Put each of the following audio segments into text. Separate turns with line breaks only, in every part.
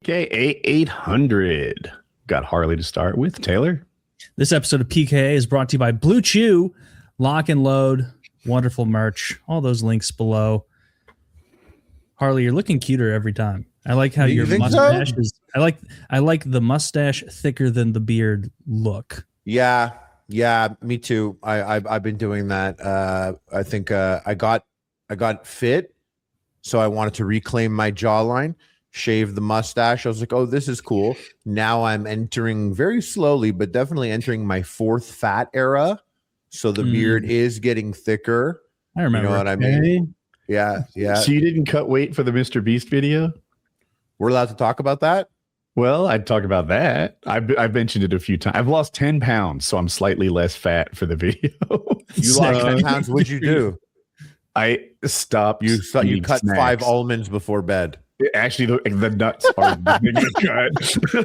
PKA 800. Got Harley to start with. Taylor?
This episode of PKA is brought to you by Blue Chew, Lock and Load, wonderful merch. All those links below. Harley, you're looking cuter every time. I like how your mustache is. I like the mustache thicker than the beard look.
Yeah, me too. I've been doing that. I think I got fit, so I wanted to reclaim my jawline. Shave the mustache. I was like, oh, this is cool. Now I'm entering very slowly, but definitely entering my fourth fat era. So the beard is getting thicker.
I remember.
You know what I mean? Yeah.
So you didn't cut weight for the Mr. Beast video?
We're allowed to talk about that?
Well, I'd talk about that. I've mentioned it a few times. I've lost 10 pounds, so I'm slightly less fat for the video.
You lost 10 pounds. What'd you do?
I stopped.
You cut
snacks.
5 almonds before bed.
Actually, the nuts are the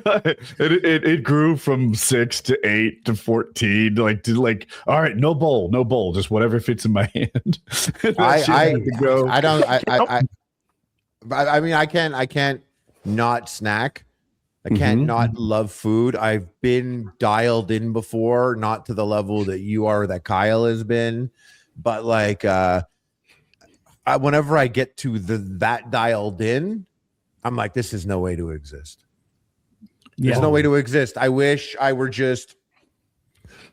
cut. It grew from 6 to 8 to 14. All right, no bowl, just whatever fits in my hand.
I can't not snack. I can't not love food. I've been dialed in before, not to the level that you are, that Kyle has been, but whenever I get to that dialed in, I'm like, this is no way to exist. There's no way to exist. I wish I were just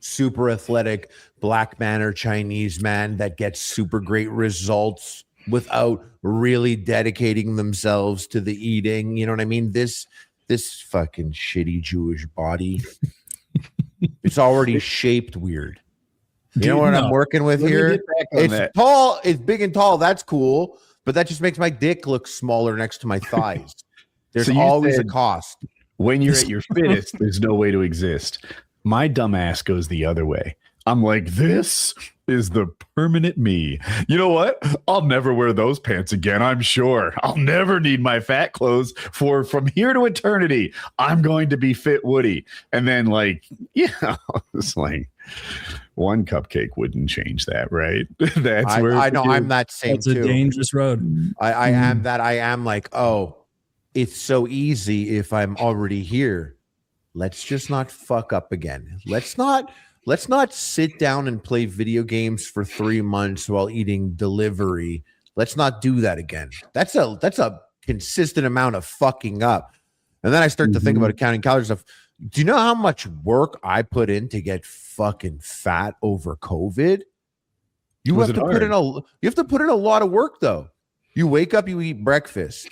super athletic black man or Chinese man that gets super great results without really dedicating themselves to the eating. You know what I mean? This fucking shitty Jewish body, it's already shaped weird. You know what I'm working with here? It's tall, it's big and tall. That's cool, but that just makes my dick look smaller next to my thighs. There's always a cost.
When you're at your fittest, there's no way to exist. My dumb ass goes the other way. I'm like, this is the permanent me. You know what? I'll never wear those pants again, I'm sure. I'll never need my fat clothes from here to eternity. I'm going to be fit Woody. And then it's like one cupcake wouldn't change that, right? That's where
I know I'm that same
too. It's a dangerous road.
I am that. I am like, oh, it's so easy if I'm already here. Let's just not fuck up again. Let's not sit down and play video games for 3 months while eating delivery. Let's not do that again. That's a consistent amount of fucking up. And then I start to think about counting calories stuff. Do you know how much work I put in to get fucking fat over COVID? You have to put in a lot of work though. You wake up, you eat breakfast.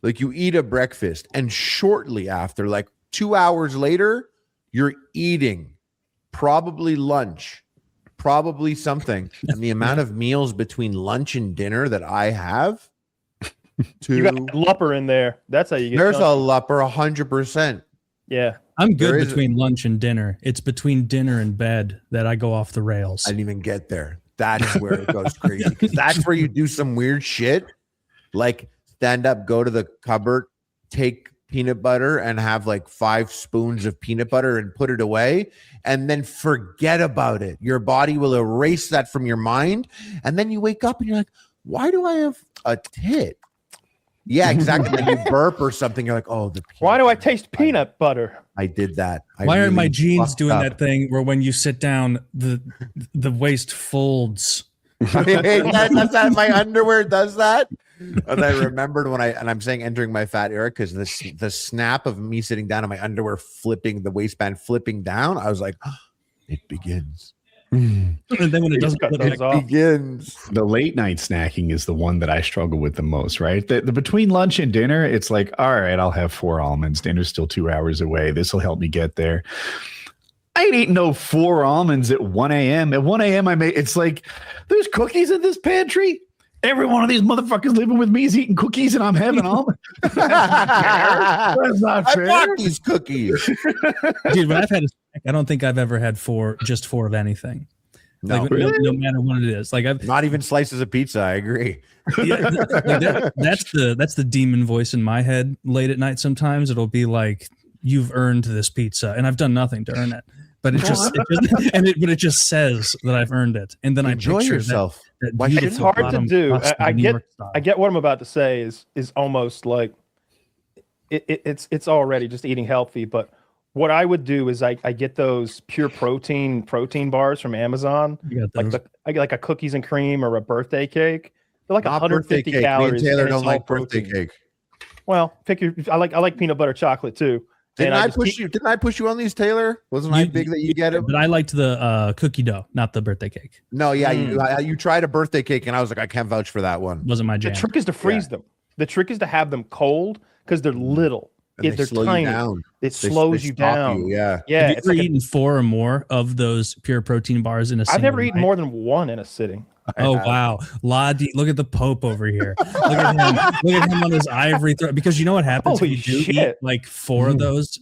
You eat a breakfast, and shortly after, 2 hours later, you're eating probably lunch, probably something. And the amount of meals between lunch and dinner that I have,
you got a lupper in there. That's how you get.
There's a lupper, 100%.
Yeah,
I'm good between lunch and dinner. It's between dinner and bed that I go off the rails.
I didn't even get there. That's where it goes crazy. Because that's where you do some weird shit, like stand up, go to the cupboard, take peanut butter and have 5 spoons of peanut butter and put it away and then forget about it. Your body will erase that from your mind. And then you wake up and you're like, why do I have a tit? Yeah, exactly. When you burp or something, you're like, oh,
why do I taste peanut butter?
I did that.
Why are my jeans doing that thing where when you sit down, the waist folds?
That's that. My underwear does that. And I remembered I'm saying entering my fat era because the snap of me sitting down and my underwear flipping, the waistband flipping down, I was like, oh, it begins.
And then when it doesn't,
it begins.
The late night snacking is the one that I struggle with the most, right? The between lunch and dinner, it's like, all right, I'll have 4 almonds. Dinner's still 2 hours away. This will help me get there. I ain't eating no 4 almonds at 1 a.m. At 1 a.m. it's like, there's cookies in this pantry. Every one of these motherfuckers living with me is eating cookies and I'm having almonds. That's not fair.
I bought these cookies.
Dude, when I've had a snack, I don't think I've ever had 4 of anything.
No,
no matter what it is. I've
not even slices of pizza. I agree.
Yeah, that's the demon voice in my head late at night. Sometimes it'll be like, you've earned this pizza and I've done nothing to earn it. But it just says that I've earned it, and then
enjoy
I picture
yourself.
It's hard to do. I get what I'm about to say is almost like it's already just eating healthy. But what I would do is I get those pure protein bars from Amazon.
You got those.
I get like a cookies and cream or a birthday cake. They're like
Not birthday
150
cake.
calories.
Me and Taylor
and it's
don't
all
like birthday
protein.
cake.
Well, I like peanut butter chocolate too.
Didn't
And
I
just
push you? Didn't I push you on these, Taylor? Wasn't I big that you get it?
But I liked the cookie dough, not the birthday cake.
No, yeah, you tried a birthday cake, and I was like, I can't vouch for that one.
Wasn't my jam.
The trick is to freeze them. The trick is to have them cold because they're little.
And
They're
slow
tiny.
you down.
It slows you
stop
down.
Yeah.
Yeah.
Have you ever eaten 4 or more of those pure protein bars in a single
I've never eaten
night?
more than one in a sitting.
Oh wow, Ladi! Look at the Pope over here. Look at him! Look at him on his ivory throne. Because you know what happens
Holy
when you do
shit.
eat like 4 of those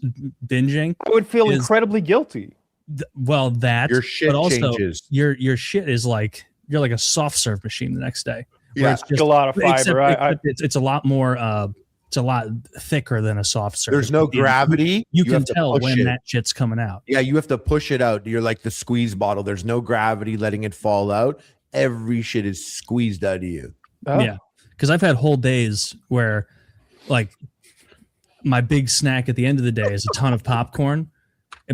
binging?
I would feel incredibly guilty.
Well, that
Your shit
but also
changes.
your shit is like you're like a soft serve machine the next day.
Yeah,
Where it's just
a lot of fiber.
except it's a lot more. It's a lot thicker than a soft serve.
There's no gravity.
You can
have to
tell
push
when
it.
that shit's coming out.
Yeah, you have to push it out. You're like the squeeze bottle. There's no gravity letting it fall out. Every shit is squeezed out of you.
Oh.
Yeah, because I've had whole days where, like, my big snack at the end of the day is a ton of popcorn,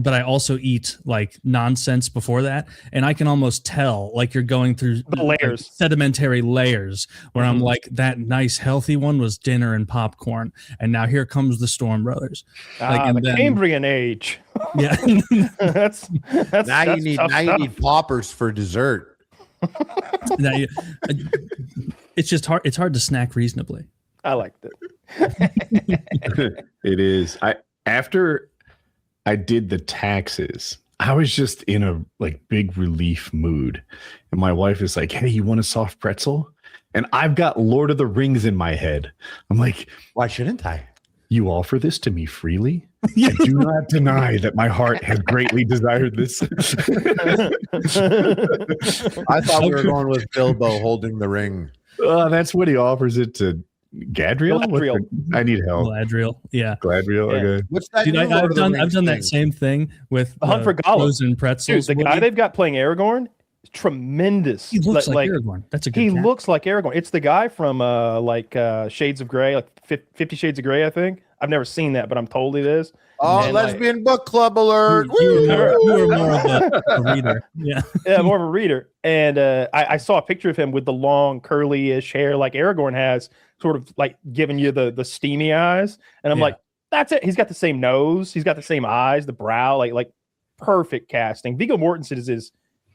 but I also eat like nonsense before that, and I can almost tell like you're going through
The layers.
like, sedimentary layers where I'm like, that nice healthy one was dinner and popcorn, and now here comes the Storm Brothers.
The Cambrian age.
Yeah,
that's
Now you
tough stuff.
need poppers for dessert.
Now it's just hard. It's hard to snack reasonably.
I liked it.
It is. After I did the taxes, I was just in a like big relief mood. And my wife is like, "Hey, you want a soft pretzel?" And I've got Lord of the Rings in my head. I'm like,
Why shouldn't I?
"You offer this to me freely? I do not deny that my heart has greatly desired this."
I thought we were going with Bilbo holding the ring.
That's what he offers it to Gadriel.
Galadriel.
I need help.
Gladriel, yeah.
Gladriel.
Yeah.
Okay.
What's that?
Dude,
new Lord
I've
of the
done
Rings
that
thing?
same thing with
The Hunt for Gollum.
frozen pretzels.
Dude, the guy they've got playing Aragorn is tremendous.
He looks like Aragorn. That's a good
He
cat.
looks like Aragorn. It's the guy from Shades of Grey, like 50 Shades of Grey, I think. I've never seen that, but I'm told it is.
Oh,
And,
lesbian book club alert!
You were
Woo!
more of a reader. Yeah.
Yeah, more of a reader. And I saw a picture of him with the long, curly-ish hair like Aragorn has, sort of like giving you the steamy eyes. And I'm
Yeah.
like, that's it. He's got the same nose. He's got the same eyes, the brow, like perfect casting. Viggo Mortensen is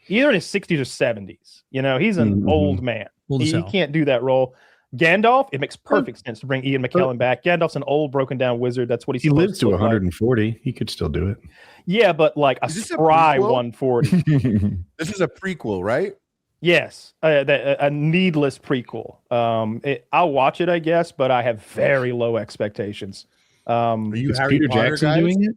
either in his 60s or 70s. You know, he's an old man.
Old as
He
hell.
can't do that role. Gandalf, it makes perfect sense to bring Ian McKellen back. Gandalf's an old, broken down wizard. That's what
He
supposed
lives to
look like.
140. He could still do it.
Yeah, but like a
Is this a
spry
prequel?
140.
This is a prequel, right?
Yes, a needless prequel. I'll watch it, I guess, but I have very low expectations.
Are you
Is
Harry
Peter
Potter
Jackson
guys?
doing it?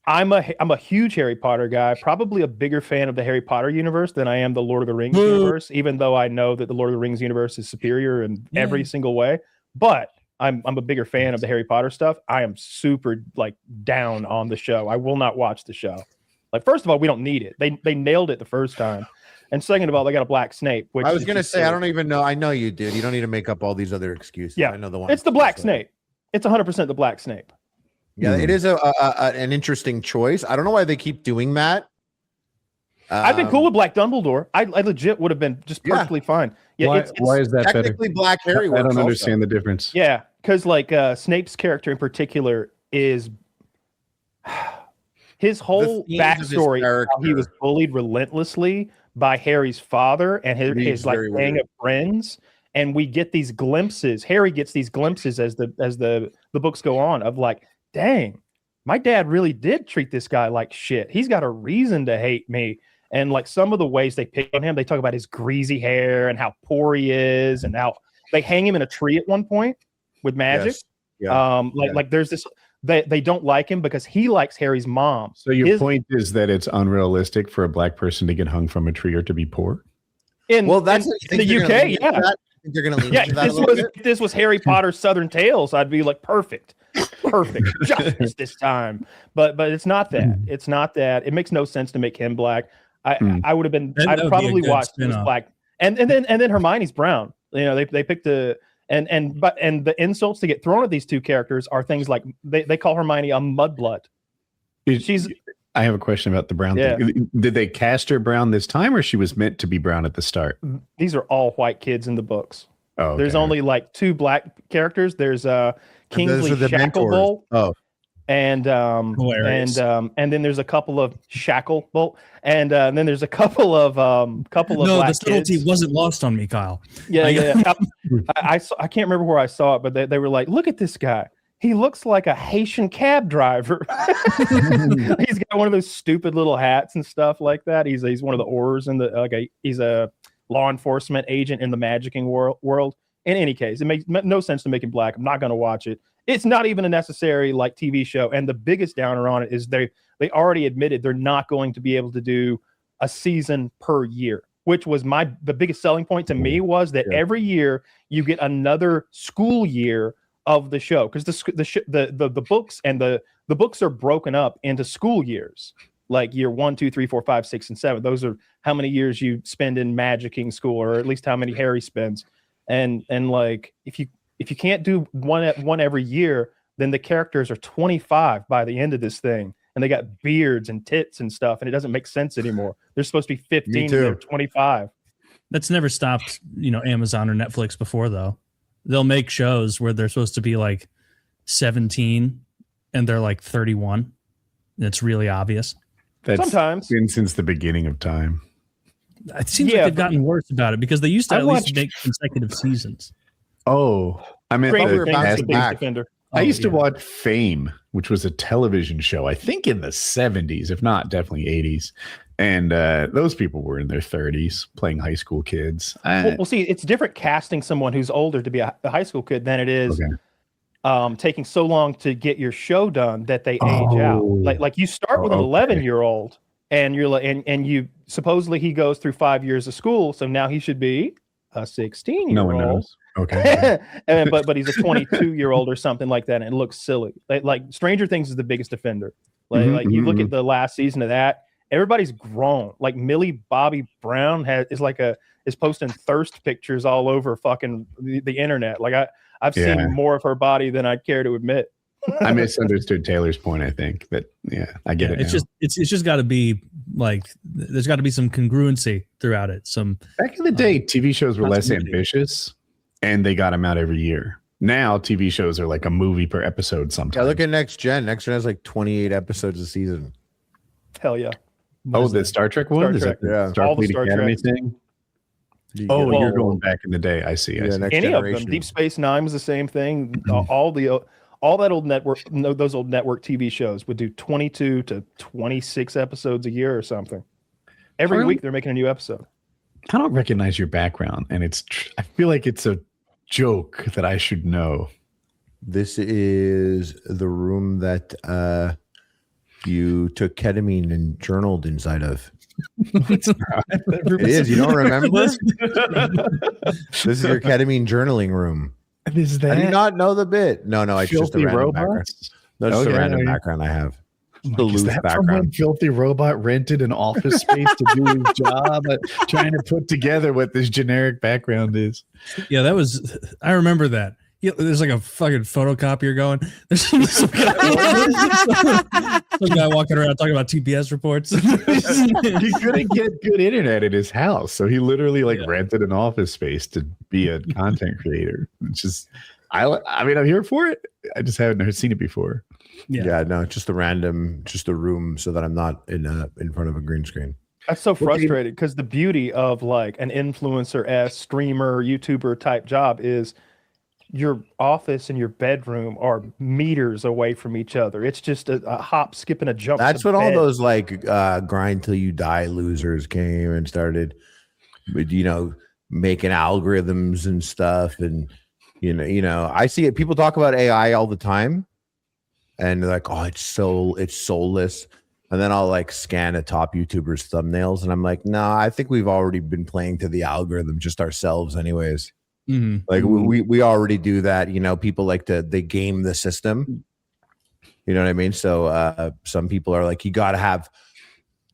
I'm a huge Harry Potter guy, probably a bigger fan of the Harry Potter universe than I am the Lord of the Rings
Boo.
universe, even though I know that the Lord of the Rings universe is superior in
Yeah.
every single way. But I'm a bigger fan of the Harry Potter stuff. I am super like down on the show. I will not watch the show. Like, first of all, we don't need it. They nailed it the first time. And second of all, they got a black Snape. Which
I was
is
gonna
just
say, I
silly.
don't even know. I know you did. You don't need to make up all these other excuses.
Yeah,
I know the one.
It's the Black Snape. It's 100% the Black Snape.
Yeah, it is an interesting choice. I don't know why they keep doing that.
I've been cool with Black Dumbledore. I legit would have been just
Yeah.
perfectly fine. Yeah,
Why is that better?
Technically, Black Harry.
I
works
don't
also.
understand the difference.
Yeah, because like Snape's character in particular is his whole
themes of his
backstory. How he
character.
was bullied relentlessly by Harry's father and his like
very
gang
weird.
of friends, and we get these glimpses. Harry gets these glimpses as the books go on of like, dang, my dad really did treat this guy like shit. He's got a reason to hate me. And like some of the ways they pick on him, they talk about his greasy hair and how poor he is, and how they hang him in a tree at one point with magic.
Yes. Yeah.
Like there's this they don't like him because he likes Harry's mom.
So your
His-
point is that it's unrealistic for a black person to get hung from a tree or to be poor?
in
Well, that's
in the UK, yeah.
They're going to lean
Yeah,
into that
if
a little bit.
if this was Harry Potter Southern Tales, I'd be like perfect justice this time. But it's not that. It's not that. It makes no sense to make him black. I would have been.
That
I'd
would be a
probably
good
watched this
spin-off.
black. And then Hermione's brown. You know, they picked And the insults that get thrown at these two characters are things like they call Hermione a mudblood.
I have a question about the brown thing. Did they cast her brown this time, or she was meant to be brown at the start?
These are all white kids in the books.
Oh, okay.
There's only like 2 black characters. There's Kingsley Shacklebolt.
Oh,
and then there's a couple of Shacklebolt, and then there's a couple of black
the subtlety
kids.
wasn't lost on me, Kyle.
Yeah. I can't remember where I saw it, but they were like, look at this guy. He looks like a Haitian cab driver. He's got one of those stupid little hats and stuff like that. He's one of the Aurors in the he's a law enforcement agent in the magicking world. In any case, it makes no sense to make him black. I'm not going to watch it. It's not even a necessary like TV show. And the biggest downer on it is they already admitted they're not going to be able to do a season per year, which was the biggest selling point to me was that every year you get another school year of the show, because the books and the books are broken up into school years, like year 1, 2, 3, 4, 5, 6, and 7. Those are how many years you spend in magicking school, or at least how many Harry spends. And like if you can't do one every year, then the characters are 25 by the end of this thing, and they got beards and tits and stuff, and it doesn't make sense anymore. They're supposed to be 15, and they're 25.
That's never stopped, Amazon or Netflix before, though. They'll make shows where they're supposed to be like 17 and they're like 31. And it's really obvious.
That's
sometimes
been since the beginning of time.
It seems like they've gotten worse about it, because they used to at least make consecutive seasons.
Oh, I meant
Stranger Things, the biggest defender.
I used to watch Fame, which was a television show, I think in the 70s, if not definitely 80s. And those people were in their 30s playing high school kids.
Well, see, it's different casting someone who's older to be a high school kid than it is taking so long to get your show done that they age out. Like you start with an 11-year-old, and you're like, and you supposedly he goes through 5 years of school, so now he should be a 16-year-old.
No one knows. Okay.
but he's a 22-year-old or something like that, and it looks silly. Like Stranger Things is the biggest offender. Like you look at the last season of that. Everybody's grown. Like Millie Bobby Brown is posting thirst pictures all over fucking the internet. Like I've seen more of her body than I'd care to admit.
I misunderstood Taylor's point. I think that I get it.
It's just got to be like there's got to be some congruency throughout it.
Back in the day, TV shows were less ambitious, and they got them out every year. Now TV shows are like a movie per episode. Sometimes.
Yeah, look at Next Gen. Next Gen has like 28 episodes a season.
Hell yeah.
The Star Trek one? Is that Starfleet Academy thing? You're going back in the day. I see.
Any of them. Deep Space Nine was the same thing. All that old network, those old network TV shows would do 22 to 26 episodes a year or something. Every week they're making a new episode.
I don't recognize your background, and I feel like it's a joke that I should know.
This is the room that you took ketamine and journaled inside of. It is. You don't remember? This is your ketamine journaling room.
Is that?
I do not know the bit. No, it's just a random background. No, just a random background I have. The loose background.
Filthy robot rented an office space to do his job, trying to put together what this generic background is.
Yeah, I remember that. Yeah, there's like a fucking photocopier going. There's some guy walking around talking about TPS reports.
He couldn't get good internet at his house, so he literally rented an office space to be a content creator. It's just, I mean, I'm here for it. I just haven't never seen it before.
Yeah, no, just a room so that I'm not in front of a green screen.
That's so frustrating, because the beauty of like an influencer streamer, YouTuber type job is your office and your bedroom are meters away from each other. It's just a hop, skip, and a jump.
That's when all those like grind till you die losers came and started, making algorithms and stuff. And I see it. People talk about AI all the time, and they're like, "Oh, it's soulless." And then I'll like scan a top YouTuber's thumbnails, and I'm like, "No, I think we've already been playing to the algorithm just ourselves, anyways." Like we already do that. People like they game the system. You know what I mean? So some people are like, you got to have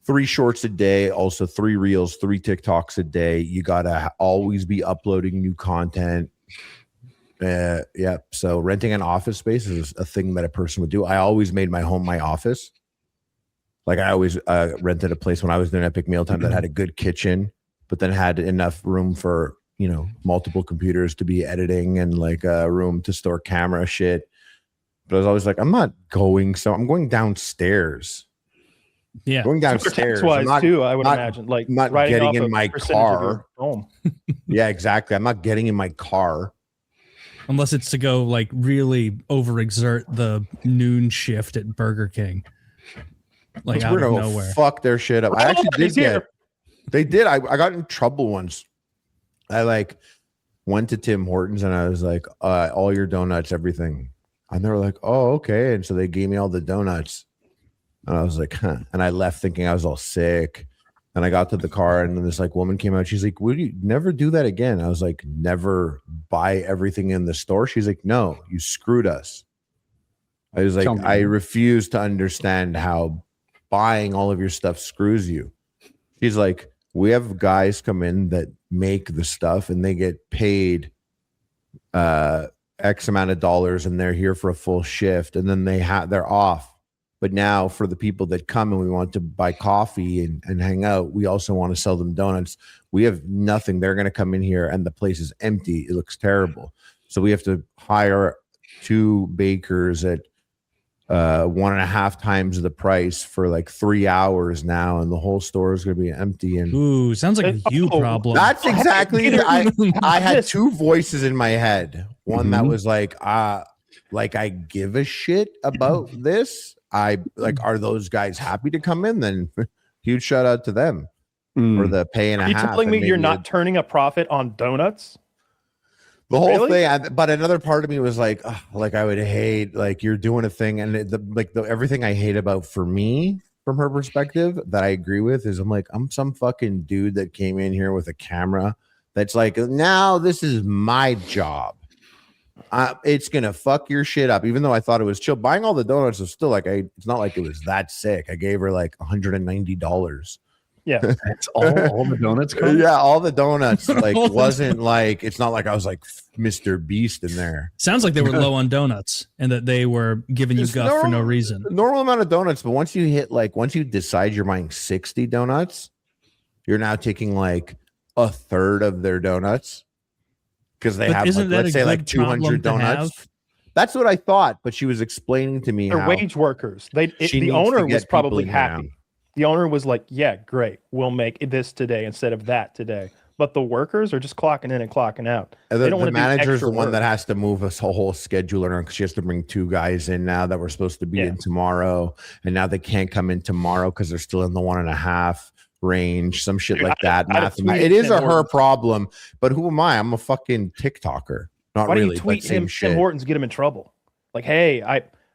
3 shorts a day, also 3 reels, 3 TikToks a day. You got to always be uploading new content. Yeah. So renting an office space is a thing that a person would do. I always made my home my office. Like I always rented a place when I was doing Epic Mealtime that had a good kitchen, but then had enough room for, you know, multiple computers to be editing and like a room to store camera shit. But I was always like, I'm not going. So I'm going downstairs.
Yeah.
Going downstairs.
Tax-wise too, I would imagine. Like
not
writing
getting
off
in
a
my
percentage of your
car.
home.
Yeah, exactly. I'm not getting in my car.
Unless it's to go like really overexert the noon shift at Burger King. Like out
We're
of
gonna
nowhere.
fuck their shit up. I actually did get. They did. I got in trouble once. I like went to Tim Hortons and I was like, all your donuts, everything. And they were like, oh, okay. And so they gave me all the donuts. And I was like, huh. And I left thinking I was all sick. And I got to the car and then this like woman came out. She's like, would you never do that again? I was like, never buy everything in the store. She's like, no, you screwed us. I was like, I refuse to understand how buying all of your stuff screws you. She's like, we have guys come in that make the stuff and they get paid X amount of dollars and they're here for a full shift and then they're off. But now for the people that come and we want to buy coffee and hang out, we also want to sell them donuts. We have nothing. They're going to come in here and the place is empty. It looks terrible. So we have to hire 2 bakers at 1.5 times the price for like 3 hours now, and the whole store is going to be empty. And
ooh, sounds like a you problem.
that's exactly. I had 2 voices in my head. One that was like I give a shit about this. I like, are those guys happy to come in? Then huge shout out to them for the pay and a half.
Are you telling me you're not turning a profit on donuts?
The whole thing, but another part of me was like I would hate, like you're doing a thing, and everything I hate about for me from her perspective that I agree with is I'm like, I'm some fucking dude that came in here with a camera that's like, now this is my job. It's gonna fuck your shit up. Even though I thought it was chill, buying all the donuts was still like it's not like it was that sick. I gave her like $190.
Yeah,
that's all the donuts come?
Yeah, all the donuts. Like wasn't like, it's not like I was like Mr. Beast in there.
Sounds like they were low on donuts and that they were giving you guff for no reason.
Normal amount of donuts, but once you decide you're buying 60 donuts, you're now taking like a third of their donuts because they have like, let's say like 200 donuts. That's what I thought, but she was explaining to me
they're wage workers. The owner was probably happy. The owner was like, yeah, great. We'll make this today instead of that today. But the workers are just clocking in and clocking out. They don't want to do extra
manager's the one
work.
that has to move a whole scheduler because she has to bring 2 guys in now that were supposed to be in tomorrow. And now they can't come in tomorrow because they're still in the 1.5 range, some shit like that. It is her problem. But who am I? I'm a fucking TikToker. Not
Why
really.
do you tweet
Tim
Hortons, get him in trouble? Like, hey,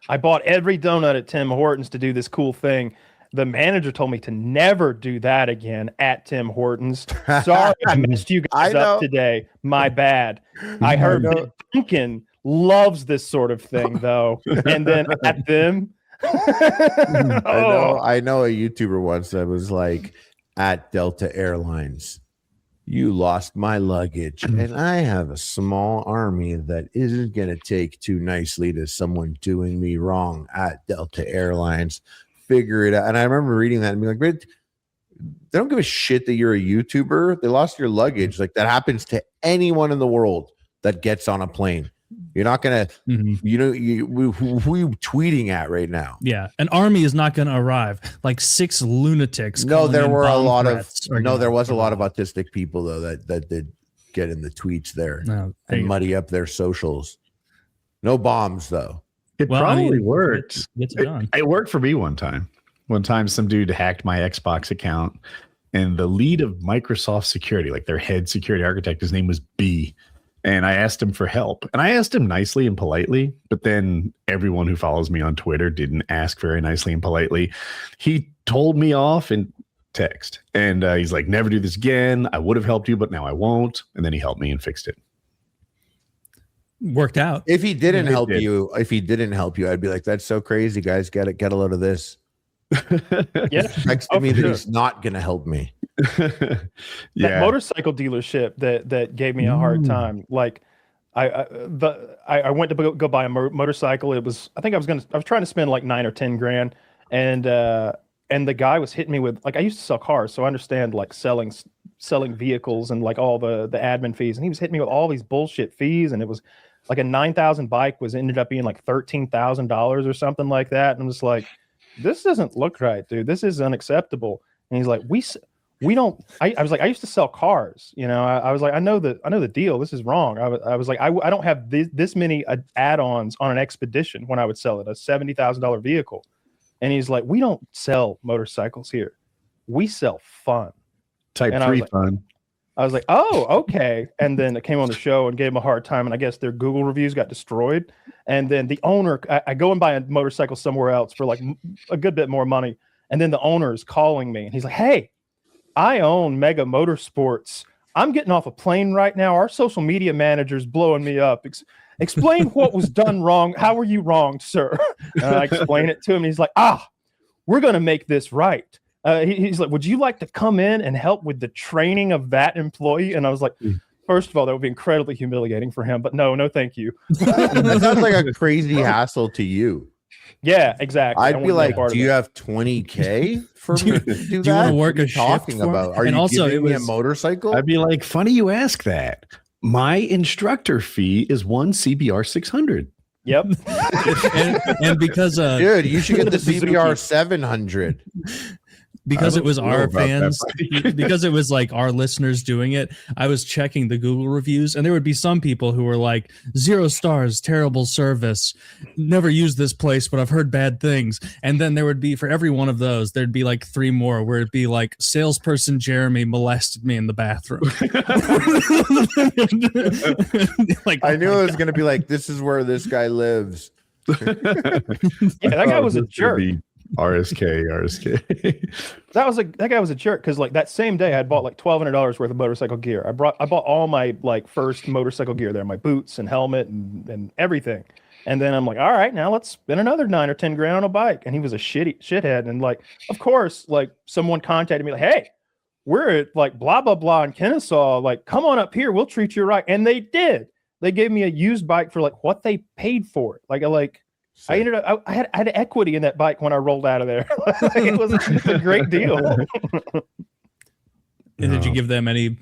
I bought every donut at Tim Hortons to do this cool thing. The manager told me to never do that again at Tim Hortons. Sorry, I messed you guys up today. My bad. I heard that Duncan loves this sort of thing, though. And then at them,
I know a YouTuber once that was like, at Delta Airlines, you lost my luggage, and I have a small army that isn't going to take too nicely to someone doing me wrong at Delta Airlines. Figure it out. And I remember reading that and being like, they don't give a shit that you're a YouTuber. They lost your luggage. Like that happens to anyone in the world that gets on a plane. You're not gonna, who are you tweeting at right now?
Yeah, an army is not gonna arrive. Like 6 lunatics.
No, there were a lot of there was a lot of autistic people though that did get in the tweets there and muddy up their socials. No bombs though.
It probably worked. It worked for me one time. One time, some dude hacked my Xbox account, and the lead of Microsoft security, like their head security architect, his name was B. And I asked him for help. And I asked him nicely and politely, but then everyone who follows me on Twitter didn't ask very nicely and politely. He told me off in text. And he's like, never do this again. I would have helped you, but now I won't. And then he helped me and fixed it.
Worked out.
If he didn't help you, I'd be like, that's so crazy, guys. Get a load of this.
Yeah,
texted me that he's not gonna help me.
That motorcycle dealership that gave me a hard time. Like I went to go buy a motorcycle. It was, I was trying to spend like 9 or 10 grand, and the guy was hitting me with, like, I used to sell cars, so I understand like selling vehicles and like all the admin fees, and he was hitting me with all these bullshit fees, and it was like a 9,000 bike ended up being like $13,000 or something like that, and I'm just like, this doesn't look right, dude. This is unacceptable. And he's like, we don't. I was like, I used to sell cars, you know. I was like, I know the deal. This is wrong. I was like, I don't have this many add-ons on an expedition when I would sell it, a $70,000 vehicle. And he's like, we don't sell motorcycles here. We sell fun.
Type 3 fun.
I was like, oh, okay. And then it came on the show and gave him a hard time. And I guess their Google reviews got destroyed. And then the owner, I go and buy a motorcycle somewhere else for like a good bit more money. And then the owner is calling me and he's like, hey, I own Mega Motorsports. I'm getting off a plane right now. Our social media manager's blowing me up. Explain what was done wrong. How were you wronged, sir? And I explain it to him. And he's like, we're going to make this right. He's like, would you like to come in and help with the training of that employee? And I was like, first of all, that would be incredibly humiliating for him. But no, thank you.
That sounds like a crazy hassle to you.
Yeah, exactly.
I'd be like, do you have 20K for me to do that?
You want to work a shift
talking about? Are you giving me a motorcycle?
I'd be like, funny you ask that. My instructor fee is one CBR 600.
Yep.
and because
dude, you should get the CBR 700.
Because it was our fans, because it was like our listeners doing it, I was checking the Google reviews, and there would be some people who were like 0 stars, terrible service, never used this place, but I've heard bad things. And then there would be, for every one of those, there'd be like 3 more where it'd be like, salesperson Jeremy molested me in the bathroom.
Like, I knew it was going to be like, this is where this guy lives.
Yeah, that guy was a jerk.
RSK.
That guy was a jerk, because like that same day I had bought like $1,200 worth of motorcycle gear. I bought all my like first motorcycle gear there, my boots and helmet and everything. And then I'm like, all right, now let's spend another 9 or 10 grand on a bike. And he was a shithead. And like, of course, like someone contacted me like, hey, we're at like blah blah blah in Kennesaw. Like, come on up here, we'll treat you right. And they did. They gave me a used bike for like what they paid for it. I ended up. I had equity in that bike when I rolled out of there. It was a great deal.
And did you give them any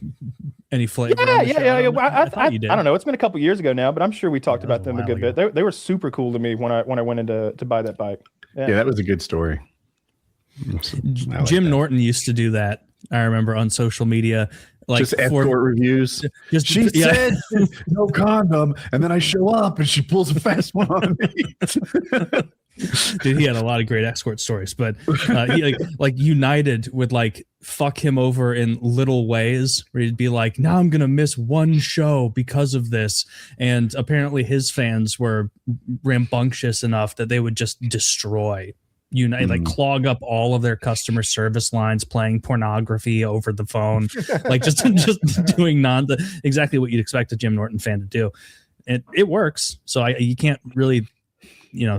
flavor?
Yeah. I don't know. It's been a couple years ago now, but I'm sure we talked about them a good bit. They were super cool to me when I went in to buy that bike.
Yeah, that was a good story.
Jim Norton used to do that. I remember on social media. Like
just escort reviews. She said no condom, and then I show up and she pulls a fast one on me.
Dude, he had a lot of great escort stories, but he like United would like fuck him over in little ways where he'd be like, now I'm gonna miss one show because of this. And apparently his fans were rambunctious enough that they would just destroy United, like clog up all of their customer service lines, playing pornography over the phone, like just doing exactly what you'd expect a Jim Norton fan to do. It works. So you can't really,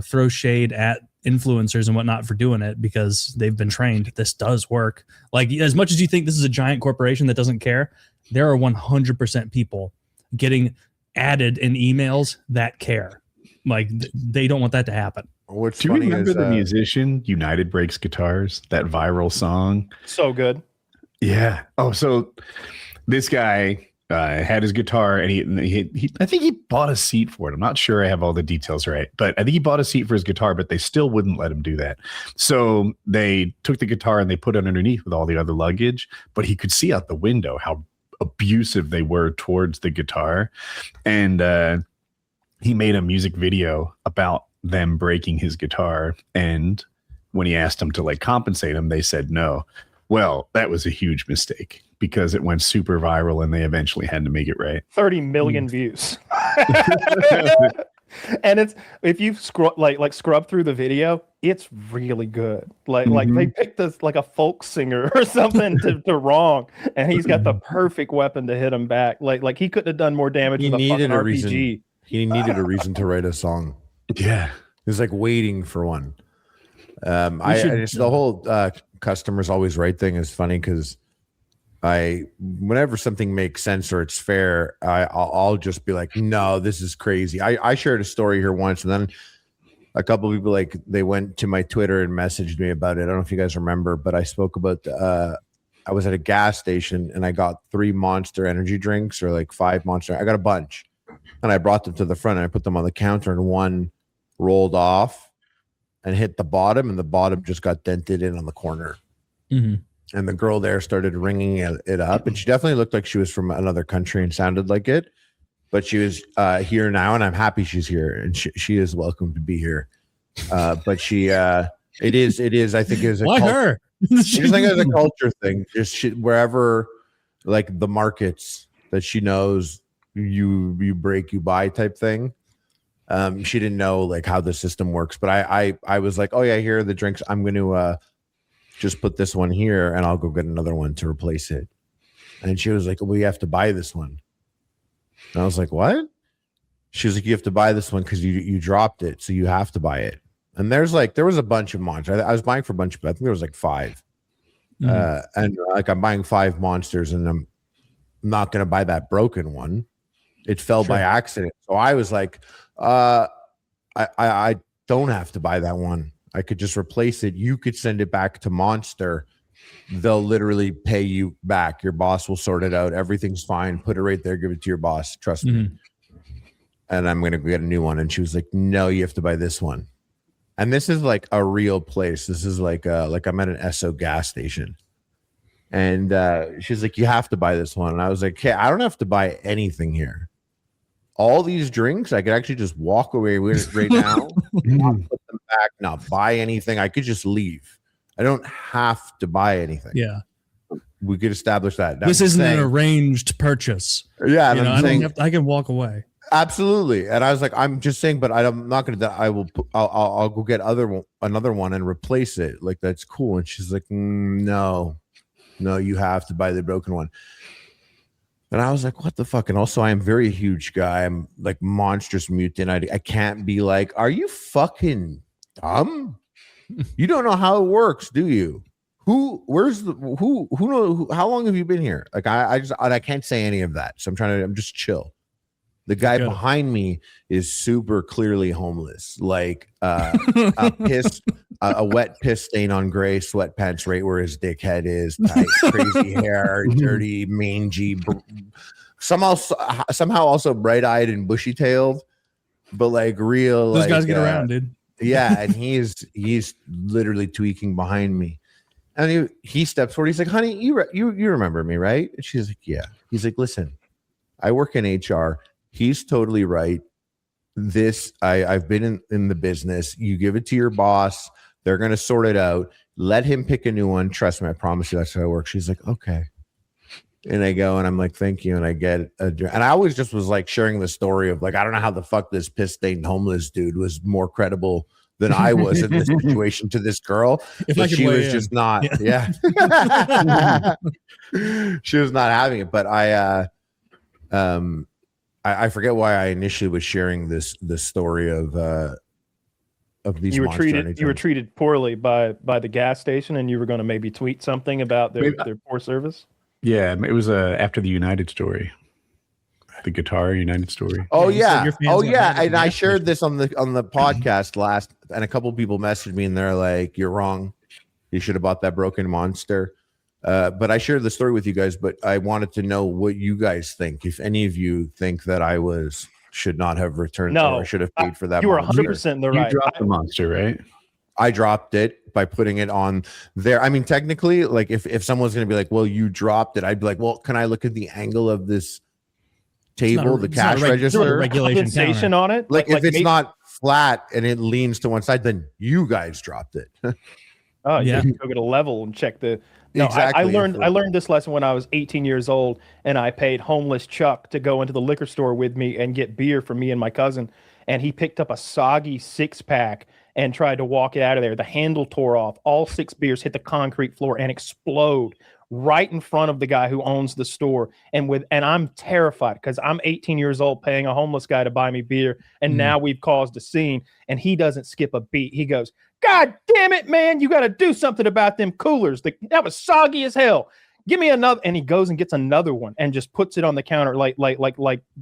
throw shade at influencers and whatnot for doing it, because they've been trained. This does work. Like, as much as you think this is a giant corporation that doesn't care, there are 100% people getting added in emails that care. Like, they don't want that to happen.
What's
Do you remember the musician United Breaks Guitars, that viral song?
So good.
Yeah. Oh, so this guy had his guitar, and he I think he bought a seat for it. I'm not sure I have all the details right, but I think he bought a seat for his guitar, but they still wouldn't let him do that. So they took the guitar and they put it underneath with all the other luggage, but he could see out the window how abusive they were towards the guitar. And he made a music video about them breaking his guitar, and when he asked them to like compensate him, they said no. Well, that was a huge mistake, because it went super viral and they eventually had to make it right.
30 million views. And it's, if you scrub through the video, it's really good. Like they picked this like a folk singer or something to wrong, and he's got the perfect weapon to hit him back. Like he couldn't have done more damage with a fucking RPG.
He needed a reason to write a song.
Yeah.
It was like waiting for one. The whole customers always right thing is funny, because whenever something makes sense or it's fair, I'll just be like, no, this is crazy. I shared a story here once, and then a couple of people, like, they went to my Twitter and messaged me about it. I don't know if you guys remember, but I spoke about I was at a gas station and I got 3 Monster energy drinks, or like 5 Monster. I got a bunch, and I brought them to the front and I put them on the counter, and one rolled off and hit the bottom, and the bottom just got dented in on the corner.
Mm-hmm.
And the girl there started ringing it up, and she definitely looked like she was from another country and sounded like it. But she was here now, and I'm happy she's here, and she is welcome to be here. But she, it is. I think it is.
Why her?
I just think it's a culture thing. Just wherever, like, the markets that she knows, you break, you buy type thing. She didn't know, like, how the system works, but I was like, oh yeah, here are the drinks. I'm going to just put this one here, and I'll go get another one to replace it. And she was like, well, you have to buy this one. And I was like, what? She was like, you have to buy this one because you dropped it, so you have to buy it. And there was a bunch of monsters. I was buying for a bunch, but I think there was like 5. And like, I'm buying 5 monsters, and I'm not going to buy that broken one. It fell by accident. So I was like, I don't have to buy that one. I could just replace it. You could send it back to Monster. They'll literally pay you back. Your boss will sort it out. Everything's fine. Put it right there. Give it to your boss. Trust me. And I'm going to get a new one. And she was like, no, you have to buy this one. And this is like a real place. This is like I'm at an Esso gas station. And she's like, you have to buy this one. And I was like, hey, I don't have to buy anything here. All these drinks, I could actually just walk away with it right now, not put them back, not buy anything. I could just leave. I don't have to buy anything.
Yeah.
We could establish that.
This isn't an arranged purchase.
Yeah.
You know, I can walk away.
Absolutely. And I was like, I'm just saying, but I'm not going to, I'll go get another one and replace it. Like, that's cool. And she's like, no, you have to buy the broken one. And I was like, what the fuck? And also, I am very huge guy. I'm like monstrous mutant. I can't be like, are you fucking dumb? You don't know how it works, do you? Who knows? How long have you been here? Like, I can't say any of that. So I'm just chill. The guy behind me is super clearly homeless, like a wet piss stain on gray sweatpants right where his dickhead is, tight, crazy hair, dirty, mangy, somehow also bright-eyed and bushy-tailed, but like real.
Those guys get around, dude.
Yeah, and he's literally tweaking behind me, and he steps forward. He's like, "Honey, you remember me, right?" And she's like, "Yeah." He's like, "Listen, I work in HR." He's totally right. I've been in the business. You give it to your boss. They're going to sort it out. Let him pick a new one. Trust me. I promise you that's how it works. She's like, okay. And I go, and I'm like, thank you. And I get and I always just was like sharing the story of like, I don't know how the fuck this piss stained homeless dude was more credible than I was in this situation to this girl. But she was just not. Yeah. She was not having it. But I forget why I initially was sharing this story of these.
You were treated poorly by the gas station, and you were going to maybe tweet something about their poor service.
Yeah, it was after the United story, the guitar United story.
Oh yeah, and I shared this on the podcast last, and a couple people messaged me, and they're like, "You're wrong. You should have bought that broken monster." But I shared the story with you guys, but I wanted to know what you guys think. If any of you think that I should not have returned or should have paid for that.
You were 100% in the right.
You dropped the monster, right?
I dropped it by putting it on there. I mean, technically, like if someone's going to be like, well, you dropped it, I'd be like, well, can I look at the angle of this table, the cash register?
Regulation on it?
Like if it's not flat and it leans to one side, then you guys dropped it.
Oh yeah, you go get a level and check the. No, exactly. I learned this lesson when I was 18 years old, and I paid homeless Chuck to go into the liquor store with me and get beer for me and my cousin. And he picked up a soggy 6-pack and tried to walk it out of there. The handle tore off. All 6 beers hit the concrete floor and explode right in front of the guy who owns the store. And I'm terrified because I'm 18 years old paying a homeless guy to buy me beer, and now we've caused a scene. And he doesn't skip a beat. He goes, "God damn it, man, you got to do something about them coolers. That was soggy as hell. give me another. And he goes and gets another one and just puts it on the counter like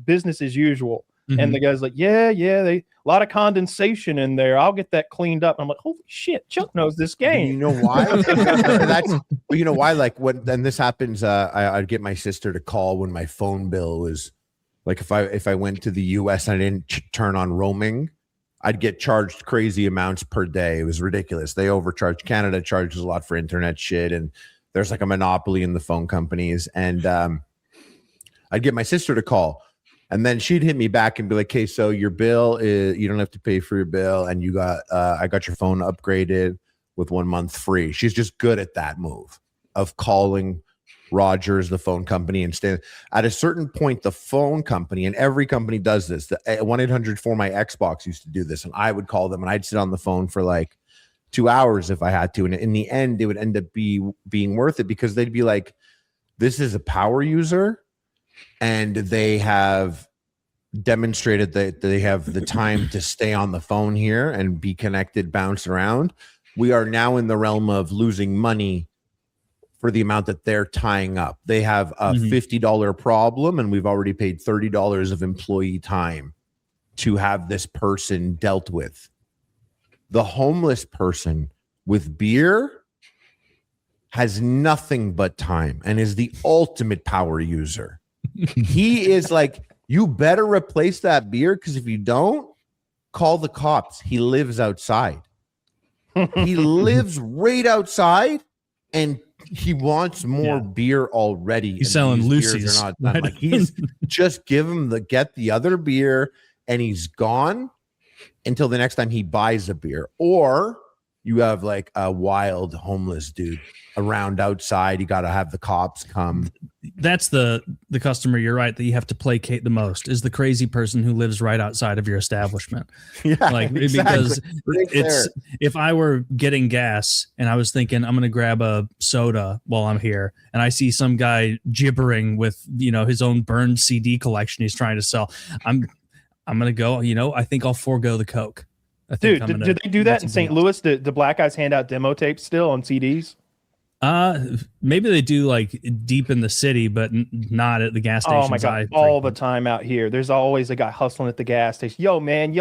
business as usual.
Mm-hmm.
And the guy's like, yeah, a lot of condensation in there. I'll get that cleaned up. I'm like, holy shit, Chuck knows this game.
You know why? You know why? Like when this happens, I'd get my sister to call when my phone bill was like, if I went to the US and I didn't turn on roaming, I'd get charged crazy amounts per day. It was ridiculous. They overcharge. Canada charges a lot for internet shit, and there's like a monopoly in the phone companies. And I'd get my sister to call. And then she'd hit me back and be like, "Hey, so your bill is, you don't have to pay for your bill, and you got I got your phone upgraded with 1 month free." She's just good at that move of calling Rogers, the phone company, and stay. At a certain point, the phone company, and every company does this. The 1-800 for my Xbox used to do this, and I would call them, and I'd sit on the phone for like 2 hours if I had to, and in the end, it would end up being worth it because they'd be like, "This is a power user." And they have demonstrated that they have the time to stay on the phone here and be connected, bounce around. We are now in the realm of losing money for the amount that they're tying up. They have a $50 problem, and we've already paid $30 of employee time to have this person dealt with. The homeless person with beer has nothing but time and is the ultimate power user. He is like, you better replace that beer, because if you don't, call the cops. He lives outside. He lives right outside, and he wants more beer already.
He's selling Lucy's.
Right? Like, he's just get the other beer, and he's gone until the next time he buys a beer. Or you have like a wild homeless dude around outside. You got to have the cops come.
That's the customer, you're right, that you have to placate the most, is the crazy person who lives right outside of your establishment.
Yeah,
like because it's if I were getting gas and I was thinking I'm gonna grab a soda while I'm here, and I see some guy gibbering with his own burned CD collection he's trying to sell, I'm gonna go, I think I'll forego the Coke.
Dude, do they do that in St. Louis? Do the black guys hand out demo tapes still on CDs?
Maybe they do, like deep in the city, but not at the gas station.
Oh my god, all the time out here. There's always a guy hustling at the gas station. Yo man,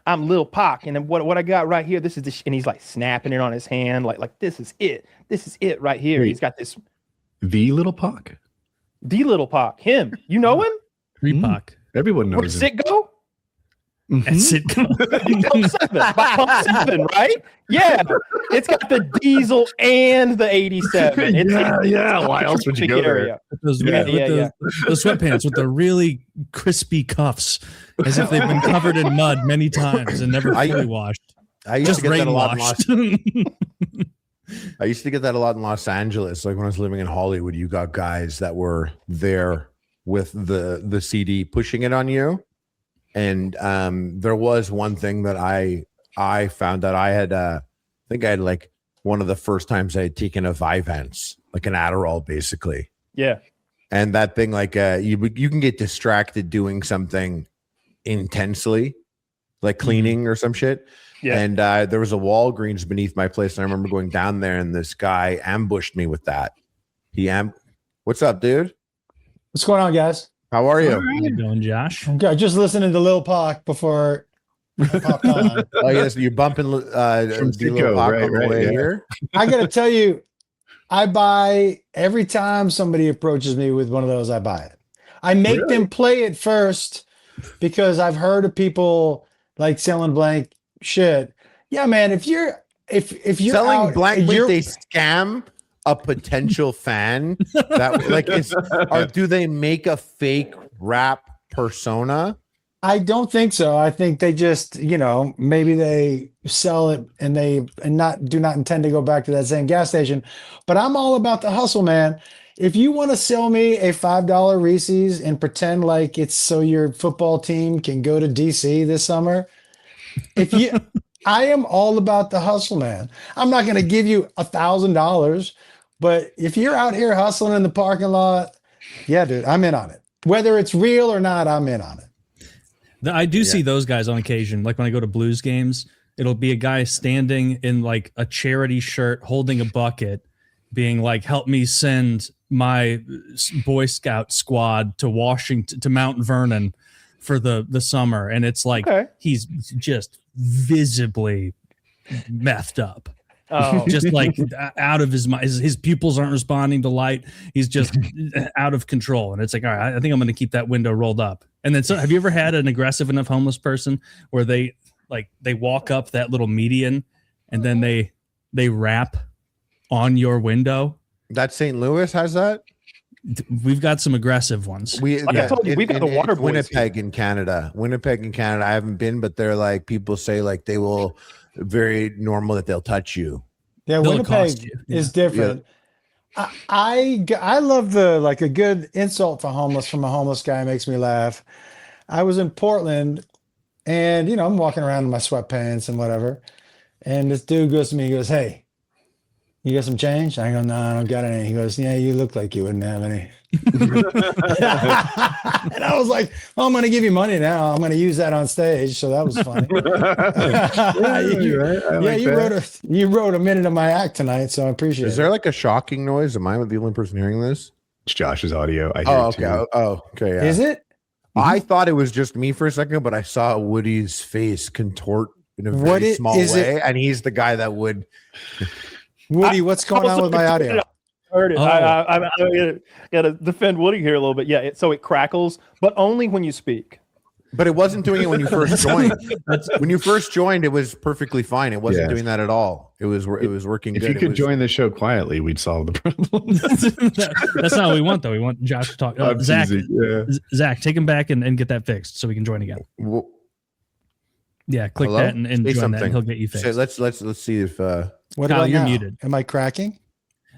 I'm Lil Pac, and then what I got right here, this is the and he's like snapping it on his hand, like this is it right here.
Wait,
he's got this.
The Little Pac,
him. You know him?
Pac.
Everyone knows.
Where does it go?
That's it.
Pump 7, right? Yeah, it's got the diesel and the 87.
Yeah. Why else would you go there?
Those sweatpants with the really crispy cuffs, as if they've been covered in mud many times and never fully washed.
I used
Just
to get that a lot.
washed.
I used to get that a lot in Los Angeles. Like when I was living in Hollywood, you got guys that were there with the CD pushing it on you. And there was one thing that I found out. I had I think I had like one of the first times I had taken a Vyvanse, like an Adderall, basically.
Yeah.
And that thing, like you can get distracted doing something intensely, like cleaning or some shit. Yeah. And there was a Walgreens beneath my place, and I remember going down there, and this guy ambushed me with that. What's up, dude?
What's going on, guys?
How are you?
How you doing, Josh?
Okay, just listening to Lil Pac before I popped on.
Oh yes, you're bumping Lil Pac on the way here.
I gotta tell you, I buy every time somebody approaches me with one of those. I buy it. I make them play it first because I've heard of people like selling blank shit. Yeah, man. If you're
selling
out,
blank, wait, they scam a potential fan that like do they make a fake rap persona?
I don't think so. I think they just, maybe they sell it and do not intend to go back to that same gas station. But I'm all about the hustle, man. If you want to sell me a $5 Reese's and pretend like it's so your football team can go to DC this summer, I am all about the hustle, man. I'm not going to give you $1,000. But if you're out here hustling in the parking lot, yeah, dude, I'm in on it. Whether it's real or not, I'm in on it.
I do see those guys on occasion. Like when I go to Blues games, it'll be a guy standing in like a charity shirt, holding a bucket, being like, "Help me send my Boy Scout squad to Washington, to Mount Vernon for the summer. And it's like, he's just visibly methed up.
Oh,
Just like out of his mind. His pupils aren't responding to light. He's just out of control. And it's like, all right, I think I'm going to keep that window rolled up. And then, so have you ever had an aggressive enough homeless person where they walk up that little median and then they rap on your window?
That St. Louis has that.
We've got some aggressive ones.
I told you, we've got the water boys
Winnipeg in Canada. Winnipeg in Canada. I haven't been, but they're like, people say like they will, very normal that they'll touch you.
Yeah,
They'll
Winnipeg
accost you.
is different. Yeah. I love a good insult for homeless from a homeless guy makes me laugh. I was in Portland, and I'm walking around in my sweatpants and whatever, and this dude goes to me, he goes, "Hey, you got some change?" I go, "No, I don't got any." He goes, "Yeah, you look like you wouldn't have any." And I was like, "Well, I'm going to give you money now. I'm going to use that on stage." So that was funny. You wrote a minute of my act tonight, so I appreciate it.
Is there like a shocking noise? Am I the only person hearing this?
It's Josh's audio. I hear it too.
Okay. Yeah.
Is it?
I thought it was just me for a second, but I saw Woody's face contort in a very small way, and he's the guy that would.
Woody, what's going on with my audio?
Heard it. I'm gotta defend Woody here a little bit. Yeah, so it crackles, but only when you speak.
But it wasn't doing it when you first joined. When you first joined, it was perfectly fine. It wasn't doing that at all. It was working.
If
good.
you could join the show quietly, we'd solve the problem.
That's not what we want, though. We want Josh to talk. Zach, Zach, take him back and get that fixed so we can join again. Yeah, click that and join that, and he'll get you fixed.
So let's see if.
What
Kyle,
about
you're
now?
Muted.
Am I cracking?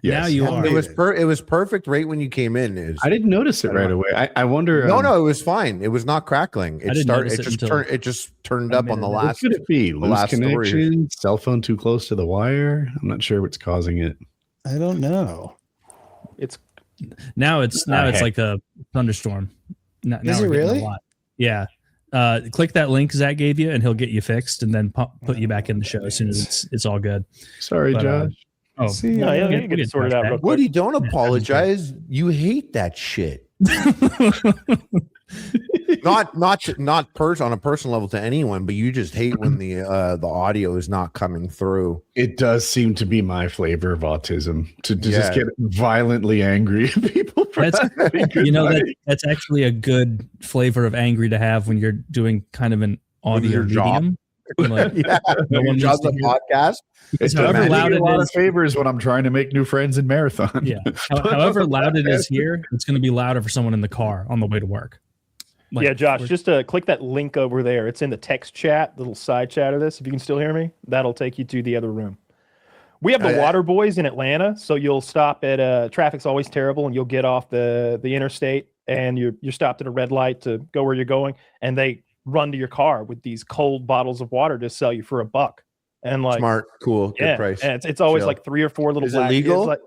Yes.
Now you are.
It was perfect right when you came in.
I didn't notice it right away. I wonder.
No, it was fine. It was not crackling. It just turned up on the last.
What could it be? Loose
last
connection, cell phone too close to the wire. I'm not sure what's causing it.
I don't know.
It's
like a thunderstorm. Now
is it really?
A lot. Yeah. Click that link Zach gave you, and he'll get you fixed, and then put you back in the show as soon as it's all good.
Sorry, Josh.
You get it sorted out real quick.
Woody, don't apologize. You hate that shit. not on a personal level to anyone, but you just hate when the audio is not coming through.
It does seem to be my flavor of autism to just get violently angry at people.
That's actually a good flavor of angry to have when you're doing kind of an audio medium. Like,
no one does the podcast.
It's
however loud it is.
Favors when I'm trying to make new friends in marathon.
Yeah, however loud it is here, it's going to be louder for someone in the car on the way to work.
Josh, just click that link over there. It's in the text chat, the little side chat of this. If you can still hear me, that'll take you to the other room. We have the Water Boys in Atlanta, so you'll stop at traffic's always terrible, and you'll get off the interstate, and you're stopped at a red light to go where you're going, and they run to your car with these cold bottles of water to sell you for $1. And like
smart, cool, good price.
And it's always like 3 or 4 little.
Is it legal?
Kids, like,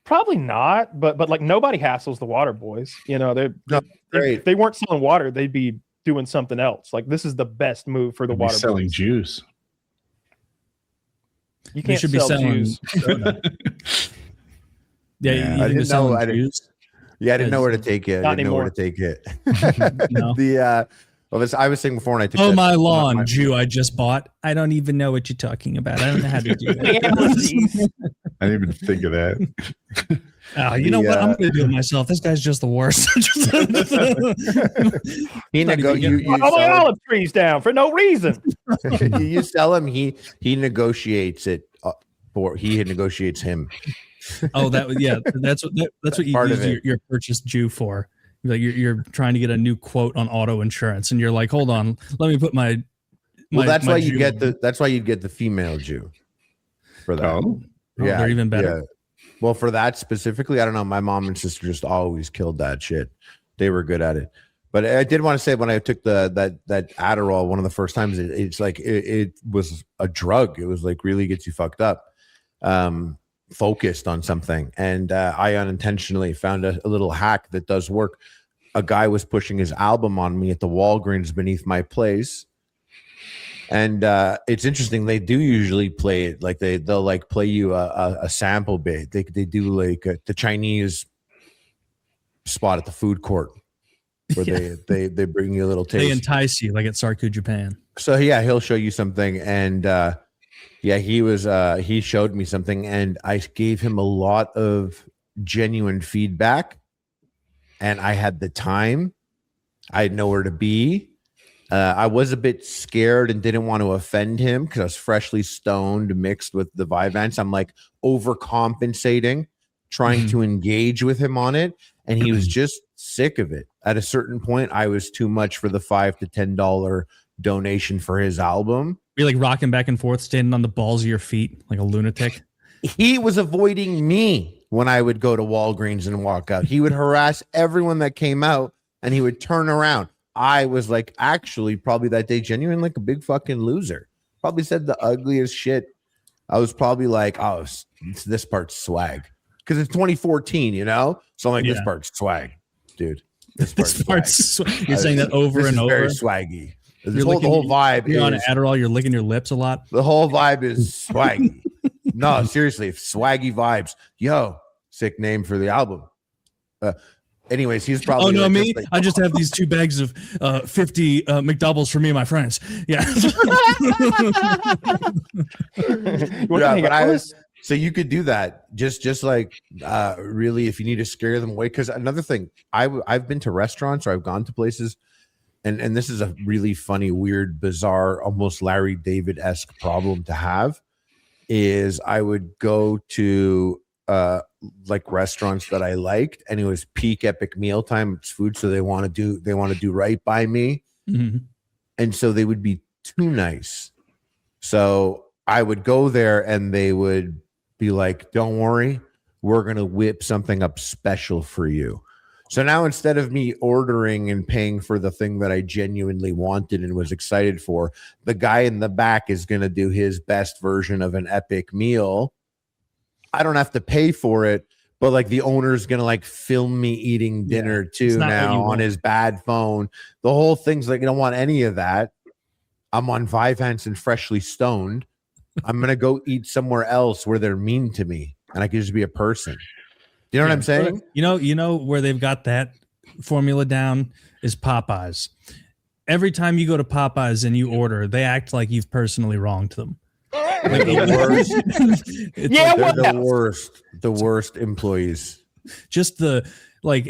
probably not, but like nobody hassles the Water Boys. If they weren't selling water, they'd be doing something else. Like this is the best move for the Water Boys.
Selling juice.
You can't sell juice.
I didn't know. I didn't know where to take it. I didn't know where to take it.
No.
I was saying before, and I took.
Oh, my lawn, Jew! I just bought. I don't even know what you're talking about. I don't know how to do that.
I didn't even think of that.
You know what? I'm going to do it myself. This guy's just the worst.
All my olive trees down for no reason.
You sell him. He negotiates it. He negotiates him.
Oh, that's what you use your purchase Jew for. Like you're trying to get a new quote on auto insurance, and you're like, hold on, let me put my.
That's why you get the female Jew for that.
Oh, they're even better.
Yeah. Well, for that specifically, I don't know. My mom and sister just always killed that shit. They were good at it. But I did want to say when I took that Adderall one of the first times, it's like it was a drug. It was like really gets you fucked up. Focused on something, and I unintentionally found a little hack that does work. A guy was pushing his album on me at the Walgreens beneath my place, And it's interesting. They do usually play it like they'll like play you a sample bit. They do like the Chinese spot at the food court where they bring you a little taste.
They entice you like at Sarku, Japan.
So yeah, he'll show you something, and he showed me something, and I gave him a lot of genuine feedback, and I had the time. I had nowhere to be. I was a bit scared and didn't want to offend him because I was freshly stoned mixed with the Vyvanse. I'm like overcompensating, trying to engage with him on it. And he was just sick of it. At a certain point, I was too much for the $5 to $10 donation for his album.
You're like rocking back and forth, standing on the balls of your feet like a lunatic.
He was avoiding me when I would go to Walgreens and walk out. He would harass everyone that came out and he would turn around. I was like, actually, probably that day, genuine, like a big fucking loser. Probably said the ugliest shit. I was probably like, oh, this part's swag. Because it's 2014, you know? So I'm like, this part's swag, dude. This part's
swag. You're saying that over and over.
Very swaggy. The whole vibe
you're on Adderall, you're licking your lips a lot.
The whole vibe is swaggy. No, seriously, swaggy vibes. Yo, sick name for the album. Anyways, he's probably.
Oh no, like, me! I just have these 2 bags of 50 McDoubles for me and my friends. Yeah.
So you could do that. Just like really, if you need to scare them away. Because another thing, I've been to restaurants or I've gone to places, and this is a really funny, weird, bizarre, almost Larry David-esque problem to have. Is I would go to like restaurants that I liked, and it was peak epic mealtime. It's food, so they want to do right by me, and so they would be too nice. So I would go there, and they would be like, "Don't worry, we're gonna whip something up special for you." So now instead of me ordering and paying for the thing that I genuinely wanted and was excited for, the guy in the back is gonna do his best version of an epic meal. I don't have to pay for it, but like the owner's gonna like film me eating dinner too now on his bad phone. The whole thing's like, you don't want any of that. I'm on Vyvanse and freshly stoned. I'm gonna go eat somewhere else where they're mean to me, and I can just be a person. You know what I'm saying?
You know where they've got that formula down is Popeyes. Every time you go to Popeyes and you order, they act like you've personally wronged them.
Like the worst. The worst employees.
Just the like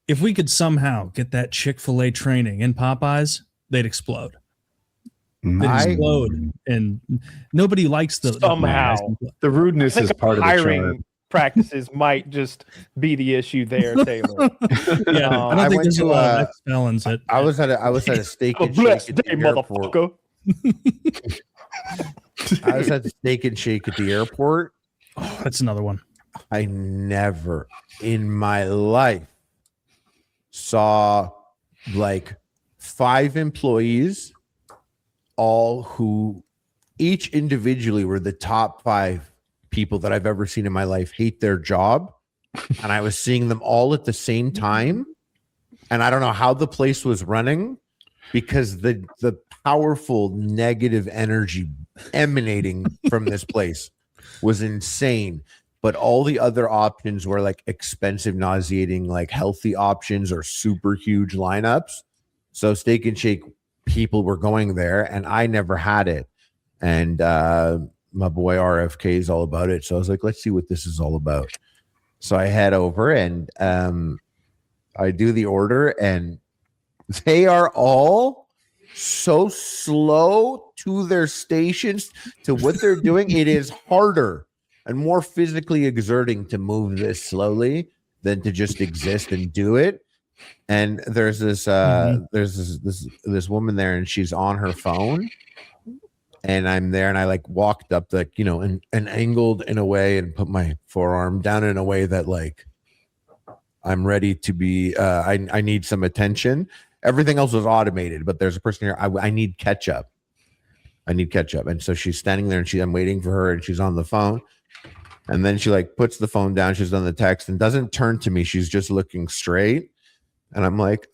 if we could somehow get that Chick-fil-A training in Popeyes, they'd explode. They'd explode, and nobody likes the
rudeness is part of the charm.
Practices might just be the issue there, Taylor.
Yeah, I don't think there's a lot of felons.
I was at a steak and shake at the airport. I was at the steak and shake at the airport.
Oh, that's another one.
I never in my life saw like 5 employees, all who each individually were the top 5 people that I've ever seen in my life hate their job. And I was seeing them all at the same time. And I don't know how the place was running because the powerful negative energy emanating from this place was insane. But all the other options were like expensive, nauseating, like healthy options or super huge lineups. So Steak and Shake people were going there and I never had it. And my boy RFK is all about it. So I was like, let's see what this is all about. So I head over and I do the order and they are all so slow to their stations to what they're doing. It is harder and more physically exerting to move this slowly than to just exist and do it. And there's this this woman there and she's on her phone. And I'm there and I like walked up like, you know, and angled in a way and put my forearm down in a way that like I'm ready to be I need some attention. Everything else was automated, but there's a person here. I need ketchup. I need ketchup. And so she's standing there and I'm waiting for her and she's on the phone. And then she like puts the phone down. She's done the text and doesn't turn to me. She's just looking straight. And I'm like,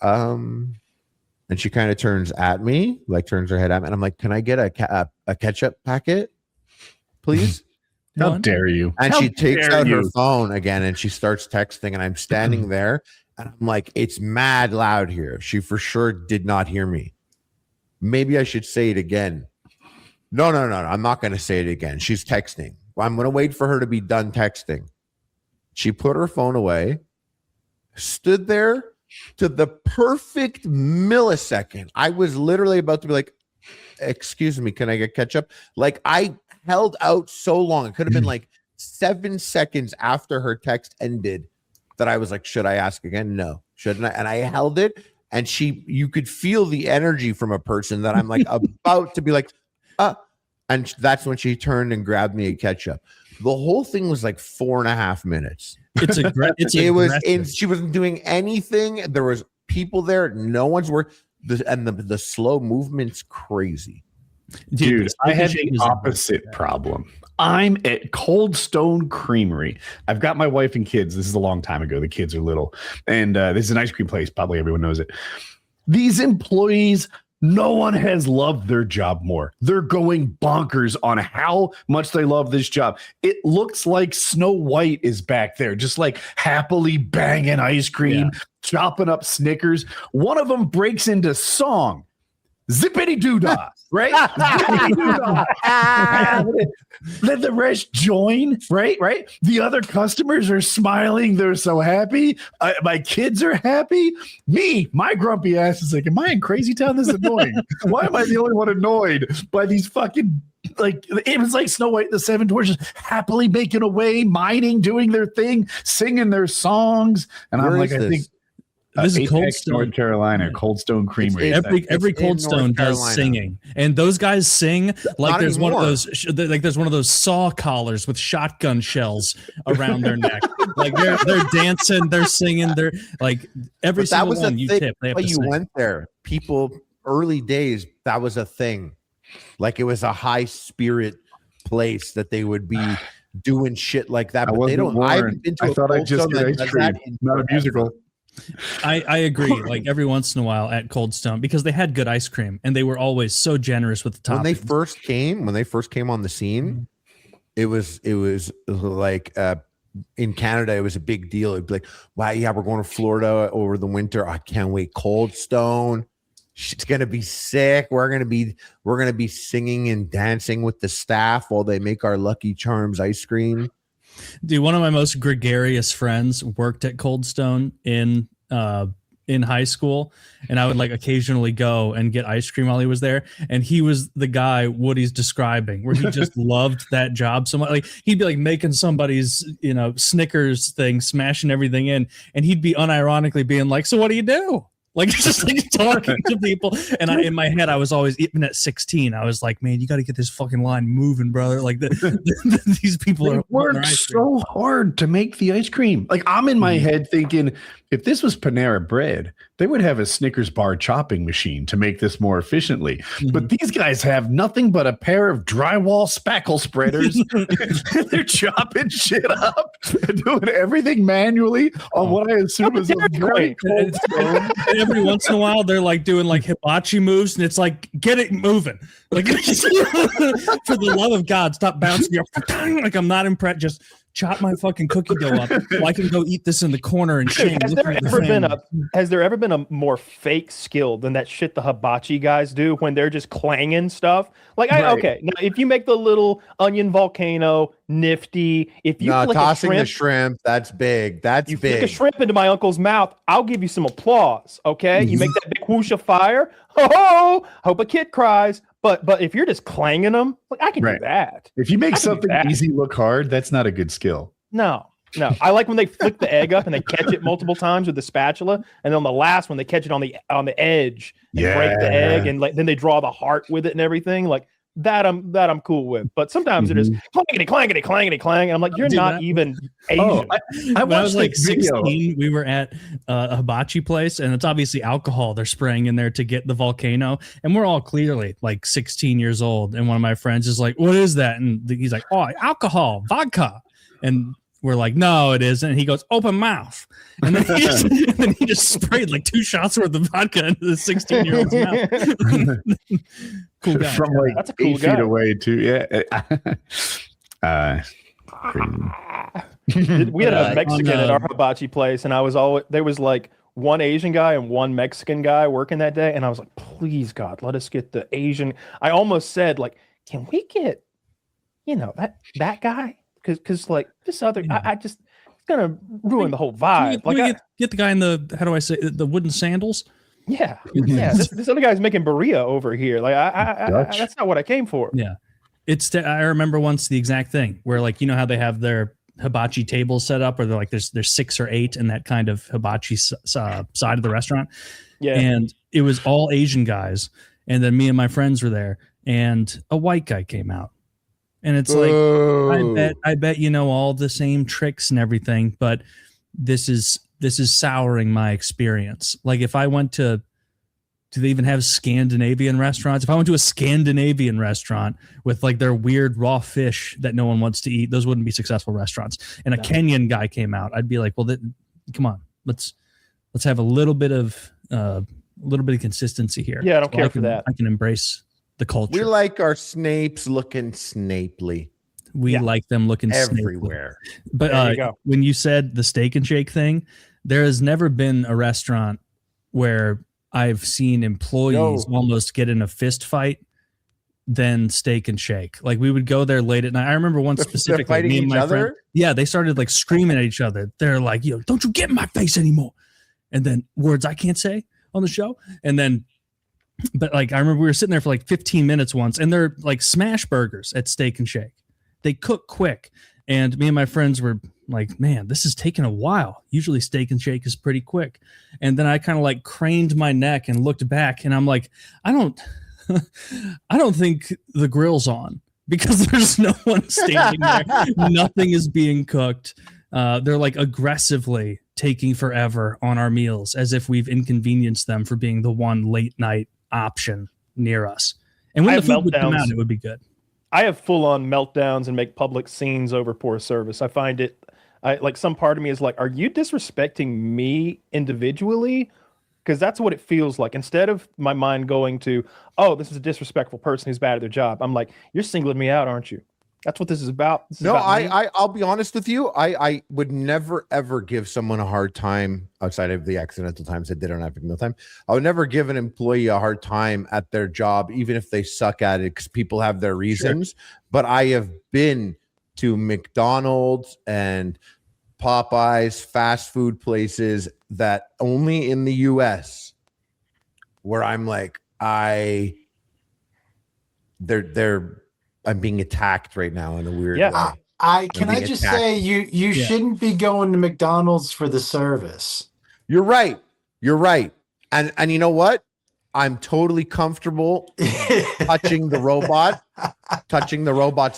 And she kind of turns at me, like turns her head at me. And I'm like, can I get a ketchup packet, please?
How dare you?
And
How
she takes
dare
out her
you?
phone again and she starts texting. And I'm standing there and I'm like, it's mad loud here. She for sure did not hear me. Maybe I should say it again. No. I'm not going to say it again. She's texting. I'm going to wait for her to be done texting. She put her phone away, stood there to the perfect millisecond. I was literally about to be like, excuse me, can I get ketchup? Like I held out so long. It could have been like 7 seconds after her text ended that I was like, should I ask again? No. Shouldn't I? And I held it. And you could feel the energy from a person that I'm like about to be like, and that's when she turned and grabbed me a ketchup. The whole thing was like 4.5 minutes. She wasn't doing anything. There was people there. No one's working. The slow movement's crazy.
Dude, I had the opposite problem. I'm at Cold Stone Creamery. I've got my wife and kids. This is a long time ago. The kids are little. And this is an ice cream place. Probably everyone knows it. These employees, no one has loved their job more. They're going bonkers on how much they love this job. It looks like Snow White is back there, just like happily banging ice cream, chopping up Snickers. One of them breaks into song. Zippity doo dah, right? Zippity doo dah. Let the rest join, right? The other customers are smiling. They're so happy. My kids are happy. My grumpy ass is like, am I in Crazy Town? This is annoying. Why am I the only one annoyed by these fucking, like, it was like Snow White and the Seven Dwarfs just happily making away, mining, doing their thing, singing their songs. And I'm like, I think
this is Cold
Apex,
Stone,
North Carolina, Cold Stone Creamery.
Every Cold Stone does singing, and those guys sing like
Not
there's
anymore.
one of those like there's one of those saw collars with shotgun shells around their neck. Like they're dancing, they're singing, they're like every
But that
single
was
one
a
you
thing.
tip. They have
But
to
you
sing.
went there. People early days, that was a thing. Like it was a high spirit place that they would be doing shit like that. But they don't. I haven't been to
I
a
thought I
Cold
just
Stone
did
that
ice
does
cream,
that in
not a
forever.
musical.
I agree. Like every once in a while at Cold Stone, because they had good ice cream and they were always so generous with the toppings.
When they first came on the scene, it was like in Canada, it was a big deal. It'd be like, wow, yeah, we're going to Florida over the winter. I can't wait. Cold Stone. It's gonna be sick. We're gonna be singing and dancing with the staff while they make our Lucky Charms ice cream.
Dude, one of my most gregarious friends worked at Cold Stone in high school, and I would like occasionally go and get ice cream while he was there. And he was the guy Woody's describing, where he just loved that job so much. Like he'd be like making somebody's Snickers thing, smashing everything in, and he'd be unironically being like, "So what do you do?" Like just like talking to people, and in my head, I was always, even at 16, I was like, "Man, you got to get this fucking line moving, brother!" Like these people
They work so hard to make the ice cream. Like I'm in my head thinking, if this was Panera Bread, they would have a Snickers bar chopping machine to make this more efficiently. But these guys have nothing but a pair of drywall spackle spreaders. They're chopping shit up and doing everything manually on what I assume is a very cold stone.
And every once in a while, they're like doing like hibachi moves, and it's like, get it moving. Like, for the love of God, stop bouncing. Like, I'm not impressed. Just chop my fucking cookie dough up so I can go eat this in the corner and shame.
Has there ever been a more fake skill than that shit the hibachi guys do when they're just clanging stuff? Like, okay, now if you make the little onion volcano nifty, if you flick
tossing
a
the shrimp, that's big. That's
you
big.
flick a shrimp into my uncle's mouth, I'll give you some applause. Okay, you make that big whoosh of fire. Oh, hope a kid cries. But if you're just clanging them, like I can do that.
If you make something easy look hard, that's not a good skill.
No. I like when they flick the egg up and they catch it multiple times with the spatula, and then on the last one they catch it on the edge and break the egg, and then they draw the heart with it and everything. Like that I'm cool with. But sometimes it is clangity clang. And I'm like, you're not even Asian.
I was like 16. We were at a hibachi place, and it's obviously alcohol they're spraying in there to get the volcano. And we're all clearly like 16 years old. And one of my friends is like, "What is that?" And he's like, "Oh, alcohol, vodka." And we're like, no, it isn't. And he goes, open mouth. And then he just sprayed like 2 shots worth of vodka into the 16-year-old's mouth. Cool guy.
From like
That's a cool
8
guy.
feet away too. Yeah. Crazy.
We had a Mexican at our hibachi place, and there was like one Asian guy and one Mexican guy working that day, and I was like, please God, let us get the Asian. I almost said like, can we get, that guy? Because like this other, I just, it's gonna ruin the whole vibe.
Get the guy in the wooden sandals.
Yeah. This other guy's making burrito over here. Like that's not what I came for.
Yeah, I remember once the exact thing where like how they have their hibachi tables set up, where they're like there's 6 or 8 in that kind of hibachi side of the restaurant. Yeah, and it was all Asian guys, and then me and my friends were there, and a white guy came out. And it's like, I bet all the same tricks and everything, but this is souring my experience. Like if I went to, do they even have Scandinavian restaurants? If I went to a Scandinavian restaurant with like their weird raw fish that no one wants to eat, those wouldn't be successful restaurants. And a Kenyan guy came out, I'd be like, well, come on, let's have a little bit of consistency here.
Yeah, I don't care for that.
I can embrace the culture.
We like our Snapes looking snapely.
We like them looking
everywhere.
Snapely. But when you said the Steak and Shake thing, there has never been a restaurant where I've seen employees almost get in a fist fight than Steak and Shake. Like we would go there late at night. I remember one specifically.
They're fighting each other?
Yeah, they started like screaming at each other. They're like, don't you get in my face anymore. And then words I can't say on the show. And then but like I remember we were sitting there for like 15 minutes once, and they're like smash burgers at Steak and Shake. They cook quick, and me and my friends were like, "Man, this is taking a while. Usually Steak and Shake is pretty quick." And then I kind of like craned my neck and looked back, and I'm like, I don't think the grill's on because there's no one standing there. Nothing is being cooked. They're like aggressively taking forever on our meals, as if we've inconvenienced them for being the one late night option near us. And when the food would come out, it would be good.
I have full-on meltdowns and make public scenes over poor service. I find it, like some part of me is like, are you disrespecting me individually? Because that's what it feels like. Instead of my mind going to, oh, this is a disrespectful person who's bad at their job, I'm like, you're singling me out, aren't you? That's what this is about.
I'll be honest with you. I would never, ever give someone a hard time outside of the accidental times I did on EpicMealTime. I would never give an employee a hard time at their job, even if they suck at it, because people have their reasons. Sure. But I have been to McDonald's and Popeyes, fast food places that only in the US where I'm like, I'm being attacked right now in a weird way.
Can I just say you shouldn't be going to McDonald's for the service.
You're right. And you know what? I'm totally comfortable touching the robot's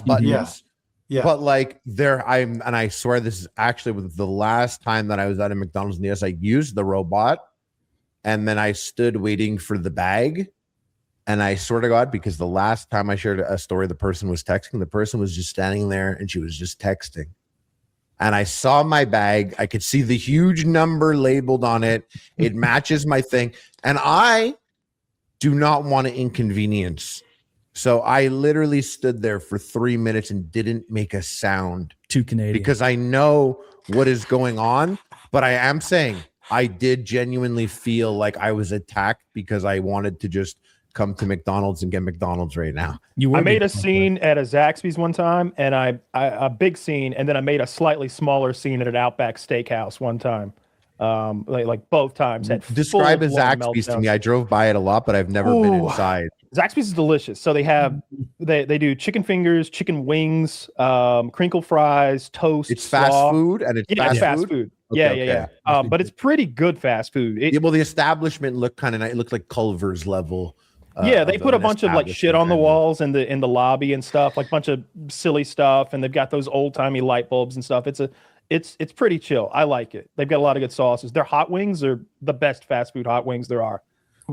buttons. Yeah. But like I swear this is actually the last time that I was at a McDonald's in the US, I used the robot and then I stood waiting for the bag. And I swear to God, because the last time I shared a story, the person was texting. The person was just standing there and she was just texting. And I saw my bag. I could see the huge number labeled on it. It matches my thing. And I do not want to inconvenience. So I literally stood there for 3 minutes and didn't make a sound.
Too Canadian.
Because I know what is going on. But I am saying I did genuinely feel like I was attacked because I wanted to just come to McDonald's and get McDonald's right now.
I made a scene at a Zaxby's one time, and a big scene, and then I made a slightly smaller scene at an Outback Steakhouse one time. Like both times.
Describe a Zaxby's to me. I drove by it a lot, but I've never been inside.
Zaxby's is delicious. So they have they do chicken fingers, chicken wings, crinkle fries, toast.
It's fast food, and it's fast food.
Yeah. But it's pretty good fast food.
Well, the establishment looked kind of nice. It looked like Culver's level.
They put a bunch of like shit on the walls in the lobby and stuff, like a bunch of silly stuff, and they've got those old timey light bulbs and stuff. It's pretty chill. I like it. They've got a lot of good sauces. Their hot wings are the best fast food hot wings there are.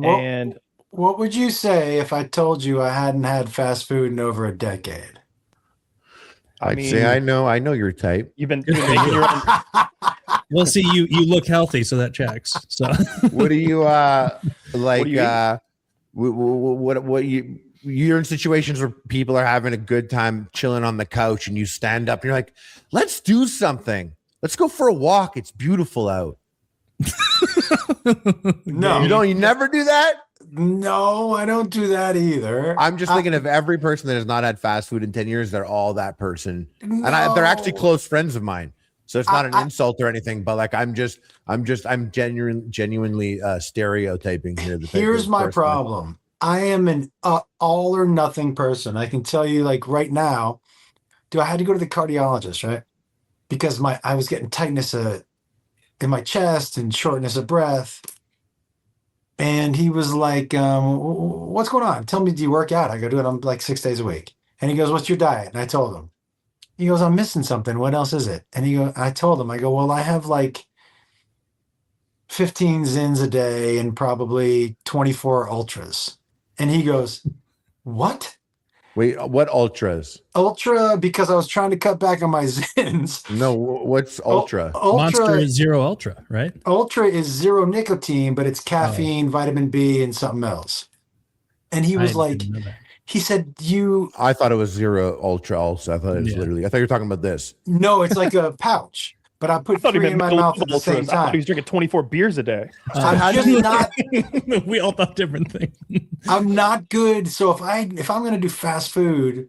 And
what would you say if I told you I hadn't had fast food in over a decade?
I'd say I know your type.
You've been making your own.
Well, see, you look healthy, so that checks. So
What do you like?
What do you
What you're in situations where people are having a good time chilling on the couch, and you stand up and you're like, let's do something. Let's go for a walk. It's beautiful out.
No,
You never do that.
no, I don't do that either.
I'm just thinking of every person that has not had fast food in 10 years. They're all that person. And they're actually
No.
close friends of mine. So it's not an insult or anything, but like, I'm genuinely stereotyping here.
Here's my problem. I am an all or nothing person. I can tell you, like right now, I had to go to the cardiologist, right? Because I was getting tightness in my chest and shortness of breath. And he was like, what's going on? Tell me, do you work out? I go, do it. I'm like 6 days a week. And he goes, what's your diet? And I told him. He goes, I'm missing something. What else is it? And I told him, I go, well, I have like 15 Zins a day and probably 24 Ultras. And he goes, what?
Wait, what ultras?
Ultra, because I was trying to cut back on my Zins.
No, what's ultra?
Monster is Zero Ultra, right?
Ultra is zero nicotine, but it's caffeine, vitamin B, and something else. And he was like, he said,
I thought it was zero ultra also. I thought it was literally, I thought you were talking about this.
No, it's like a pouch, but I put 3 in my mouth at the same
I thought he
time.
was drinking 24 beers a day.
I'm just not,
We all thought different things.
I'm not good. So if I'm going to do fast food,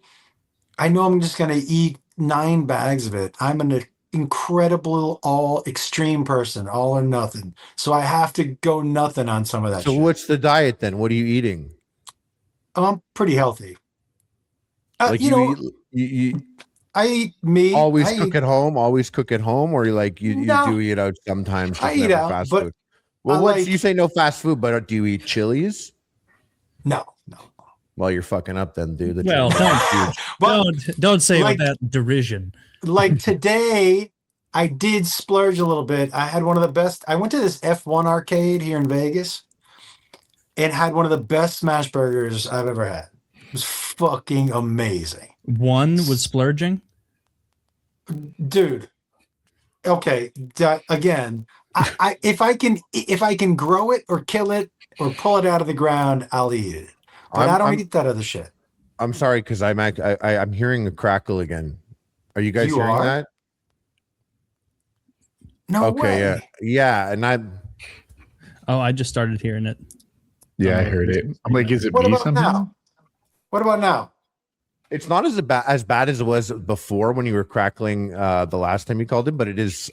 I know I'm just going to eat 9 bags of it. I'm an incredible all extreme person, all or nothing. So I have to go nothing on some of that.
So
shit.
what's the diet then? What are you eating?
I'm pretty healthy.
Like you
I eat meat.
always cook at home, or you
No.
do eat out sometimes. Just
I eat
never
out,
fast
but
food. Well,
I like-
you say no fast food, but do you eat Chili's?
No.
Well, you're fucking up then, dude. The
Well,
Chili's is huge.
But
don't say
like-
it with that derision.
like today, I did splurge a little bit. I had one of the best. I went to this F1 arcade here in Vegas and had one of the best smash burgers I've ever had. It was fucking amazing.
One was splurging.
Dude. Okay. Again, if I can grow it or kill it or pull it out of the ground, I'll eat it. But I don't eat that other shit.
I'm sorry because I'm hearing a crackle again. Are you guys
You
hearing
are?
that?
No
Okay,
way.
yeah, and
Oh, I just started hearing it.
Yeah, I heard it. I'm like, is it
What
me
about
somehow?
now? What about now?
it's not as bad as it was before when you were crackling the last time you called in, but it is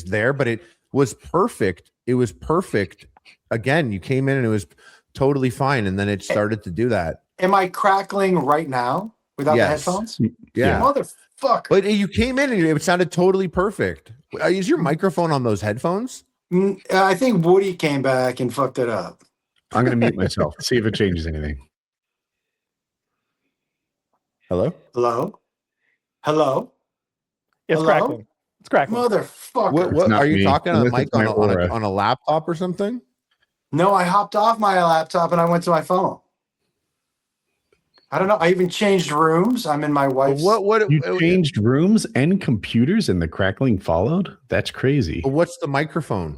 there. But it was perfect. It was perfect. Again, you came in and it was totally fine, and then it started to do that.
Am I crackling right now without
Yes.
the headphones?
Yeah.
Motherfucker.
But you came in and it sounded totally perfect. Is your microphone on those headphones?
I think Woody came back and fucked it up.
I'm going to mute myself. See if it changes anything.
Hello?
Hello? Hello?
It's
Hello?
crackling. It's crackling.
Motherfucker.
What
not
are you
me.
talking on a
Unless
mic
it's my aura.
on a laptop or something?
No, I hopped off my laptop and I went to my phone. I don't know. I even changed rooms. I'm in my wife's.
You changed rooms and computers and the crackling followed? That's crazy.
What's the microphone?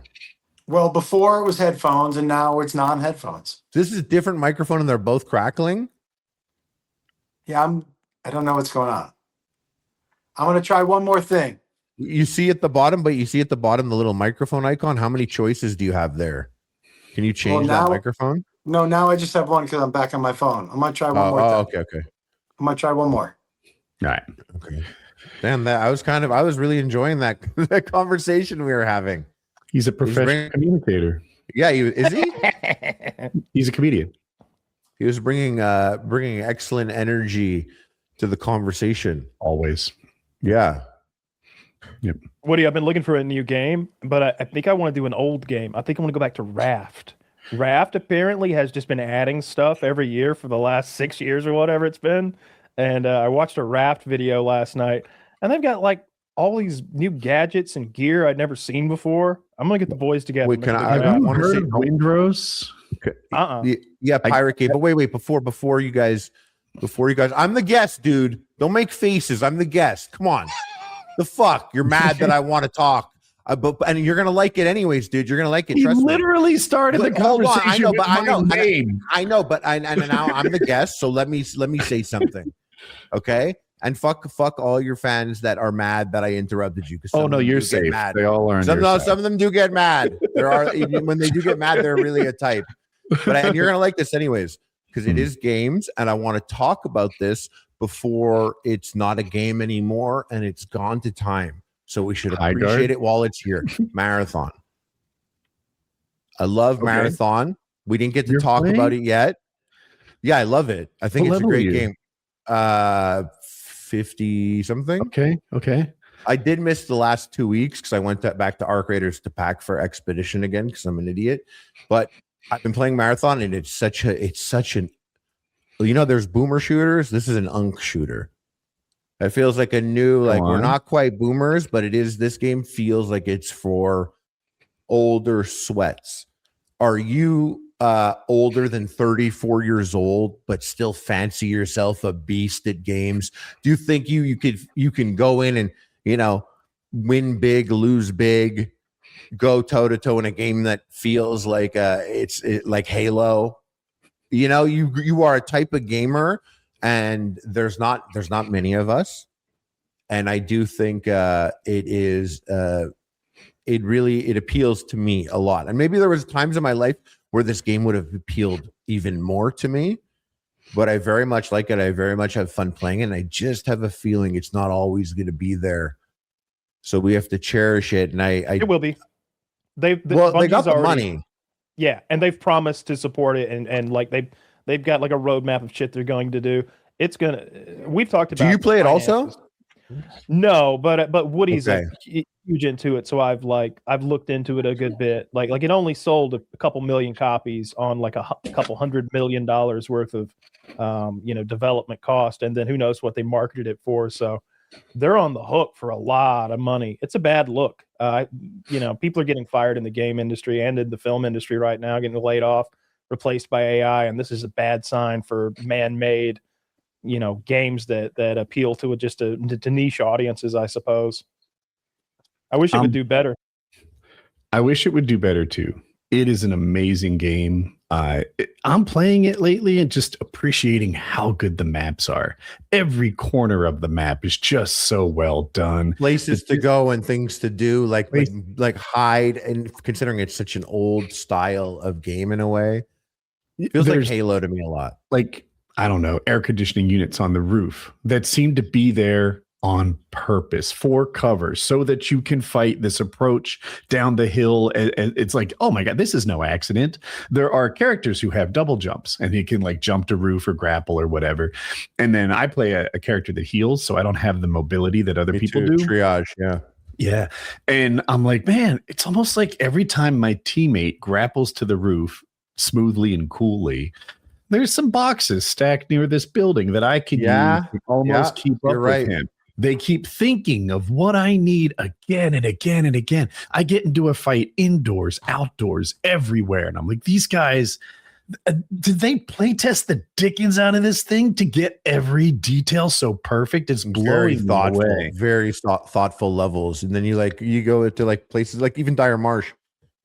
Well, before it was headphones and now it's non-headphones.
This is a different microphone and they're both crackling?
Yeah, I don't know what's going on. I'm going to try one more thing.
You see at the bottom, but you see at the bottom the little microphone icon. How many choices do you have there? Can you change that microphone?
No, now I just have one because I'm back on my phone. I'm going to try one more thing.
Okay.
I'm going to try one more.
All right.
Okay. Damn, I was really enjoying that conversation we were having.
He's a professional communicator.
Yeah, is he?
He's a comedian.
He was bringing excellent energy to the conversation.
Always.
Yeah.
Yep.
Woody, I've been looking for a new game, but I think I want to do an old game. I think I want to go back to Raft. Raft apparently has just been adding stuff every year for the last 6 years or whatever it's been. And I watched a Raft video last night, and they've got like all these new gadgets and gear I'd never seen before. I'm gonna get the boys together.
Wait, can I?
Have you
want to
heard
say
of Windrose?
Yeah, Pirate Cave. But wait, before you guys before you guys. I'm the guest, dude. Don't make faces. I'm the guest. Come on. The fuck? You're mad that I want to talk. And you're gonna like it anyways, dude. You're gonna like it.
He
Trust me.
literally started the
Hold on.
conversation with my name.
I know, but and now I'm the guest, so let me say something, okay? And fuck all your fans that are mad that I interrupted you.
Oh no, you're safe.
Mad.
They all are.
Some of them do get mad. There are when they do get mad, they're really a type. And you're gonna like this anyways because it is games, and I want to talk about this before it's not a game anymore and it's gone to time. So we should appreciate it while it's here. Marathon. I love Marathon. We didn't get to talk about it yet. Yeah, I love it. I think it's a great game. 50 something.
Okay.
I did miss the last 2 weeks because I went back to Arc Raiders to pack for Expedition again because I'm an idiot. But I've been playing Marathon and it's such an there's boomer shooters. This is an unk shooter. It feels like a new, we're not quite boomers, but this game feels like it's for older sweats. Are you older than 34 years old, but still fancy yourself a beast at games? Do you think you can go in and, win big, lose big, go toe to toe in a game that feels like it's like Halo? You are a type of gamer. And there's not many of us, and I do think it appeals to me a lot. And maybe there was times in my life where this game would have appealed even more to me, but I very much like it. I very much have fun playing it, and I just have a feeling it's not always going to be there. So we have to cherish it, and it
will be. They
got the money,
yeah, and they've promised to support it, and like they've got like a roadmap of shit they're going to do. We've talked about.
Do you play it also?
No, but Woody's huge into it, so I've looked into it a good bit. Like it only sold a couple million copies on like a couple $100 million worth of development cost, and then who knows what they marketed it for. So they're on the hook for a lot of money. It's a bad look. People are getting fired in the game industry and in the film industry right now, getting laid off, replaced by AI, and this is a bad sign for man-made, games that appeal to to niche audiences, I suppose. I wish it would do better.
I wish it would do better too. It is an amazing game. I'm playing it lately and just appreciating how good the maps are. Every corner of the map is just so well done.
Places to go and things to do, like hide. And considering it's such an old style of game in a way, it feels like Halo to me a lot.
Like, I don't know, air conditioning units on the roof that seem to be there on purpose for cover so that you can fight this approach down the hill. And it's like, oh my God, this is no accident. There are characters who have double jumps and they can like jump to roof or grapple or whatever. And then I play a character that heals, so I don't have the mobility that other people do.
Triage, yeah.
Yeah. And I'm like, man, it's almost like every time my teammate grapples to the roof smoothly and coolly, there's some boxes stacked near this building that I can use to almost keep up with him. They keep thinking of what I need again and again and again. I get into a fight indoors, outdoors, everywhere. And I'm like, these guys, did they play test the dickens out of this thing to get every detail so perfect? It's blowing away.
Very thoughtful levels. And then you go to like places like even Dire Marsh.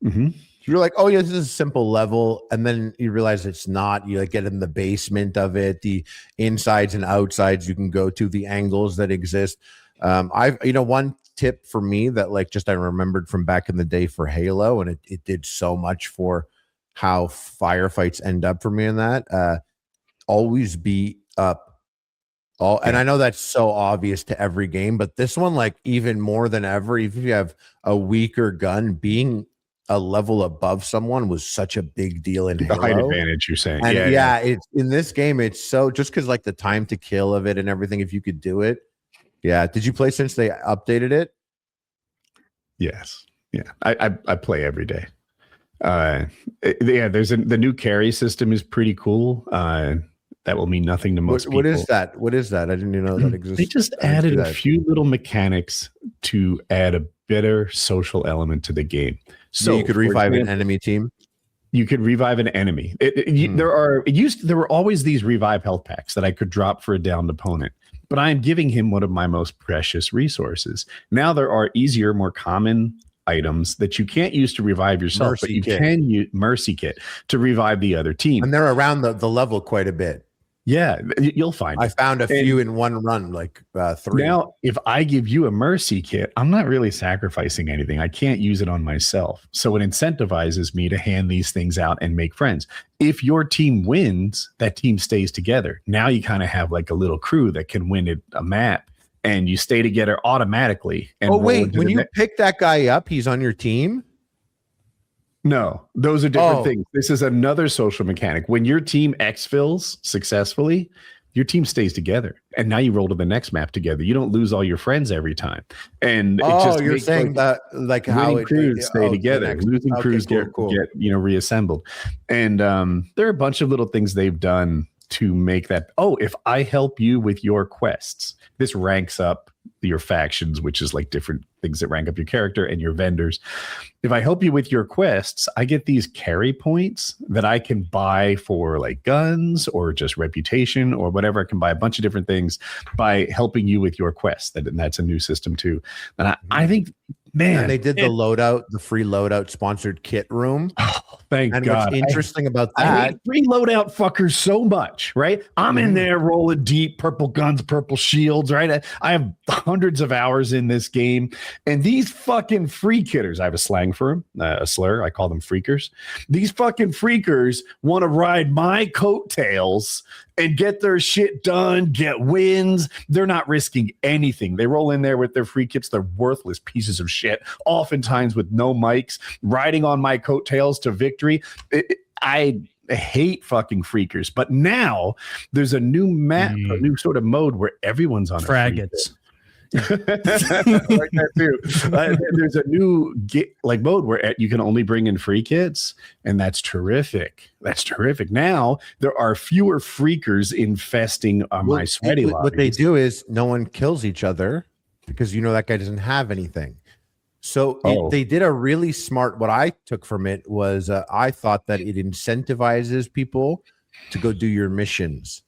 Mm-hmm.
You're like, oh yeah, this is a simple level, and then you realize it's not. You like get in the basement of it, the insides and outsides you can go to, the angles that exist. One tip for me that I remembered from back in the day for Halo, and it did so much for how firefights end up for me in that. Always be up. And I know that's so obvious to every game, but this one, even more than ever, even if you have a weaker gun, being a level above someone was such a big deal in
the
Halo.
height advantage, you're saying.
And it's in this game, it's so just because the time to kill of it and everything, if you could do it. Yeah. Did you play since they updated it?
Yes. Yeah. I play every day. There's the new carry system is pretty cool. That will mean nothing to most people.
What is that? I didn't even know that existed.
They just added a few little mechanics to add a better social element to the game.
So you could revive an enemy team.
You could revive an enemy. There were always these revive health packs that I could drop for a downed opponent, but I am giving him one of my most precious resources. Now there are easier, more common items that you can't use to revive yourself, but you can use Mercy Kit to revive the other team.
And they're around the level quite a bit.
Yeah, you'll find
I found a few in one run, like 3.
Now, if I give you a Mercy Kit, I'm not really sacrificing anything. I can't use it on myself. So it incentivizes me to hand these things out and make friends. If your team wins, that team stays together. Now you kind of have like a little crew that can win a map, and you stay together automatically. And
wait, when you pick that guy up, he's on your team?
No, those are different things. This is another social mechanic. When your team exfils successfully, your team stays together, and now you roll to the next map together. You don't lose all your friends every time. And
you're saying that like how
crews stay together, losing crews get reassembled, and there are a bunch of little things they've done to make that. Oh, if I help you with your quests, this ranks up your factions, which is like different things that rank up your character, and your vendors. If I help you with your quests, I get these carry points that I can buy for like guns or just reputation or whatever. I can buy a bunch of different things by helping you with your quests. That's a new system too. And I think, man,
and they did the free loadout sponsored kit room.
Thank God.
What's interesting about that,
I hate free loadout fuckers so much, right? I'm in there rolling deep, purple guns, purple shields, right? I have hundreds of hours in this game, and these fucking free kitters, I have a slang for them, a slur. I call them freakers. These fucking freakers want to ride my coattails and get their shit done, get wins. They're not risking anything. They roll in there with their free kits. They're worthless pieces of shit, oftentimes with no mics, riding on my coattails to victory. I hate fucking freakers. But now there's a new map, a new sort of mode where everyone's on
Fraggots.
like that too. There's a new mode where you can only bring in free kits, and that's terrific. That's terrific. Now there are fewer freakers infesting my sweaty lobbies.
What they do is no one kills each other because that guy doesn't have anything. So they did a really smart. What I took from it was I thought that it incentivizes people to go do your missions.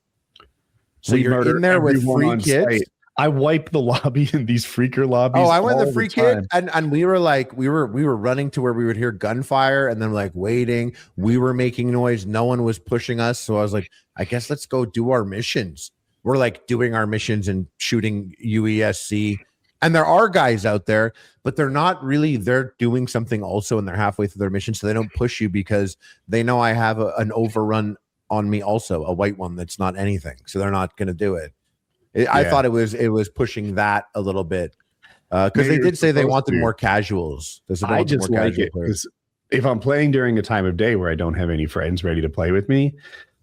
So you're in there with free kits.
I wipe the lobby in these freaker lobbies.
I went the free kit, and we were like, we were running to where we would hear gunfire, and then like waiting. We were making noise. No one was pushing us, so I was like, I guess let's go do our missions. We're like doing our missions and shooting UESC, and there are guys out there, but they're not really. They're doing something also, and they're halfway through their mission, so they don't push you because they know I have an overrun on me, also a white one that's not anything, so they're not going to do it. I thought it was pushing that a little bit because they did say they wanted more casuals.
I just like it because if I'm playing during a time of day where I don't have any friends ready to play with me,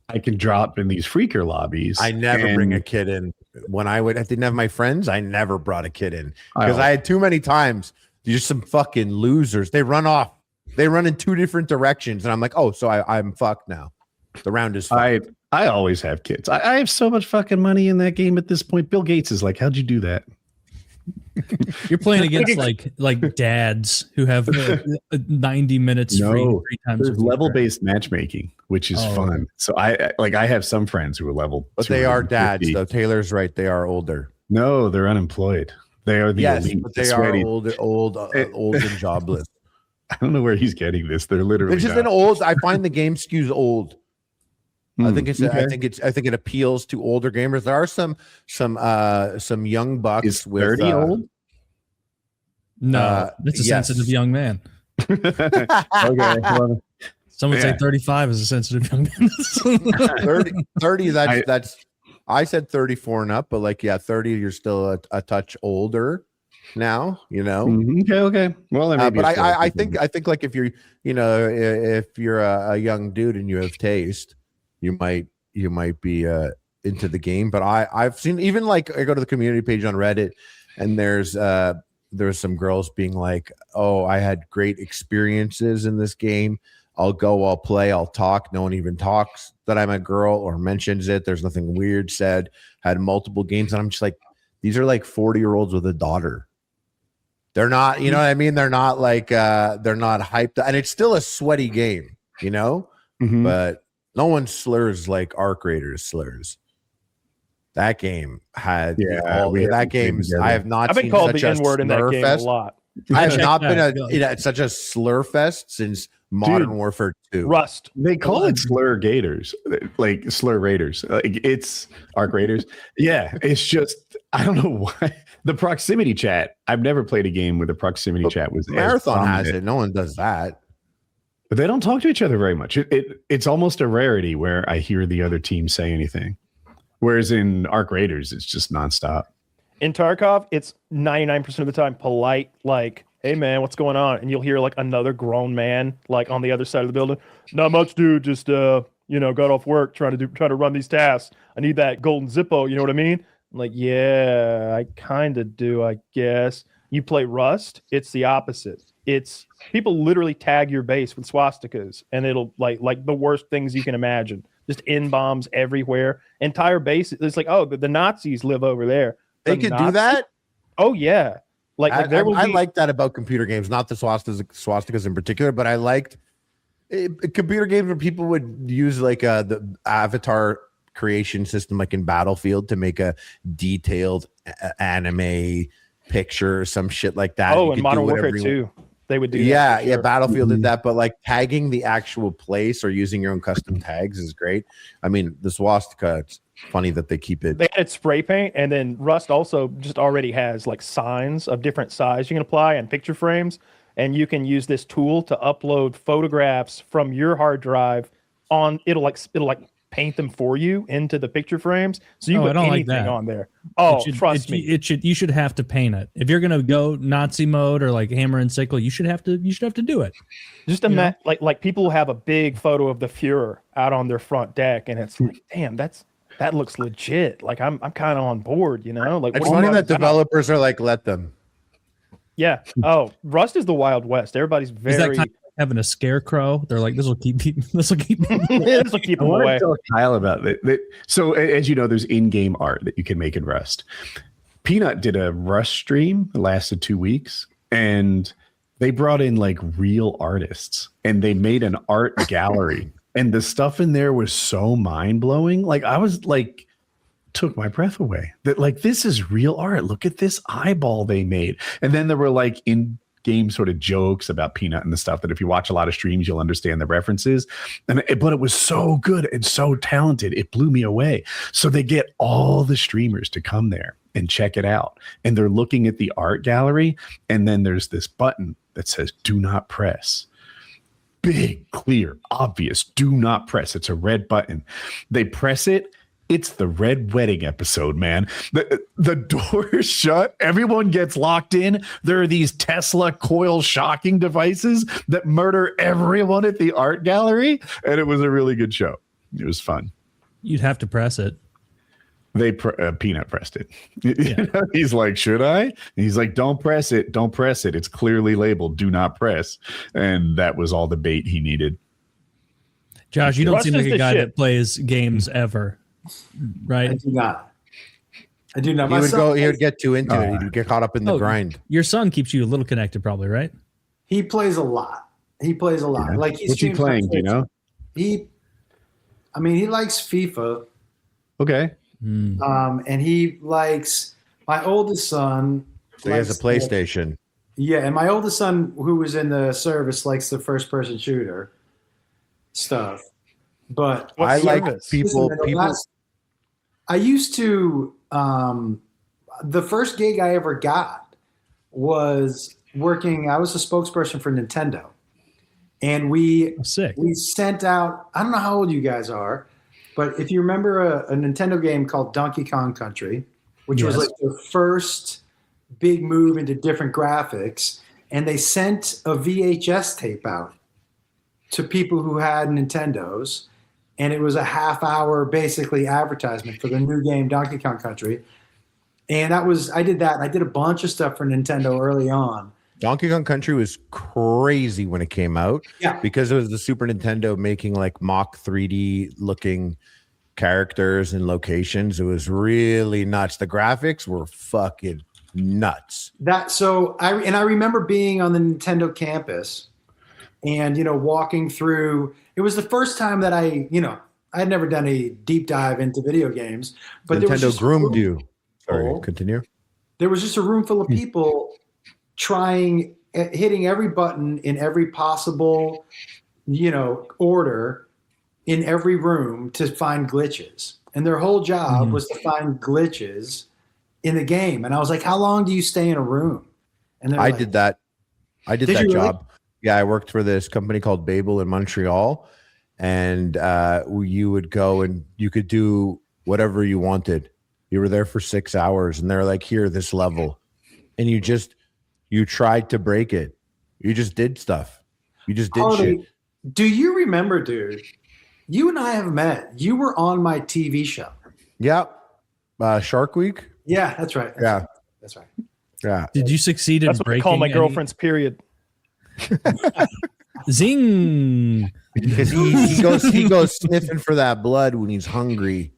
I can drop in these freaker lobbies.
I never bring a kid in. When I didn't have my friends, I never brought a kid in because I had too many times. Just some fucking losers. They run off. They run in 2 different directions, and I'm like, oh, so I'm fucked now. The round is fucked.
I always have kids. I have so much fucking money in that game at this point. Bill Gates is like, how'd you do that?
You're playing against like dads who have 90 minutes free times.
There's level-based matchmaking, which is fun. So I have some friends who are level,
but they are dads. Though Taylor's right, they are older.
No, they're unemployed. They are the elite.
But they are old and jobless.
I don't know where he's getting this. They're literally.
It's just an old. I find the game skews old. I think I think it appeals to older gamers. There are some young bucks
is
with
30 old.
No, that's a sensitive young man.
Okay, well,
some would say 35 is a sensitive young man.
30 that's I said 34 and up, but 30 you're still a touch older now,
Okay. Well,
but I think like if you're if you're a young dude and you have taste, you might be into the game. But I've seen, even I go to the community page on Reddit, and there's some girls being like, oh, I had great experiences in this game. I'll go, I'll play, I'll talk. No one even talks that I'm a girl or mentions it. There's nothing weird said. Had multiple games, and I'm just like, these are 40-year-olds with a daughter. They're not, you know what I mean? They're not they're not hyped, and it's still a sweaty game. you know.
Mhm.
But no one slurs like Arc Raiders slurs. That game had all
we
that games. I have not
I've been
seen
called
such
the
a
N-word in that
slur
game
fest.
a lot.
I have
Check
not
that.
been at such a slur fest since Modern Warfare 2.
Rust.
They call it slur gators, like slur raiders. Like it's Arc Raiders. Yeah, it's just I don't know why the proximity chat. I've never played a game where the proximity chat was as
Marathon has
prominent.
it. No one does that.
But they don't talk to each other very much. It's almost a rarity where I hear the other team say anything. Whereas in Arc Raiders, it's just nonstop.
In Tarkov, it's 99% of the time polite, like, hey man, what's going on? And you'll hear like another grown man like on the other side of the building. Not much, dude. Just got off work trying to run these tasks. I need that golden Zippo, you know what I mean? I'm like, yeah, I kind of do, I guess. You play Rust, it's the opposite. It's people literally tag your base with swastikas, and it'll like the worst things you can imagine. Just in bombs everywhere. Entire base. It's like, oh, the Nazis live over there.
They could do that.
Oh yeah.
I like that about computer games, not the swastikas in particular, but I liked computer games where people would use like the avatar creation system, like in Battlefield, to make a detailed anime picture or some shit like that.
Oh, in Modern Warfare 2. They would do that.
Yeah, Battlefield did that, but like tagging the actual place or using your own custom tags is great. I mean, the swastika, it's funny that they keep it.
They added spray paint, and then Rust also just already has like signs of different size you can apply and picture frames, and you can use this tool to upload photographs from your hard drive on. It'll like paint them for you into the picture frames, so you put anything on there. Oh, trust me,
you should have to paint it if you're gonna go Nazi mode or like hammer and sickle. You should have to do it.
Just imagine, like people have a big photo of the Fuhrer out on their front deck, and it's like, damn, that looks legit. Like I'm kind of on board, you know. Like
it's funny that developers are like, let them.
Yeah. Oh, Rust is the Wild West. Everybody's very.
Is that kind of having a scarecrow? They're like, this will keep them
them away.
Tell Kyle about it. So as you know, there's in-game art that you can make in Rust. Peanut did a Rust stream that lasted 2 weeks, and they brought in like real artists, and they made an art gallery, and the stuff in there was so mind-blowing. Like I was like, took my breath away. That like, this is real art. Look at this eyeball they made. And then there were like in-game sort of jokes about Peanut and the stuff that if you watch a lot of streams, you'll understand the references. But it was so good and so talented. It blew me away. So they get all the streamers to come there and check it out. And they're looking at the art gallery. And then there's this button that says, do not press. Big, clear, obvious, do not press. It's a red button. They press it. It's the Red Wedding episode, man. The door is shut. Everyone gets locked in. There are these Tesla coil shocking devices that murder everyone at the art gallery. And it was a really good show. It was fun.
You'd have to press it.
Peanut pressed it. Yeah. He's like, should I? And he's like, don't press it. Don't press it. It's clearly labeled, do not press. And that was all the bait he needed.
Josh, you don't seem like a guy that plays games ever. Right?
I do not.
He would get too into it. He'd get caught up in the grind.
Your son keeps you a little connected, probably, right?
He plays a lot. Yeah. Like
what's he playing? Do you know?
He likes FIFA.
Okay.
And he likes my oldest son.
So he has a PlayStation.
And my oldest son, who was in the service, likes the first-person shooter stuff. But
I like people.
I used to. The first gig I ever got was working. I was a spokesperson for Nintendo, and we sent out. I don't know how old you guys are, but if you remember a Nintendo game called Donkey Kong Country, which was like the first big move into different graphics, and they sent a VHS tape out to people who had Nintendos. And it was a half-hour, basically, advertisement for the new game, Donkey Kong Country. And I did that. I did a bunch of stuff for Nintendo early on.
Donkey Kong Country was crazy when it came out.
Yeah.
Because it was the Super Nintendo making like mock 3D looking characters and locations. It was really nuts. The graphics were fucking nuts.
I remember being on the Nintendo campus and walking through. It was the first time that I had never done a deep dive into video games, but there was
Nintendo
just
groomed you. Sorry,
full-
continue.
There was just a room full of people hitting every button in every possible, order in every room to find glitches. And their whole job was to find glitches in the game. And I was like, how long do you stay in a room? And
I did that. I did that
you
job. Yeah, I worked for this company called Babel in Montreal. And you would go and you could do whatever you wanted. You were there for 6 hours and they're like, here, this level. And you tried to break it. You just did stuff. You just did shit.
Do you remember, dude? You and I have met. You were on my TV show.
Yeah. Shark Week?
Yeah, that's right. That's right.
Yeah.
Did you succeed in
That's what
breaking
they call my girlfriend's period.
Zing?
Because he goes sniffing for that blood when he's hungry,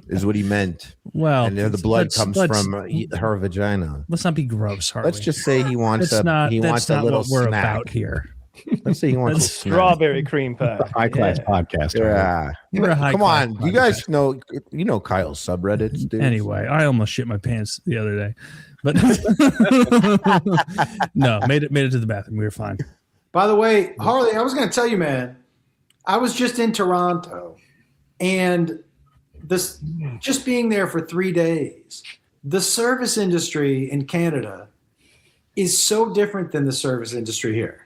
is what he meant.
Well,
And the blood comes from her vagina.
Let's not be gross, Harley.
Let's just say he wants
that's not
a little
what we're
snack.
about here.
Let's say he wants a
That's
snack.
Strawberry cream pie.
High class podcast.
Yeah.
We're a
Come
high-class
on. You guys know Kyle's subreddits, dude.
Anyway, I almost shit my pants the other day, but no, made it to the bathroom. We were fine.
By the way, Harley, I was going to tell you, man, I was just in Toronto, and just being there for 3 days, the service industry in Canada is so different than the service industry here.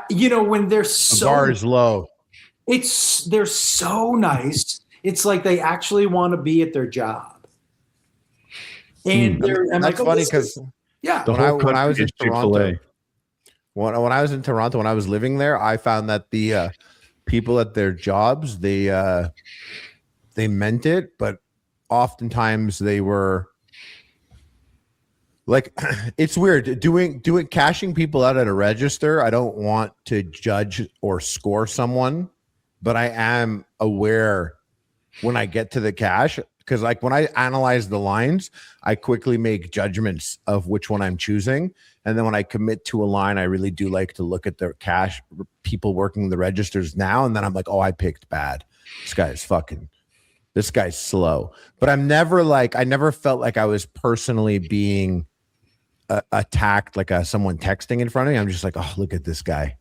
When they're
The bar is low.
they're so nice. It's like they actually want to be at their job. And
That's funny because
yeah,
when I was in Toronto,
Chick-fil-A.
when I was in Toronto, when I was living there, I found that the people at their jobs, they meant it, but oftentimes they were like, it's weird doing cashing people out at a register. I don't want to judge or score someone, but I am aware when I get to the cash, because like when I analyze the lines, I quickly make judgments of which one I'm choosing. And then when I commit to a line, I really do like to look at the cash people working the registers now. And then I'm like, oh, I picked bad. This guy's slow. But I never felt like I was personally being attacked, like someone texting in front of me. I'm just like, oh, look at this guy.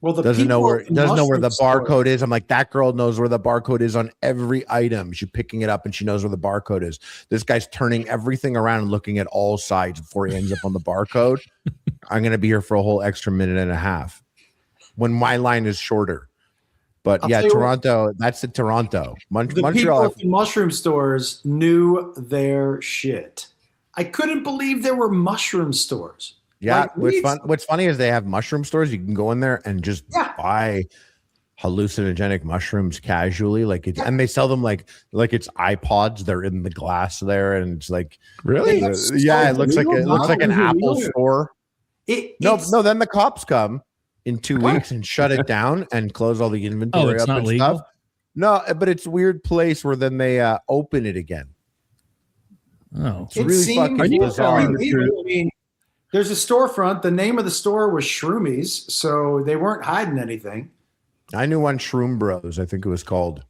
well, the
Doesn't know where
people
the
mushroom
barcode is. I'm like, that girl knows where the barcode is on every item. She's picking it up and she knows where the barcode is. This guy's turning everything around and looking at all sides before he ends up on the barcode. I'm gonna be here for a whole extra minute and a half when my line is shorter. But
I'll
yeah,
tell you
Toronto, that's in Toronto.
The
Montreal.
people at the mushroom stores knew their shit. I couldn't believe there were mushroom stores.
Yeah,
Like,
what's funny is they have mushroom stores. You can go in there and just buy hallucinogenic mushrooms casually, and they sell them like it's iPods. They're in the glass there, and it's like
Really?
yeah, it looks like an Apple store. No, then the cops come in 2 weeks and shut it down and close all the inventory
it's
up
not
and
legal?
stuff. No, but it's a weird place where then they open it again.
Oh,
It's really fucking bizarre.
I mean, there's a storefront. The name of the store was Shroomies, so they weren't hiding anything.
I knew one Shroom Bros, I think it was called.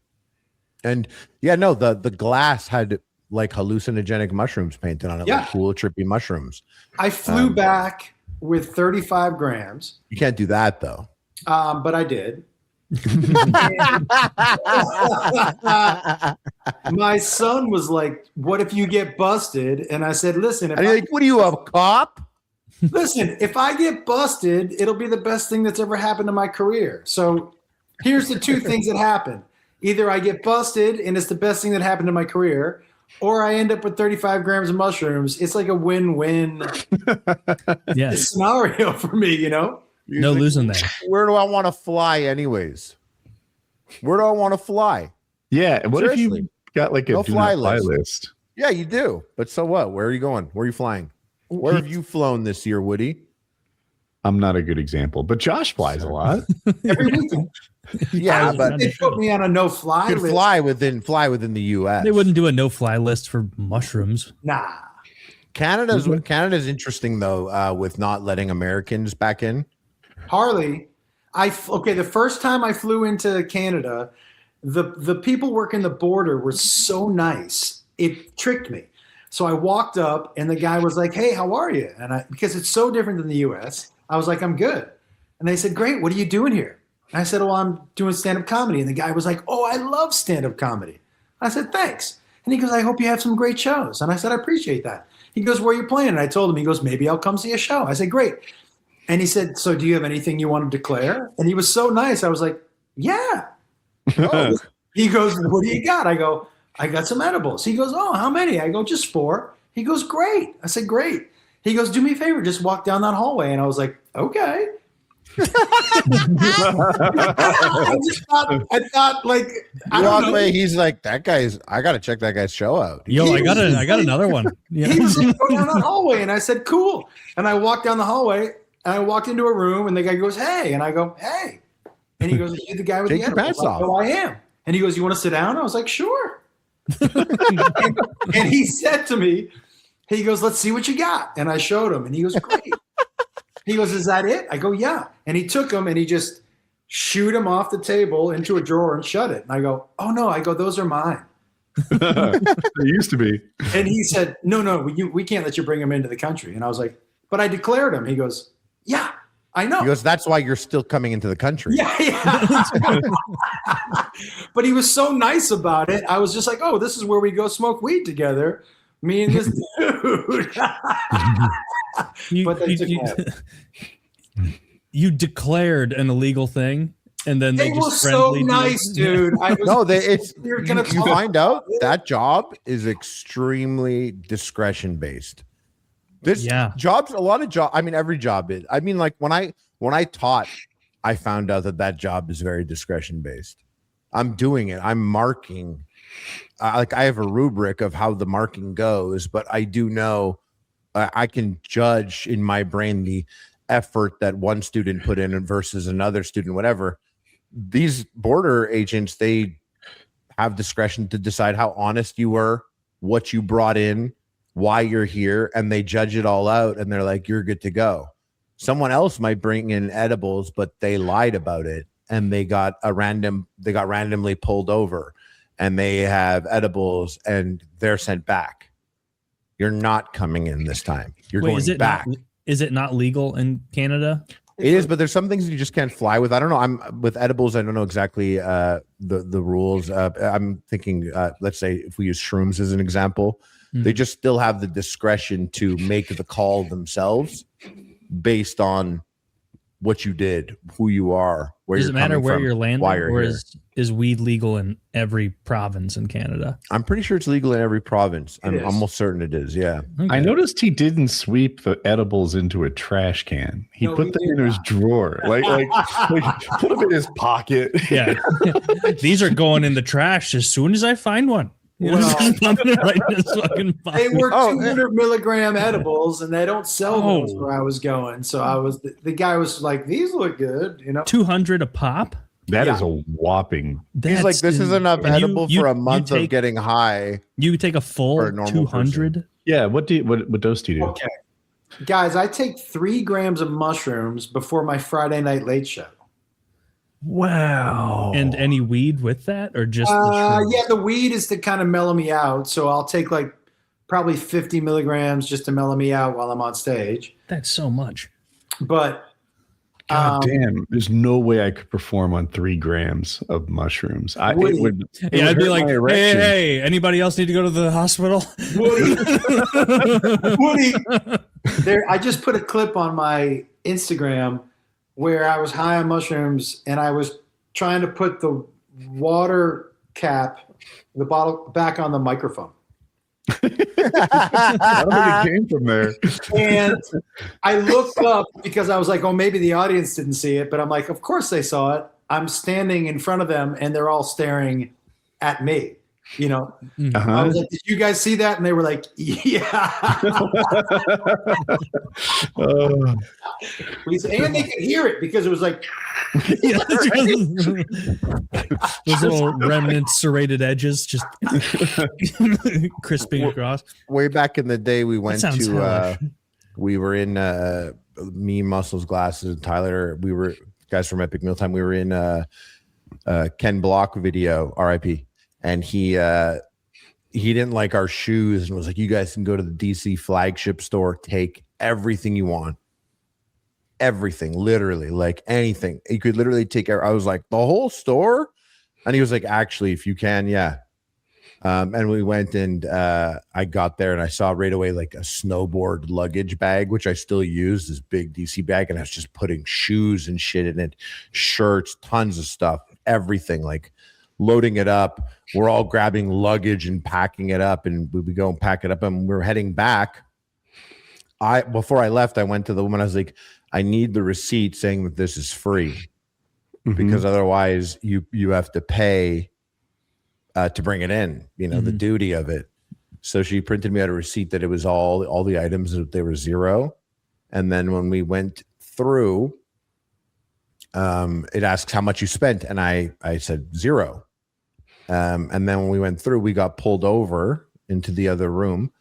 And yeah, no, the glass had like hallucinogenic mushrooms painted on it, like cool, trippy mushrooms.
I flew back with 35 grams.
You can't do that though.
But I did. My son was like, "What if you get busted?" And I said, "Listen,
And you're like, what are you, a cop?
listen, if I get busted, it'll be the best thing that's ever happened to my career." So here's the two things that happen. Either I get busted and it's the best thing that happened to my career, or I end up with 35 grams of mushrooms. It's like a win-win
yes.
scenario for me, you know?
No losing there.
Where do I want to fly anyways? Where do I want to fly?
Yeah. What if
Seriously.
you got like a
No
do
fly
not fly
list.
list?
Yeah, you do. But so what? Where are you going? Where are you flying? Where have you flown this year, Woody?
I'm not a good example, but Josh flies a lot.
Every weekend.
Yeah, but
They put me on a no-fly
you could
list.
fly within the U.S.
They wouldn't do a no-fly list for mushrooms.
Nah.
Canada's interesting though, with not letting Americans back in.
Harley, Okay, the first time I flew into Canada, the people working the border were so nice. It tricked me. So I walked up and the guy was like, "Hey, how are you?" And because it's so different than the US, I was like, "I'm good." And they said, "Great, what are you doing here?" And I said, "Well, I'm doing stand-up comedy." And the guy was like, "Oh, I love stand-up comedy." I said, "Thanks." And he goes, "I hope you have some great shows." And I said, "I appreciate that." He goes, "Where are you playing?" And I told him, he goes, "Maybe I'll come see a show." I said, "Great." And he said, "So do you have anything you want to declare?" And he was so nice. I was like, "Yeah." Oh. He goes, "What do you got?" I go, "I got some edibles." He goes, "Oh, how many?" I go, "Just 4. He goes, "Great." I said, "Great." He goes, "Do me a favor, just walk down that hallway." And I was like, "Okay." I thought like I don't know.
He's like, I gotta check that guy's show out.
Yo, I got another one. Yeah.
He was like, "Go down that hallway," and I said, "Cool." And I walked down the hallway and I walked into a room and the guy goes, "Hey," and I go, "Hey," and he goes, "Are you the guy with
Take
the
your
edibles?"
pants
I
off.
go, "I am." And he goes, "You want to sit down?" I was like, "Sure." and he said to me, he goes, "Let's see what you got." And I showed him and he goes, "Great." He goes, "Is that it?" I go, "Yeah." And he took them and he just shoot them off the table into a drawer and shut it. And I go, "Oh no." I go, "Those are mine."
They used to be.
And he said, no, we can't let you bring them into the country. And I was like, "But I declared them." He goes, "Yeah, I know."
He goes, "That's why you're still coming into the country."
Yeah. But he was so nice about it. I was just like, "Oh, this is where we go smoke weed together. Me and this dude." But they took
you declared an illegal thing, and then
They
they
were
just
so
friendly.
nice, dude. I was,
No,
you're gonna
you
talk
find out
about it.
that job is extremely discretion based. This
Yeah.
jobs, a lot of job. I mean, every job is. I mean, like when I taught, I found out that job is very discretion based. I'm doing it. I'm marking. Like I have a rubric of how the marking goes, but I do know I can judge in my brain the effort that one student put in versus another student, whatever. These border agents, they have discretion to decide how honest you were, what you brought in, why you're here, and they judge it all out and they're like, "You're good to go." Someone else might bring in edibles, but they lied about it and they got randomly pulled over and they have edibles and they're sent back. You're not coming in this time. You're
Wait,
going back.
Is it not legal in Canada?
It is, but there's some things you just can't fly with. I don't know. I'm with edibles. I don't know exactly the rules. I'm thinking, let's say if we use shrooms as an example, they just still have the discretion to make the call themselves based on what you did, who you are, where
Does
you're
it matter
coming
where
from,
you're landing,
why you're
or
here.
is weed legal in every province in Canada?
I'm pretty sure it's legal in every province. I'm
is.
almost certain it is. Yeah.
Okay.
I noticed he didn't sweep the edibles into a trash can. He
No,
put
he
them
did
in his
not.
drawer, like put them in his pocket.
Yeah, these are going in the trash as soon as I find one. You know,
Well,
just pumping it right in this fucking
they
pocket.
were
Oh,
200 milligram edibles, and they don't sell those
Oh.
where I was going. So I was the guy was like, "These look good," you know.
200 a pop.
That
Yeah.
is a whopping.
He's like, "This is enough
and
edible for a month
take,
of getting high."
You take a
for
full
a normal
200.
Yeah. What dose do you do?
Okay, guys, I take 3 grams of mushrooms before my Friday night late show.
Wow.
And any weed with that, or just the shrooms?
Yeah, the weed is to kind of mellow me out. So I'll take like probably 50 milligrams just to mellow me out while I'm on stage.
That's so much.
But
God damn, there's no way I could perform on 3 grams of mushrooms. It
Woody.
would
Yeah, I'd be
hurt
like,
my
hey,
erection.
hey, anybody else need to go to the hospital?
Woody, I just put a clip on my Instagram where I was high on mushrooms and I was trying to put the water cap, the bottle, back on the microphone.
I don't think it came from there.
And I looked up because I was like, "Oh, maybe the audience didn't see it," but I'm like, "Of course they saw it." I'm standing in front of them and they're all staring at me. You know, I
Uh-huh.
was like, "Did you guys see that?" And they were like, "Yeah."
Oh,
And they could hear it because it was like,
Yeah, those little remnant serrated edges just crisping across.
Way back in the day, we went
sounds
to
hellish.
we were in me, Muscles, Glasses, and Tyler. We were guys from Epic Mealtime. We were in Ken Block video, RIP, and he didn't like our shoes and was like, "You guys can go to the DC flagship store, take everything you want, everything, literally, like anything. You could literally take." I was like, "The whole store?" And he was like, "Actually, if you can, yeah." And we went and I got there and I saw right away like a snowboard luggage bag, which I still use, this big DC bag, and I was just putting shoes and shit in it, shirts, tons of stuff, everything, like loading it up. We're all grabbing luggage and packing it up, and we go and pack it up, and we're heading back. Before I left, I went to the woman. I was like, "I need the receipt saying that this is free, because otherwise you have to pay to bring it in, the duty of it." So she printed me out a receipt that it was all the items, that they were zero. And then when we went through, it asks how much you spent, and I said zero. And then when we went through, we got pulled over into the other room,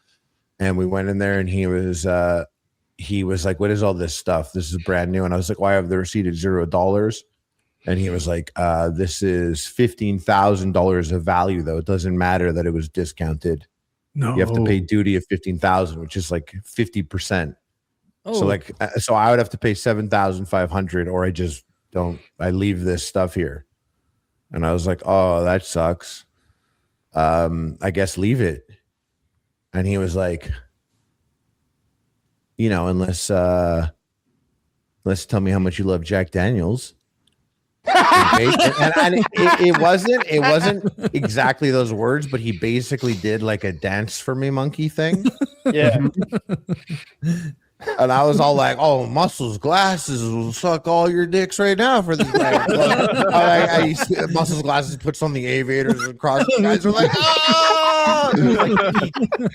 and we went in there, and he was like, "What is all this stuff? This is brand new." And I was like, "Well, I have the receipt at $0." And he was like, "This is $15,000 of value, though. It doesn't matter that it was discounted.
No,
you have to pay duty of $15,000, which is like 50%. So I would have to pay $7,500, or I leave this stuff here." And I was like, "Oh, that sucks. I guess leave it." And he was like, unless tell me how much you love Jack Daniels." and it wasn't exactly those words, but he basically did like a dance for me monkey thing.
Yeah.
And I was all like, "Oh, Muscle's glasses will suck all your dicks right now for this guy." Muscle's glasses puts on the aviators across. The guys are like, "Oh!"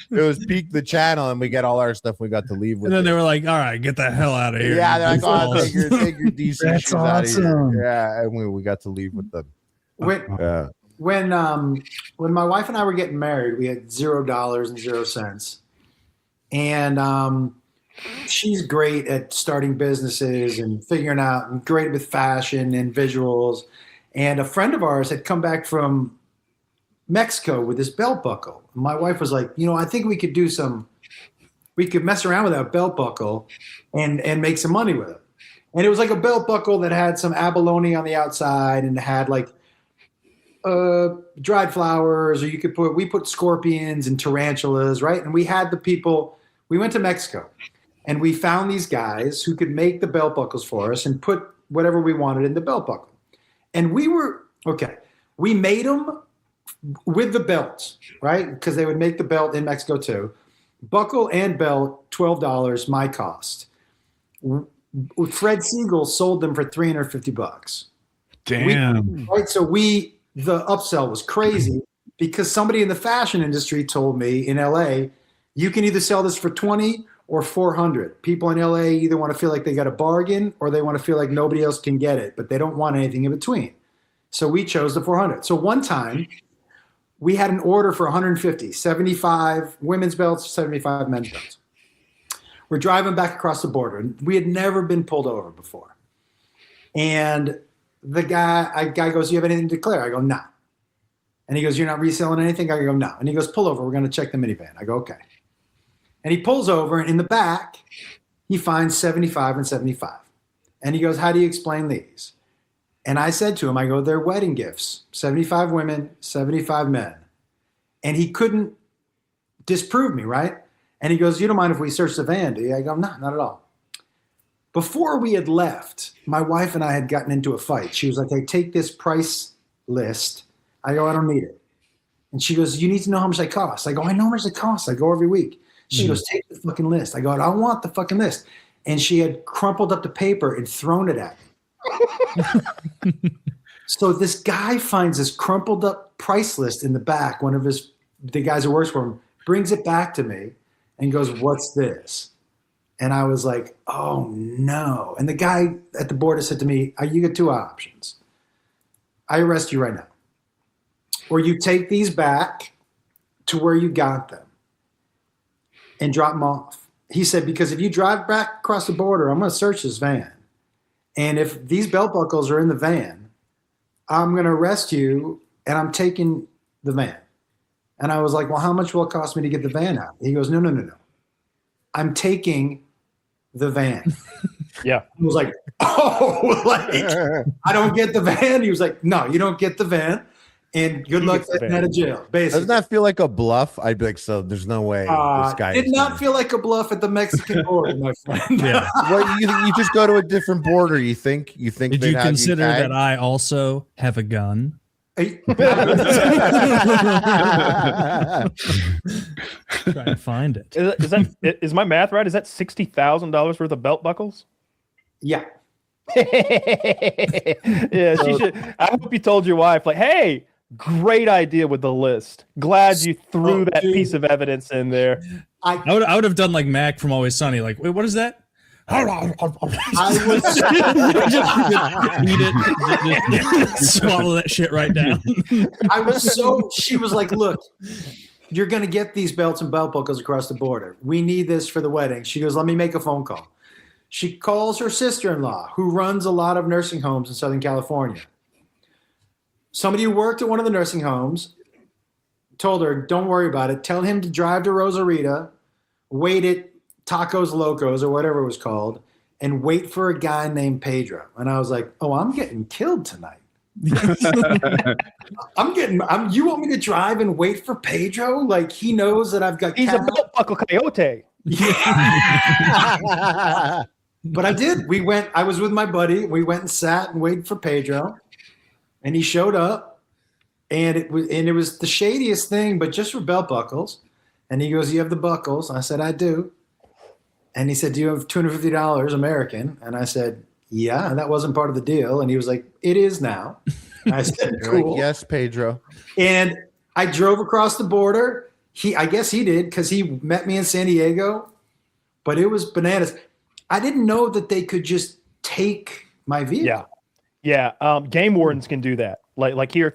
It was peak the channel, and we get all our stuff. We got to leave with.
And then they were like, "All right, get the hell out of here."
Yeah, they're like, "Oh, take your DC
That's
shoes out of here."
awesome.
Yeah, and we got to leave with them.
When my wife and I were getting married, we had $0 and 0 cents, and she's great at starting businesses and figuring out, and great with fashion and visuals. And a friend of ours had come back from Mexico with this belt buckle. My wife was like, "I think we could mess around with that belt buckle and make some money with it." And it was like a belt buckle that had some abalone on the outside, and it had like dried flowers, or we put scorpions and tarantulas, right? And we went to Mexico, and we found these guys who could make the belt buckles for us and put whatever we wanted in the belt buckle. And we made them with the belt, right? Because they would make the belt in Mexico too. Buckle and belt, $12, my cost. Fred Siegel sold them for $350.
Damn.
Right. So the upsell was crazy, because somebody in the fashion industry told me in LA, "You can either sell this for 20 or 400. People in LA either want to feel like they got a bargain, or they want to feel like nobody else can get it, but they don't want anything in between." So we chose the 400. So one time we had an order for 150, 75 women's belts, 75 men's belts. We're driving back across the border, and we had never been pulled over before. And the guy goes, "You have anything to declare?" I go, "No." And he goes, "You're not reselling anything?" I go, "No." And he goes, "Pull over. We're going to check the minivan." I go, "Okay." And he pulls over, and in the back, he finds 75 and 75. And he goes, "How do you explain these?" And I said to him, I go, "They're wedding gifts, 75 women, 75 men." And he couldn't disprove me, right? And he goes, "You don't mind if we search the van, do you?" I go, "No, not at all." Before we had left, my wife and I had gotten into a fight. She was like, "Hey, take this price list." I go, "I don't need it." And she goes, "You need to know how much they cost." I go, "I know how much they cost. I go every week." She goes, "Take the fucking list." I go, "I don't want the fucking list." And she had crumpled up the paper and thrown it at me. So this guy finds this crumpled up price list in the back. One of the guys who works for him brings it back to me and goes, "What's this?" And I was like, "Oh no." And the guy at the border said to me, "You get two options. I arrest you right now, or you take these back to where you got them and drop them off." He said, "Because if you drive back across the border, I'm going to search this van. And if these belt buckles are in the van, I'm going to arrest you and I'm taking the van. And I was like, well, how much will it cost me to get the van out? He goes, no. I'm taking the van.
Yeah.
I was like, oh, like, I don't get the van. He was like, no, you don't get the van. And good luck getting out of jail, basically.
Doesn't that feel like a bluff? I'd be like, so there's no way this guy
did not feel like a bluff at the Mexican border, my friend.
Yeah.
Well, you just go to a different border. You think
Did
they'd
you
have
consider
tagged?
that I also have a gun?
Hey,
Try and find it.
Is my math right? Is that $60,000 worth of belt buckles?
yeah.
Yeah, she should. I hope you told your wife, like, hey, great idea with the list. Glad you threw that
dude.
piece of evidence in there.
I would have done like Mac from Always Sunny. Like, wait, what is that?
I was
Eat it, just swallow that shit right down.
she was like, look, you're going to get these belts and belt buckles across the border. We need this for the wedding. She goes, let me make a phone call. She calls her sister-in-law, who runs a lot of nursing homes in Southern California. Somebody who worked at one of the nursing homes told her, don't worry about it. Tell him to drive to Rosarita, wait at Tacos Locos or whatever it was called, and wait for a guy named Pedro. And I was like, oh, I'm getting killed tonight. You want me to drive and wait for Pedro? Like, he knows that I've got
He's a belt buckle coyote.
But I did. I was with my buddy. We went and sat and waited for Pedro, and he showed up, and it was the shadiest thing, but just for belt buckles. And he goes, you have the buckles? I said, I do. And he said, do you have $250 American? And I said, yeah. And that wasn't part of the deal. And he was like, it is now. And I said, cool.
Like, yes, Pedro.
And I drove across the border. I guess he did, because he met me in San Diego, but it was bananas. I didn't know that they could just take my vehicle.
Yeah. Game wardens can do that. Like here,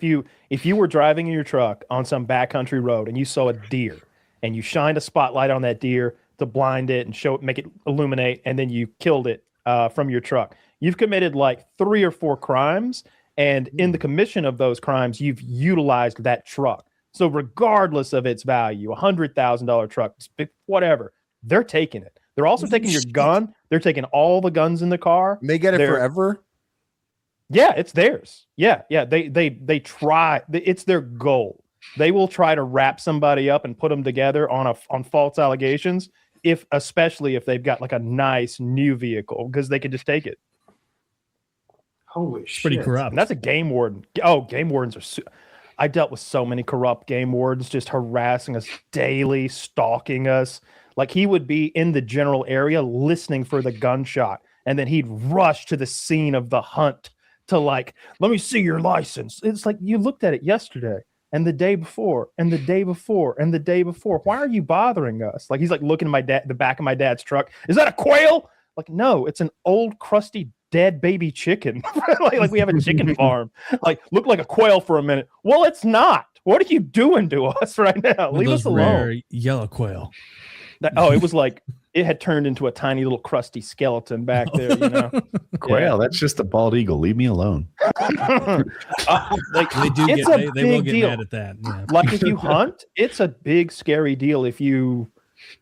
if you were driving in your truck on some backcountry road and you saw a deer and you shined a spotlight on that deer to blind it and make it illuminate, and then you killed it from your truck, you've committed like 3 or 4 crimes. And in the commission of those crimes, you've utilized that truck. So regardless of its value, $100,000 truck, whatever, they're taking it. They're also taking your gun. They're taking all the guns in the car.
And they get it forever?
Yeah, it's theirs. Yeah. They try. It's their goal. They will try to wrap somebody up and put them together on false allegations, especially if they've got like a nice new vehicle, because they can just take it.
Holy shit.
Pretty corrupt.
And that's a game warden. Oh, game wardens are. I dealt with so many corrupt game wardens just harassing us daily, stalking us. Like, he would be in the general area listening for the gunshot, and then he'd rush to the scene of the hunt to, like, let me see your license. It's like, you looked at it yesterday and the day before and the day before and the day before. Why are you bothering us? Like, he's like looking at the back of my dad's truck. Is that a quail? Like, no, it's an old crusty dead baby chicken. like we have a chicken farm. Like, look like a quail for a minute. Well, it's not. What are you doing to us right now? Leave us alone.
Yellow quail.
It was like it had turned into a tiny little crusty skeleton back there, you know.
Quail, that's just a bald eagle. Leave me alone.
Like,
They do
it's
they will get
deal.
mad at that. Yeah.
Like, if you hunt, it's a big scary deal if you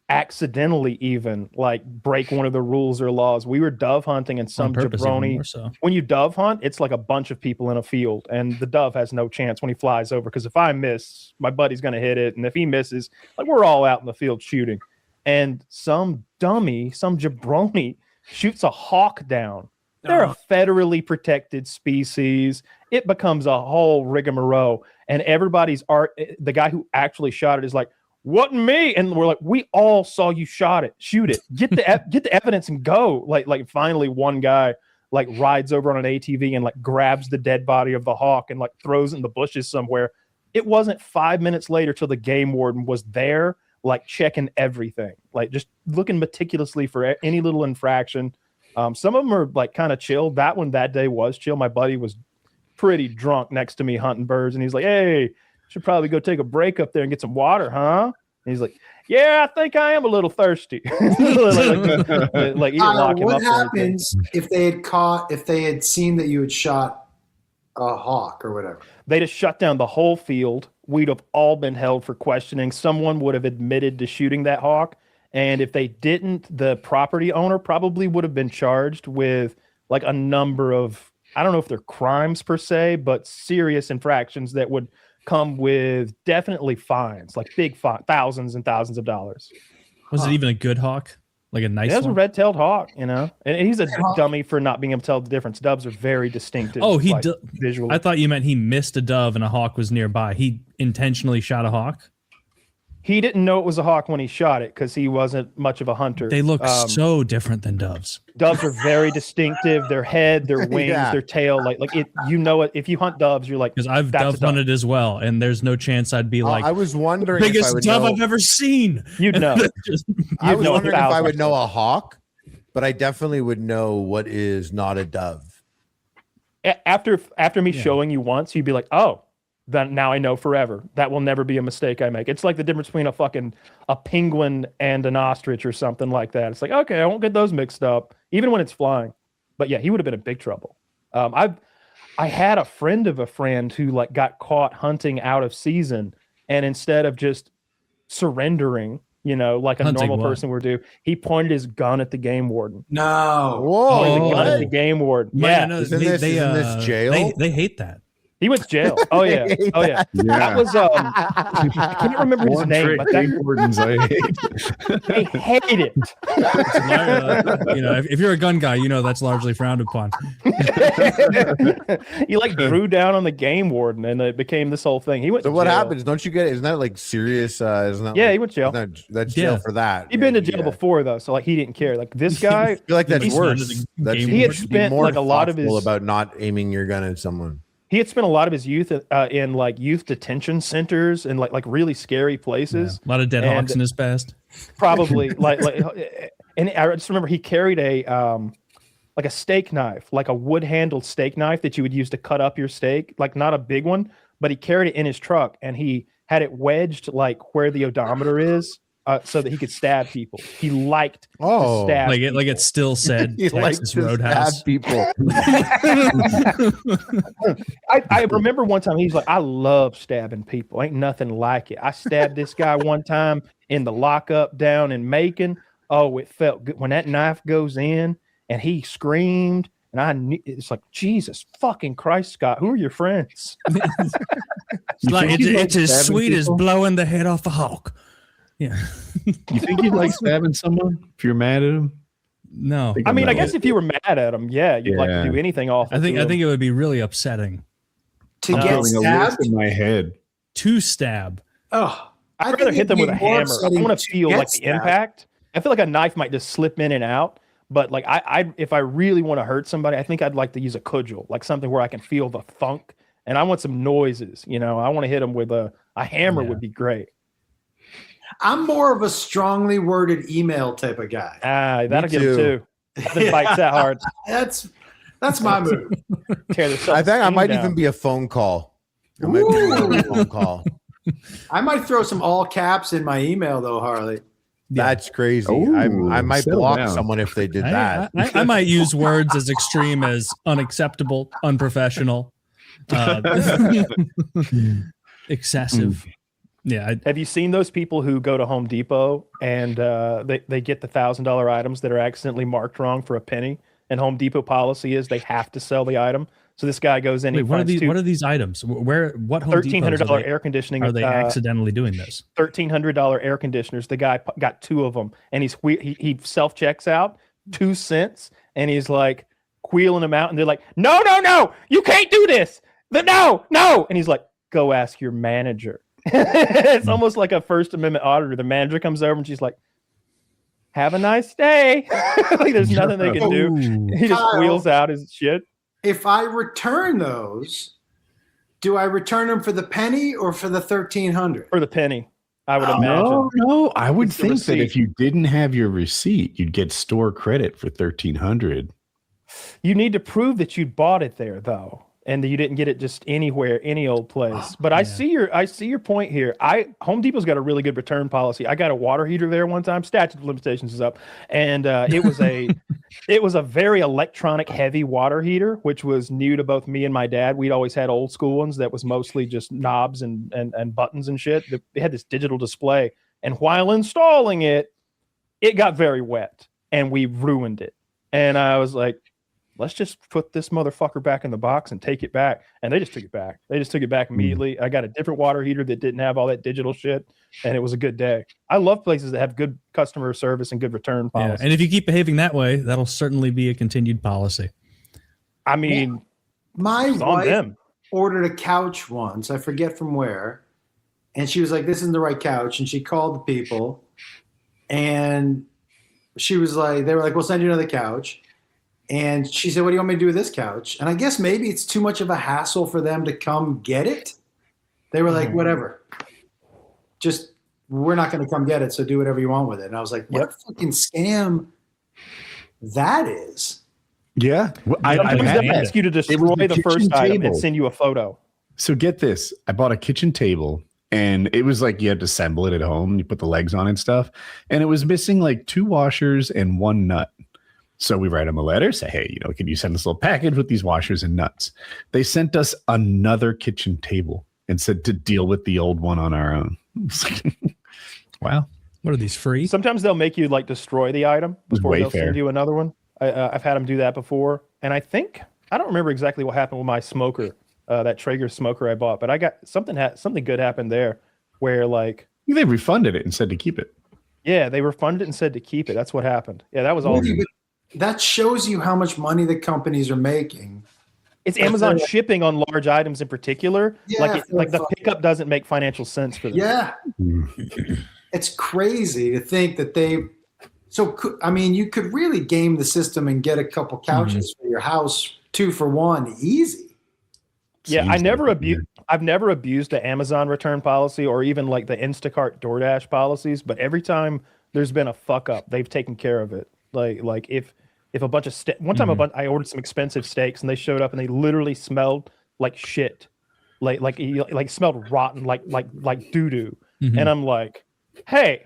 accidentally even like break one of the rules or laws. We were dove hunting and some jabroni.
So.
When you dove hunt, it's like a bunch of people in a field, and the dove has no chance when he flies over, because if I miss, my buddy's going to hit it, and if he misses, like, we're all out in the field shooting. And some dummy, some jabroni shoots a hawk down. They're a federally protected species. It becomes a whole rigmarole. And the guy who actually shot it is like, wasn't me. And we're like, we all saw you shoot it. Get the evidence and go. Like finally one guy like rides over on an ATV and like grabs the dead body of the hawk and like throws it in the bushes somewhere. It wasn't 5 minutes later till the game warden was there, like checking everything, like just looking meticulously for any little infraction. Some of them are like kind of chill. That day was chill. My buddy was pretty drunk next to me hunting birds, and he's like, hey, should probably go take a break up there and get some water, huh? he's like, yeah, I think I am a little thirsty. like you lock him
what
up.
happens if they had seen that you had shot a hawk or whatever?
They'd have shut down the whole field. We'd have all been held for questioning. Someone would have admitted to shooting that hawk. And if they didn't, the property owner probably would have been charged with like a number of, I don't know if they're crimes per se, but serious infractions that would come with definitely fines, like big thousands and thousands of dollars.
Was it even a good hawk? Like a nice
It was
one?
a red-tailed hawk, you know? And he's a dummy for not being able to tell the difference. Doves are very distinctive.
Oh,
visually.
I thought you meant he missed a dove and a hawk was nearby. He intentionally shot a hawk?
He didn't know it was a hawk when he shot it because he wasn't much of a hunter.
They look so different than doves.
Doves are very distinctive. Their head, their wings, their tail, like it. You know it. If you hunt doves, you're like,
because I've dove hunted as well, and there's no chance I'd be like,
I was wondering
biggest
if I would
dove
know,
I've ever seen.
You'd know.
I was wondering if I would know a hawk, but I definitely would know what is not a dove.
After me showing you once, you'd be like, oh. Then now I know forever. That will never be a mistake I make. It's like the difference between a penguin and an ostrich or something like that. It's like, okay, I won't get those mixed up, even when it's flying. But yeah, he would have been in big trouble. I had a friend of a friend who like got caught hunting out of season, and instead of just surrendering, like a
Hunting
normal
what?
person would do, he pointed his gun at the game warden.
No.
Whoa!
Pointed the gun at the game warden. Yeah,
no,
Isn't this jail?
They hate that.
he went to jail. Oh yeah, oh yeah. That was I can't remember his name, but
game wardens I hate.
they hate it.
If you're a gun guy, that's largely frowned upon.
He like drew down on the game warden, and it became this whole thing. He went.
So
to
what
jail.
happens? Don't you get? Isn't that like serious? Isn't that?
Yeah,
like,
he went to jail.
That's jail for that.
He'd been to jail before though, so like he didn't care. Like this guy,
I feel like that's
He's
worse.
not a
That's
game
he had
warden.
spent
more
like a lot of his
thoughtful about not aiming your gun at someone.
he had spent a lot of his youth in like youth detention centers and like really scary places.
A lot of dead hawks in his past.
Probably and I just remember he carried a steak knife, like a wood handled steak knife that you would use to cut up your steak, like not a big one, but he carried it in his truck and he had it wedged like where the odometer is. So that he could stab people. He liked to stab.
Like it still said
He likes
Texas
to
Roadhouse.
stab people.
I remember one time he's like, I love stabbing people. Ain't nothing like it. I stabbed this guy one time in the lockup down in Macon. Oh, it felt good when that knife goes in and he screamed. And I knew it's like, Jesus fucking Christ, Scott, who are your friends?
It's as sweet as blowing the head off a hawk. Yeah.
You think you'd like stabbing someone if you're mad at him?
No.
I mean, I guess if you were mad at him, you'd like to do anything awful.
I think it would be really upsetting
To
I'm
get
feeling a
stabbed?
lift in my head.
to stab.
Oh,
I'd rather hit them with a hammer. I want to feel like the
stabbed.
impact. I feel like a knife might just slip in and out. But like I if I really want to hurt somebody, I think I'd like to use a cudgel, like something where I can feel the thunk. And I want some noises. I want to hit them with a hammer would be great.
I'm more of a strongly worded email type of guy.
That'll get them too. Nothing bites that hard.
That's my move.
Tear the
I think I might
down.
even be a phone call. I might be a phone call.
I might throw some all caps in my email though, Harley.
That's crazy.
Ooh,
I might
settle
block
down.
someone if they did that.
I might use words as extreme as unacceptable, unprofessional, excessive. Yeah.
Have you seen those people who go to Home Depot and they get the $1,000 items that are accidentally marked wrong for a penny? And Home Depot policy is they have to sell the item. So this guy goes in.
Wait,
and
what are these items? What Home Depots
$1,300 air conditioning?
are they accidentally doing this?
$1,300 air conditioners. The guy got two of them, and he self checks out 2 cents, and he's like wheeling them out, and they're like, no, you can't do this. No, and he's like, go ask your manager. It's almost like a First Amendment auditor. The manager comes over, and she's like, have a nice day. Like there's nothing they can do. He just
Kyle,
wheels out his shit.
If I return those, do I return them for the penny or for the 1,300?
For the penny, I would imagine.
No, I would
It's the
think that
receipt.
if you didn't have your receipt, you'd get store credit for $1,300.
You need to prove that you bought it there, though. and you didn't get it just anywhere, any old place. But I see your point here. Home Depot's got a really good return policy. I got a water heater there one time. Statute of limitations is up, and it was a very electronic heavy water heater, which was new to both me and my dad. We'd always had old school ones that was mostly just knobs and buttons and shit. It had this digital display, and while installing it, it got very wet, and we ruined it. And I was like, let's just put this motherfucker back in the box and take it back. And they just took it back. They just took it back immediately. I got a different water heater that didn't have all that digital shit, and it was a good day. I love places that have good customer service and good return policy.
And if you keep behaving that way, that'll certainly be a continued policy.
I mean,
my wife
them.
ordered a couch once. I forget from where. And she was like, this isn't the right couch. And she called the people. And she was like, they were like, we'll send you another couch. And she said, what do you want me to do with this couch? And I guess maybe it's too much of a hassle for them to come get it. They were like, whatever. Just, we're not going to come get it, so do whatever you want with it. And I was like, what a fucking scam that is.
Yeah. Well,
Sometimes they'll ask you to destroy the first item and send you a photo.
So get this. I bought a kitchen table, and it was like you had to assemble it at home. You put the legs on and stuff. And it was missing like 2 washers and 1 nut. So we write them a letter, say, hey, can you send us a little package with these washers and nuts? They sent us another kitchen table and said to deal with the old one on our own. Wow.
What are these, free?
Sometimes they'll make you like destroy the item before they'll send you another one. I've had them do that before. And I don't remember exactly what happened with my smoker, that Traeger smoker I bought, but I got something good happened there where like.
They refunded it and said to keep it.
Yeah, they refunded it and said to keep it. That's what happened. Yeah, that was all.
That shows you how much money the companies are making.
It's Amazon shipping on large items in particular.
Yeah,
like the pickup doesn't make financial sense for them.
Yeah. It's crazy to think that you could really game the system and get a couple couches for your house 2 for 1 easy.
Yeah, I've never abused the Amazon return policy or even like the Instacart DoorDash policies, but every time there's been a fuck up, they've taken care of it. Like if a bunch of one time I ordered some expensive steaks and they showed up and they literally smelled like shit, like smelled rotten, like doo doo, and I'm like, hey,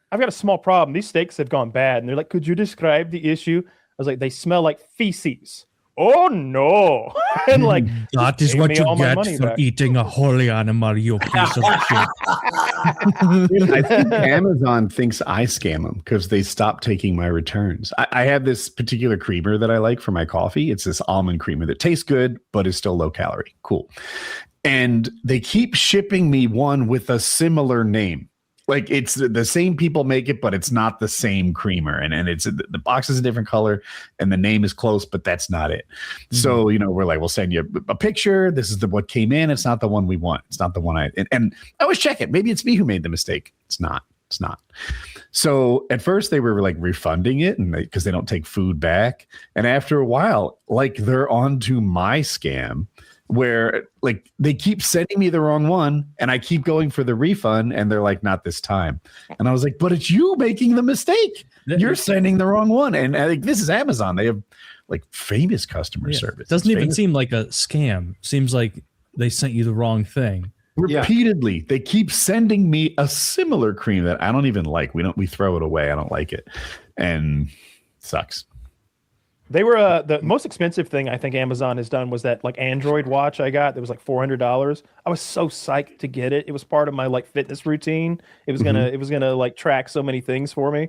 I've got a small problem. These steaks have gone bad, and they're like, could you describe the issue? I was like, they smell like feces. Oh no! And like
that is what you get for eating a holy animal, you piece of shit.
I think Amazon thinks I scam them because they stopped taking my returns. I have this particular creamer that I like for my coffee. It's this almond creamer that tastes good, but is still low calorie. Cool. And they keep shipping me one with a similar name. Like it's the same people make it, but it's not the same creamer. And it's the box is a different color and the name is close, but that's not it. So, we're like, we'll send you a picture. This is what came in. It's not the one we want. It's not the one and I always check it. Maybe it's me who made the mistake. It's not. So at first they were like refunding it and because they don't take food back. And after a while, like they're on to my scam where like they keep sending me the wrong one and I keep going for the refund and they're like, not this time. And I was like, but it's you making the mistake. You're sending the wrong one. And I think this is Amazon. They have like famous customer service.
Doesn't even seem like a scam. Seems like they sent you the wrong thing.
Repeatedly, they keep sending me a similar cream that I don't even like. We throw it away. I don't like it. And it sucks.
They were the most expensive thing I think Amazon has done was that like Android watch I got that was like $400. I was so psyched to get it. It was part of my like fitness routine. It was gonna like track so many things for me,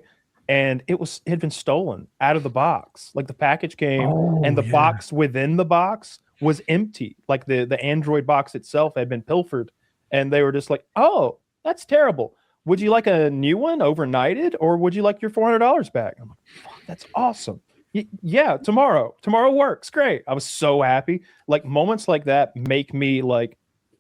and it had been stolen out of the box. Like the package came and the box within the box was empty. Like the Android box itself had been pilfered, and they were just like, "Oh, that's terrible. Would you like a new one overnighted, or would you like your $400 back?" I'm like, "Fuck, that's awesome." Yeah, tomorrow works great. I was so happy. Like moments like that make me like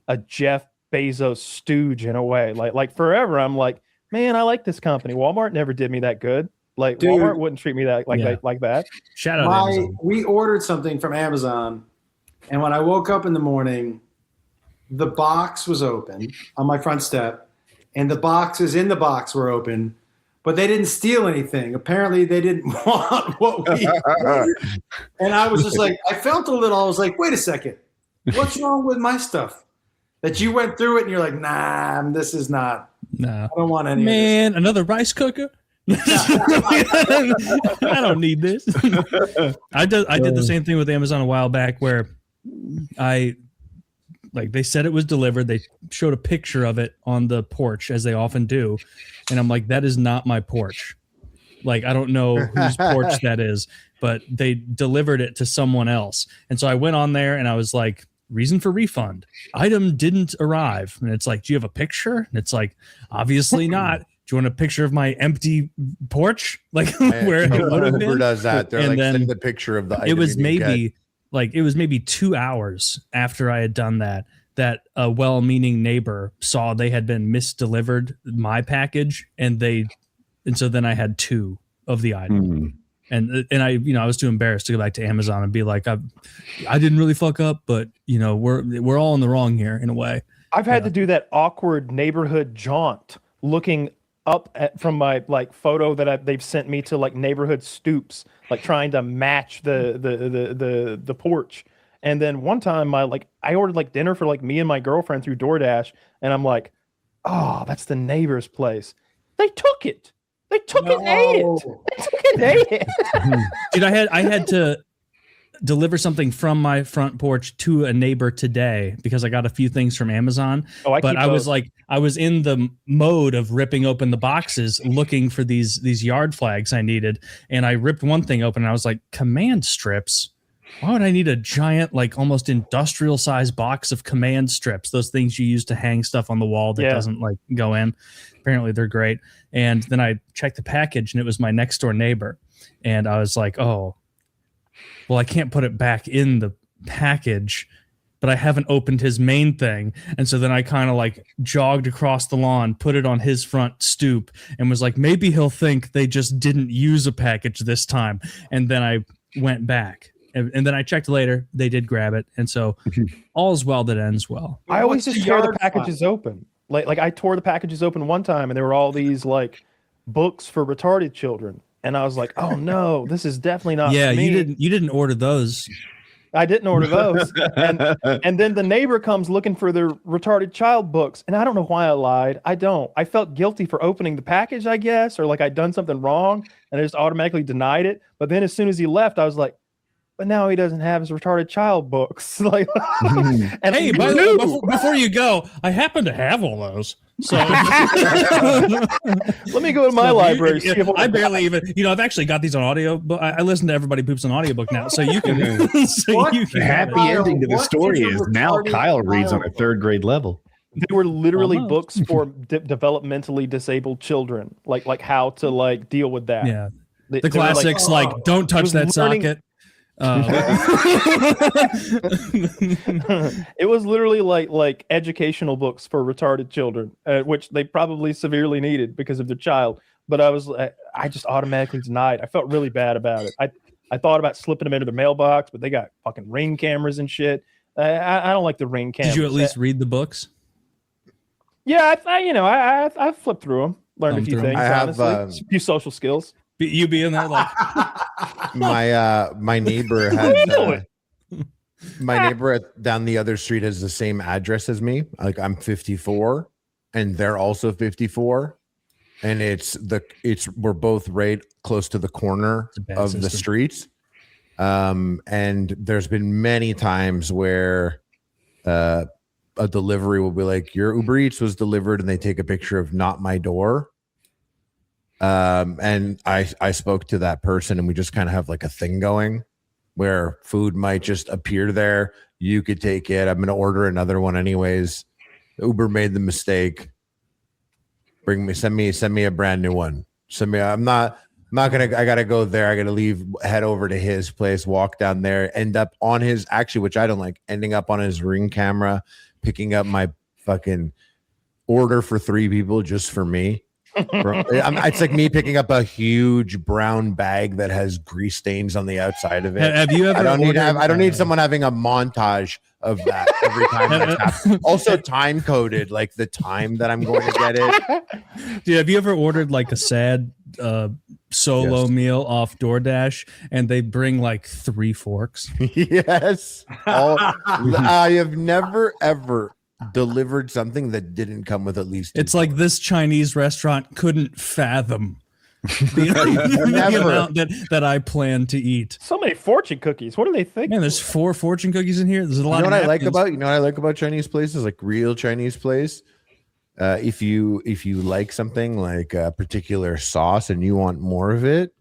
a Jeff Bezos stooge in a way. Like forever, I'm like, man, I like this company. Walmart never did me that good. Like dude, Walmart wouldn't treat me like that.
Shout out Amazon.
We ordered something from Amazon, and when I woke up in the morning, the box was open on my front step, and the boxes in the box were open. But they didn't steal anything. Apparently, they didn't want what we ordered. And I was just like, I was like, wait a second. What's wrong with my stuff? That you went through it and you're like, nah, this is not.
No,
I don't want any.
man, another rice cooker. I don't need this. I did the same thing with Amazon a while back where they said it was delivered. They showed a picture of it on the porch as they often do. And I'm like, that is not my porch. Like, I don't know whose porch that is, but they delivered it to someone else. And so I went on there and I was like, reason for refund. Item didn't arrive. And it's like, do you have a picture? And it's like, obviously not. Do you want a picture of my empty porch? Like where it would have been?
Uber does that. They're
And
like,
then
send the picture of the item.
it was
you didn't
maybe 2 hours after I had done that a well-meaning neighbor saw they had been misdelivered my package, and so then I had 2 of the item. And I was too embarrassed to go back to Amazon and be like, I didn't really fuck up, but we're all in the wrong here in a way.
I've had to do that awkward neighborhood jaunt, looking up from my photo that they've sent me to neighborhood stoops, trying to match the porch. And then one time I ordered dinner for me and my girlfriend through DoorDash, and I'm like, oh, that's the neighbor's place. They took it. They took it and ate it. They took it and ate it.
Dude, I had to deliver something from my front porch to a neighbor today because I got a few things from Amazon.
Oh,
I was in the mode of ripping open the boxes looking for these yard flags I needed, and I ripped one thing open and I was like, command strips? Why would I need a giant, almost industrial sized box of command strips? Those things you use to hang stuff on the wall that doesn't go in. Apparently they're great. And then I checked the package and it was my next door neighbor. And I was like, oh, well, I can't put it back in the package, but I haven't opened his main thing. And so then I kind of jogged across the lawn, put it on his front stoop, and was like, maybe he'll think they just didn't use a package this time. And then I went back. And then I checked later, they did grab it. And so all's well that ends well.
I always just tear the packages open. Like I tore the packages open one time and there were all these books for retarded children. And I was like, oh no, this is definitely not for me.
You didn't order those.
I didn't order those. And then the neighbor comes looking for their retarded child books. And I don't know why I lied. I felt guilty for opening the package, I guess, or I'd done something wrong and I just automatically denied it. But then as soon as he left, I was like, but now he doesn't have his retarded child books. And
hey, by the way, before you go, I happen to have all those. So
let me go to my library.
I barely even, I've actually got these on audio, but I listen to Everybody Poops on audiobook now. So you can.
The happy ending to the story is now Kyle reads on a 3rd grade level.
They were literally books for developmentally disabled children, like how to deal with that.
Yeah, the classics don't touch that socket.
It was literally like educational books for retarded children, which they probably severely needed because of their child. But I just automatically denied. I felt really bad about it. I thought about slipping them into the mailbox, but they got fucking Ring cameras and shit. I don't like the Ring cameras.
Did you at least read the books?
Yeah, I flipped through them, learned a few things.
I have
a few social skills.
You being there
my neighbor has my neighbor down the other street has the same address as me. I'm 54 and they're also 54, and we're both right close to the corner of the streets. And there's been many times where a delivery will be like, your Uber Eats was delivered, and they take a picture of not my door. And I spoke to that person, and we just kind of have a thing going where food might just appear there. You could take it. I'm going to order another one anyways. Uber made the mistake. Send me a brand new one. I'm not going to, I got to go there. I got to head over to his place, walk down there, end up on his, which I don't like, ending up on his Ring camera, picking up my fucking order for 3 people just for me. It's like me picking up a huge brown bag that has grease stains on the outside of it.
Have you ever?
I don't need someone having a montage of that every time. Also time coded, the time that I'm going to get it.
Dude, have you ever ordered a sad solo
Yes.
meal off DoorDash and they bring like 3 forks.
Yes. I have never ever delivered something that didn't come with at least.
It's like this Chinese restaurant couldn't fathom the
Never.
amount that I plan to eat.
So many fortune cookies. What do they think?
Man, there's 4 fortune cookies in here. There's a lot.
You know
of
what I like
napkins.
about Chinese places, like real Chinese place. If you like something like a particular sauce and you want more of it,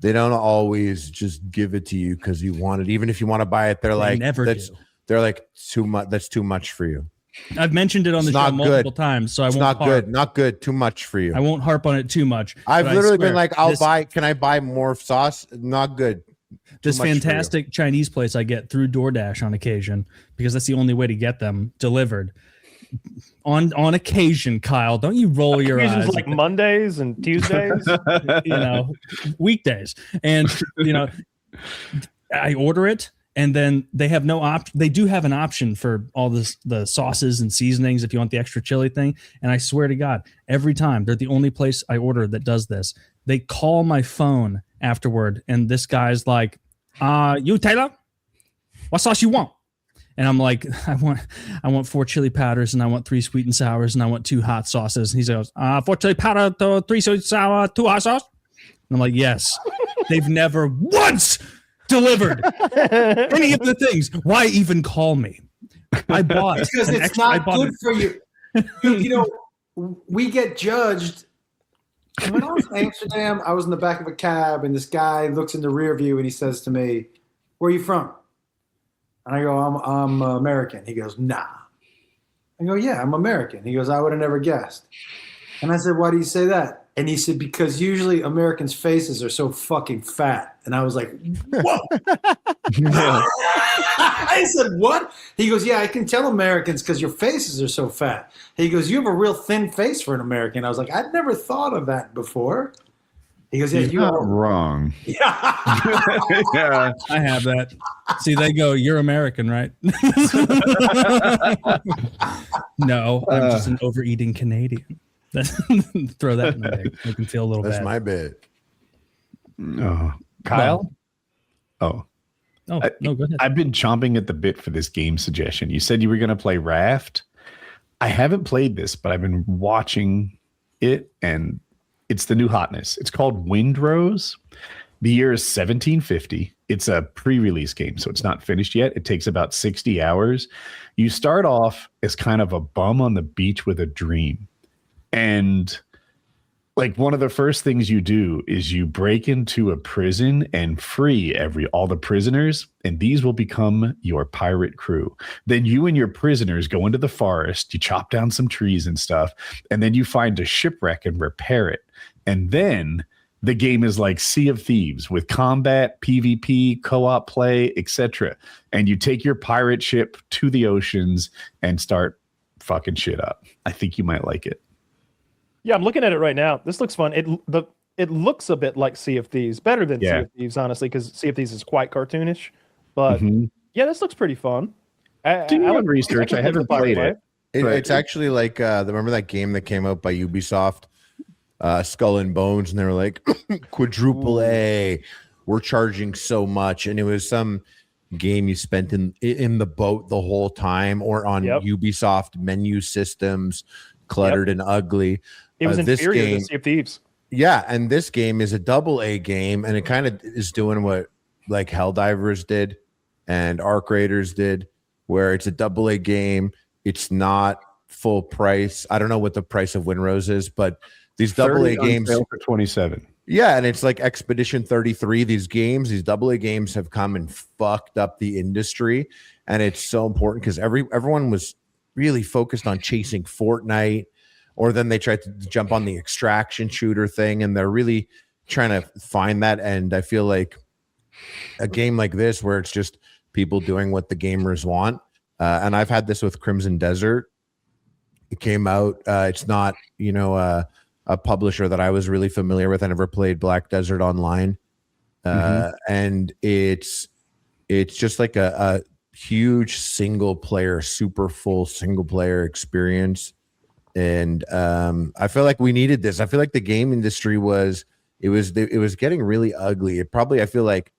they don't always just give it to you because you want it. Even if you want to buy it, they're like,
never
that's,
do.
They're like, too much. That's too much for you.
I've mentioned it on the
It's
show
not
multiple
good.
times, so I
It's
won't.
not good. Not good. Too much for you.
I won't harp on it too much.
I've
but I
literally
swear,
been like, can I buy more sauce? Not good.
This
much for you.
fantastic Chinese place I get through DoorDash on occasion because that's the only way to get them delivered. On occasion, Kyle, don't you roll your
Occasions
eyes?
like Mondays and Tuesdays.
Weekdays, and I order it, and then they have no option. They do have an option for all the sauces and seasonings if you want the extra chili thing. And I swear to God, every time they're the only place I order that does this. They call my phone afterward, and this guy's like, "You Taylor, what sauce you want?" And I'm like, I want 4 chili powders, and I want 3 sweet and sours, and I want 2 hot sauces. And he goes, 4 chili powder, 3 sweet and sour, 2 hot sauce. And I'm like, yes. They've never once delivered any of the things. Why even call me? I bought
Because it's not good for you. You know, we get judged. And when I was in Amsterdam, I was in the back of a cab, and this guy looks in the rear view, and he says to me, "Where are you from?" And I go, I'm American. He goes, "Nah." I go, "Yeah, I'm American." He goes, "I would have never guessed." And I said, "Why do you say that?" And he said, "Because usually Americans' faces are so fucking fat." And I was like, "Whoa." I said, "What?" He goes, "Yeah, I can tell Americans because your faces are so fat." He goes, "You have a real thin face for an American." I was like, "I'd never thought of that before." He goes, "Yeah,
You're not wrong.
Yeah.
Yeah.
I have that. See, they go, "You're American, right?" No, I'm just an overeating Canadian. Throw that in there. Make them feel a little
That's
bad.
my bit.
No.
Kyle?
Oh.
Oh, no, go ahead.
I've been chomping at the bit for this game suggestion. You said you were going to play Raft. I haven't played this, but I've been watching it, and it's the new hotness. It's called Windrose. The year is 1750. It's a pre-release game, so it's not finished yet. It takes about 60 hours. You start off as kind of a bum on the beach with a dream. And like one of the first things you do is you break into a prison and free all the prisoners, and these will become your pirate crew. Then you and your prisoners go into the forest, you chop down some trees and stuff, and then you find a shipwreck and repair it. And then the game is like Sea of Thieves with combat, PvP, co-op play, etc. And you take your pirate ship to the oceans and start fucking shit up. I think you might like it.
Yeah, I'm looking at it right now. This looks fun. It looks a bit like Sea of Thieves, better than Sea of Thieves, honestly, because Sea of Thieves is quite cartoonish. But yeah, this looks pretty fun.
Do your research. I haven't played it.
It's actually like remember that game that came out by Ubisoft, Skull and Bones, and they were like quadruple A. We're charging so much, and it was some game you spent in the boat the whole time, or on Ubisoft menu systems, cluttered and ugly.
It was
this
inferior
game,
to Sea of Thieves.
Yeah, and this game is a double A game, and it kind of is doing what like Helldivers did and Arc Raiders did, where it's a double A game. It's not full price. I don't know what the price of Windrose is, but these double A games
for 27.
Yeah, and it's like Expedition 33. These double A games have come and fucked up the industry, and it's so important because everyone was really focused on chasing Fortnite, or then they tried to jump on the extraction shooter thing, and they're really trying to find that. And I feel like a game like this, where it's just people doing what the gamers want, and I've had this with Crimson Desert. It came out. It's not, a publisher that I was really familiar with. I never played Black Desert Online, and it's just like a huge single player, super full single player experience. And I feel like we needed this. I feel like the game industry was it was getting really ugly. It probably, I feel like,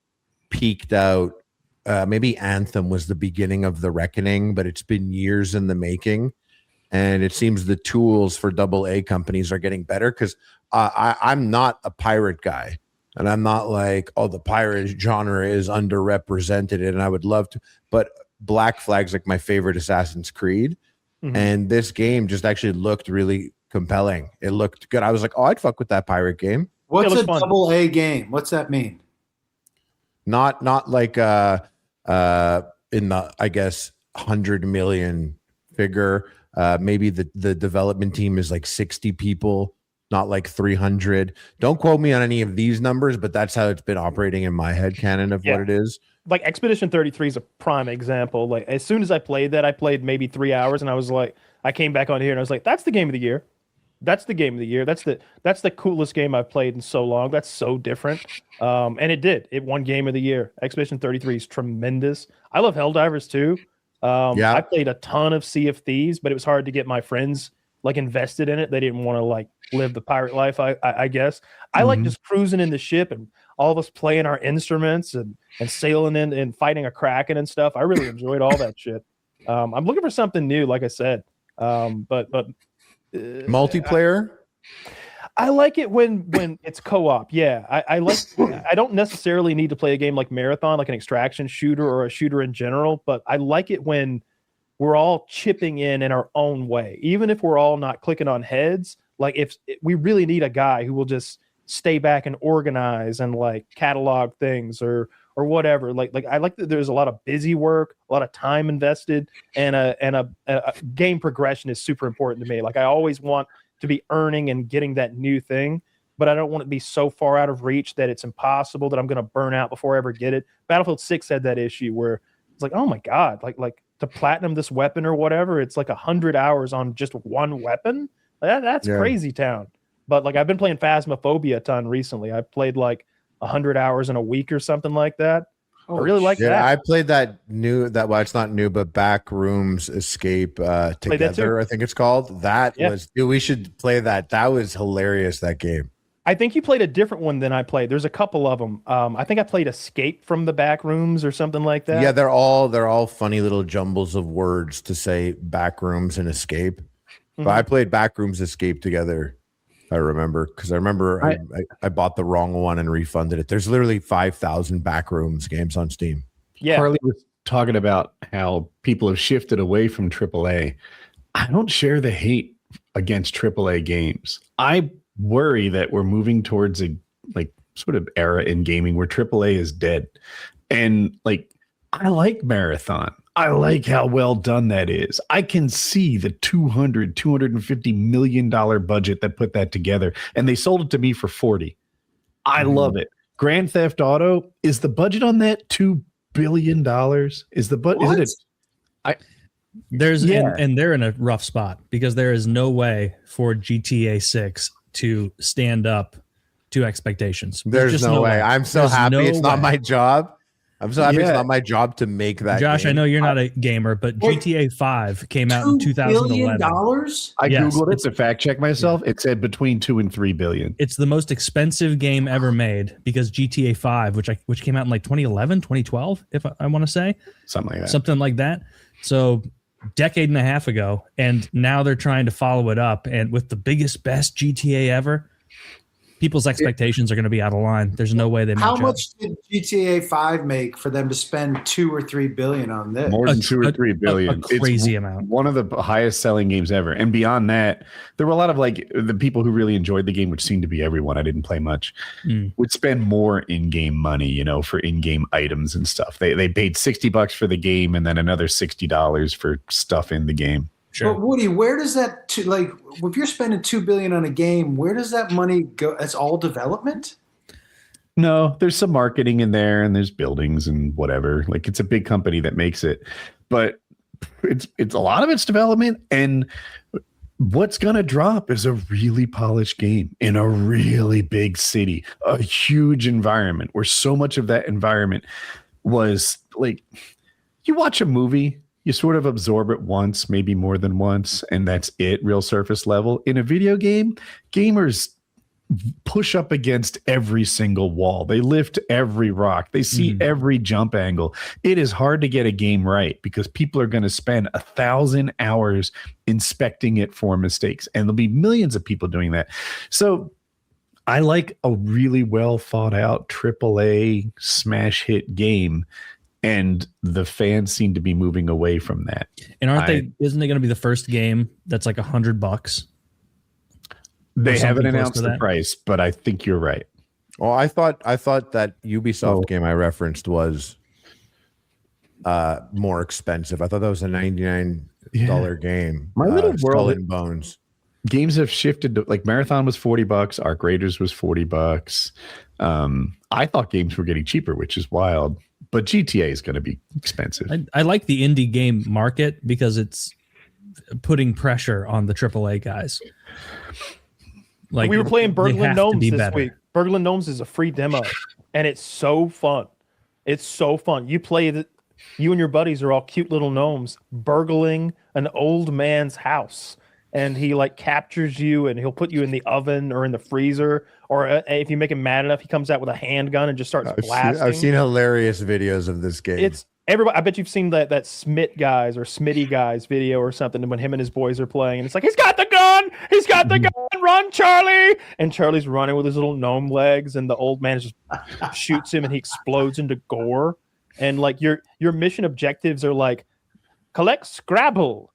peaked out. Maybe Anthem was the beginning of the reckoning, but it's been years in the making. And it seems the tools for AA companies are getting better, because I'm not a pirate guy. And I'm not like, oh, the pirate genre is underrepresented and I would love to. But Black Flag's like my favorite Assassin's Creed.
Mhm.
And this game just actually looked really compelling. It looked good. I was like, oh, I'd fuck with that pirate game.
What's a
looks fun.
AA game? What's that mean?
Not like in the, I guess, 100 million figure. Maybe the development team is like 60 people, not like 300. Don't quote me on any of these numbers, but that's how it's been operating in my head canon of what it is.
Like Expedition 33 is a prime example. Like as soon as I played that, I played maybe 3 hours and I was like, I came back on here and I was like, that's the game of the year. That's the game of the year. That's the coolest game I've played in so long. That's so different. And it won game of the year. Expedition 33 is tremendous. I love Helldivers too. I played a ton of Sea of Thieves, but it was hard to get my friends like invested in it. They didn't want to like live the pirate life, I guess. I like just cruising in the ship and all of us playing our instruments and sailing in and fighting a kraken and stuff. I really enjoyed all that shit. I'm looking for something new, like I said. But
multiplayer.
I like it when it's co-op. Yeah, I like. I don't necessarily need to play a game like Marathon, like an extraction shooter or a shooter in general, but I like it when we're all chipping in our own way, even if we're all not clicking on heads. Like if we really need a guy who will just stay back and organize and like catalog things or whatever. Like I like that there's a lot of busy work, a lot of time invested, and a game progression is super important to me. Like I always want to be earning and getting that new thing, but I don't want it to be so far out of reach that it's impossible that I'm going to burn out before I ever get it. Battlefield 6 had that issue where it's like, oh my God, like to platinum this weapon or whatever, it's like 100 hours on just one weapon. That's crazy town. But like I've been playing Phasmophobia a ton recently. I played like 100 hours in a week or something like that. I really like that.
I played well, it's not new, but Backrooms Escape Together, I think it's called. That was, dude, we should play that. That was hilarious, that game.
I think you played a different one than I played. There's a couple of them. I think I played Escape from the Backrooms or something like that.
Yeah, they're all funny little jumbles of words to say Backrooms and Escape. But I played Backrooms Escape Together. I remember because I bought the wrong one and refunded it. There's literally 5,000 Backrooms games on Steam.
Yeah,
Harley was talking about how people have shifted away from AAA. I don't share the hate against AAA games. I worry that we're moving towards a like sort of era in gaming where AAA is dead. And like I like Marathon. I like how well done that is. I can see the $250 million budget that put that together, and they sold it to me for 40. I love it. Grand Theft Auto, is the budget on that $2 billion? Is the budget?
And they're in a rough spot because there is no way for GTA 6 to stand up to expectations.
There's no way. I'm so happy it's not my job. I'm so happy it's not my job to make that.
Josh,
game.
I know you're not a gamer, but GTA 5 came out in 2011.
$2
billion? Googled it to fact check myself. It said between 2 and 3 billion.
It's the most expensive game ever made because GTA 5, which came out in like 2011, 2012, if I want to say. Something like that. So decade and a half ago, and now they're trying to follow it up, and with the biggest, best GTA ever. People's expectations are going to be out of line. There's no way they match
How
up.
much did GTA 5 make for them to spend 2 or 3 billion on this?
More than 2 or 3 billion.
A crazy amount.
One of the highest selling games ever. And beyond that, there were a lot of like the people who really enjoyed the game, which seemed to be everyone. I didn't play much. Would spend more in-game money, for in-game items and stuff. They paid $60 for the game and then another $60 for stuff in the game.
Sure.
But Woody, where does that if you're spending $2 billion on a game, where does that money go? That's all development?
No, there's some marketing in there and there's buildings and whatever. Like it's a big company that makes it, but it's a lot of it's development, and what's going to drop is a really polished game in a really big city, a huge environment where so much of that environment was like, you watch a movie, you sort of absorb it once, maybe more than once, and that's it, real surface level. In a video game, gamers push up against every single wall. They lift every rock. They see every jump angle. It is hard to get a game right because people are going to spend 1,000 hours inspecting it for mistakes. And there'll be millions of people doing that. So I like a really well thought out AAA smash hit game. And the fans seem to be moving away from that.
And isn't it going to be the first game that's like $100?
They haven't announced the price, but I think you're right.
Well, I thought that Ubisoft game I referenced was more expensive. I thought that was a $99 game.
My little
Skull
world
and Bones.
Games have shifted to, like, Marathon was $40, Arc Raiders was $40. I thought games were getting cheaper, which is wild. But GTA is going to be expensive.
I like the indie game market because it's putting pressure on the AAA guys. Like,
we were playing Burgling Gnomes this week.
Burgling
Gnomes is a free demo, and it's so fun. It's so fun. You play you and your buddies are all cute little gnomes burgling an old man's house, and he like captures you, and he'll put you in the oven or in the freezer, or if you make him mad enough, he comes out with a handgun and just starts blasting.
I've seen hilarious videos of this game.
It's everybody. I bet you've seen that Smit guys or Smitty guys video or something when him and his boys are playing, and it's like, he's got the gun, run, Charlie! And Charlie's running with his little gnome legs, and the old man just shoots him, and he explodes into gore. And like your mission objectives are like, collect Scrabble,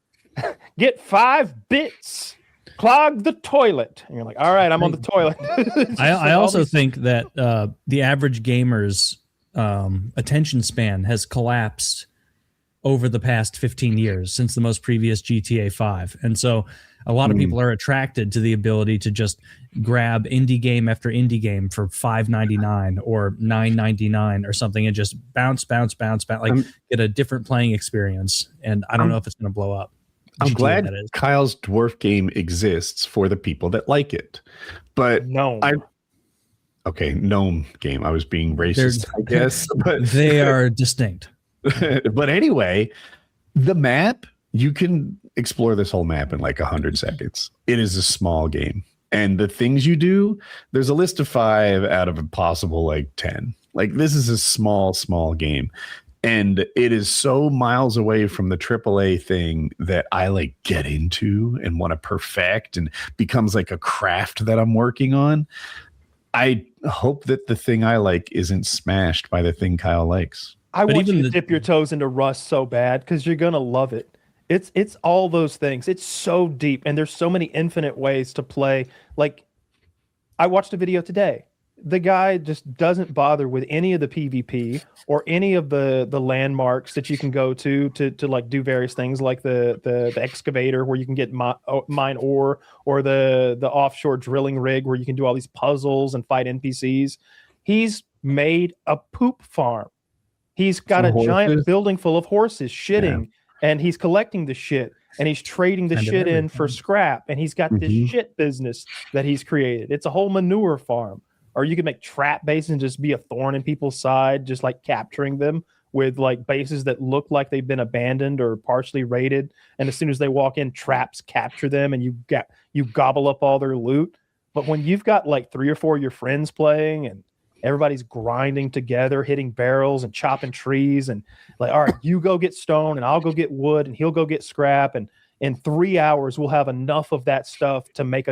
get 5 bits, clog the toilet. And you're like, all right, I'm on the toilet.
I also think that the average gamer's attention span has collapsed over the past 15 years since the most previous GTA 5. And so a lot of people are attracted to the ability to just grab indie game after indie game for $5.99 or $9.99 or something and just bounce, like get a different playing experience. And I don't know if it's going to blow up.
I'm glad Kyle's dwarf game exists for the people that like it. But
no.
Okay, gnome game. I was being racist, I guess. But
they are distinct.
But anyway, the map, you can explore this whole map in like 100 seconds. It is a small game. And the things you do, there's a list of 5 out of a possible like 10. Like, this is a small game. And it is so miles away from the AAA thing that I like get into and want to perfect, and becomes like a craft that I'm working on. I hope that the thing I like isn't smashed by the thing Kyle likes.
I want you to dip your toes into Rust so bad because you're going to love it. It's all those things. It's so deep, and there's so many infinite ways to play. Like, I watched a video today. The guy just doesn't bother with any of the PvP or any of the landmarks that you can go to like do various things, like the excavator where you can get mine ore, or the offshore drilling rig where you can do all these puzzles and fight NPCs. He's made a poop farm. He's got a giant building full of horses shitting, and he's collecting the shit, and he's trading the shit in for scrap, and he's got this shit business that he's created. It's a whole manure farm. Or you could make trap bases and just be a thorn in people's side, just like capturing them with like bases that look like they've been abandoned or partially raided. And as soon as they walk in, traps capture them, and you gobble up all their loot. But when you've got like 3 or 4 of your friends playing, and everybody's grinding together, hitting barrels and chopping trees, and like, all right, you go get stone and I'll go get wood and he'll go get scrap, and in 3 hours we'll have enough of that stuff to make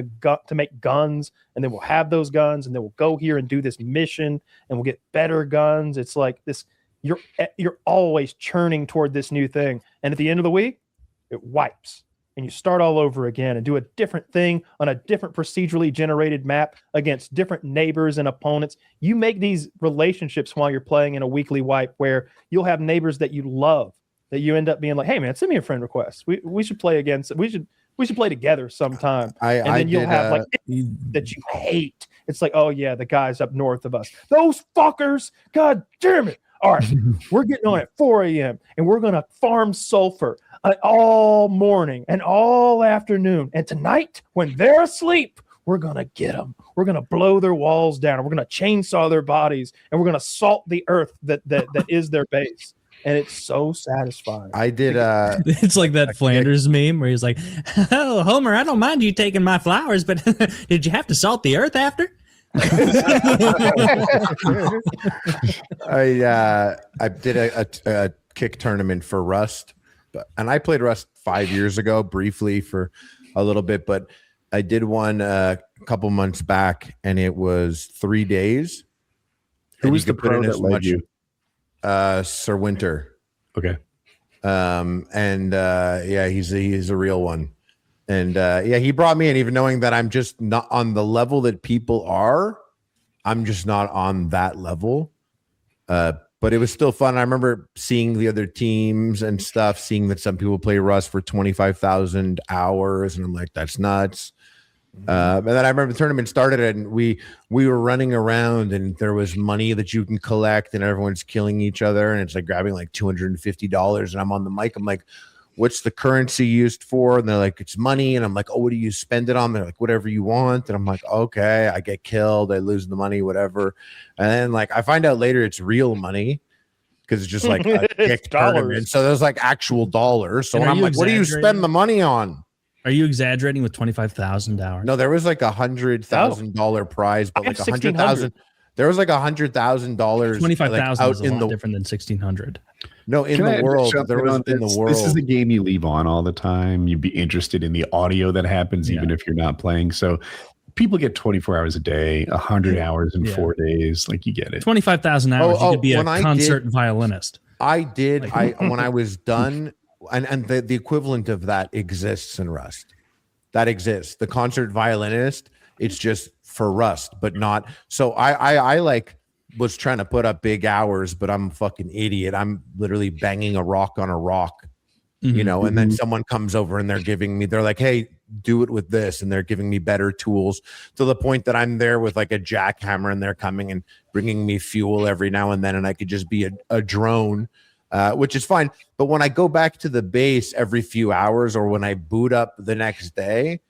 guns, and then we'll have those guns, and then we'll go here and do this mission, and we'll get better guns. It's like this, you're always churning toward this new thing, and at the end of the week it wipes, and you start all over again and do a different thing on a different procedurally generated map against different neighbors and opponents. You make these relationships while you're playing in a weekly wipe, where you'll have neighbors that you love, that you end up being like, hey man, send me a friend request. We should play against. We should play together sometime. And then you'll have like that you hate. It's like, oh yeah, the guys up north of us, those fuckers. God damn it! All right, we're getting on at 4 a.m. and we're gonna farm sulfur all morning and all afternoon. And tonight, when they're asleep, we're gonna get them. We're gonna blow their walls down. We're gonna chainsaw their bodies, and we're gonna salt the earth that is their base. and it's so satisfying.
I did.
It's like that Flanders meme where he's like, "Oh, Homer, I don't mind you taking my flowers, but did you have to salt the earth after?"
I did a kick tournament for Rust, and I played Rust 5 years ago briefly for a little bit, but I did one a couple months back, and it was 3 days.
Who was the pro that led you?
Sir Winter.
Okay.
He's a real one. And he brought me in, even knowing that I'm just not on the level that people are. I'm just not on that level. But it was still fun. I remember seeing the other teams and stuff, seeing that some people play Rust for 25,000 hours. And I'm like, that's nuts. And then I remember the tournament started and we were running around and there was money that you can collect and everyone's killing each other. And it's like grabbing like $250. And I'm on the mic. I'm like, what's the currency used for? And they're like, it's money. And I'm like, oh, what do you spend it on? They're like, whatever you want. And I'm like, okay, I get killed. I lose the money, whatever. And then like, I find out later it's real money because it's just like a kick tournament. So there's like actual dollars. So I'm like, what do you spend the money on?
Are you exaggerating with 25,000 hours?
No, there was like $100,000 prize, but like 100,000. There was like $100,000.
25,000 is a lot different than 1,600.
No, in the world, there was in the world.
This is the game you leave on all the time. You'd be interested in the audio that happens, even if you're not playing. So people get 24 hours a day, 100 hours in 4 days. Like you get it.
25,000 hours. You could be a concert violinist.
I did. When I was done. And the equivalent of that exists in Rust. That exists. The concert violinist, it's just for Rust, but not. So I like was trying to put up big hours, but I'm a fucking idiot. I'm literally banging a rock on a rock, you know, and then someone comes over and they're like, hey, do it with this. And they're giving me better tools to the point that I'm there with like a jackhammer and they're coming and bringing me fuel every now and then. And I could just be a drone. Which is fine. But when I go back to the base every few hours or when I boot up the next day,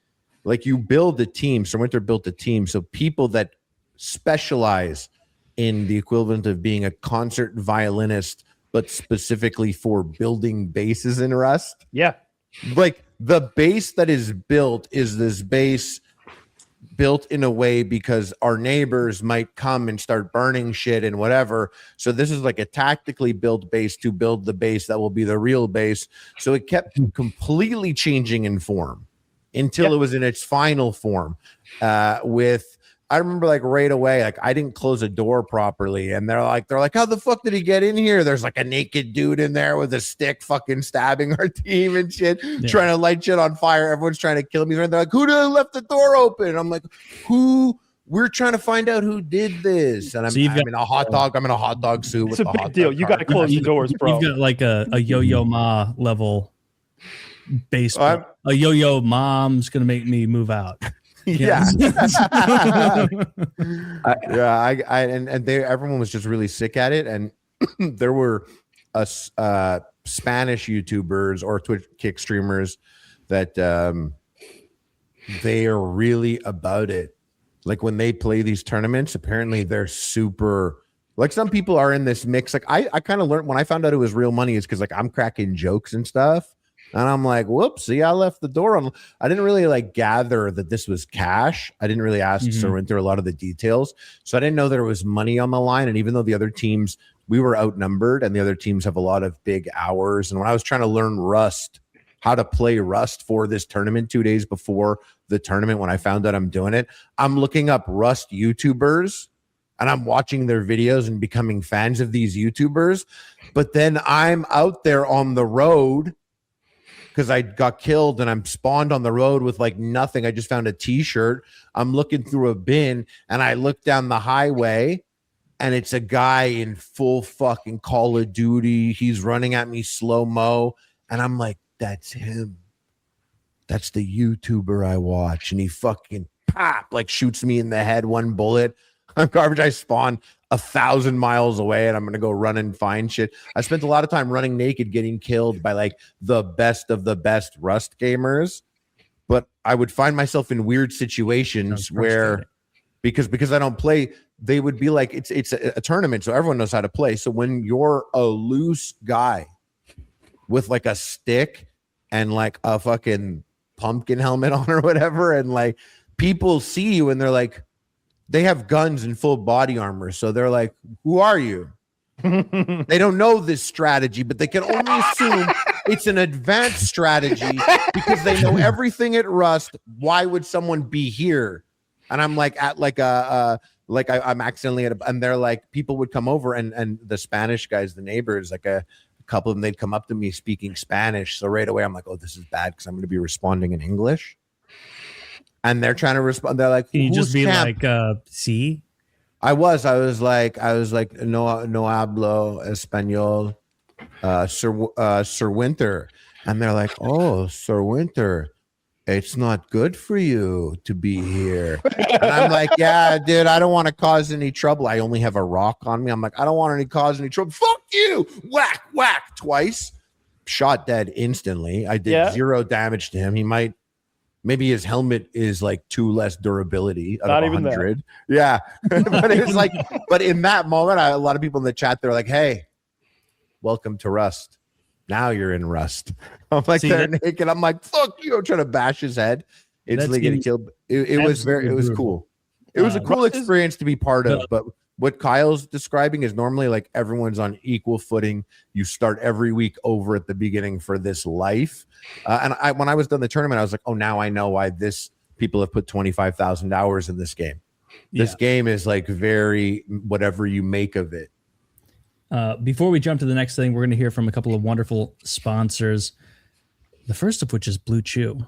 like you build a team. So Winter built a team. So people that specialize in the equivalent of being a concert violinist, but specifically for building bases in Rust.
Yeah.
Like the base that is built is this base built in a way because our neighbors might come and start burning shit and whatever. So this is like a tactically built base to build the base that will be the real base. So it kept completely changing in form until it was in its final form. I remember like right away, like I didn't close a door properly. And they're like, how the fuck did he get in here? There's like a naked dude in there with a stick fucking stabbing our team and shit, trying to light shit on fire. Everyone's trying to kill me. They're like, who left the door open? And I'm like, who? We're trying to find out who did this. And I'm in a hot dog suit.
It's a big deal. You got to close the doors, bro.
You've got like a Yo-Yo Ma level basement. A Yo-Yo Mom's going to make me move out.
Yeah. Everyone was just really sick at it. And there were Spanish YouTubers or Twitch kick streamers that they are really about it. Like when they play these tournaments, apparently they're super, like some people are in this mix. Like I kind of learned when I found out it was real money is because like I'm cracking jokes and stuff. And I'm like, whoops, see, I left the door on. I didn't really like gather that this was cash. I didn't really ask Surinder a lot of the details. So I didn't know there was money on the line. And even though the other teams, we were outnumbered and the other teams have a lot of big hours. And when I was trying to learn Rust, how to play Rust for this tournament 2 days before the tournament, when I found out I'm doing it, I'm looking up Rust YouTubers and I'm watching their videos and becoming fans of these YouTubers. But then I'm out there on the road because I got killed and I'm spawned on the road with like nothing. I just found a t-shirt. I'm looking through a bin and I look down the highway and it's a guy in full fucking Call of Duty. He's running at me slow-mo. And I'm like, that's him. That's the YouTuber I watch. And he fucking like shoots me in the head, one bullet. I'm garbage. I spawn 1,000 miles away and I'm going to go run and find shit. I spent a lot of time running naked, getting killed by like the best of the best Rust gamers. But I would find myself in weird situations where because I don't play they would be like, it's a tournament, so everyone knows how to play. So when you're a loose guy with like a stick and like a fucking pumpkin helmet on or whatever, and like people see you and they're like, they have guns and full body armor, so they're like, who are you? They don't know this strategy, but they can only assume it's an advanced strategy because they know everything at Rust. Why would someone be here? And I'm like at like I'm accidentally at a, and they're like, people would come over and the Spanish guys, the neighbors, like a couple of them, they'd come up to me speaking Spanish. So right away I'm like, oh, this is bad because I'm going to be responding in English. And they're trying to respond. They're like,
can you just be
camp?
like, see?
I was like, no hablo español, Sir Winter. And they're like, oh, Sir Winter, it's not good for you to be here. And I'm like, yeah, dude, I don't want to cause any trouble. I only have a rock on me. I'm like, I don't want to cause any trouble. Fuck you. Whack, whack, twice. Shot dead instantly. I did 0 damage to him. He might. Maybe his helmet is like 2 less durability out
Not
of
even
100. Yeah. But it was like, but in that moment, a lot of people in the chat, they're like, hey, welcome to Rust. Now you're in Rust. I'm like, they're naked. I'm like, fuck you. I'm trying to bash his head. Instantly getting killed. It was cool. It was a cool experience to be part of, but what Kyle's describing is normally like everyone's on equal footing. You start every week over at the beginning for this life. And when I was done the tournament, I was like, oh, now I know why people have put 25,000 hours in this game. This game is like very whatever you make of it.
Before we jump to the next thing, we're going to hear from a couple of wonderful sponsors. The first of which is Blue Chew.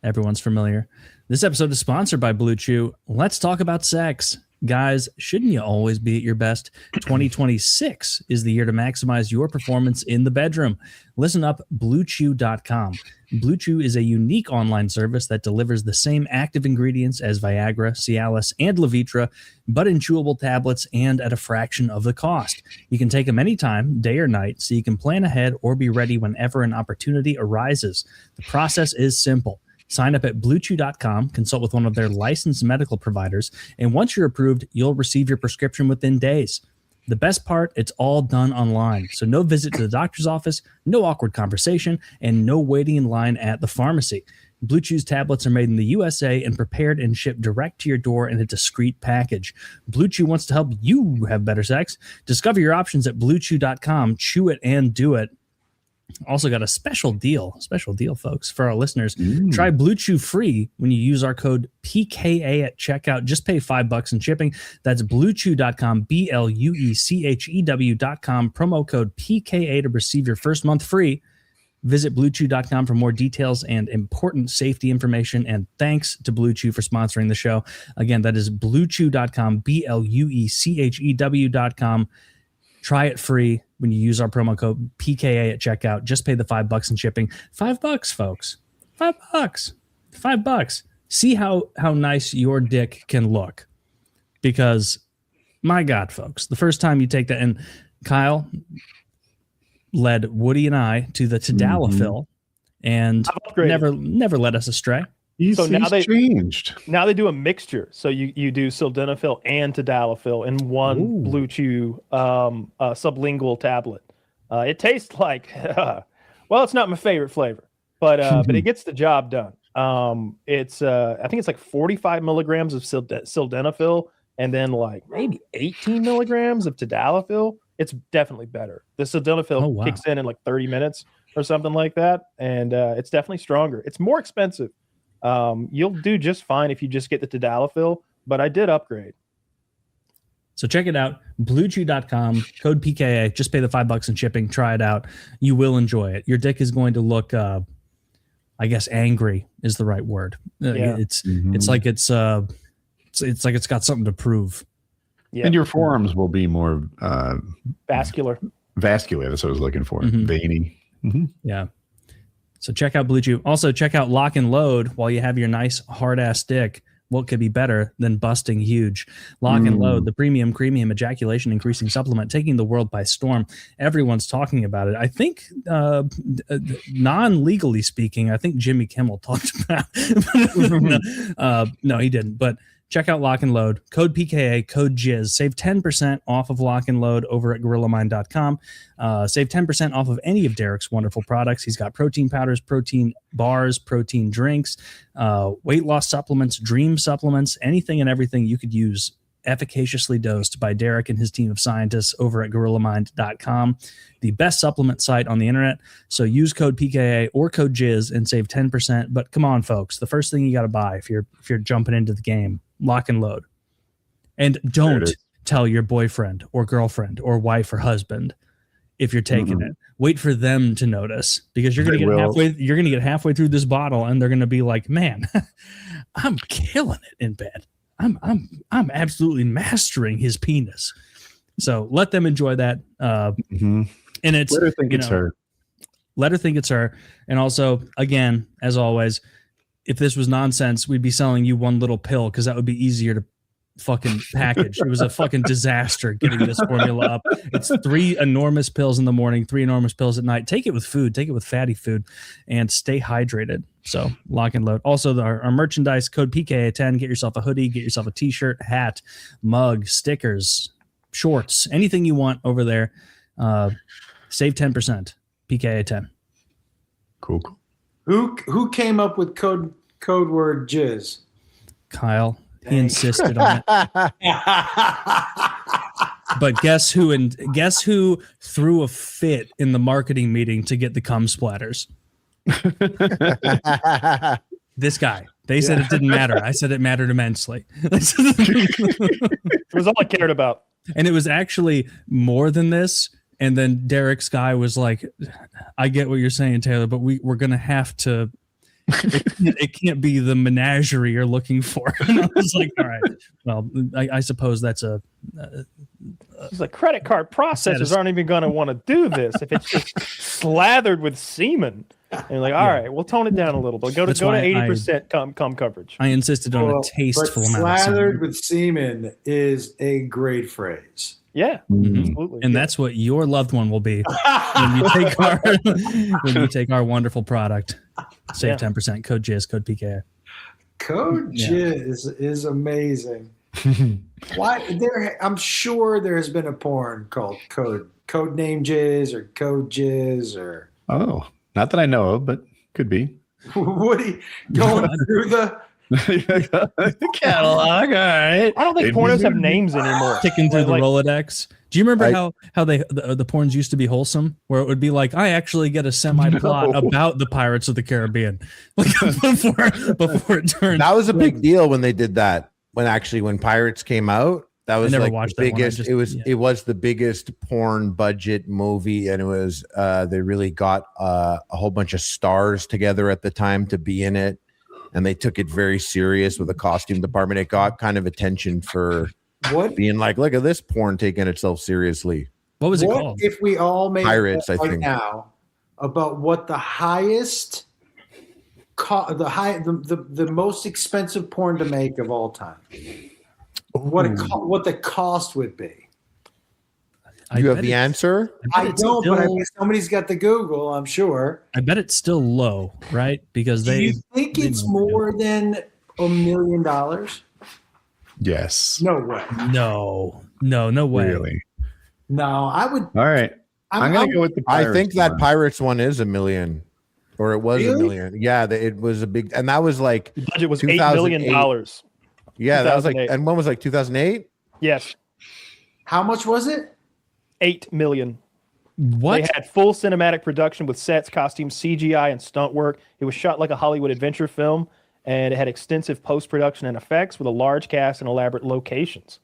Everyone's familiar. This episode is sponsored by Blue Chew. Let's talk about sex. Guys, shouldn't you always be at your best? 2026 is the year to maximize your performance in the bedroom. Listen up, BlueChew.com. Blue Chew is a unique online service that delivers the same active ingredients as Viagra, Cialis, and Levitra, but in chewable tablets and at a fraction of the cost. You can take them anytime, day or night, so you can plan ahead or be ready whenever an opportunity arises. The process is simple. Sign up at BlueChew.com, consult with one of their licensed medical providers, and once you're approved, you'll receive your prescription within days. The best part, it's all done online, so no visit to the doctor's office, no awkward conversation, and no waiting in line at the pharmacy. Blue Chew's tablets are made in the USA and prepared and shipped direct to your door in a discreet package. Blue Chew wants to help you have better sex. Discover your options at BlueChew.com. Chew it and do it. Also got a special deal, folks, for our listeners. Try Blue Chew free when you use our code PKA at checkout. Just pay $5 in shipping. That's BlueChew.com, BlueChew.com, promo code PKA to receive your first month free. Visit BlueChew.com for more details and important safety information. And thanks to Blue Chew for sponsoring the show. Again, that is BlueChew.com, BlueChew.com. Try it free when you use our promo code PKA at checkout. Just pay the $5 in shipping. $5, folks. $5. See how nice your dick can look. Because, my God, folks, the first time you take that, and Kyle led Woody and I to the tadalafil and never led us astray.
So now they
changed.
Now they do a mixture. So you do sildenafil and tadalafil in one Blue Chew sublingual tablet. It tastes like, well, it's not my favorite flavor, but it gets the job done. It's I think it's like 45 milligrams of sildenafil and then like maybe 18 milligrams of tadalafil. It's definitely better. The sildenafil kicks in like 30 minutes or something like that, and it's definitely stronger. It's more expensive. You'll do just fine if you just get the tadalafil, but I did upgrade.
So check it out, BlueChew.com, code PKA. Just pay the $5 in shipping. Try it out. You will enjoy it. Your dick is going to look, I guess, angry is the right word. It's like it's like it's got something to prove.
Yeah. And your forearms will be more
vascular.
That's what I was looking for. Veiny.
Yeah. So check out Blue Chew. Also, check out Lock and Load while you have your nice hard-ass dick. What could be better than busting huge? Lock and Load, the premium ejaculation-increasing supplement, taking the world by storm. Everyone's talking about it. I think, non-legally speaking, I think Jimmy Kimmel talked about it. No, he didn't. But check out Lock and Load. Code PKA, code Jizz. Save 10% off of Lock and Load over at GorillaMind.com. Save 10% off of any of Derek's wonderful products. He's got protein powders, protein bars, protein drinks, weight loss supplements, dream supplements, anything and everything you could use efficaciously dosed by Derek and his team of scientists over at GorillaMind.com, the best supplement site on the internet. So use code PKA or code Jizz and save 10%. But come on, folks, the first thing you got to buy if you're jumping into the game, Lock and Load. And don't tell your boyfriend or girlfriend or wife or husband if you're taking it. Wait for them to notice, because you're going to get halfway through this bottle and they're going to be like, "Man, I'm killing it in bed. I'm absolutely mastering his penis." So let them enjoy that. And it's
let her think it's her.
Let her think it's her. And also, again, as always, if this was nonsense, we'd be selling you one little pill because that would be easier to fucking package. It was a fucking disaster getting this formula up. It's 3 enormous pills in the morning, 3 enormous pills at night. Take it with food, take it with fatty food, and stay hydrated. So Lock and Load. Also, our merchandise, code PKA10. Get yourself a hoodie, get yourself a t-shirt, hat, mug, stickers, shorts, anything you want over there. Save 10%. PKA10.
Cool.
Who came up with code word jizz?
Kyle. He insisted on it. But guess who threw a fit in the marketing meeting to get the cum splatters? This guy. They said it didn't matter. I said it mattered immensely.
It was all I cared about.
And it was actually more than this. And then Derek's guy was like, "I get what you're saying, Taylor, but we're going to have to, it can't be the menagerie you're looking for." And I was like, all right, well, I suppose that's
It's like credit card processors aren't even going to want to do this if it's just slathered with semen. And you're like, all right, we'll tone it down a little bit. Go to 80% cum coverage.
I insisted on a tasteful amount.
Slathered with semen is a great phrase.
Yeah, absolutely.
And that's what your loved one will be when you take our wonderful product. Save 10%. Code Jizz, code PKA.
Code Jizz is amazing. Why I'm sure there has been a porn called Code Name Jizz or Code Jizz or
not that I know of, but could be.
Woody going through the
catalog. All right.
I don't think pornos have names anymore.
Kicking through the Rolodex. Do you remember how the porns used to be wholesome, where it would be like, I actually get a semi-plot about the Pirates of the Caribbean, like before it turned.
That was a big deal when they did that. When Pirates came out, that was like the biggest. It was the biggest porn budget movie, and it was they really got a whole bunch of stars together at the time to be in it. And they took it very serious with the costume department. It got kind of attention for being like, look at this porn taking itself seriously.
What was it called?
If we all made
Pirates, I think
now about what the highest, the most expensive porn to make of all time, what the cost would be.
You have the answer?
I don't, but somebody's got the Google, I'm sure.
I bet it's still low, right? Because
Do you think it's more than $1 million?
Yes.
No way.
No way.
Really?
No, I would.
All right. I'm going to go with the Pirates.
I think that Pirates one is $1 million. Or it was $1 million. Yeah, it was a big, and that was like
the budget was $8 million.
Yeah, that was like, and one was like 2008.
Yes.
How much was it?
$8 million.
What?
They had full cinematic production with sets, costumes, CGI, and stunt work. It was shot like a Hollywood adventure film, and it had extensive post-production and effects with a large cast and elaborate locations.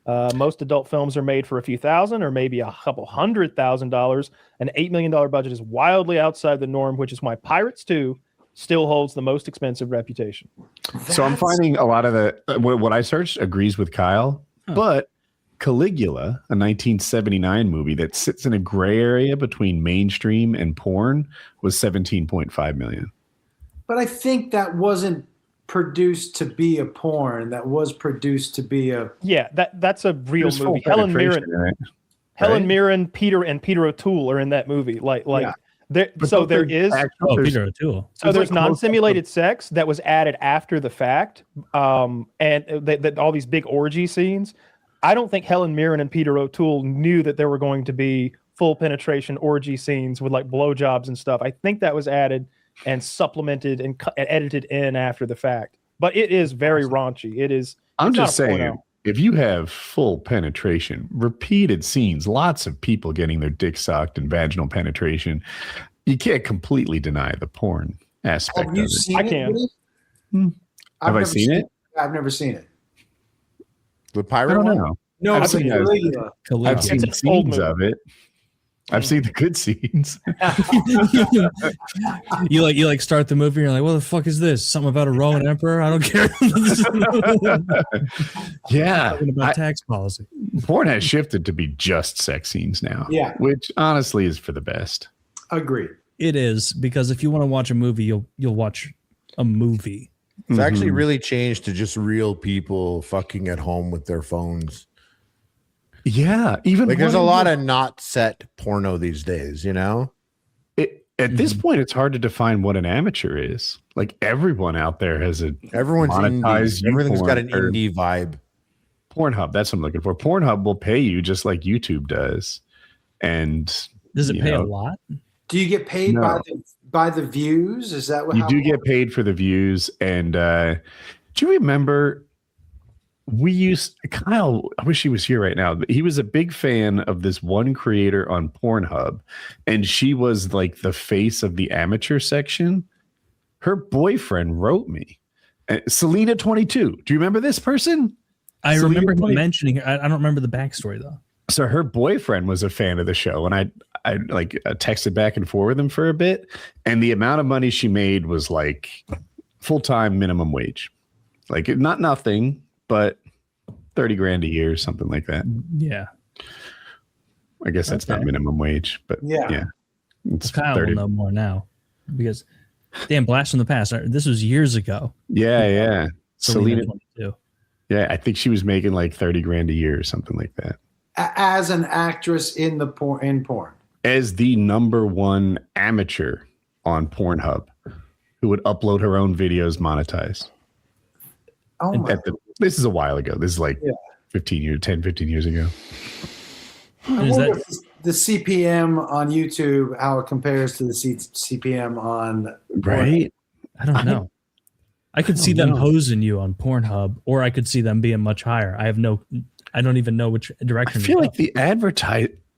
Most adult films are made for a few thousand or maybe a couple $100,000. An $8 million budget is wildly outside the norm, which is why Pirates 2 still holds the most expensive reputation.
So I'm finding a lot of what I searched agrees with Kyle, but Caligula, a 1979 movie that sits in a gray area between mainstream and porn, was $17.5 million.
But I think that wasn't produced to be a porn. That was produced to be a
that's a real movie. Helen Mirren, Peter O'Toole are in that movie. There,
But
so
don't
there
there's
is
actual-
Oh,
there's-
Peter O'Toole.
so there's
like close-up
non-simulated sex that was added after the fact, and all these big orgy scenes. I don't think Helen Mirren and Peter O'Toole knew that there were going to be full penetration orgy scenes with like blowjobs and stuff. I think that was added and supplemented and edited in after the fact. But it is very raunchy. It is.
I'm
it's not
just
a
saying,
porno.
if you have full penetration, repeated scenes, lots of people getting their dick sucked and vaginal penetration, you can't completely deny the porn aspect
Have you
of it.
seen
I
it?
can.
Woody? I've
Have I
never
seen it?
I've never seen it.
The
I
pirate
don't
one?
know.
No,
I've
I've
seen that.
Caligula.
Caligula.
I've seen
It's an old
scenes
movie.
of it. I've seen the good scenes.
you like start the movie. You're like, what the fuck is this? Something about a Roman emperor? I don't care.
Yeah.
Talking about tax policy.
Porn has shifted to be just sex scenes now.
Yeah.
Which honestly is for the best.
Agreed.
It is, because if you want to watch a movie, you'll watch a movie.
It's actually
Mhm.
really changed to just real people fucking at home with their phones.
Yeah. Even
Like, there's a
one
lot of not set porno these days, you know?
at this point, it's hard to define what an amateur is. Like everyone out there has a
Everyone's
monetized
indie. Everything's got an
porn or-
indie vibe.
Pornhub. That's what I'm looking for. Pornhub will pay you just like YouTube does. And
Does it
you
pay a
know,
lot?
Do you get paid
No.
by the views? Is that what
you
how-
do get paid for the views. And do you remember Kyle, I wish he was here right now, but he was a big fan of this one creator on Pornhub, and she was like the face of the amateur section. Her boyfriend wrote me. Selena 22. Do you remember this person?
I
Selena
remember him
20
mentioning. I don't remember the backstory though.
So her boyfriend was a fan of the show, and I texted back and forth with him for a bit, and the amount of money she made was like full-time minimum wage. Like not nothing, but 30 grand a year, something like that.
Yeah,
I guess that's not
Okay.
minimum wage, but
Yeah.
It's
Kyle
30.
will know more now because, damn, blast from the past. This was years ago.
Yeah. Selena,
22.
yeah, I think she was making like 30 grand a year or something like that.
as an actress in porn.
As the number one amateur on Pornhub who would upload her own videos monetized.
Oh my!
This is a while ago. This is like 15 years ago.
I
Is
wonder
that-
if the CPM on YouTube, how it compares to the CPM on
Right?
I don't know. I could see them
know.
hosing you on Pornhub, or I could see them being much higher. I don't even know which
I
direction. to
feel
go.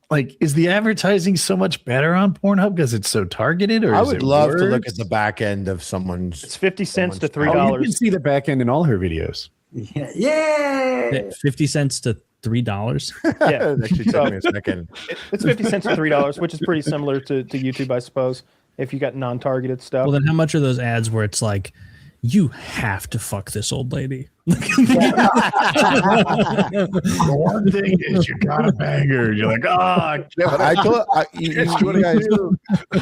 like is the advertising so much better on Pornhub because it's so targeted? Or
I
is
would
it
love to
worse?
look at the back end of someone's.
It's 50 cents to
Someone's-
Oh, you
$3.
can see the back end in all her videos.
Yeah. Yay!
50 cents to $3.
Yeah.
It actually took me a second.
It's 50 cents to $3, which is pretty similar to YouTube, I suppose, if you got non-targeted stuff.
Well, then how much are those ads where it's like, you have to fuck this old lady?
The one thing is you gotta bang her. You're like,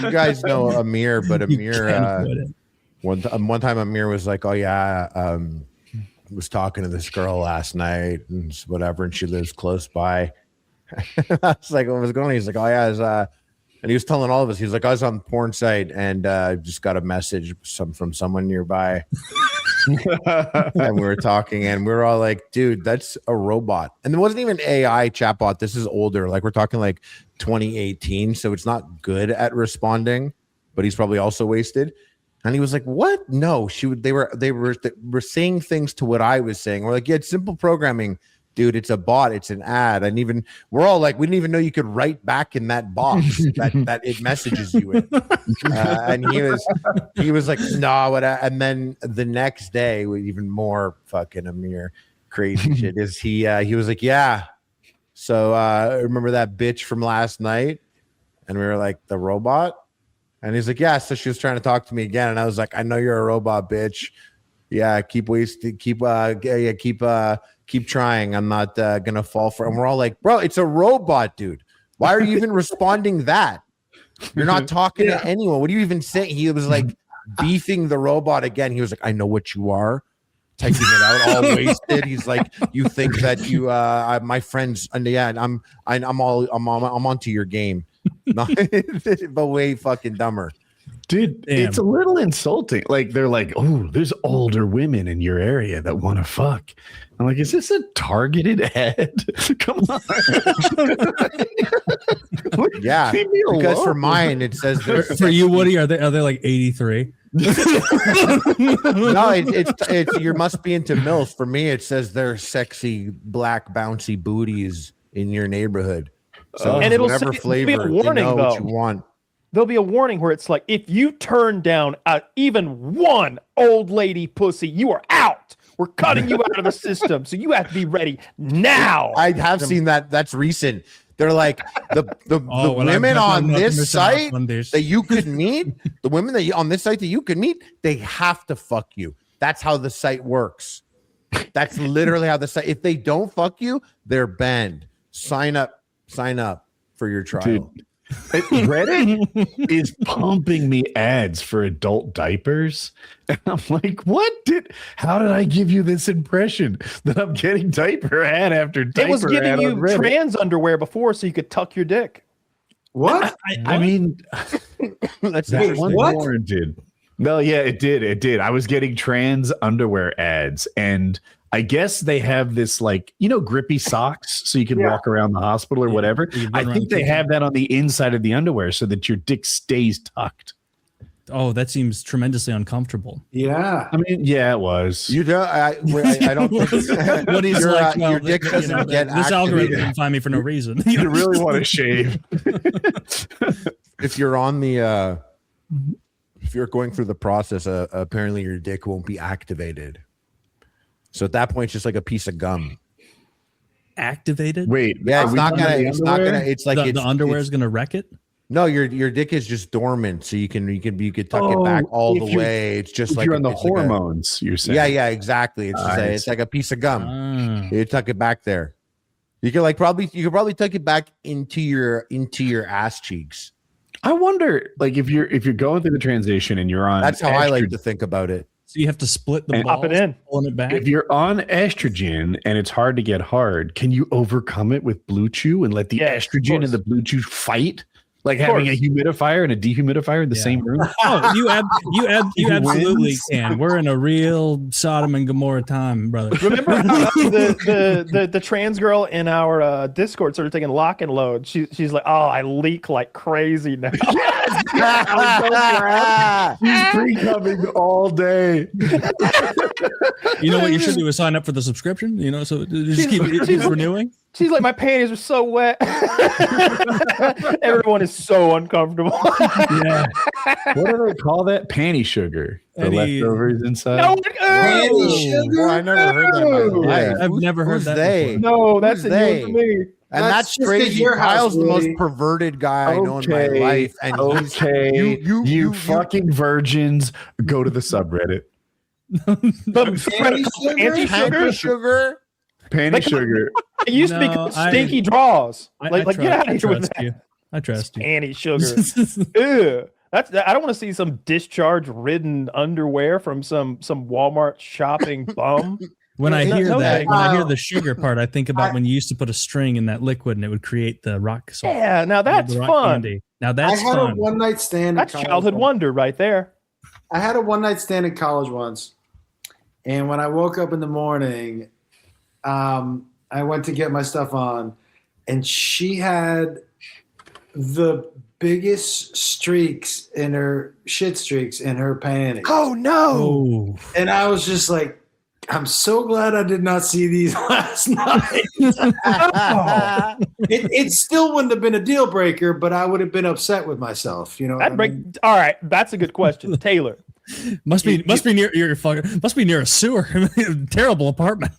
You guys know Amir, but
You
Amir,
can't quit it.
one time Amir was like, "Oh yeah, was talking to this girl last night and whatever, and she lives close by." I was like, "What was going on?" He's like, "Oh yeah," and he was telling all of us. He was like, "I was on the porn site and just got a message from someone nearby." And we were talking, and we were all like, "Dude, that's a robot." And it wasn't even AI chatbot. This is older. Like we're talking like 2018, so it's not good at responding. But he's probably also wasted. And he was like, "What? No, they were saying things to what I was saying. We're like, yeah, it's simple programming, dude. It's a bot. It's an ad." And even we're all like, we didn't even know you could write back in that box that it messages you in. And he was like, "No, what?" And then the next day, with even more fucking Amir crazy shit, is he was like, "Yeah, so remember that bitch from last night?" And we were like, "The robot?" And he's like, "Yeah." So she was trying to talk to me again, and I was like, "I know you're a robot, bitch. Yeah, keep trying. I'm not gonna fall for." And we're all like, "Bro, it's a robot, dude. Why are you even responding that? You're not talking to anyone. What are you even saying?" He was like beefing the robot again. He was like, "I know what you are." Typing it out, all wasted. He's like, "You think that you, my friends, and yeah, and I'm onto your game." No, but way fucking dumber.
Dude,
Damn.
it's a little insulting. Like they're like, "Oh, there's older women in your area that want to fuck." I'm like, "Is this a targeted ad? Come on."
Yeah,
Leave me
because for
alone.
mine it says
For you, Woody, are they like 83?
no, it's you must be into MILF. For me, it says they're sexy black bouncy booties in your neighborhood. So
And it'll
whatever
say-
flavor,
it'll be a warning,
they know what
though.
you want.
There'll be a warning where it's like, if you turn down even one old lady pussy, you are out. We're cutting you out of the system. So you have to be ready now.
I have seen that. That's recent. They're like the
Well, I'm
women
definitely
on
not
this
missing out
site
on this.
that you could meet, the women that you on this site that you could meet, they have to fuck you. That's how the site works. That's literally how the site. If they don't fuck you, they're banned. Sign up for your trial.
Dude, Reddit is pumping me ads for adult diapers. And I'm like, how did I give you this impression that I'm getting diaper ad after diaper
It was giving
ad
you
on Reddit?
trans underwear before so you could tuck your dick.
What?
I mean,
That's
that
interesting.
one's
what?
warranted. No, yeah, it did. I was getting trans underwear ads, and I guess they have this, like, grippy socks so you can walk around the hospital or whatever.
You run
I
around
think they
kicking.
have that on the inside of the underwear so that your dick stays tucked.
Oh, that seems tremendously uncomfortable.
Yeah.
I mean, yeah, it was.
You don't. I don't think
What he's
your,
like, well,
your dick doesn't get
this algorithm
activated.
didn't find me for no reason.
You really want to shave.
If you're on the if you're going through the process, apparently your dick won't be activated. So at that point, it's just like a piece of gum.
Activated?
Wait,
Yeah, it's
are we
not
done
gonna.
with the
It's not
underwear?
gonna. It's like
the underwear is
it's-
going to wreck it?
No, your dick is just dormant, so you can tuck it back all
if
the
you're-
way. It's just
If
like
you're on the
it's like a-
hormones, you're saying.
yeah, exactly. It's just it's like a piece of gum.
Ah.
You tuck it back there. You could probably tuck it back into your ass cheeks.
I wonder, like, if you're going through the transition and you're on.
That's how I like
estrogen-
to think about it.
So you have to split the
And
balls,
pop it in.
pulling it back.
If you're on estrogen and it's hard to get hard, can you overcome it with Blue Chew and let the
Yes, of
estrogen
course.
and the Blue Chew fight? Like
Of
having a
course.
humidifier and a dehumidifier in the
Yeah.
same room?
Oh, you absolutely
wins.
can. We're in a real Sodom and Gomorrah time, brother.
Remember the trans girl in our Discord started taking lock and load. She's like, oh, I leak like crazy now.
He's pre-coming all day.
You know what you should do is sign up for the subscription. So just keep renewing.
She's like, my panties are so wet. Everyone is so uncomfortable.
Yeah.
What do they call that? Panty sugar. The
Any-
leftovers inside.
No,
Well, I never heard that in my life.
I've never heard
Who's
that
they?
before.
no, that's
Who's
a new
they?
for me.
And
That's
that's
just at
crazy.
your house,
Kyle's the most
Willie.
perverted guy I know in my life. And he's
Okay,
you
you fucking virgins, go to the subreddit.
But
Panty
anti
Sugar?
sugar.
Sugar?
Panty
Like-
sugar.
It used to be
No,
called
I-
stinky draws.
I
Get out of here with
trust
that.
you. I trust you.
Anti sugar. Ew. I don't want to see some discharge-ridden underwear from some Walmart shopping bum.
When I
No,
hear
no
that,
thanks.
when I hear the sugar part, I think about when you used to put a string in that liquid and it would create the rock salt.
Yeah, now that's
the rock
fun.
candy. Now that's
I had
fun.
a one night stand.
That's childhood wonder right there.
I had a one night stand in college once, and when I woke up in the morning, I went to get my stuff on, and she had the biggest streaks in her panties.
Oh no!
Oh,
And I was just like, I'm so glad I did not see these last night. It still wouldn't have been a deal breaker, but I would have been upset with myself. You know, what I
That'd break.
mean?
All right, that's a good question, Taylor.
must be near your fucking must be near a sewer. Terrible apartment.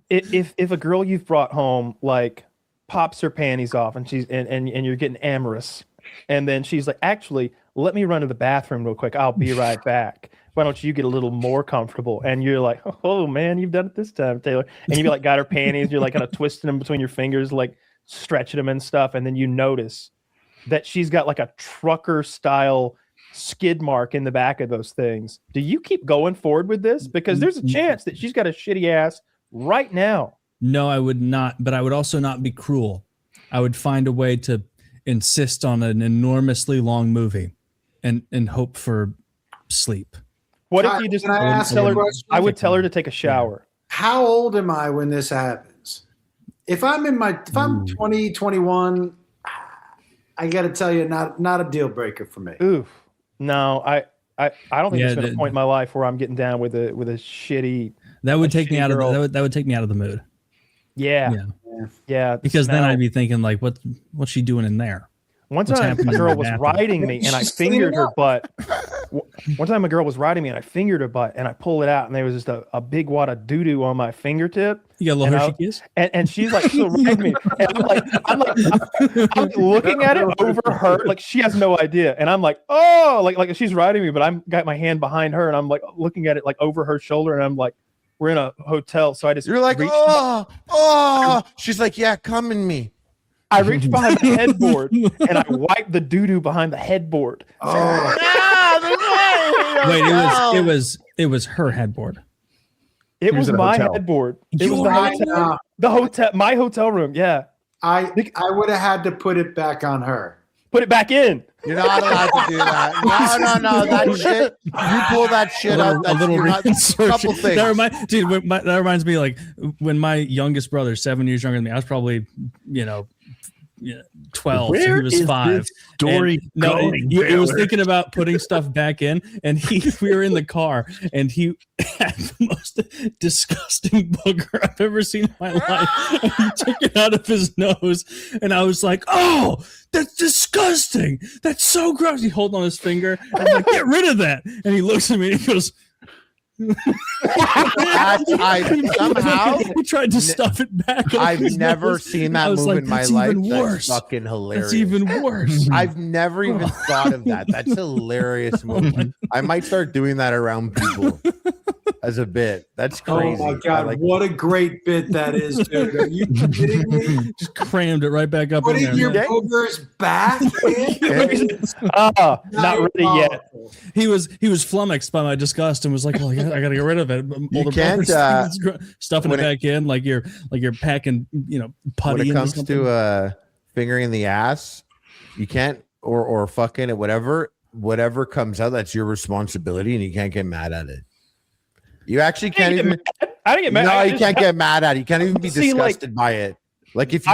If a girl you've brought home like pops her panties off and she's and you're getting amorous, and then she's like, actually, let me run to the bathroom real quick. I'll be right back. Why don't you get a little more comfortable? And you're like, oh man, you've done it this time, Taylor. And you like got her panties. You're like kind of twisting them between your fingers, like stretching them and stuff. And then you notice that she's got like a trucker style skid mark in the back of those things. Do you keep going forward with this? Because there's a chance that she's got a shitty ass right now.
No, I would not, but I would also not be cruel. I would find a way to insist on an enormously long movie and hope for sleep.
What if you just
Can I ask
tell
a
her?
question?
I would tell her to take a shower.
How old am I when this happens? If I'm 20, 21, I got to tell you, not a deal breaker for me.
Oof. No, I don't think
Yeah,
there's been a point in my life where I'm getting down with a shitty.
That would take me
shitty
out of
girl.
that would take me out of the mood.
Yeah. the
Because then
smell.
I'd be thinking like, what's she doing in there?
One
What's
time
happening
a
in
girl
the
was
bathroom?
riding me and I
She's
fingered
cleaning
her
up.
butt. One time a girl was riding me and I fingered her butt and I pulled it out and there was just a big wad of doo-doo on my fingertip.
You got a little
And
Hershey kiss?
And she's like, she'll ride me. And I'm looking at it over her. Like she has no idea. And I'm like, oh, like she's riding me, but I'm got my hand behind her and I'm like looking at it like over her shoulder. And I'm like, we're in a hotel. So I just
You're like,
reached
She's like, yeah, come in me.
I reached behind the headboard and I wiped the doo-doo behind the headboard.
Wait, it was her headboard.
It was
at a
my
hotel.
headboard. It was
Your
the hotel, my hotel room. Yeah.
I would have had to put it back on her.
Put it back in.
You're not allowed to do that. No. That shit. You pull that shit out. That's you're not, couple things.
That reminds me, like when my youngest brother, 7 years younger than me, I was probably 12.
Where
so he was
is
5.
this story going,
he was
Taylor?
thinking about putting stuff back in, and we were in the car, and he had the most disgusting booger I've ever seen in my life. And he took it out of his nose, and I was like, "Oh, that's disgusting! That's so gross!" He holds on his finger, and I'm like, "Get rid of that!" And he looks at me, and he goes.
Somehow
He tried to stuff it back.
I've never seen that move in my life.
Even worse.
That's fucking hilarious.
That's even worse.
I've never even thought of that. That's a hilarious move. I might start doing that around people as a bit. That's crazy.
Oh my god, what a great bit that is, dude. Are you kidding me?
Just crammed it right back up in
Putting your
there.
boogers back in?
Not ready yet.
He was flummoxed by my disgust and was like, "Well, I gotta get rid of it."
You can't,
stuffing it back in like you're packing, putty.
When it
into
comes
something.
to fingering the ass, you can't or fucking it, whatever comes out, that's your responsibility, and you can't get mad at it. You actually can't even.
I didn't get mad.
No,
I
you
just-
can't get mad at it. You can't even be
See, like-
disgusted by it. Like if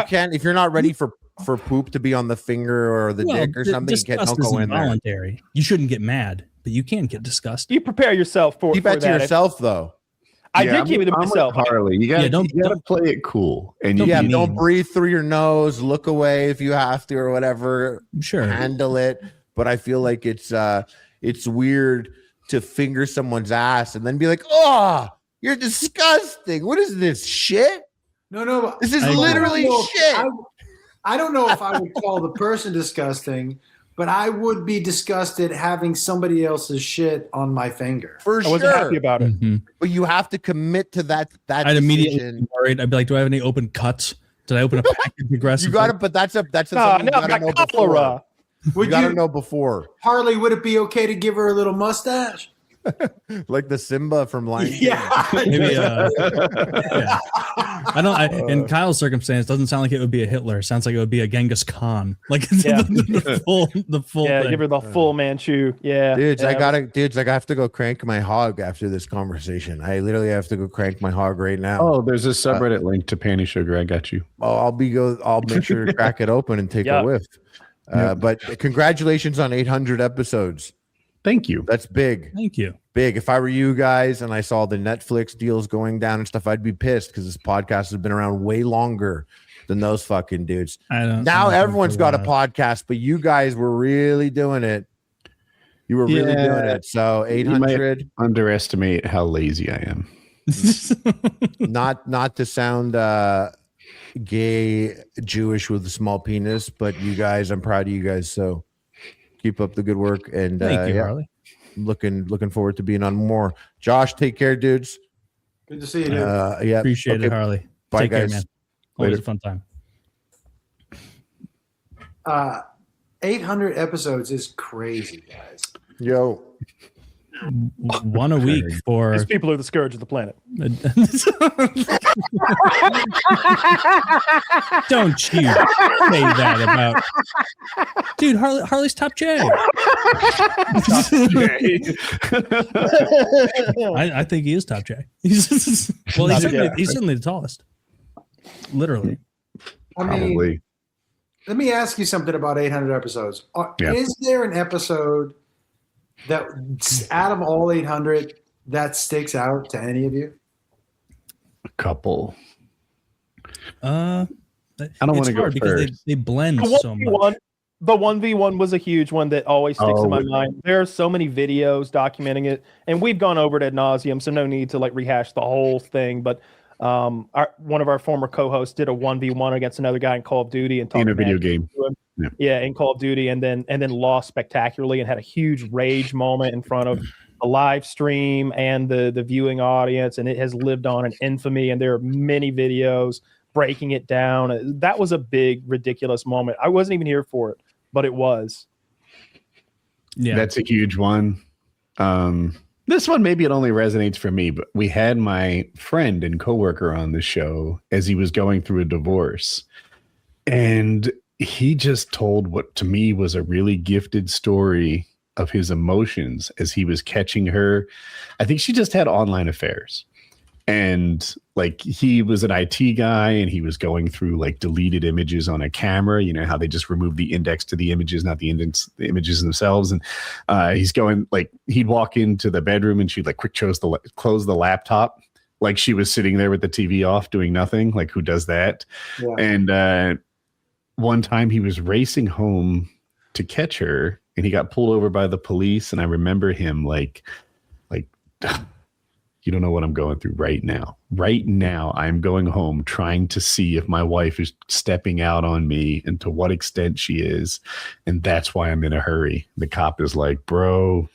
you're not ready for poop to be on the finger or the dick or something, you can't, don't
disgust
go
is
in there.
involuntary. You shouldn't get mad, but you can get disgusted.
You prepare yourself for
Keep that to
that.
yourself, though.
I
Yeah,
did keep it to
I'm with
myself.
Harley, you gotta,
don't
play it cool, and
Don't
you,
be
Yeah, don't
mean.
breathe through your nose. Look away if you have to, or whatever.
Sure.
Handle it. But I feel like it's weird to finger someone's ass and then be like, "Oh, you're disgusting. What is this shit?
No.
This is
I agree.
literally shit."
I don't know if I would call the person disgusting, but I would be disgusted having somebody else's shit on my finger.
For
I wasn't happy
sure.
about it.
Mhm.
But you have to commit to that
I'd immediately
decision.
be worried. I'd be like, "Do I have any open cuts? Did I open a package aggressively?"
You got to, but that's
No,
something you
I
gotta know
got
before.
cholera.
You
Would
got to
you,
know before,
Harley, would it be okay to give her a little mustache?
like the Simba from Lion King.
Yeah.
Maybe, yeah. In Kyle's circumstance, doesn't sound like it would be a Hitler. It sounds like it would be a Genghis Khan. Like
Yeah.
the full
Yeah,
thing.
give her the full Manchu. Yeah,
Dudes,
yeah.
I have to go crank my hog after this conversation. I literally have to go crank my hog right now.
Oh, there's a subreddit link to Panty Sugar. I got you.
I'll make sure to crack it open and take
Yeah.
a whiff. But congratulations on 800 episodes.
Thank you.
That's big.
Thank you.
Big. If I were you guys and I saw the Netflix deals going down and stuff, I'd be pissed because this podcast has been around way longer than those fucking dudes. Now everyone's got a podcast, but you guys were really doing it. You were really
Yeah.
doing it. So 800.
Underestimate how lazy I am.
Not to sound gay Jewish with a small penis, but you guys, I'm proud of you guys. So keep up the good work, and
Thank you,
yeah,
Harley.
looking forward to being on more. Josh, take care, dudes.
Good to see you, dude.
Yeah,
Appreciate it, Harley.
Bye,
Take care,
guys.
man. Always
Later.
a fun time.
800 episodes is crazy, guys.
Yo.
One a week for.
These people are the scourge of the planet.
Don't you say that about, dude. Harley's top J. I think he is top J. He's certainly the tallest. Literally.
I mean,
Probably.
let me ask you something about 800 episodes.
Yeah.
Is there an episode that out of all 800 that sticks out to any of you?
A couple.
I
don't wanna go
because
first.
they blend
The
so much.
The 1v1 was a huge one that always sticks in my
Oh.
mind. There are so many videos documenting it, and we've gone over it ad nauseum, so no need to like rehash the whole thing. But one of our former co-hosts did a 1v1 against another guy in Call of Duty and talked
In a video
mad
game.
to him.
Yeah.
Yeah, in Call of Duty, and then lost spectacularly and had a huge rage moment in front of a live stream and the viewing audience, and it has lived on in infamy. And there are many videos breaking it down. That was a big, ridiculous moment. I wasn't even here for it, but it was.
Yeah,
That's a huge one. This one, maybe it only resonates for me, but we had my friend and coworker on the show as he was going through a divorce. And he just told what to me was a really gifted story of his emotions as he was catching her. I think she just had online affairs. And like he was an IT guy and he was going through like deleted images on a camera, you know, how they just remove the index to the images, not the index, the images themselves. And he's going like he'd walk into the bedroom and she'd like quick close the laptop, like she was sitting there with the TV off doing nothing. Like who does that?
Yeah.
And one time he was racing home to catch her and he got pulled over by the police. And I remember him like you don't know what I'm going through right now. Right now, I'm going home trying to see if my wife is stepping out on me and to what extent she is. And that's why I'm in a hurry. The cop is like, bro,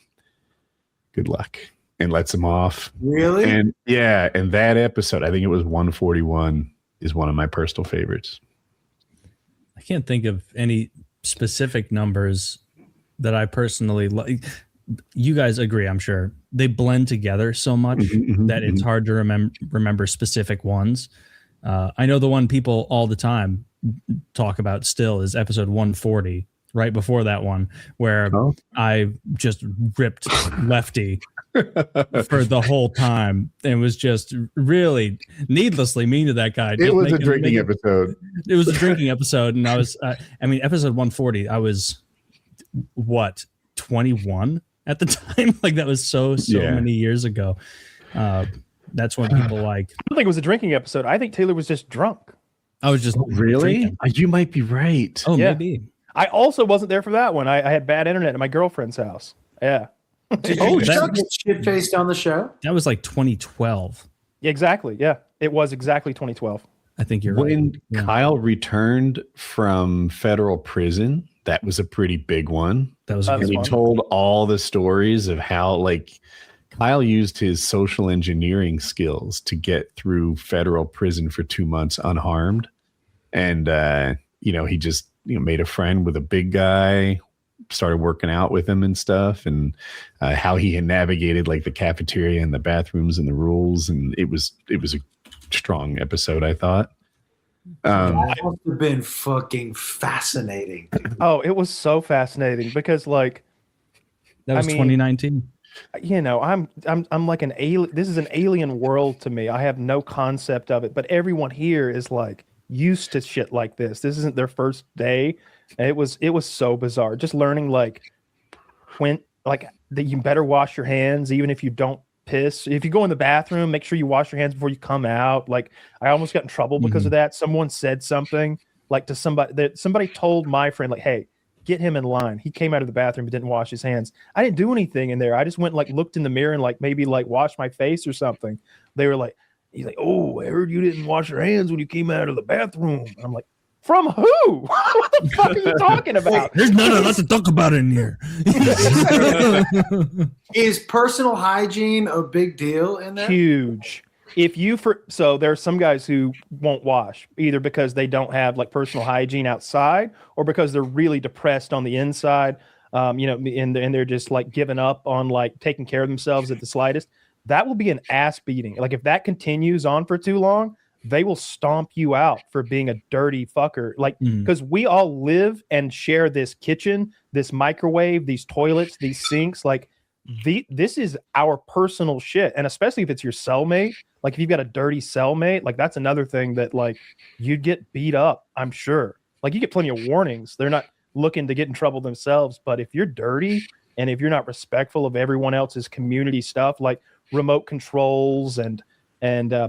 good luck. And lets him off.
Really?
And yeah, and that episode, I think it was 141, is one of my personal favorites.
I can't think of any specific numbers that I personally like. You guys agree, I'm sure. They blend together so much that it's hard to remember specific ones. I know the one people all the time talk about still is episode 140, right before that one, where I just ripped Lefty for the whole time and was just really needlessly mean to that guy.
It was a drinking episode.
It was a drinking episode. And I was, episode 140, I was, 21? At the time, like that was so many years ago. That's when people like.
I don't think it was a drinking episode. I think Taylor was just drunk.
I was just
really.
drinking.
You might be right.
Oh,
Yeah.
maybe.
I also wasn't there for that one. I had bad internet at my girlfriend's house. Yeah.
Did you get shit-faced on the show?
That was like 2012.
Exactly. Yeah. It was exactly 2012.
I think you're right.
When
Yeah.
Kyle returned from federal prison, that was a pretty big one.
That was
That's
And he
fun.
told all the stories of how like Kyle used his social engineering skills to get through federal prison for 2 months unharmed. And, he just made a friend with a big guy, started working out with him and stuff, and how he had navigated like the cafeteria and the bathrooms and the rules. And it was a strong episode, I thought.
That must have been fucking fascinating.
Oh, it was so fascinating because like,
That was 2019.
I'm like an alien. This is an alien world to me. I have no concept of it, but everyone here is like used to shit like this. This isn't their first day. And it was so bizarre. Just learning like when like that you better wash your hands even if you don't piss. If you go in the bathroom, make sure you wash your hands before you come out. Like I almost got in trouble because of that. Someone said something like to somebody that somebody told my friend like, "Hey, get him in line." He came out of the bathroom but didn't wash his hands. I didn't do anything in there. I just went and like looked in the mirror and like maybe like washed my face or something. They were like, he's like, "Oh, I heard you didn't wash your hands when you came out of the bathroom." And I'm like, "From who? What the fuck are you talking about?"
There's not a lot to talk about in here.
Is personal hygiene a big deal in there?
Huge. So there are some guys who won't wash either because they don't have like personal hygiene outside or because they're really depressed on the inside. and they're just like giving up on like taking care of themselves at the slightest, that will be an ass beating. Like if that continues on for too long, they will stomp you out for being a dirty fucker. Like, because we all live and share this kitchen, this microwave, these toilets, these sinks. Like, this is our personal shit. And especially if it's your cellmate, like if you've got a dirty cellmate, like that's another thing that like you'd get beat up, I'm sure. Like you get plenty of warnings. They're not looking to get in trouble themselves. But if you're dirty and if you're not respectful of everyone else's community stuff, like remote controls and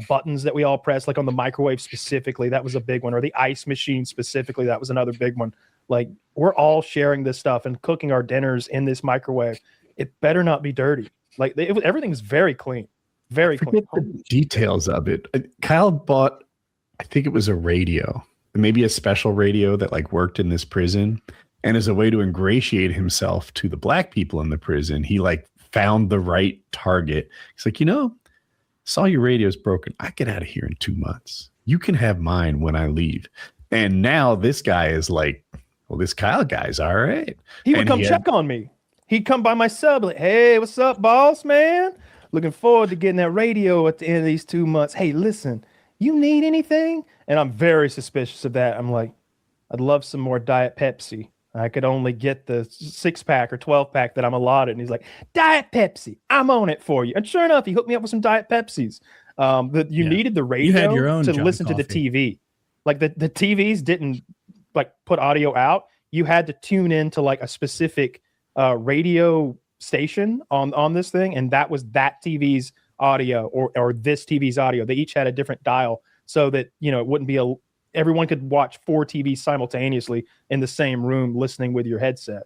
buttons that we all press, like on the microwave specifically, that was a big one, or the ice machine specifically, that was another big one. Like we're all sharing this stuff and cooking our dinners in this microwave. It better not be dirty. Like everything's very clean, very clean.
The details of it. Kyle bought, I think it was a radio, maybe a special radio that like worked in this prison, and as a way to ingratiate himself to the black people in the prison, he like found the right target. He's like, saw your radio's broken. I get out of here in 2 months. You can have mine when I leave. And now this guy is like, well, this Kyle guy's all right.
He would come check on me. He'd come by my sub like, hey, what's up, boss, man? Looking forward to getting that radio at the end of these 2 months. Hey, listen, you need anything? And I'm very suspicious of that. I'm like, I'd love some more Diet Pepsi. I could only get the 6-pack or 12-pack that I'm allotted. And he's like, Diet Pepsi, I'm on it for you. And sure enough, he hooked me up with some Diet Pepsis. You needed the radio to listen to the TV. Like the TVs didn't like put audio out. You had to tune in to like a specific radio station on this thing, and that was that TV's audio or this TV's audio. They each had a different dial so that it wouldn't be everyone could watch 4 TVs simultaneously in the same room listening with your headset.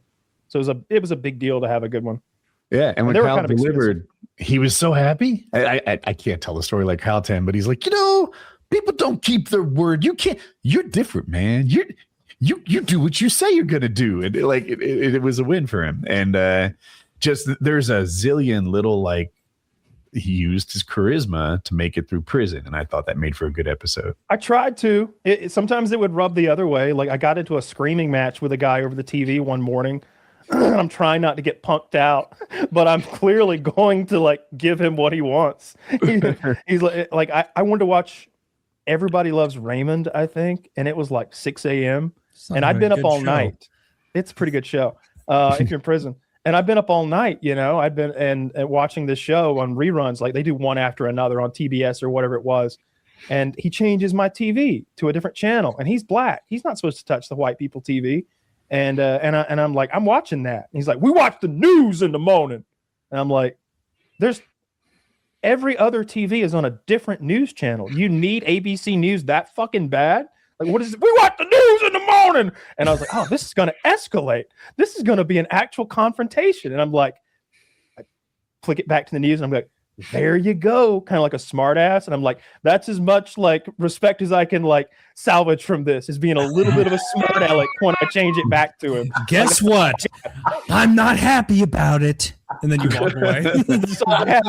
So it was a big deal to have a good one.
Yeah, and when Kyle kind of delivered, he was so happy. I can't tell the story like Kyle 10, but he's like, people don't keep their word. You can't. You're different, man. You do what you say you're gonna do, and it was a win for him. And just there's a zillion little like he used his charisma to make it through prison, and I thought that made for a good episode.
I tried to. Sometimes it would rub the other way. Like I got into a screaming match with a guy over the TV one morning. I'm trying not to get punked out, but I'm clearly going to like give him what he wants. He's like I wanted to watch Everybody Loves Raymond, I think, and it was like 6 a.m. and I'd been up all night. It's a pretty good show if you're in prison. And I've been up all night, I've been and watching this show on reruns. Like they do one after another on TBS or whatever it was. And he changes my TV to a different channel, and he's black. He's not supposed to touch the white people TV. And I'm like, I'm watching that. And he's like, we watch the news in the morning. And I'm like, there's every other TV is on a different news channel. You need ABC News that fucking bad? Like, what is it? We watch the news in the morning. And I was like, oh, this is going to escalate. This is going to be an actual confrontation. And I'm like, I click it back to the news, and I'm like, there you go, kind of like a smart ass. And I'm like, that's as much like respect as I can like salvage from this, is being a little bit of a smart aleck when I change it back to him.
Guess what? I'm not happy about it. And then you walk away.
That's all I had.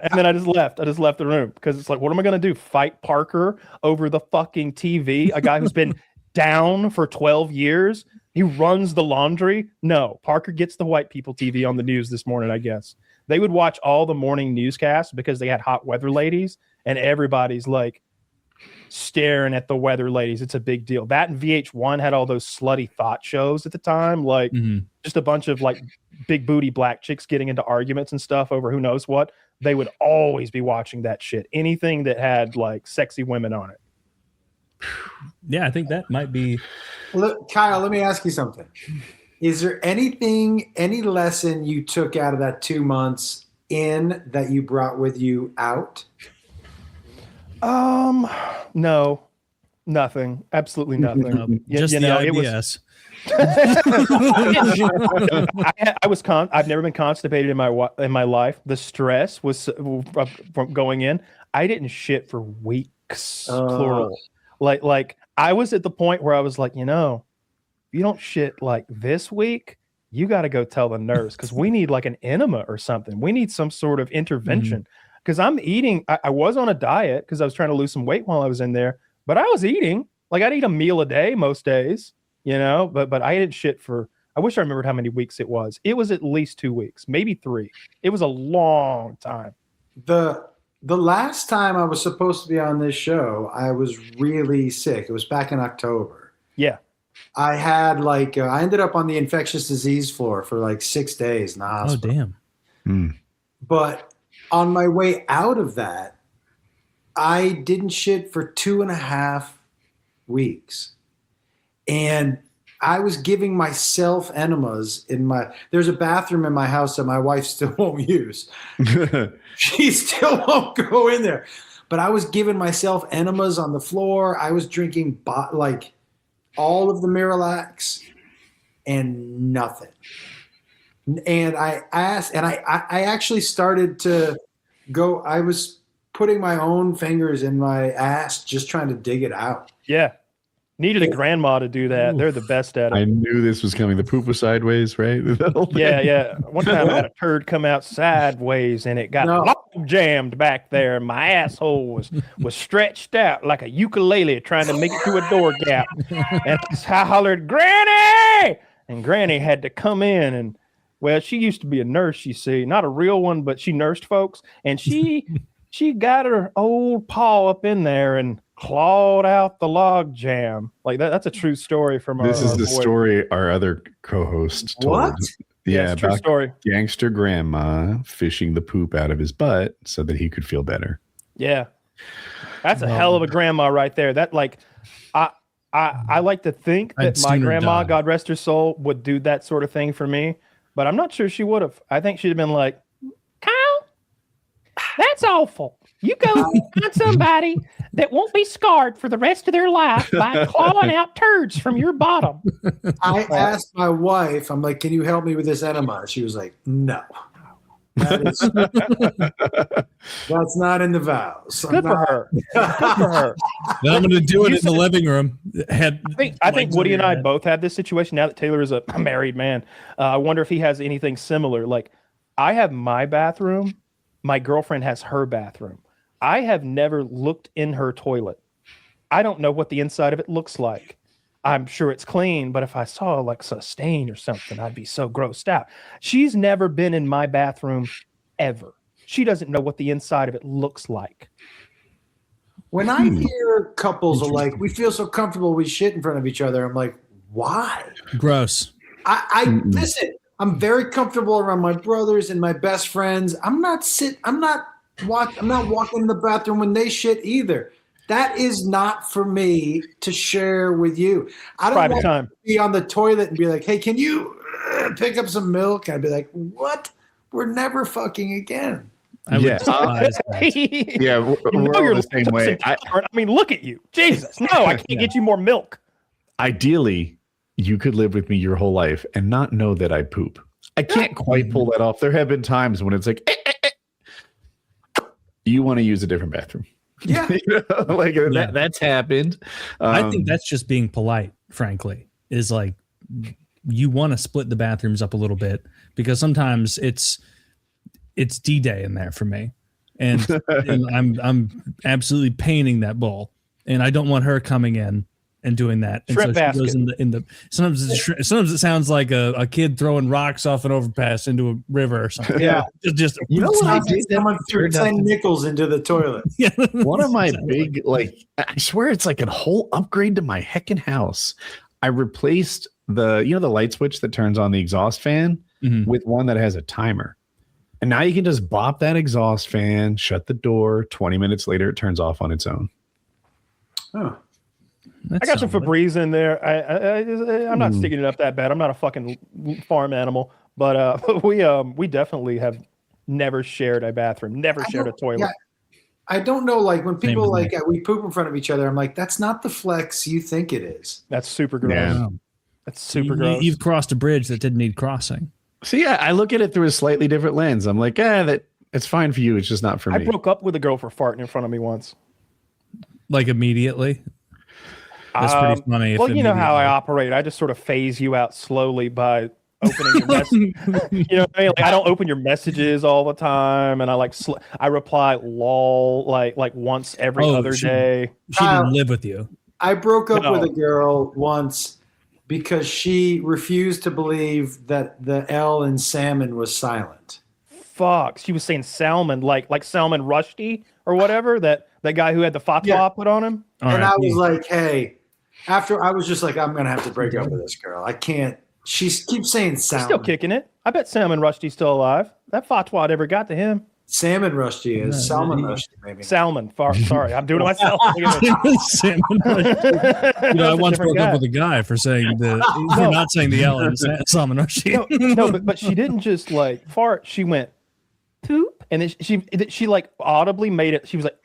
And then I just left the room because it's like, what am I going to do? Fight Parker over the fucking TV? A guy who's been down for 12 years. He runs the laundry. No, Parker gets the white people TV on the news this morning, I guess. They would watch all the morning newscasts because they had hot weather ladies, and everybody's like staring at the weather ladies. It's a big deal. That and VH1 had all those slutty thought shows at the time, like just a bunch of like big booty black chicks getting into arguments and stuff over who knows what. They would always be watching that shit. Anything that had like sexy women on it.
Yeah, I think that might be.
Look, Kyle, let me ask you something. Is there any lesson you took out of that 2 months in that you brought with you out?
No, nothing. Absolutely nothing.
Just the IBS.
I've never been constipated in my life. The stress was from going in. I didn't shit for weeks, plural. Like I was at the point where I was like, you don't shit like this week, you got to go tell the nurse, because we need like an enema or something. We need some sort of intervention, because I'm eating. I was on a diet because I was trying to lose some weight while I was in there, but I was eating like I'd eat a meal a day most days, but I didn't shit for I wish I remembered how many weeks it was. It was at least 2 weeks, maybe 3. It was a long time.
The last time I was supposed to be on this show, I was really sick. It was back in October.
Yeah.
I had I ended up on the infectious disease floor for like 6 days in the hospital.
Oh, damn.
But on my way out of that, I didn't shit for 2.5 weeks. And I was giving myself enemas there's a bathroom in my house that my wife still won't use. She still won't go in there. But I was giving myself enemas on the floor. I was drinking all of the Miralax and nothing. And I asked, and I actually started to go, I was putting my own fingers in my ass, just trying to dig it out.
Yeah. Needed a grandma to do that. They're the best at it.
I knew this was coming. The poop was sideways, right?
Yeah. One time I had a turd come out sideways and it got log jammed back there. And my asshole was stretched out like a ukulele trying to make it through a door gap. And I hollered, "Granny!" And Granny had to come in and, well, she used to be a nurse, you see. Not a real one, but she nursed folks. And she got her old paw up in there and clawed out the log jam. Like that's a true story from our
This is the
boy.
story our other co-host told.
What?
Yeah,
true
about
story.
gangster grandma fishing the poop out of his butt so that he could feel better.
Yeah. That's a hell of a grandma right there. That I like to think that my grandma, God rest her soul, would do that sort of thing for me, but I'm not sure she would have. I think she'd have been like, "Kyle, that's awful. You go find somebody that won't be scarred for the rest of their life by clawing out turds from your bottom."
I asked my wife, I'm like, "Can you help me with this enema?" She was like, "No. That's not in the vows."
Good for her. Good for her.
Then I'm going to do it in the living room.
I think Woody and I both have this situation now that Taylor is a married man. I wonder if he has anything similar. Like, I have my bathroom. My girlfriend has her bathroom. I have never looked in her toilet. I don't know what the inside of it looks like. I'm sure it's clean, but if I saw like a stain or something, I'd be so grossed out. She's never been in my bathroom ever. She doesn't know what the inside of it looks like.
When I hear couples are like, "We feel so comfortable we shit in front of each other," I'm like, why?
Gross.
I listen, I'm very comfortable around my brothers and my best friends. I'm not walking in the bathroom when they shit either. That is not for me to share with you. I don't want to be on the toilet and be like, "Hey, can you pick up some milk?" I'd be like, "What? We're never fucking again."
We're all the same way.
I mean, look at you. Jesus. No, I can't get you more milk.
Ideally, you could live with me your whole life and not know that I poop. I can't quite pull that off. There have been times when it's like, you want to use a different bathroom.
Yeah.
That's happened.
I think that's just being polite, frankly, is like you want to split the bathrooms up a little bit because sometimes it's D-Day in there for me. And, I'm absolutely painting that bowl. And I don't want her coming in and doing that. And
Shrimp basket.
Goes in the sometimes it sounds like a kid throwing rocks off an overpass into a river or something.
Yeah.
Just
You know what I did? Someone threw 10 nickels into the toilet.
One of my big, I swear it's like a whole upgrade to my heckin' house. I replaced the light switch that turns on the exhaust fan with one that has a timer. And now you can just bop that exhaust fan, shut the door. 20 minutes later, it turns off on its own.
Oh.
I got some Febreze in there. I'm not sticking it up that bad. I'm not a fucking farm animal, but we definitely have never shared a bathroom, never shared a toilet.
Yeah, I don't know, like when people we poop in front of each other, I'm like, that's not the flex you think it is.
That's super gross.
Yeah.
That's super gross.
You've crossed a bridge that didn't need crossing.
So yeah, I look at it through a slightly different lens. I'm like, that it's fine for you. It's just not for me.
I broke up with a girl for farting in front of me once.
Like immediately? That's pretty funny.
Well, you know how I operate. I just sort of phase you out slowly by opening your message. You know what I mean? Like, I don't open your messages all the time, and I reply lol like once every other day.
She didn't live with you.
I broke up with a girl once because she refused to believe that the L in salmon was silent.
Fuck. She was saying Salmon, like Salman Rushdie or whatever, that guy who had the fatwa put on him.
And I was like, hey, after I was just like, I'm going to have to break up with this girl. I can't. She keeps saying salmon.
He's still kicking it. I bet Salman Rushdie's still alive. That fatwa never got to him.
Salmon Rushdie is. Salmon Rushdie, maybe.
Salmon. Sorry, I'm doing it myself.
Salmon Rushdie. I once broke up with a guy for saying for not saying the L in Salmon Rushdie.
No, but she didn't just like fart. She went poop, and then she like audibly made it. She was like,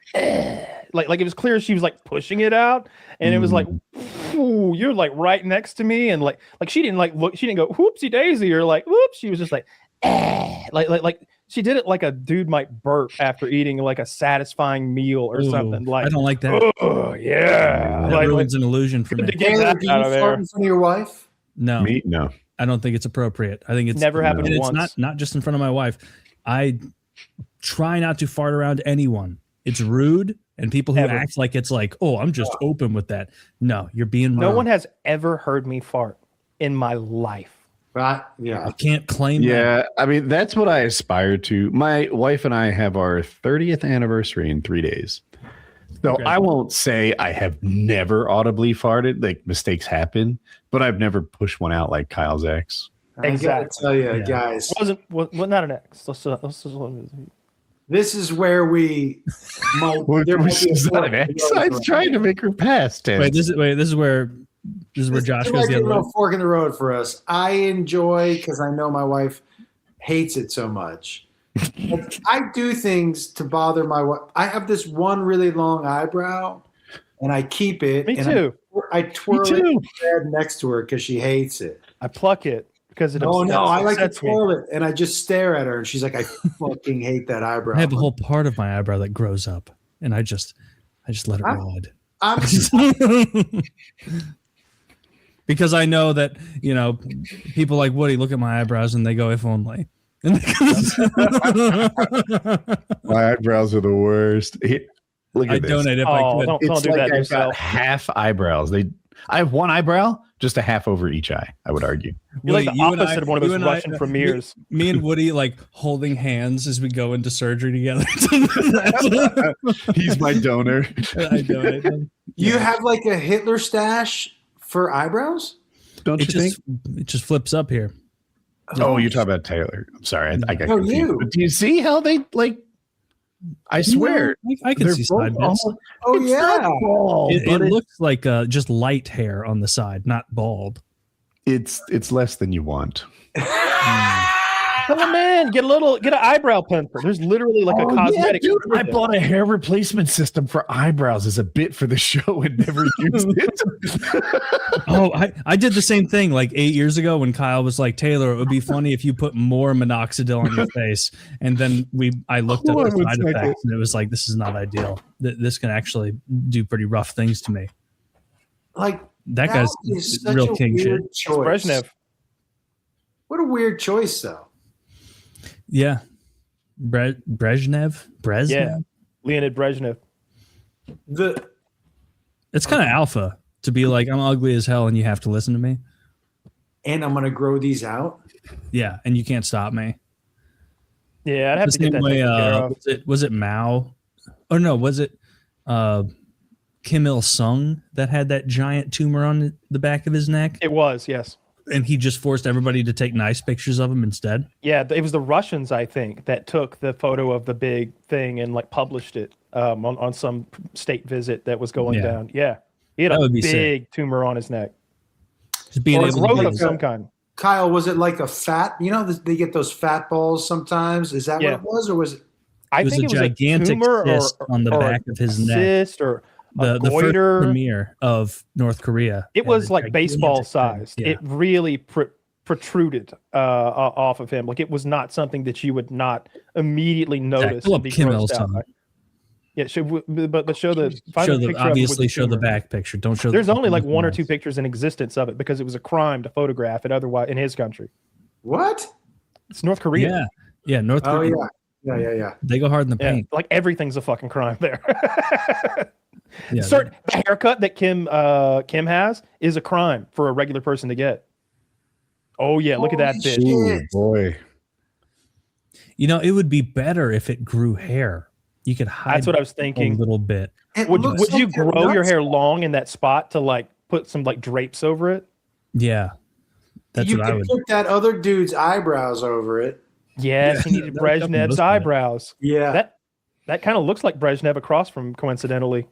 like it was clear she was like pushing it out, and it was like, ooh, you're like right next to me, and like she didn't like look. She didn't go whoopsie daisy or like whoops. She was just like, like. She did it like a dude might burp after eating like a satisfying meal or something. Like
I don't like that.
Oh yeah,
that ruins an illusion for me.
To get that
do you
out of
fart in front of your wife?
No,
Me? No.
I don't think it's appropriate. I think it's
Never happened
and
once.
It's not just in front of my wife. I try not to fart around anyone. It's rude, and people who act like it's like, oh, I'm just open with that. No, you're being
No
wrong.
one has ever heard me fart in my life.
Right? Yeah.
I can't claim that.
Yeah, I mean, that's what I aspire to. My wife and I have our 30th anniversary in 3 days. So I won't say I have never audibly farted. Like, mistakes happen, but I've never pushed one out like Kyle's ex.
I gotta tell you, guys.
Well, not an ex.
This is where we.
She's not an ex. I was trying to make her pass, Tim.
This is where Josh goes the other way.
Fork in the road for us. I enjoy because I know my wife hates it so much. I do things to bother my wife. I have this one really long eyebrow, and I keep it.
Me too.
I twirl it in bed next to her because she hates it.
I pluck it because it.
Oh no! I like to twirl it, and I just stare at her, and she's like, "I fucking hate that eyebrow."
I have a whole part of my eyebrow that grows up, and I just let it ride. Because I know that, people like Woody look at my eyebrows and they go, if only.
My eyebrows are the worst. Look at
I
this.
donate if I could.
Don't
It's
do
like
that to
I've got
yourself.
half eyebrows. I have one eyebrow, just a half over each eye, I would argue.
You're like
Woody,
the
you and
opposite of one of
you
those
and
Russian premiers.
Me and Woody like holding hands as we go into surgery together.
He's my donor.
I donate them.
You have like a Hitler stash for eyebrows?
Don't you think?
It just flips up here.
Oh, you're talking about Taylor. I'm sorry. I got
No,
confused.
you.
But do you see how they like? I swear.
I can
they're
see
both
side bits.
almost-
Oh
it's
yeah.
not bald,
It
but
looks like just light hair on the side, not bald.
it's less than you want.
Come on, man, get an eyebrow pencil. There's literally like a cosmetic.
Yeah, dude, I bought a hair replacement system for eyebrows as a bit for the show and never used it.
Oh, I did the same thing like 8 years ago when Kyle was like, Taylor, it would be funny if you put more minoxidil on your face. And then I looked up
Hold
the
on one
side
second.
effects and it was like, this is not ideal. This can actually do pretty rough things to me.
Like
That guy's
is such
real
a
king shit.
weird choice.
Brezhnev.
What a weird choice, though.
Yeah. Brezhnev?
Yeah, Leonid Brezhnev.
It's kind of alpha to be like, I'm ugly as hell and you have to listen to me.
And I'm gonna grow these out.
Yeah, and you can't stop me.
Yeah, I'd have
The
to get
same
that
way,
taken care of.
was it Mao? Or no, was it Kim Il Sung that had that giant tumor on the back of his neck?
It was, yes.
And he just forced everybody to take nice pictures of him instead?
Yeah, it was the Russians, I think, that took the photo of the big thing and like published it on some state visit that was going down. Yeah, he had
That
a
would be
big tumor on his neck.
Just being
Or
able
growth
to
of some kind.
Kyle, was it like a fat? They get those fat balls sometimes. Is that
Yeah.
what it was, or was it?
I
it was
think
a
it was
gigantic
a tumor
cyst on the
or
back of his neck.
cyst or a
The first
goiter.
premiere of North Korea.
It was
had a
like baseball
gigantic thing.
sized.
Yeah.
It really protruded off of him. Like it was not something that you would not immediately notice.
pull
and
up
be
Kim
grossed
Il-sung.
out by. Yeah, but show the find a picture of it with
obviously
the
show the
tumor.
back picture. Don't show.
There's only like one or
else.
two pictures in existence of it because it was a crime to photograph it otherwise in his country.
What?
It's North Korea.
Yeah, yeah. North
Oh
Korea.
yeah. Yeah.
They go hard in the
Yeah,
paint.
like everything's a fucking crime there.
Yeah,
The haircut that Kim has is a crime for a regular person to get. Oh yeah, look at that
Holy
bitch.
shit.
Ooh, boy.
it would be better if it grew hair. You could hide
That's what I was
a
thinking.
little bit.
It
Would
looks
you
like they're
grow your
nuts.
hair long in that spot to like put some like drapes over it?
Yeah. That's
You
what I
could
would.
put that other dude's eyebrows over it.
Yes, he needed
that would cover most
Brezhnev's
of it.
eyebrows.
Yeah.
That kind of looks like Brezhnev across from, coincidentally.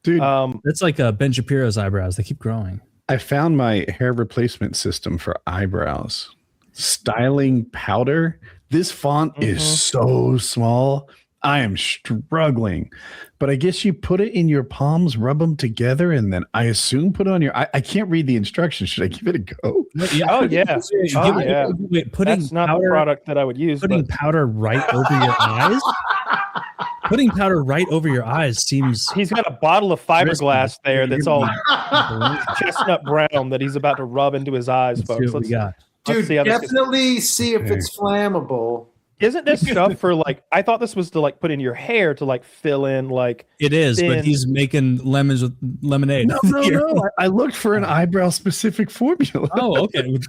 Dude,
That's like Ben Shapiro's eyebrows. They keep growing.
I found my hair replacement system for eyebrows. Styling powder. This font is so small. I am struggling. But I guess you put it in your palms, rub them together, and then I assume put it on your. I can't read the instructions. Should I give it a go?
Oh yeah. Oh yeah.
Wait, putting
That's not
powder,
the product that I would use.
putting
But
powder right over your eyes. Putting powder right over your eyes seems.
he's got a bottle of fiberglass there that's all
Let's
chestnut brown that he's about to rub into his eyes,
see
folks.
what we got.
let's
Dude,
see how this gets-
definitely see if it's flammable.
Isn't this stuff for like? I thought this was to like put in your hair to like fill in like.
It is,
Thin.
but he's making lemons with lemonade.
No. I looked for an eyebrow specific formula.
Oh, okay. One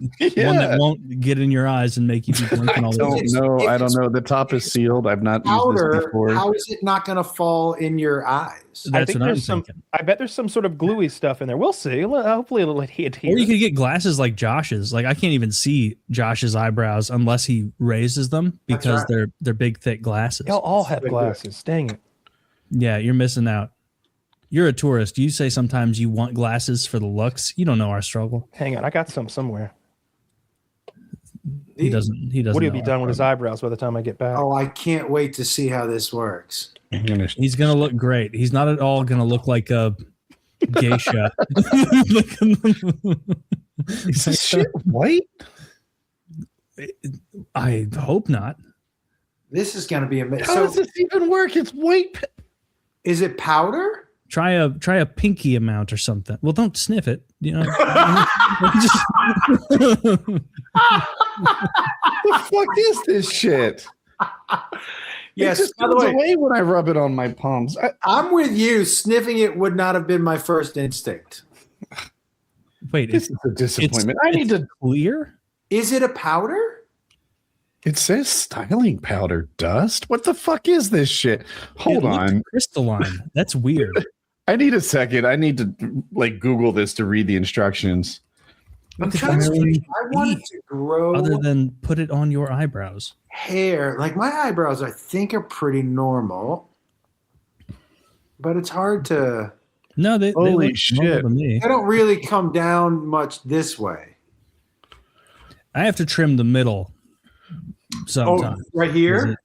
that won't get in your eyes and make you be blinking all
Don't
over.
It's-
know.
if
I don't
it's
know. The top is sealed. I've not used this
Powder,
before.
how is it not going to fall in your eyes?
I
That's
think
what I'm
there's some.
thinking.
I bet there's some sort of gluey stuff in there. We'll see. Hopefully it'll adhere.
Or you could get glasses like Josh's. Like I can't even see Josh's eyebrows unless he raises them
That's
because
right.
they're big, thick glasses.
Y'all all have
Good.
glasses. Dang it.
Yeah, you're missing out. You're a tourist. You say sometimes you want glasses for the looks. You don't know our struggle.
Hang on, I got some somewhere.
He doesn't. He doesn't.
Woody will
know
be
our
done with his
struggle.
eyebrows by the time I get back.
Oh, I can't wait to see how this works.
I'm gonna
He's gonna look great. He's not at all gonna look like a geisha.
Is this shit white?
I hope not.
This is going to be amazing.
How
So,
does this even work? It's white.
is it powder?
Try a pinky amount or something. Well, don't sniff it. You know.
The fuck is this shit?
Yes.
It just
By the
goes
way,
away when I rub it on my palms.
I'm with you. Sniffing it would not have been my first instinct.
Wait,
This is a disappointment. I need to.
clear.
Is it a powder?
It says styling powder dust. What the fuck is this shit? Hold
It looked
on.
crystalline. That's weird.
I need a second. I need to like Google this to read the instructions.
I'm
the
trying to
fuck?
think. I wanted to grow
Other than put it on your eyebrows.
hair. Like my eyebrows, I think are pretty normal, but it's hard to.
No, they
Holy
look normal
shit.
to me.
They don't really come down much this way.
I have to trim the middle sometimes.
Oh, right here.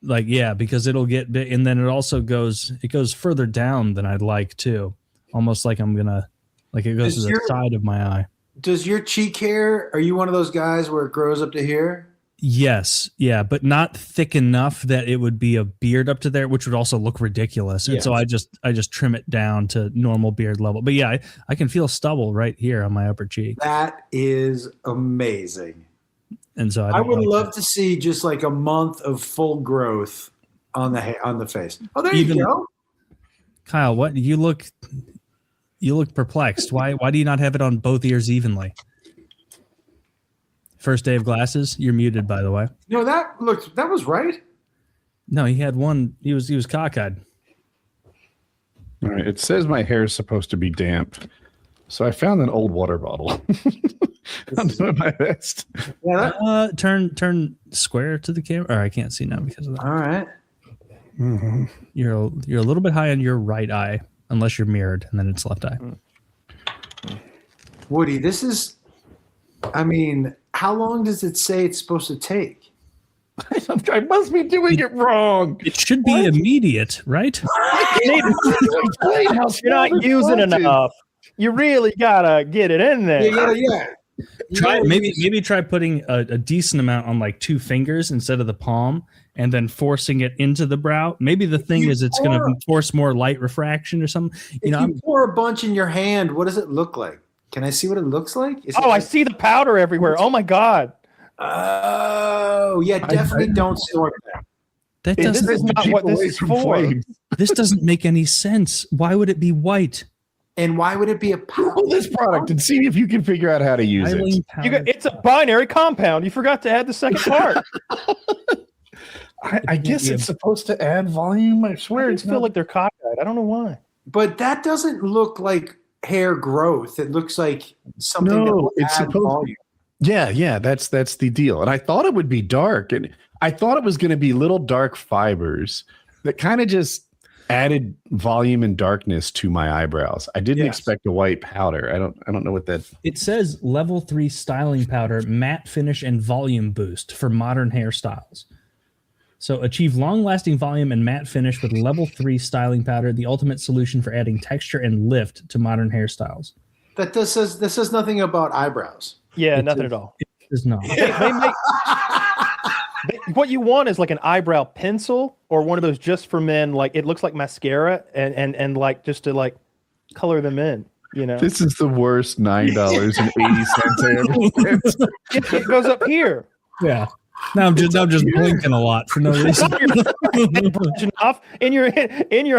Like yeah, because it'll get big, and then it also goes further down than I'd like too. Almost like I'm gonna like it goes
Is
to the
your-
side of my eye.
Does your cheek hair? Are you one of those guys where it grows up to here?
Yes, yeah, but not thick enough that it would be a beard up to there, which would also look ridiculous. And so I just trim it down to normal beard level. But yeah, I can feel stubble right here on my upper cheek,
That is amazing.
and so
I
don't
would
like
love
that.
to see just like a month of full growth on the face. Oh, there
Even-
you go.
Kyle, what you look perplexed. Why do you not have it on both ears evenly? First day of glasses, you're muted, by the way.
No, that was right.
No, he had one. He was cockeyed.
All right. It says my hair is supposed to be damp. So I found an old water bottle. I'm doing my best.
Yeah.
Turn square to the camera. Or I can't see now because of that.
All right.
Mhm.
You're a little bit high on your right eye, unless you're mirrored, and then it's left eye.
Woody, this is. I mean, how long does it say it's supposed to take?
I must be doing it wrong.
It should be immediate, right?
You're not using enough. You really gotta get it in there.
Yeah.
Try maybe try putting a decent amount on like 2 fingers instead of the palm, and then forcing it into the brow. Maybe the thing is it's going to force more light refraction or something.
If you pour a bunch in your hand, what does it look like? Can I see what it looks like? Is it
Oh, I
like-
see the powder everywhere. Oh my god.
Oh, yeah. Definitely don't snort that.
That
This
doesn't.
is not what this is for.
This doesn't make any sense. Why would it be white?
And why would it be a
Google this product and see if you can figure out how to use it.
Xylene powder.
It's a binary compound. You forgot to add the second part.
I guess it's supposed to add volume. I swear
I
it's
just feel
not.
like they're cockeyed. I don't know why.
But that doesn't look like hair growth. It looks like something that
No,
will
it's
add
supposed.
volume.
Yeah, that's the deal. And I thought it would be dark, and I thought it was going to be little dark fibers that kind of just added volume and darkness to my eyebrows. I didn't expect a white powder. I don't know what that.
It says level 3 styling powder, matte finish and volume boost for modern hairstyles. So achieve long-lasting volume and matte finish with level 3 styling powder, the ultimate solution for adding texture and lift to modern hairstyles.
This says nothing about eyebrows.
Yeah,
It
nothing
is-
at all.
It is not.
What you want is like an eyebrow pencil or one of those just for men. Like it looks like mascara and like just to like color them in. You know,
This is the worst $9.80 I ever spent.
it goes up here.
Yeah. Now I'm just blinking a lot for no reason.
Brushing off in your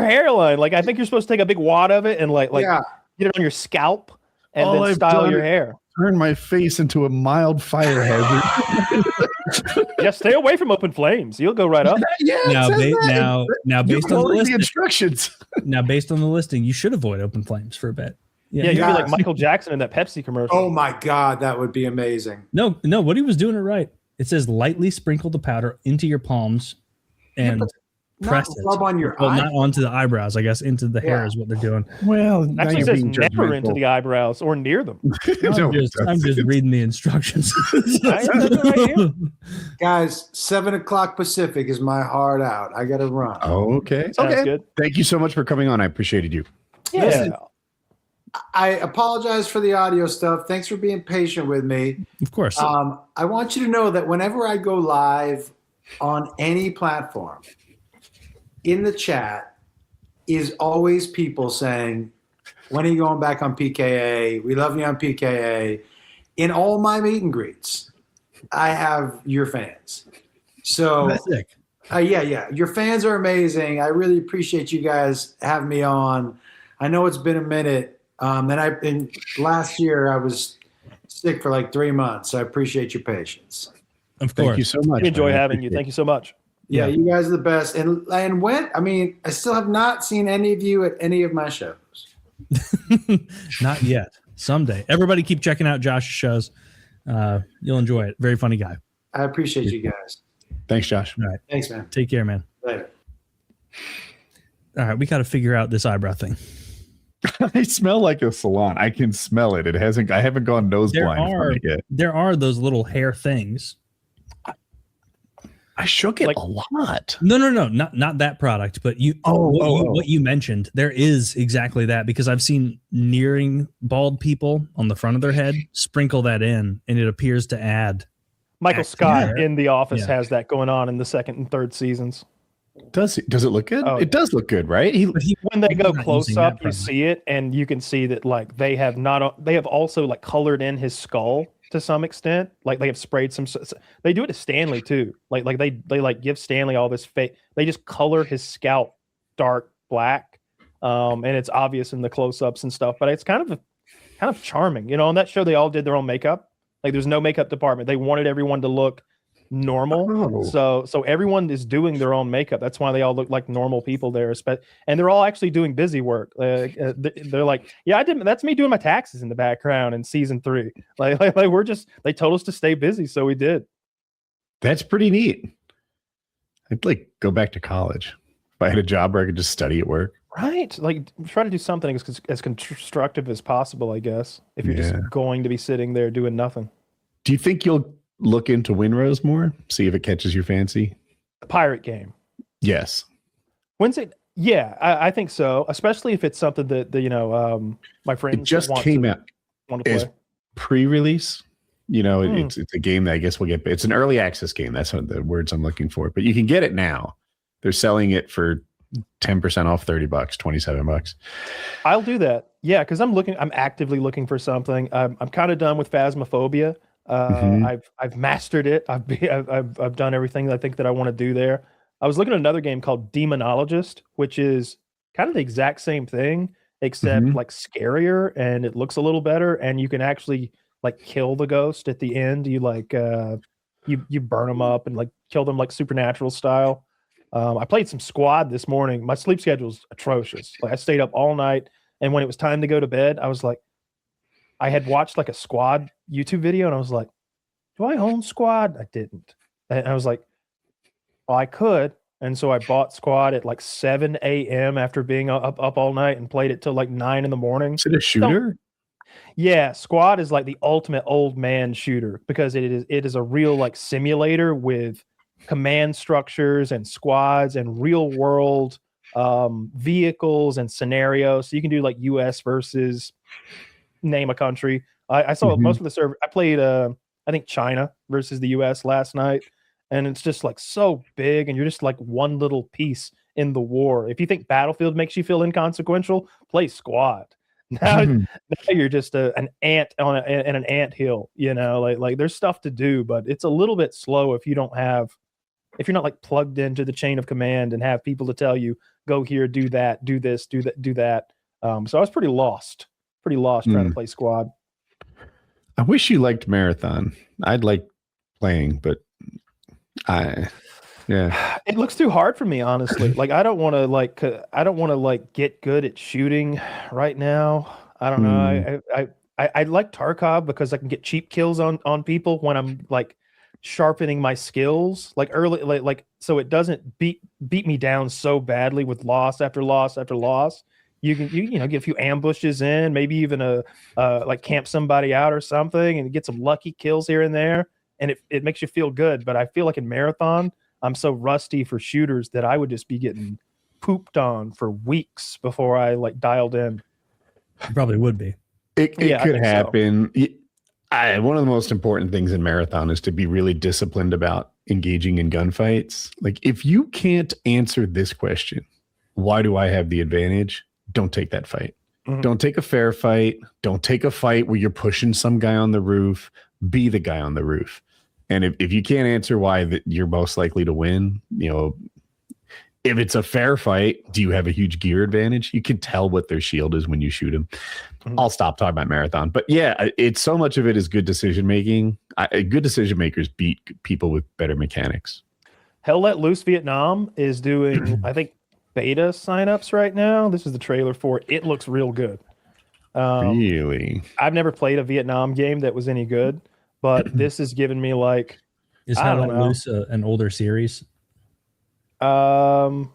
hairline. Like I think you're supposed to take a big wad of it and like
Yeah.
get it on your scalp and
All
then
I've
style
done
your
is
hair.
Turn my face into a mild fire hazard.
Yeah, stay away from open flames. You'll go right up.
Yeah, it
now,
says that.
now
You
based on the
followed the
listing,
instructions.
now based on the listing, you should avoid open flames for a bit.
Yeah, you'd be
Yeah.
like Michael Jackson in that Pepsi commercial.
Oh my God, that would be amazing.
No, Woody was doing it right. It says lightly sprinkle the powder into your palms and press
Not
it.
rub on your
Well,
eye.
not onto the eyebrows, I guess, into the hair
Yeah.
is what they're doing.
Well, now
Actually
you're
says
being
never into
judgmental.
the eyebrows or near them.
No, it
I'm just
doesn't.
reading the instructions.
Right here.
Guys, 7:00 Pacific is my heart out. I got to run.
Oh, okay.
Sounds
Okay.
good.
Thank you so much for coming on. I appreciated you.
Yeah.
Listen, I apologize for the audio stuff. Thanks for being patient with me.
Of course.
I want you to know that whenever I go live on any platform, in the chat is always people saying, when are you going back on PKA? We love you on PKA. In all my meet and greets, I have your fans. So
That's sick.
yeah. Your fans are amazing. I really appreciate you guys having me on. I know it's been a minute. And last year I was sick for like 3 months. I appreciate your patience.
Of
Thank
course.
you so much.
We enjoy
man. I
having you.
appreciate
Thank you so much.
Yeah,
Yeah.
you guys are the best. And when I still have not seen any of you at any of my shows.
Not yet. Someday. Everybody keep checking out Josh's shows. You'll enjoy it. Very funny guy.
I appreciate you guys.
Thanks, Josh.
All right.
Thanks, man.
Take care, man.
Later.
All right. We got to figure out this eyebrow thing.
I smell like a salon. I can smell it. I haven't gone nose blind from it yet.
There are those little hair things.
I shook it
Like-
a lot.
No, not that product, but what you mentioned. There is exactly that because I've seen nearing bald people on the front of their head sprinkle that in, and it appears to add.
Michael
Active
Scott
hair.
in The Office
Yeah.
has that going on in the second and third seasons.
Does it look good?
Oh,
It does look good, right?
But he,
When they go
not
close
using
up,
that
you
product.
see it, and you can see that like they have also like colored in his skull to some extent. Like they have sprayed some. They do it to Stanley too. Like they like give Stanley all this fake. They just color his scalp dark black, and it's obvious in the close ups and stuff. But it's kind of charming, you know. On that show, they all did their own makeup. Like there's no makeup department. They wanted everyone to look normal.
Oh.
So everyone is doing their own makeup. That's why they all look like normal people there. And they're all actually doing busy work. They're like, yeah, that's me doing my taxes in the background in season 3. Like they told us to stay busy, so we did.
That's pretty neat. I'd like go back to college. If I had a job where I could just study at work.
Right. Like try to do something as constructive as possible, I guess. If you're just going to be sitting there doing nothing.
Do you think you'll look into Winrose more? See if it catches your fancy?
The pirate game.
Yes.
When's it? Yeah, I think so. Especially if it's something that my friends
It just came out
want to
as
play.
pre-release. It's a game that I guess we'll get. It's an early access game. That's what the words I'm looking for. But you can get it now. They're selling it for 10% off, $30, $27.
I'll do that. Yeah, because I'm actively looking for something. I'm kind of done with Phasmophobia. I've mastered it. I've done everything I think that I want to do there. I was looking at another game called Demonologist, which is kind of the exact same thing, except like scarier, and it looks a little better, and you can actually like kill the ghost at the end. You like you burn them up and like kill them like supernatural style. I played some Squad this morning. My sleep schedule's atrocious. Like I stayed up all night, and when it was time to go to bed, I was like, I had watched like a Squad YouTube video, and I was like, do I own Squad? I didn't. And I was like, well, I could. And so I bought Squad at like 7 a.m. after being up all night and played it till like 9 in the morning.
Is it a shooter?
Yeah, Squad is like the ultimate old man shooter because it is a real like simulator with command structures and squads and real world vehicles and scenarios. So you can do like US versus name a country. I saw most of the server. I played I think China versus the US last night, and it's just like so big, and you're just like one little piece in the war. If you think Battlefield makes you feel inconsequential, play Squad. Now you're just an ant on an ant hill, you know, like there's stuff to do, but it's a little bit slow if you're not like plugged into the chain of command and have people to tell you, go here, do that, do this, do that. So I was pretty lost trying to play Squad.
I wish you liked Marathon. I'd like playing, but
it looks too hard for me, honestly. Like I don't want to like get good at shooting right now. I don't know. I like Tarkov because I can get cheap kills on people when I'm like sharpening my skills like early, like so it doesn't beat me down so badly with loss after loss after loss. You can get a few ambushes in, maybe even like camp somebody out or something and get some lucky kills here and there, and it makes you feel good. But I feel like in Marathon, I'm so rusty for shooters that I would just be getting pooped on for weeks before I like dialed in.
You probably would be.
It could happen. So. One of the most important things in Marathon is to be really disciplined about engaging in gunfights. Like if you can't answer this question, why do I have the advantage? Don't take that fight. Don't take a fair fight. Don't take a fight where you're pushing some guy on the roof. Be the guy on the roof. And if you can't answer why you're most likely to win, you know, if it's a fair fight, do you have a huge gear advantage? You can tell what their shield is when you shoot them. I'll stop talking about Marathon. But yeah, it's so much of it is good decision making. Good decision makers beat people with better mechanics.
Hell Let Loose Vietnam is doing, I think, beta signups right now. This is the trailer for it. It looks real good.
Really?
I've never played a Vietnam game that was any good, but this has given me like.
Is Hell Let Loose an older series?
And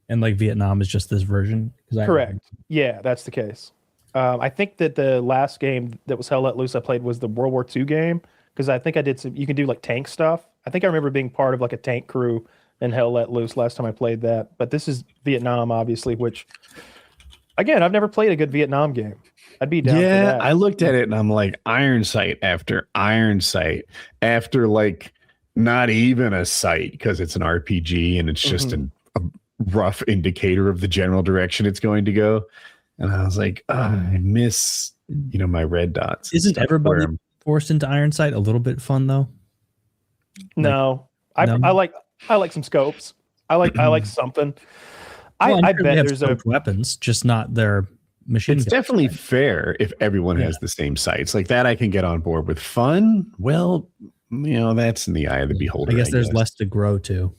like Vietnam is just this version?
Correct. Yeah, that's the case. I think that the last game that was Hell Let Loose I played was the World War II game, because I think I did you can do like tank stuff. I think I remember being part of like a tank crew in Hell Let Loose last time I played that. But this is Vietnam, obviously, which, again, I've never played a good Vietnam game. I'd be down for that.
I looked at it and I'm like, iron sight after iron sight after like not even a sight, because it's an RPG and it's just a rough indicator of the general direction it's going to go. And I was like, I miss, my red dots.
Isn't everybody forced into iron sight a little bit fun though?
No, I like some scopes. I like something.
Well,
I bet there's
weapons, just not their machine.
It's definitely fair if everyone has the same sights like that. I can get on board with fun. Well, that's in the eye of the beholder.
I guess there's less to grow to.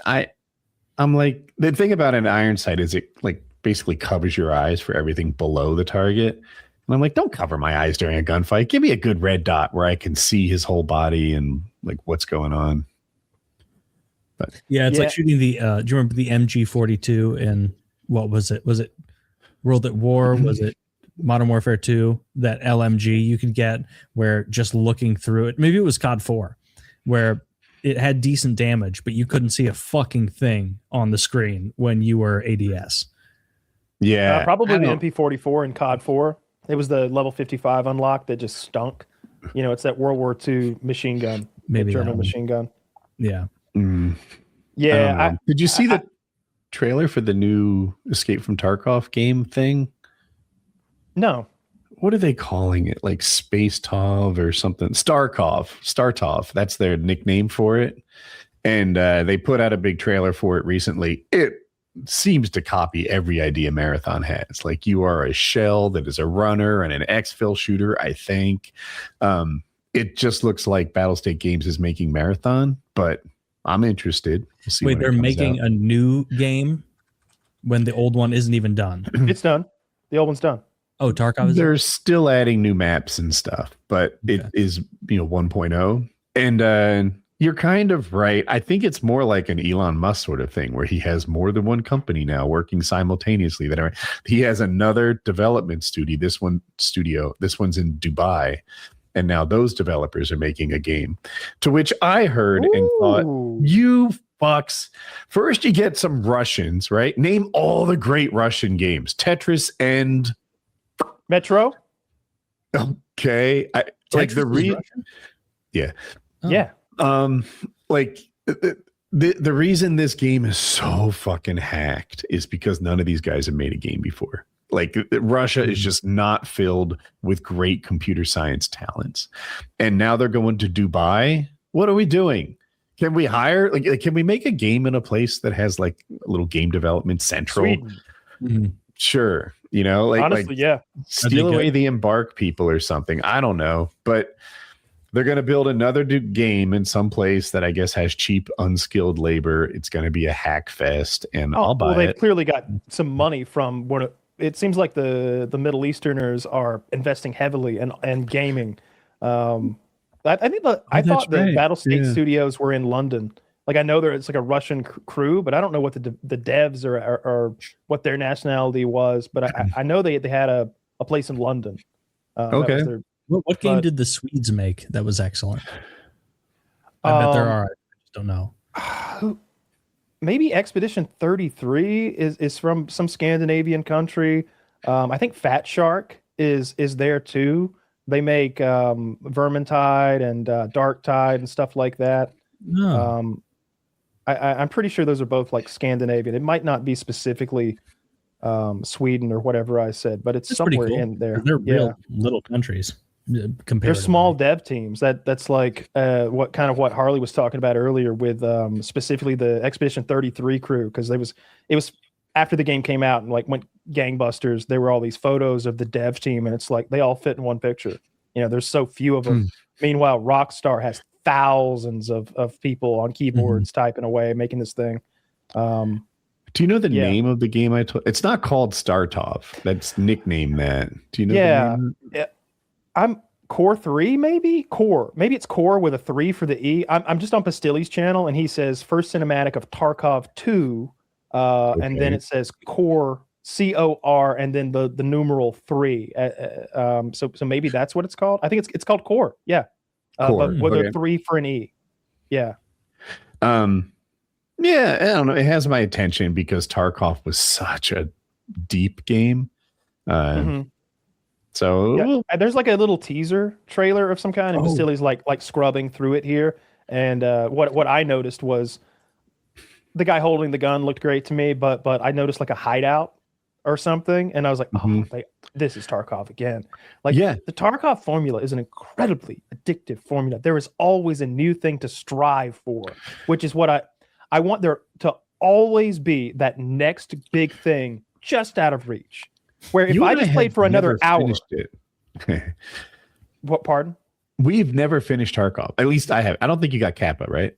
I'm like, the thing about an iron sight is it like basically covers your eyes for everything below the target. And I'm like, don't cover my eyes during a gunfight. Give me a good red dot where I can see his whole body and like what's going on. But
yeah, it's like shooting the do you remember the MG42 in what was it? Was it World at War? Was it Modern Warfare 2? That LMG you could get where just looking through it, maybe it was COD 4, where it had decent damage, but you couldn't see a fucking thing on the screen when you were ADS.
Yeah,
probably the MP44 in COD 4. It was the level 55 unlock that just stunk. It's that World War II machine gun,
maybe
German machine gun.
Yeah.
Yeah.
Did you see the trailer for the new Escape from Tarkov game thing?
No.
What are they calling it? Like Space Tov or something? Startov. That's their nickname for it. And they put out a big trailer for it recently. It seems to copy every idea Marathon has. Like, you are a shell that is a runner and an exfil shooter, I think. It just looks like Battlestate Games is making Marathon, but I'm interested. We'll see.
Wait, they're making a new game when the old one isn't even done.
It's done. The old one's done.
Oh, Tarkov is
They're still adding new maps and stuff, but it is 1.0. And you're kind of right. I think it's more like an Elon Musk sort of thing where he has more than one company now working simultaneously. He has another development studio. This one's in Dubai. And now those developers are making a game, to which I heard and thought, you fucks. First, you get some Russians, right? Name all the great Russian games. Tetris and
Metro.
Okay. Yeah.
Oh.
Yeah.
Like the reason this game is so fucking hacked is because none of these guys have made a game before. Like, Russia is just not filled with great computer science talents. And now they're going to Dubai. What are we doing? Can we hire, can we make a game in a place that has like a little game development central?
Sweden.
Sure.
Honestly, yeah.
Steal away the Embark people or something. I don't know. But they're going to build another game in some place that I guess has cheap, unskilled labor. It's going to be a hack fest, and I'll buy it.
They've clearly got some money from it seems like the Middle Easterners are investing heavily in gaming. I thought the Battlestate Studios were in London. Like, I know it's like a Russian crew, but I don't know what the devs or what their nationality was. But I know they had a place in London.
Okay.
What game did the Swedes make that was excellent? I bet there are. I just don't know.
Maybe Expedition 33 is from some Scandinavian country. I think Fat Shark is there too. They make Vermintide and Dark Tide and stuff like that.
No.
I'm pretty sure those are both like Scandinavian. It might not be specifically Sweden or whatever I said, but it's
That's
somewhere
cool.
in there.
They're real little countries.
They're small dev teams. That's like what Harley was talking about earlier with specifically the Expedition 33 crew, because it was after the game came out and like went gangbusters. There were all these photos of the dev team, and it's like they all fit in one picture. There's so few of them. Meanwhile, Rockstar has thousands of people on keyboards typing away, making this thing.
Do you know the name of the game It's not called Startov. That's nicknamed that. Do you know the name?
Yeah. I'm Core 3, maybe? Core. Maybe it's Core with a 3 for the E. I'm just on Pastilli's channel, and he says first cinematic of Tarkov 2, and then it says Core, COR, and then the numeral 3. So maybe that's what it's called. I think it's called Core. Yeah.
Core.
But with a 3 for an E. Yeah.
Yeah, I don't know. It has my attention because Tarkov was such a deep game. So
there's like a little teaser trailer of some kind, and Vasili's like scrubbing through it here. And what I noticed was the guy holding the gun looked great to me, but I noticed like a hideout or something, and I was like, this is Tarkov again. Like, the Tarkov formula is an incredibly addictive formula. There is always a new thing to strive for, which is what I want there to always be, that next big thing just out of reach. Where if I just played for another hour, what? Pardon?
We've never finished Tarkov. At least I have. I don't think you got Kappa, right?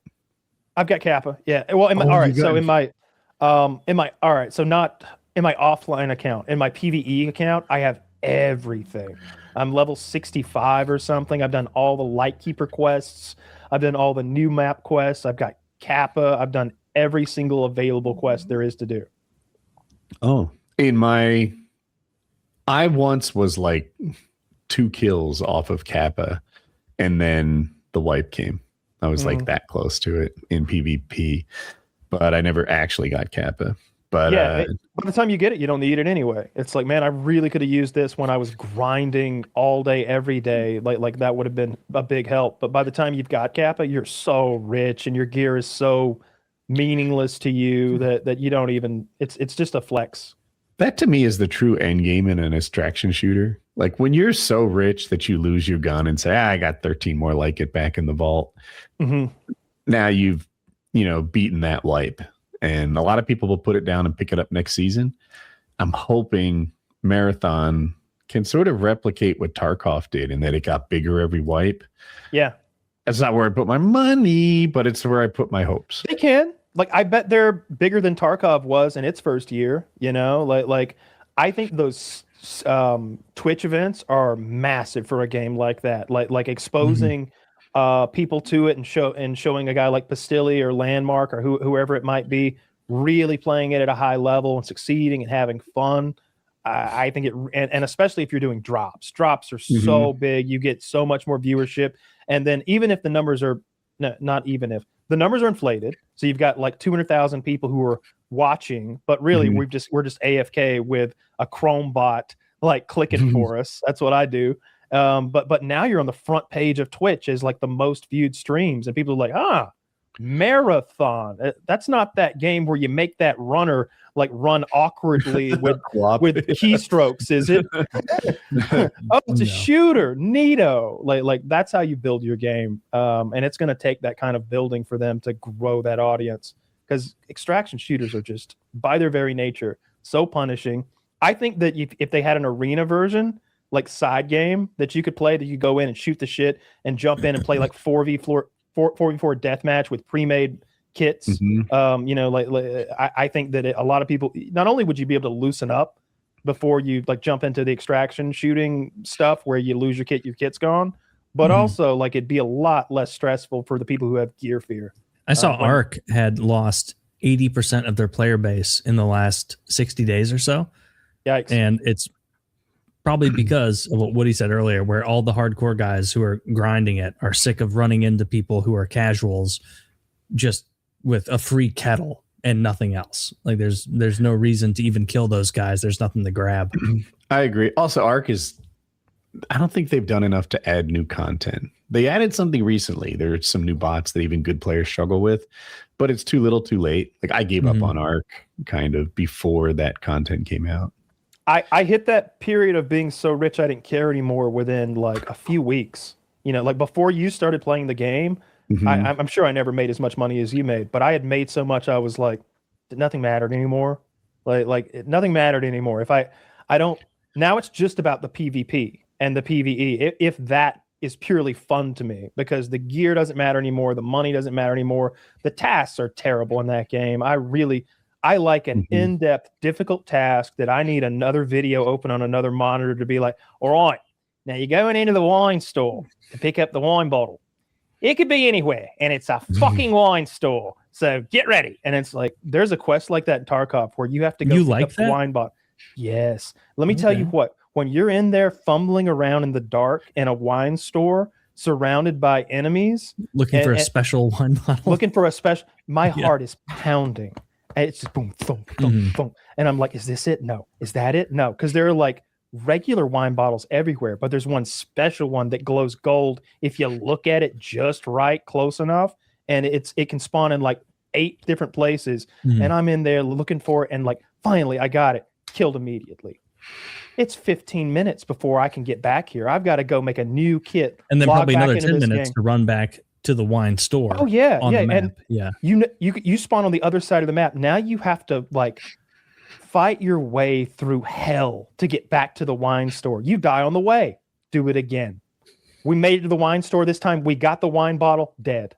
I've got Kappa. Yeah. Well, all right. So in my not in my offline account, in my PvE account, I have everything. I'm level 65 or something. I've done all the Lightkeeper quests. I've done all the new map quests. I've got Kappa. I've done every single available quest there is to do.
Oh, I once was like 2 kills off of Kappa, and then the wipe came. I was like that close to it in PvP, but I never actually got Kappa. But
by the time you get it, you don't need it anyway. It's like, man, I really could have used this when I was grinding all day, every day. Like that would have been a big help. But by the time you've got Kappa, you're so rich and your gear is so meaningless to you that you don't even. It's just a flex.
That to me is the true end game in an extraction shooter. Like when you're so rich that you lose your gun and say, I got 13 more like it back in the vault. Now you've beaten that wipe. And a lot of people will put it down and pick it up next season. I'm hoping Marathon can sort of replicate what Tarkov did in that it got bigger every wipe.
Yeah.
That's not where I put my money, but it's where I put my hopes.
They can. Like, I bet they're bigger than Tarkov was in its first year, like I think those Twitch events are massive for a game like that. Like exposing people to it and showing a guy like Pastilli or Landmark or whoever it might be really playing it at a high level and succeeding and having fun. I think and especially if you're doing drops are so big, you get so much more viewership. And then even if the numbers are not even if the numbers are inflated, so you've got like 200,000 people who are watching, but really we're just AFK with a Chrome bot like clicking for us. That's what I do. But now you're on the front page of Twitch as like the most viewed streams, and people are like, Marathon. That's not that game where you make that runner like run awkwardly with keystrokes, is it? Oh, it's a shooter. Neato. Like that's how you build your game. And it's going to take that kind of building for them to grow that audience, because extraction shooters are just by their very nature so punishing. I think that if they had an arena version, like side game that you could play, that you go in and shoot the shit and jump in and play like 4v4 deathmatch with pre-made kits. I think that a lot of people, not only would you be able to loosen up before you like jump into the extraction shooting stuff where you lose your kit's gone, but also like it'd be a lot less stressful for the people who have gear fear.
I saw Ark had lost 80% of their player base in the last 60 days or so.
Yikes.
And it's probably because of what Woody said earlier, where all the hardcore guys who are grinding it are sick of running into people who are casuals just with a free kettle and nothing else. Like there's no reason to even kill those guys. There's nothing to grab.
I agree. Also, Ark I don't think they've done enough to add new content. They added something recently. There's some new bots that even good players struggle with, but it's too little too late. Like I gave up on Ark kind of before that content came out.
I hit that period of being so rich I didn't care anymore within like a few weeks. Like before you started playing the game, I'm sure I never made as much money as you made, but I had made so much I was like, nothing mattered anymore. Like nothing mattered anymore. If I don't, now it's just about the PvP and the PvE. If that is purely fun to me, because the gear doesn't matter anymore, the money doesn't matter anymore, the tasks are terrible in that game. I like an in-depth, difficult task that I need another video open on another monitor to be like, all right, now you're going into the wine store to pick up the wine bottle. It could be anywhere, and it's a fucking wine store. So get ready. And it's like, there's a quest like that in Tarkov where you have to go pick up the wine bottle. Yes. Let me tell you what, when you're in there fumbling around in the dark in a wine store, surrounded by enemies.
Looking for a special wine bottle.
My heart is pounding. It's just boom, boom, boom, boom. And I'm like, is this it? No. Is that it? No. Because there are like regular wine bottles everywhere, but there's one special one that glows gold if you look at it just right, close enough. And it can spawn in like 8 different places. And I'm in there looking for it. And like, finally, I got it. Killed immediately. It's 15 minutes before I can get back here. I've got to go make a new kit.
And then probably another 10 minutes to run back to the wine store.
Oh yeah,
on the map.
And
yeah.
You spawn on the other side of the map. Now you have to like fight your way through hell to get back to the wine store. You die on the way. Do it again. We made it to the wine store this time. We got the wine bottle. Dead.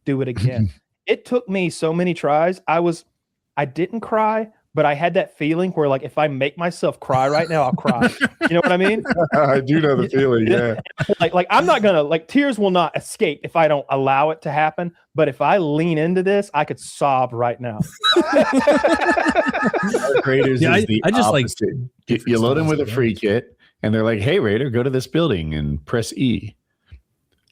Do it again. It took me so many tries. I didn't cry, but I had that feeling where like if I make myself cry right now, I'll cry. You know what I mean?
I do know the feeling, yeah.
Like I'm not gonna like tears will not escape if I don't allow it to happen. But if I lean into this, I could sob right now.
Raiders
I just
opposite.
like
you load them with a free kit, and they're like, "Hey, Raider, go to this building and press E.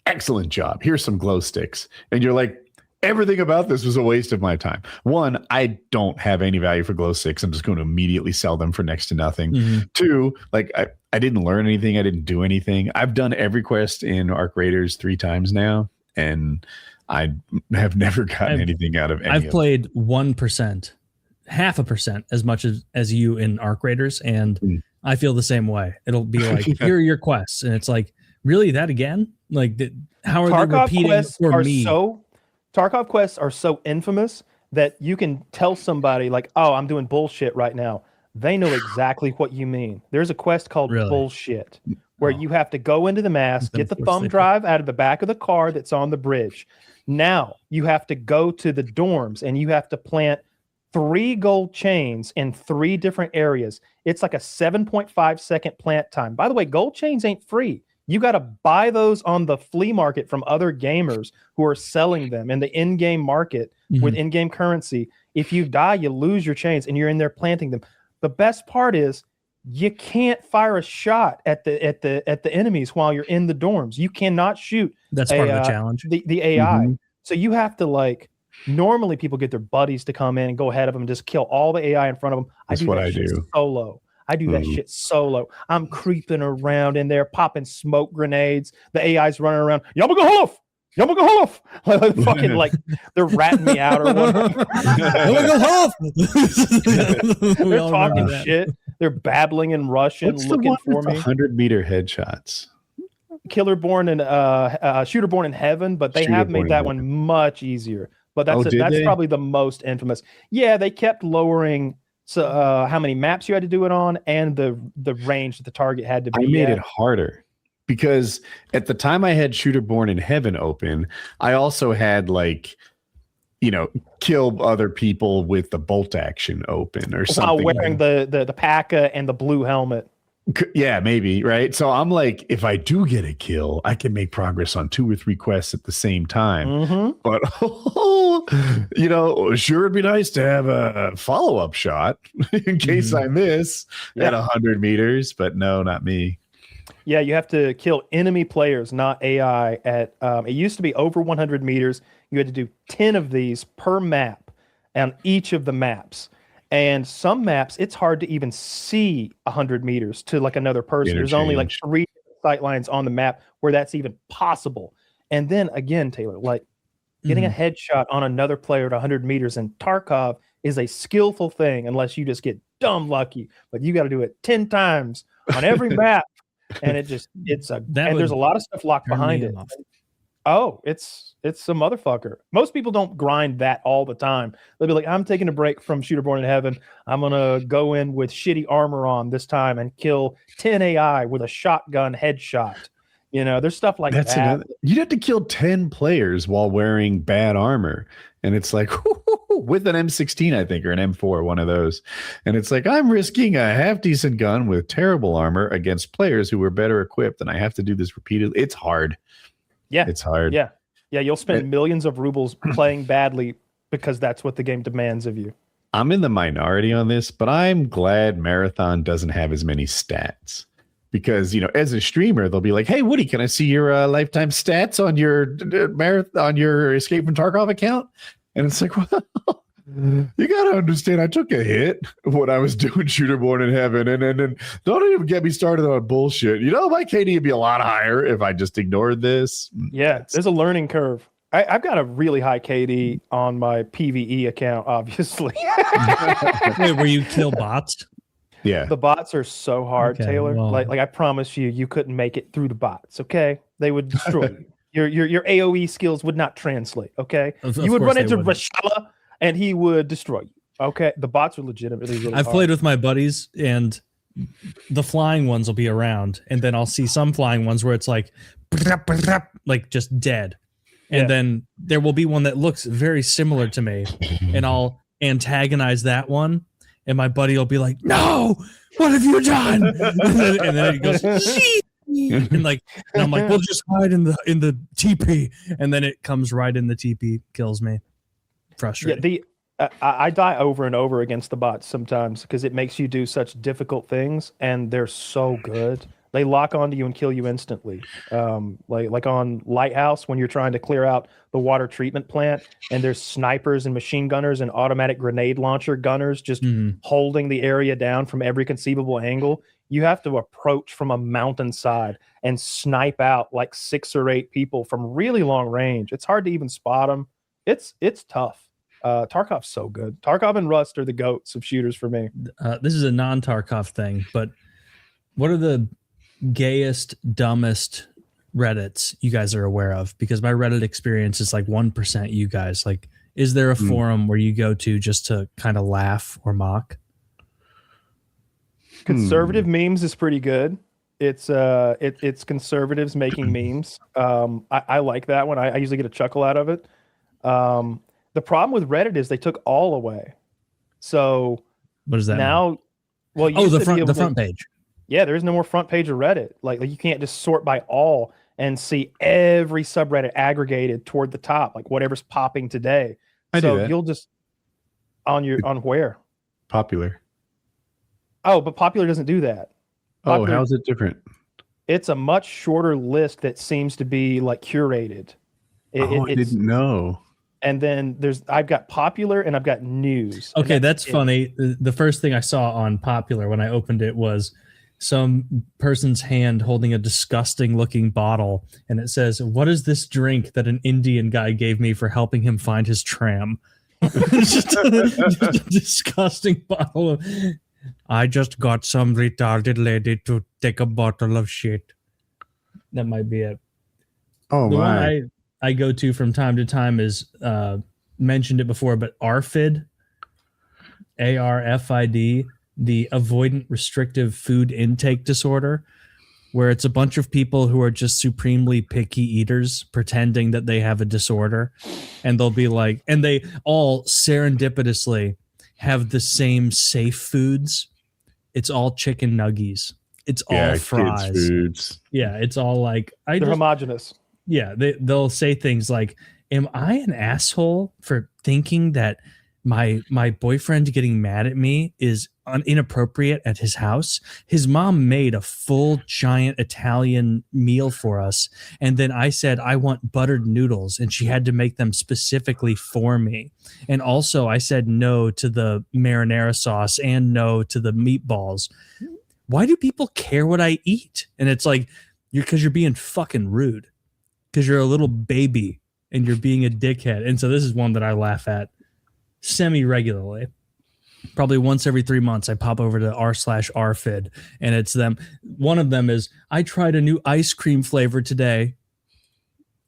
Excellent job. Here's some glow sticks." And you're like, everything about this was a waste of my time. One, I don't have any value for glow sticks. I'm just going to immediately sell them for next to nothing. 2, like I didn't learn anything. I didn't do anything. I've done every quest in Arc Raiders 3 times now, and I have never gotten anything out of any.
I've played 1%, 0.5% as much as you in Arc Raiders, and I feel the same way. It'll be like, here are your quests, and it's like, really, that again? Like, how are
Tarkov
they repeating
quests
for
are
me?
Tarkov quests are so infamous that you can tell somebody like, "Oh, I'm doing bullshit right now." They know exactly what you mean. There's a quest called bullshit where you have to go into the mask, get the thumb drive out of the back of the car that's on the bridge. Now you have to go to the dorms and you have to plant 3 gold chains in 3 different areas. It's like a 7.5 second plant time. By the way, gold chains ain't free. You got to buy those on the flea market from other gamers who are selling them in the in-game market with in-game currency. If you die, you lose your chains and you're in there planting them. The best part is you can't fire a shot at the enemies while you're in the dorms. You cannot shoot.
That's part of the challenge.
The AI. So you have to like. Normally, people get their buddies to come in and go ahead of them and just kill all the AI in front of them.
That's what I do
Solo. I do that shit solo. I'm creeping around in there, popping smoke grenades. The AI's running around. Yamaga Holof. Fucking like they're ratting me out or whatever. They're talking shit. They're babbling in Russian, looking for me.
100-meter headshots.
Killerborn and Shooterborn in Heaven, but they have made that one much easier. But that's probably the most infamous. Yeah, they kept lowering how many maps you had to do it on and the range that the target had to be.
I made it harder because at the time I had Shooterborn in Heaven open, I also had kill other people with the bolt action open or something.
While wearing the PKA and the blue helmet.
Yeah, maybe, right? So I'm like, if I do get a kill, I can make progress on 2 or 3 quests at the same time. But, sure, it'd be nice to have a follow-up shot in case I miss at 100 meters. But no, not me.
Yeah, you have to kill enemy players, not AI. It used to be over 100 meters. You had to do 10 of these per map on each of the maps. And some maps, it's hard to even see 100 meters to like another person. There's only like 3 sight lines on the map where that's even possible. And then again, Taylor, like getting a headshot on another player at 100 meters in Tarkov is a skillful thing unless you just get dumb lucky. But you got to do it 10 times on every map. And there's a lot of stuff locked behind it. Oh, it's a motherfucker. Most people don't grind that all the time. They'll be like, I'm taking a break from Shooterborn in Heaven. I'm going to go in with shitty armor on this time and kill 10 AI with a shotgun headshot. There's stuff like that.
You'd have to kill 10 players while wearing bad armor. And it's like, with an M16, I think, or an M4, one of those. And it's like, I'm risking a half-decent gun with terrible armor against players who were better equipped. And I have to do this repeatedly. It's hard.
Yeah,
it's hard.
Yeah, you'll spend millions of rubles playing badly because that's what the game demands of you.
I'm in the minority on this, but I'm glad Marathon doesn't have as many stats because, as a streamer, they'll be like, "Hey, Woody, can I see your lifetime stats on your Escape from Tarkov account?" And it's like, well, you got to understand, I took a hit when I was doing Shooterborn in Heaven, and don't even get me started on bullshit. My KD would be a lot higher if I just ignored this.
Yeah, there's a learning curve. I've got a really high KD on my PvE account, obviously.
Wait, where you kill bots?
Yeah,
the bots are so hard, Taylor.
Well.
Like I promise you couldn't make it through the bots. Okay, they would destroy you. Your AOE skills would not translate. Okay, you would run into Rashala and he would destroy you. Okay, the bots are legitimately really
I've played with my buddies, and the flying ones will be around, and then I'll see some flying ones where it's like just dead. And then there will be one that looks very similar to me, and I'll antagonize that one, and my buddy will be like, "No, what have you done?" and then he goes, "Shit." And I'm like, "We'll just hide in the TP," and then it comes right in the TP, kills me. Frustrating.
Yeah, I die over and over against the bots sometimes because it makes you do such difficult things, and they're so good. They lock onto you and kill you instantly. Like on Lighthouse when you're trying to clear out the water treatment plant, and there's snipers and machine gunners and automatic grenade launcher gunners just holding the area down from every conceivable angle. You have to approach from a mountainside and snipe out like 6 or 8 people from really long range. It's hard to even spot them. It's tough. Tarkov's so good. Tarkov and Rust are the goats of shooters for me.
This is a non-Tarkov thing, but what are the gayest, dumbest Reddits you guys are aware of, because my Reddit experience is like 1% you guys. Like, is there a forum where you go to just to kind of laugh or mock?
Conservative memes is pretty good. It's conservatives making memes. I like that one. I usually get a chuckle out of it. The problem with Reddit is they took all away. So
What does that
now,
mean?
well, you
Oh,
used
the
to be
front
able
the
to-
front page.
Yeah, there is no more front page of Reddit. Like you can't just sort by all and see every subreddit aggregated toward the top, like whatever's popping today.
I do
So
that.
you'll just on where?
Popular.
Oh, but Popular doesn't do that.
Oh,
Popular-
how's it different?
It's a much shorter list that seems to be like curated.
I
It's,
didn't know.
and then I've got Popular and I've got News. and
Okay, that's
it.
funny. The first thing I saw on Popular when I opened it was some person's hand holding a disgusting looking bottle, and it says, "What is this drink that an Indian guy gave me for helping him find his tram?" It's just a disgusting bottle of, "I just got some retarded lady to take a bottle of shit." That might be it.
Oh
The
my!
one I go to from time to time is mentioned it before, but ARFID, ARFID, the avoidant restrictive food intake disorder, where it's a bunch of people who are just supremely picky eaters pretending that they have a disorder, and they'll be like, and they all serendipitously have the same safe foods. It's all chicken nuggies. It's all
Kids
fries.
foods.
Yeah, it's all like
They're homogenous.
yeah, they'll say things like, "Am I an asshole for thinking that my boyfriend getting mad at me is inappropriate at his house? His mom made a full giant Italian meal for us, and then I said I want buttered noodles, and she had to make them specifically for me. And also I said no to the marinara sauce and no to the meatballs. Why do people care what I eat?" And it's like, because you're being fucking rude, because you're a little baby and you're being a dickhead. And so this is one that I laugh at semi-regularly. Probably once every 3 months, I pop over to r/rfid, and it's them. One of them is, "I tried a new ice cream flavor today."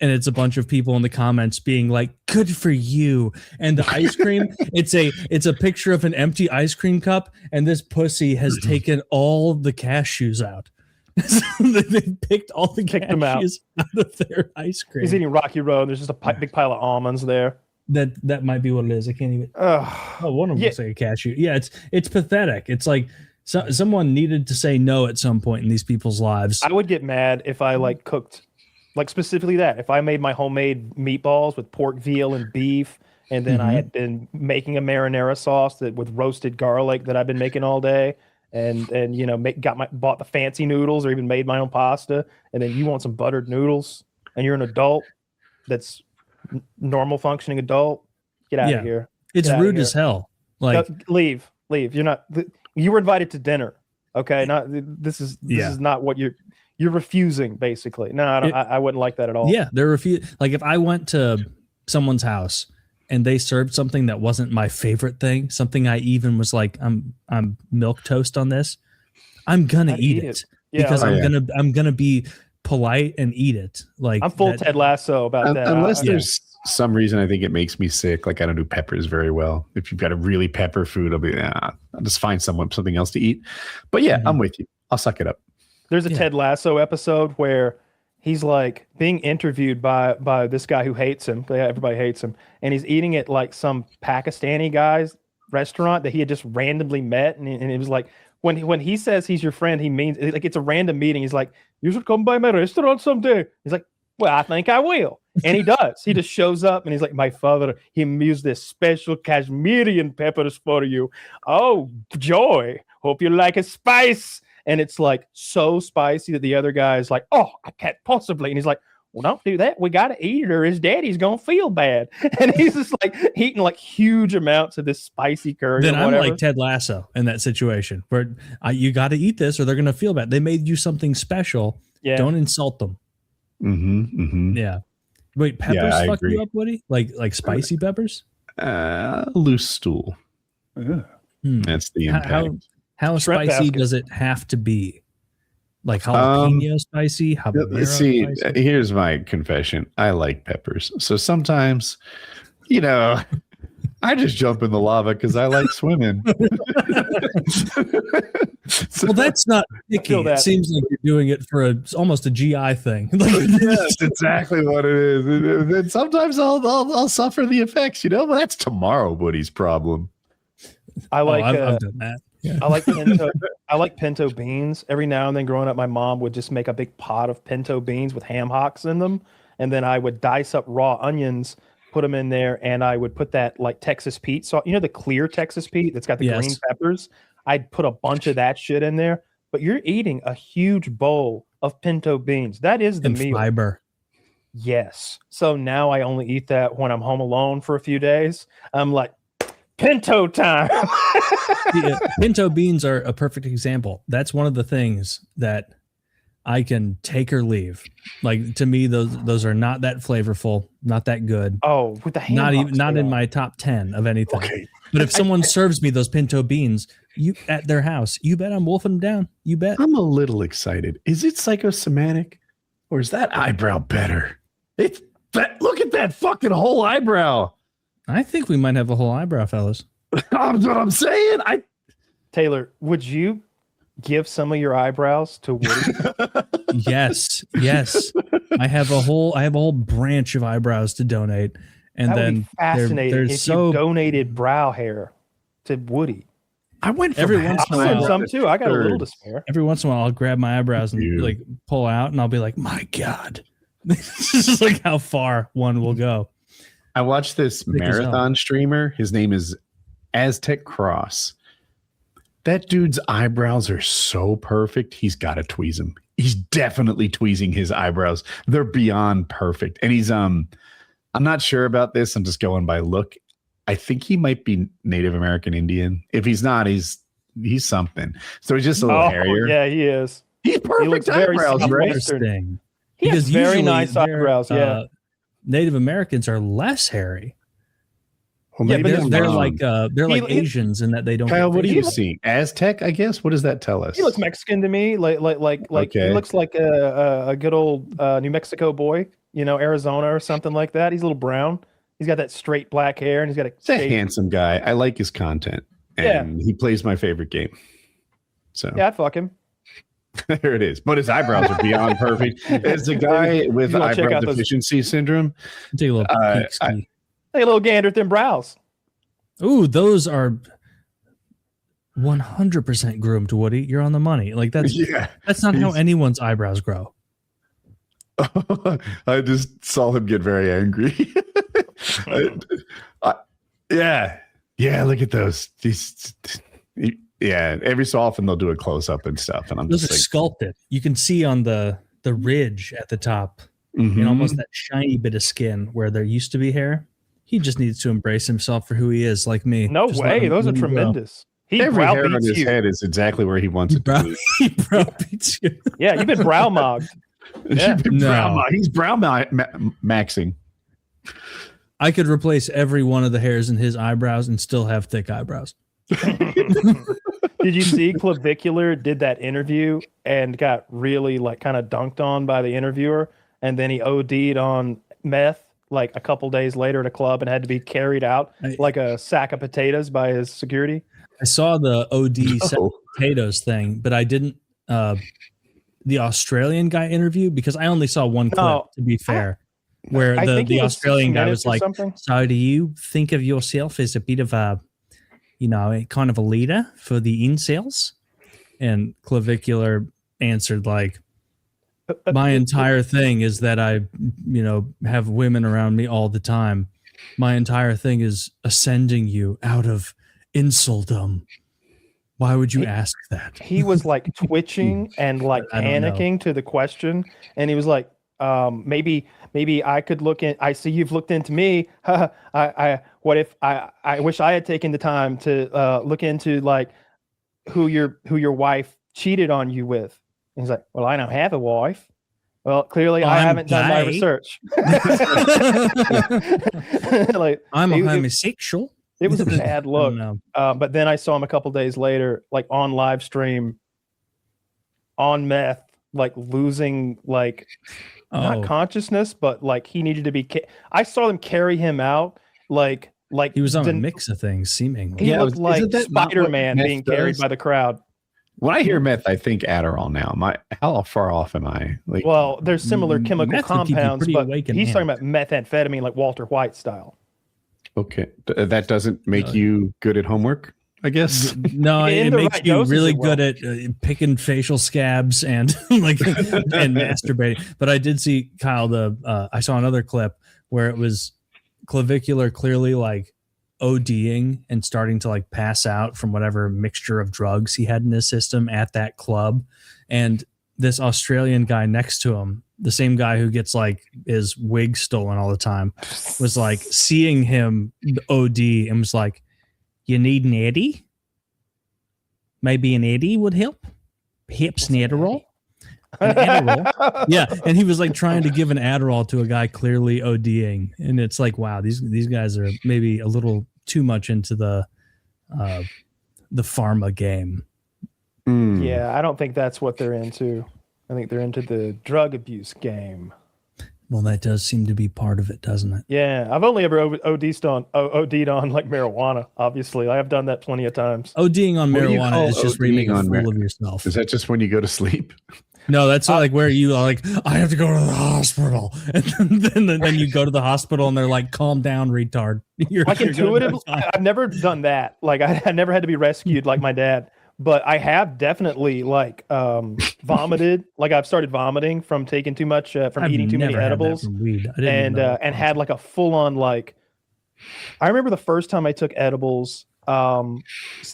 And it's a bunch of people in the comments being like, "Good for you." And the ice cream, it's a picture of an empty ice cream cup, and this pussy has taken all the cashews out. So they picked all the
Kicked them out.
cashews out of their ice cream.
He's eating Rocky Road. And there's just a big pile of almonds there.
That might be what it is. I can't even.
Ugh.
Oh, one of them
Yeah.
looks like a cashew. Yeah, it's pathetic. It's like someone needed to say no at some point in these people's lives.
I would get mad if I like cooked, like specifically that. If I made my homemade meatballs with pork, veal, and beef, and then I had been making a marinara sauce with roasted garlic that I've been making all day, and you know bought the fancy noodles or even made my own pasta, and then you want some buttered noodles, and you're an adult that's normal functioning adult, get out
Yeah.
of here.
It's
Get outta
rude
here.
as hell. Like,
No, leave. You're not. You were invited to dinner. Okay, not this is not what you're refusing. Basically, no, I wouldn't like that at all.
yeah, they're like, if I went to someone's house and they served something that wasn't my favorite thing, something I even was like, I'm milk toast on this, I'm gonna
I'd
eat
eat
it
Yeah,
because
Oh,
I'm gonna be polite and eat it. Like,
I'm full
that-
Ted Lasso about that.
Unless
Yeah.
there's some reason I think it makes me sick, like I don't do peppers very well. If you've got a really pepper food, I'll just find something else to eat. But yeah, I'm with you. I'll suck it up.
There's a
Yeah.
Ted Lasso episode where he's like being interviewed by this guy who hates him. Everybody hates him, and he's eating at like some Pakistani guy's restaurant that he had just randomly met, and it was like when he says he's your friend, he means like it's a random meeting. He's like, "You should come by my restaurant someday." He's like, "Well, I think I will," and he does. He just shows up, and he's like, "My father, he used this special Kashmirian peppers for you. Oh, joy! Hope you like a spice." And it's like so spicy that the other guy is like, "Oh, I can't possibly." And he's like, "Well, don't do that. We got to eat it or his daddy's going to feel bad." And he's just like eating like huge amounts of this spicy curry.
Then
or
I'm
whatever.
like Ted Lasso in that situation where you got to eat this or they're going to feel bad. They made you something special.
Yeah.
Don't insult them. Yeah. Wait, peppers
Yeah, I
fuck
agree.
you up, Woody? Like spicy peppers?
Loose stool.
Hmm.
That's the impact.
How
Shrimp
spicy
basket.
does it have to be? Like jalapeno spicy, habanero
See,
spicy?
here's my confession. I like peppers. So sometimes, you know, I just jump in the lava because I like swimming.
Well, that's not picky.
feel
It
that.
seems like you're doing it for almost a GI thing.
That's exactly what it is. And sometimes I'll suffer the effects, you know, but that's tomorrow Woody's problem.
I like
I've done that. Yeah.
I like pinto. I like pinto beans. Every now and then, growing up, my mom would just make a big pot of pinto beans with ham hocks in them, and then I would dice up raw onions, put them in there, and I would put that like Texas Pete salt. You know, the clear Texas Pete that's got the green peppers. I'd put a bunch of that shit in there. But you're eating a huge bowl of pinto beans. That is the
And
meal.
fiber.
Yes. So now I only eat that when I'm home alone for a few days. I'm like, pinto time.
Pinto beans are a perfect example. That's one of the things that I can take or leave. Like, to me, those are not that flavorful, not that good.
Oh, with the ham
Not
hocks
even not
they
in
are.
my top 10 of anything.
Okay.
But if someone serves me those pinto beans, you at their house, you bet I'm wolfing them down. You bet.
I'm a little excited. Is it psychosomatic or is that eyebrow better? It's that. Look at that fucking whole eyebrow.
I think we might have a whole eyebrow, fellas.
That's what I'm saying.
Taylor, would you give some of your eyebrows to Woody?
Yes. I have a whole branch of eyebrows to donate. And
That would
then
be fascinating
they're
if
so
you donated brow hair to Woody.
I went from
Every
half
once in a
I'll send
while-
some too. I got a little
third.
to spare.
every once in a while I'll grab my eyebrows and
You.
like pull out and I'll be like, my God. This is like how far one will go.
I watched this
Thick as hell.
marathon streamer. His name is Aztec Cross. That dude's eyebrows are so perfect. He's got to tweeze them. He's definitely tweezing his eyebrows. They're beyond perfect. And he's I'm not sure about this. I'm just going by look. I think he might be Native American Indian. If he's not, he's something. So he's just a little hairier.
yeah, he is.
He's
He
perfect
looks very
eyebrows, right?
Southwestern.
Interesting.
He has
Because
very
usually
nice
they're,
eyebrows. Yeah.
Native Americans are less hairy.
Well,
Yeah,
maybe
but
I'm
They're
wrong.
like
He-
Asians in that they don't.
Kyle,
get
what do you
facial.
see? Aztec, I guess. What does that tell us?
He looks Mexican to me. Like
Okay.
he looks like a good old New Mexico boy. You know, Arizona or something like that. He's a little brown. He's got that straight black hair, and he's got a
He's a
shaved-
handsome guy. I like his content, and he plays my favorite game. So
Yeah, I'd fuck him.
there it is. But his eyebrows are beyond perfect. As a guy with
You wanna check
eyebrow
out those-
deficiency syndrome,
Take a little
Uh,
peek ski.
Hey, little gander thin brows.
Ooh, those are 100% groomed, Woody. You're on the money. Like that's
yeah.
not how
he's-
anyone's eyebrows grow.
I just saw him get very angry. Yeah. Look at those. Yeah, every so often they'll do a close up and stuff, and I'm
Those
just
are
like,
sculpted. You can see on the ridge at the top,
mhm.
almost that shiny bit of skin where there used to be hair. He just needs to embrace himself for who he is, like me.
No
Just let
way.
him-
Those are
let him grow.
tremendous. He
Every hair on
browbeats
his
you.
head is exactly where he wants it to be.
He browbeats you.
Yeah, you've been brow mogged. Yeah.
No.
He's brown maxing.
I could replace every one of the hairs in his eyebrows and still have thick eyebrows.
Did you see Clavicular did that interview and got really like kind of dunked on by the interviewer, and then he OD'd on meth like a couple days later at a club and had to be carried out like a sack of potatoes by his security?
I saw the OD
Oh.
potatoes thing, but I didn't the Australian guy interview because I only saw one clip,
No.
to be fair, where
I think
the
it was 6
Australian guy
minutes
was
or
like,
something.
so do you think of yourself as a bit of a, kind of a leader for the incels? And Clavicular answered like, my entire thing is that I, have women around me all the time. My entire thing is ascending you out of insuldom. Why would you ask that?
He was like twitching and like
I don't know.
panicking to the question, and he was like, maybe I could look in. I see you've looked into me. I what if I wish I had taken the time to look into like who your wife cheated on you with. And he's like, well, I don't have a wife. Well, clearly I
I'm
haven't done my
gay.
research. Like
I'm a
it- it-
homosexual.
It was a bad look.
No.
But then I saw him a couple days later, like on live stream, on meth, like losing like not consciousness, but like he needed to be. I saw them carry him out like
he was on a mix of things. Seemingly,
he looked like Spider-Man being carried by the crowd.
When I hear meth, I think Adderall now. How far off am I? Like,
well, there's similar chemical compounds, but he's talking about methamphetamine, like Walter White style.
Okay, that doesn't make you good at homework, I guess.
No, it makes you really good at picking facial scabs and like and masturbating. But I did see Kyle. I saw another clip where it was clavicular, clearly like ODing and starting to like pass out from whatever mixture of drugs he had in his system at that club. And this Australian guy next to him, the same guy who gets like his wig stolen all the time, was like seeing him OD and was like, "You need an Eddie? Maybe an Eddie would help. Hips and Adderall." An Adderall. Yeah, and he was like trying to give an Adderall to a guy clearly ODing, and it's like, wow, these guys are maybe a little too much into the pharma game.
Yeah, I don't think that's what they're into. I think they're into the drug abuse game.
Well, that does seem to be part of it, doesn't it?
Yeah, I've only ever OD'd on like marijuana. Obviously, I have done that plenty of times.
ODing on marijuana is just where you make a fool of yourself.
Is that just when you go to sleep?
No, that's like where you are like, I have to go to the hospital, and then you go to the hospital and they're like, calm down, retard.
Like intuitively, I've never done that. Like I never had to be rescued like my dad, but I have definitely like vomited. Like I've started vomiting from taking too much, from eating too many edibles, and had like a full on like. I remember the first time I took edibles.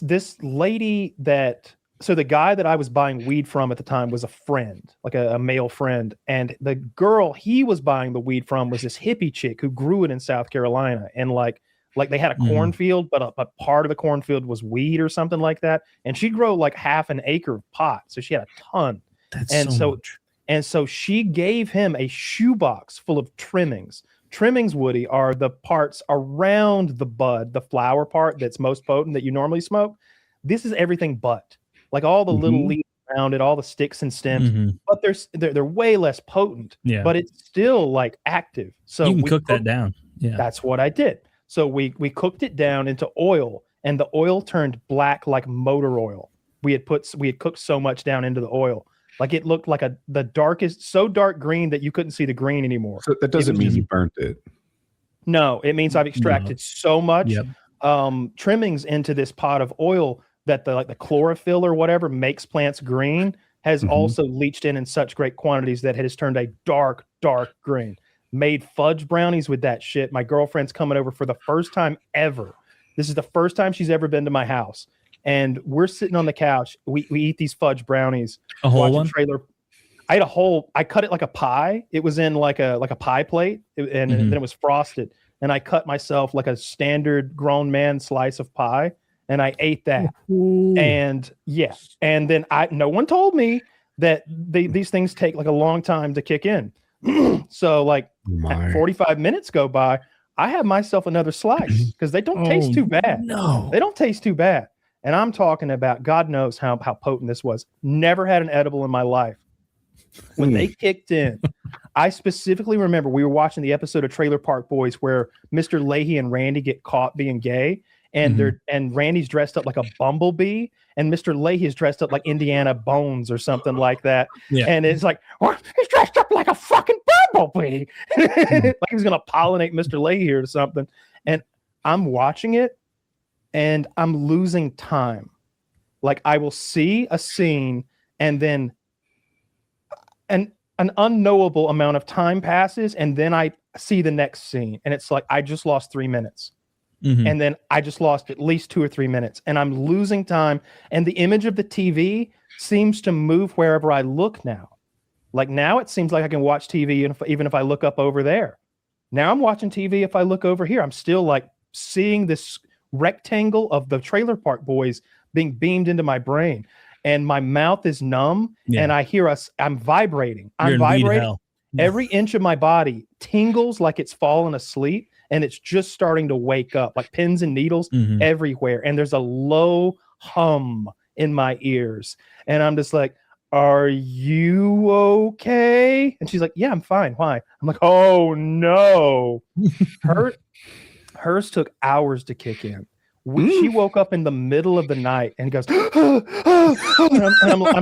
This lady that. So the guy that I was buying weed from at the time was a friend, like a male friend. And the girl he was buying the weed from was this hippie chick who grew it in South Carolina. And like they had a cornfield, but a part of the cornfield was weed or something like that. And she'd grow like half an acre of pot. So she had a ton. So she gave him a shoebox full of trimmings. Trimmings, Woody, are the parts around the bud, the flower part that's most potent that you normally smoke. This is everything but. Like all the little leaves around it, all the sticks and stems, but they're way less potent. Yeah. But it's still like active. So
you can cook that down. Yeah,
that's what I did. So we cooked it down into oil, and the oil turned black like motor oil. We had cooked so much down into the oil, like it looked like the darkest, so dark green that you couldn't see the green anymore.
So that doesn't mean you burnt it.
No, it means I've extracted so much trimmings into this pot of oil that the chlorophyll or whatever makes plants green has also leached in such great quantities that it has turned a dark green. Made fudge brownies with that shit. My girlfriend's coming over for the first time ever. This is the first time she's ever been to my house. And we're sitting on the couch. We eat these fudge brownies.
A whole one?
Trailer. I cut it like a pie. It was in like a pie plate, and then it was frosted. And I cut myself like a standard grown man slice of pie. And I ate that. And then no one told me that these things take like a long time to kick in. So like 45 minutes go by, I have myself another slice because they don't taste too bad.
No,
they don't taste too bad. And I'm talking about, God knows how potent this was. Never had an edible in my life. When they kicked in, I specifically remember we were watching the episode of Trailer Park Boys where Mr. Leahy and Randy get caught being gay. And Randy's dressed up like a bumblebee, and Mr. Leahy is dressed up like Indiana Bones or something like that. Yeah. And it's like, he's dressed up like a fucking bumblebee, like he's gonna pollinate Mr. Leahy or something. And I'm watching it, and I'm losing time. Like I will see a scene, and then an unknowable amount of time passes, and then I see the next scene, and it's like I just lost 3 minutes. And then I just lost at least 2 or 3 minutes, and I'm losing time. And the image of the TV seems to move wherever I look now. Like now it seems like I can watch TV even if I look up over there. Now I'm watching TV if I look over here. I'm still like seeing this rectangle of the Trailer Park Boys being beamed into my brain. And my mouth is numb, and I hear I'm vibrating. I'm vibrating. Every inch of my body tingles like it's fallen asleep. And it's just starting to wake up, like pins and needles everywhere. And there's a low hum in my ears. And I'm just like, are you okay? And she's like, yeah, I'm fine. Why? I'm like, oh no. Hers took hours to kick in. She woke up in the middle of the night and goes, I'm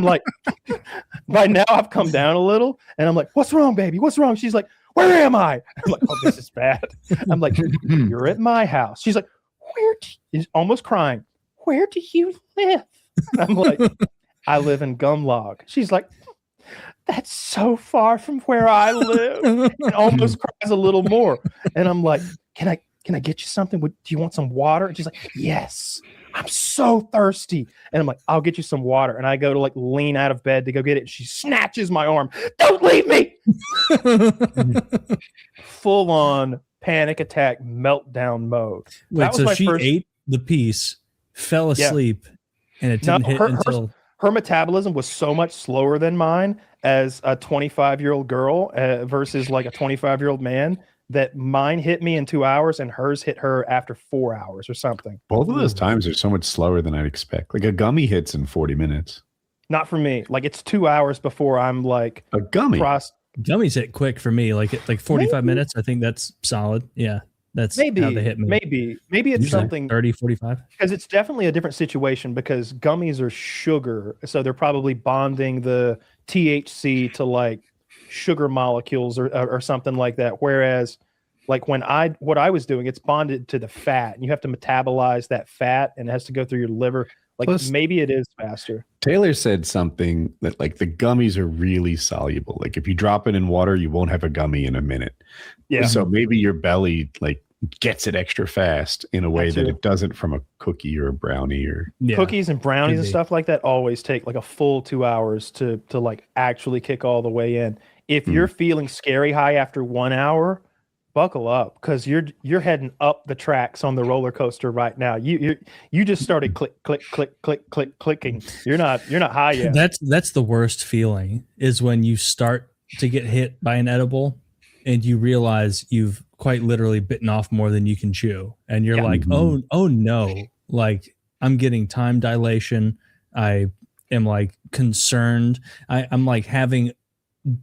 like, by now I've come down a little, and I'm like, what's wrong, baby? What's wrong? She's like, where am I? I'm like, oh, this is bad. I'm like, you're at my house. She's like, is almost crying. Where do you live? I'm like, I live in Gumlog. She's like, that's so far from where I live. And almost cries a little more. And I'm like, can I get you something? Do you want some water? And she's like, yes, I'm so thirsty. And I'm like, I'll get you some water. And I go to like lean out of bed to go get it. She snatches my arm. Don't leave me. Full on panic attack, meltdown mode.
Wait, so she ate the piece, fell asleep, and it didn't hit until...
Her metabolism was so much slower than mine as a 25-year-old girl versus like a 25-year-old man, that mine hit me in 2 hours and hers hit her after 4 hours or something.
Both of those times are so much slower than I'd expect. Like a gummy hits in 40 minutes.
Not for me. Like it's 2 hours before I'm like
a gummy.
Gummies hit quick for me. Like 45 minutes. I think that's solid. Yeah. That's how they hit me.
Maybe it's
usually
something
30, 45.
Because it's definitely a different situation, because gummies are sugar. So they're probably bonding the THC to like sugar molecules or something like that. Whereas like what I was doing, it's bonded to the fat, and you have to metabolize that fat, and it has to go through your liver. Like plus, maybe it is faster.
Taylor said something that like the gummies are really soluble. Like if you drop it in water, you won't have a gummy in a minute.
Yeah.
So maybe your belly like gets it extra fast in a way that it doesn't from a cookie or a brownie or
cookies and brownies and stuff like that always take like a full 2 hours to like actually kick all the way in. If you're feeling scary high after 1 hour, buckle up, because you're heading up the tracks on the roller coaster right now. You just started clicking. You're not high yet.
That's the worst feeling, is when you start to get hit by an edible and you realize you've quite literally bitten off more than you can chew, and you're like, oh no, like I'm getting time dilation. I am like concerned. I'm like having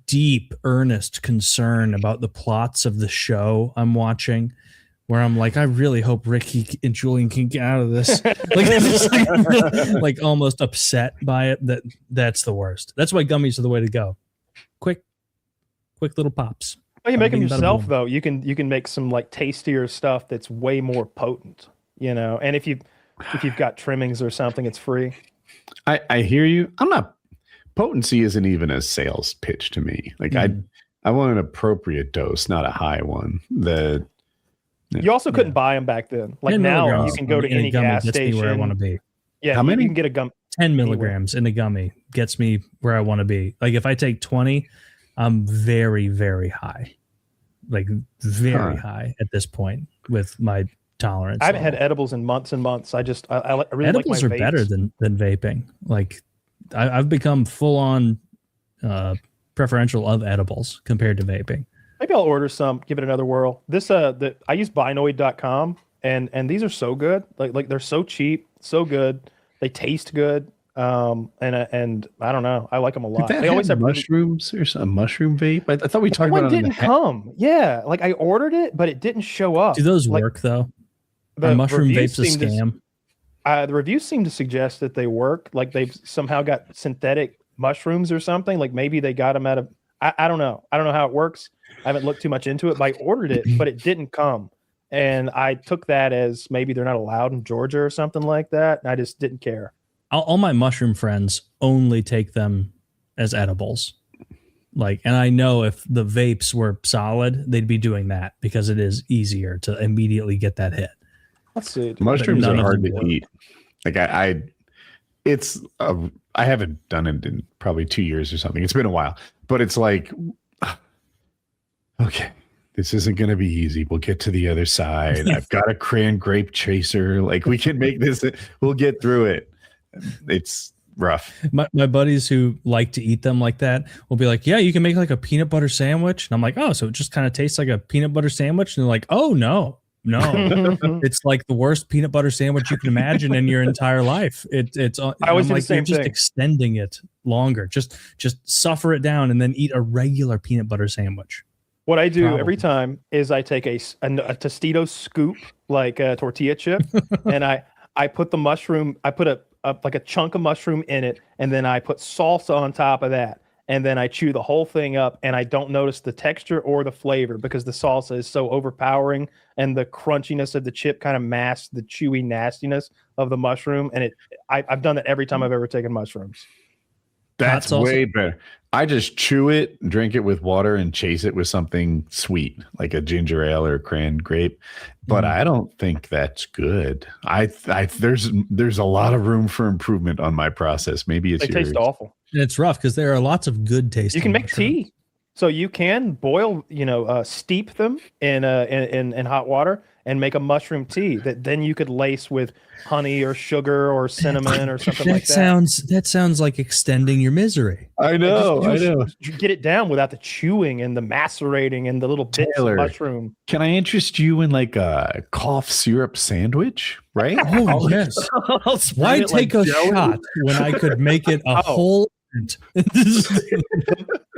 deep, earnest concern about the plots of the show I'm watching, where I'm like, I really hope Ricky and Julian can get out of this. like almost upset by it. That's the worst. That's why gummies are the way to go. Quick little pops.
Well, you make them yourself though. You can make some like tastier stuff that's way more potent, you know. And if you've got trimmings or something, it's free.
I hear you. Potency isn't even a sales pitch to me. Like I want an appropriate dose, not a high one.
You also couldn't buy them back then. Like now you can go to any gas station.
Where I want to be.
Yeah,
how many?
You can get a gum.
10 milligrams in a gummy gets me where I want to be. Like if I take 20, I'm very, very high. Like very high at this point with my tolerance.
I haven't had edibles in months and months. I really
edibles
like my
are better than vaping. Like I've become full on preferential of edibles compared to vaping.
Maybe I'll order some, give it another whirl. I use binoid.com and these are so good. Like they're so cheap, so good. They taste good. And I don't know. I like them a lot.
They always have mushrooms or a mushroom vape. I thought we talked about it.
Didn't come. Yeah. Like I ordered it, but it didn't show up.
Do those work though? The mushroom vape's a scam.
The reviews seem to suggest that they work. Like they've somehow got synthetic mushrooms or something. Like maybe they got them out of, I don't know. I don't know how it works. I haven't looked too much into it, but I ordered it, but it didn't come. And I took that as maybe they're not allowed in Georgia or something like that. And I just didn't care.
All my mushroom friends only take them as edibles. Like, and I know if the vapes were solid, they'd be doing that because it is easier to immediately get that hit.
Let's see.
Mushrooms are hard to eat. Like I haven't done it in probably 2 years or something. It's been a while, but it's like, okay, this isn't going to be easy. We'll get to the other side. I've got a cran grape chaser. Like we can make this, we'll get through it. It's rough.
My buddies who like to eat them like that will be like, yeah, you can make like a peanut butter sandwich. And I'm like, oh, so it just kind of tastes like a peanut butter sandwich. And they're like, oh no, No, it's like the worst peanut butter sandwich you can imagine in your entire life. It's. I
always do the
like,
same
you're just
thing.
extending it longer. Just suffer it down and then eat a regular peanut butter sandwich.
What I do
Probably.
every time is I take a Tostitos scoop, like a tortilla chip, and I put the mushroom. I put like a chunk of mushroom in it, and then I put salsa on top of that. And then I chew the whole thing up, and I don't notice the texture or the flavor because the salsa is so overpowering, and the crunchiness of the chip kind of masks the chewy nastiness of the mushroom. And I've done that every time I've ever taken mushrooms.
That's way better. I just chew it, drink it with water, and chase it with something sweet, like a ginger ale or cran grape. But I don't think that's good. There's a lot of room for improvement on my process. Maybe it's
They taste awful.
And it's rough because there are lots of good tasting.
You can make
mushrooms.
tea, so you can boil, steep them in hot water and make a mushroom tea that then you could lace with honey or sugar or cinnamon or something like that.
That sounds like extending your misery.
I know.
Get it down without the chewing and the macerating and the little bits
Taylor,
of mushroom.
Can I interest you in like a cough syrup sandwich? Right?
Oh yes. Why take a shot when I could make it a whole?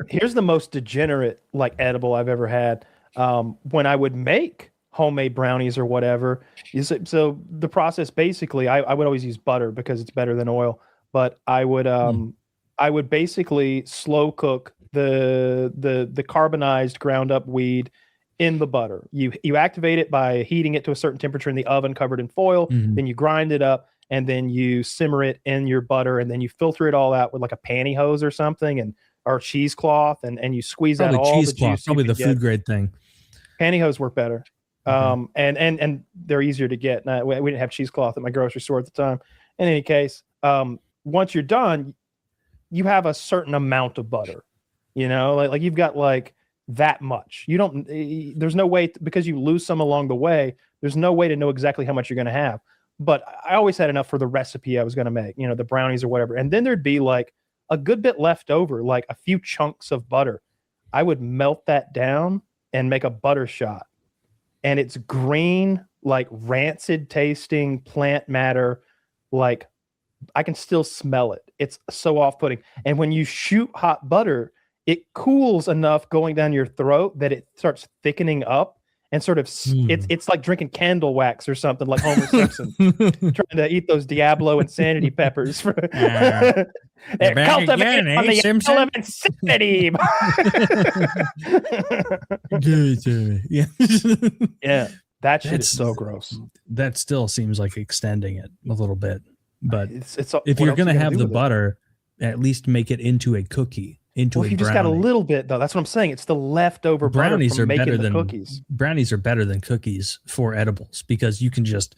Here's the most degenerate like edible I've ever had. When I would make homemade brownies or whatever, so the process basically, I would always use butter because it's better than oil. But I would basically slow cook the carbonized ground up weed in the butter. You activate it by heating it to a certain temperature in the oven covered in foil. Then you grind it up. And then you simmer it in your butter, and then you filter it all out with like a pantyhose or something, or cheesecloth, and you squeeze out all the juice.
Probably the food grade thing.
Pantyhose work better, and they're easier to get. Now, we didn't have cheesecloth at my grocery store at the time. In any case, once you're done, you have a certain amount of butter. Like you've got like that much. You don't. There's no way because you lose some along the way. There's no way to know exactly how much you're going to have. But I always had enough for the recipe I was going to make, the brownies or whatever. And then there'd be like a good bit left over, like a few chunks of butter. I would melt that down and make a butter shot. And it's green, like rancid tasting plant matter. Like I can still smell it. It's so off-putting. And when you shoot hot butter, it cools enough going down your throat that it starts thickening up. And sort of, it's like drinking candle wax or something, like Homer Simpson trying to eat those Diablo insanity peppers. Cultivated on the
Simpson?
yellow insanity. Yeah, that shit is so gross.
That still seems like extending it a little bit. But
It's
if you're going to have the butter, at least make it into a cookie. If you
just got a little bit though, that's what I'm saying. It's the leftover
brownies
butter from
are better
making the
than
cookies.
Brownies are better than cookies for edibles because you can just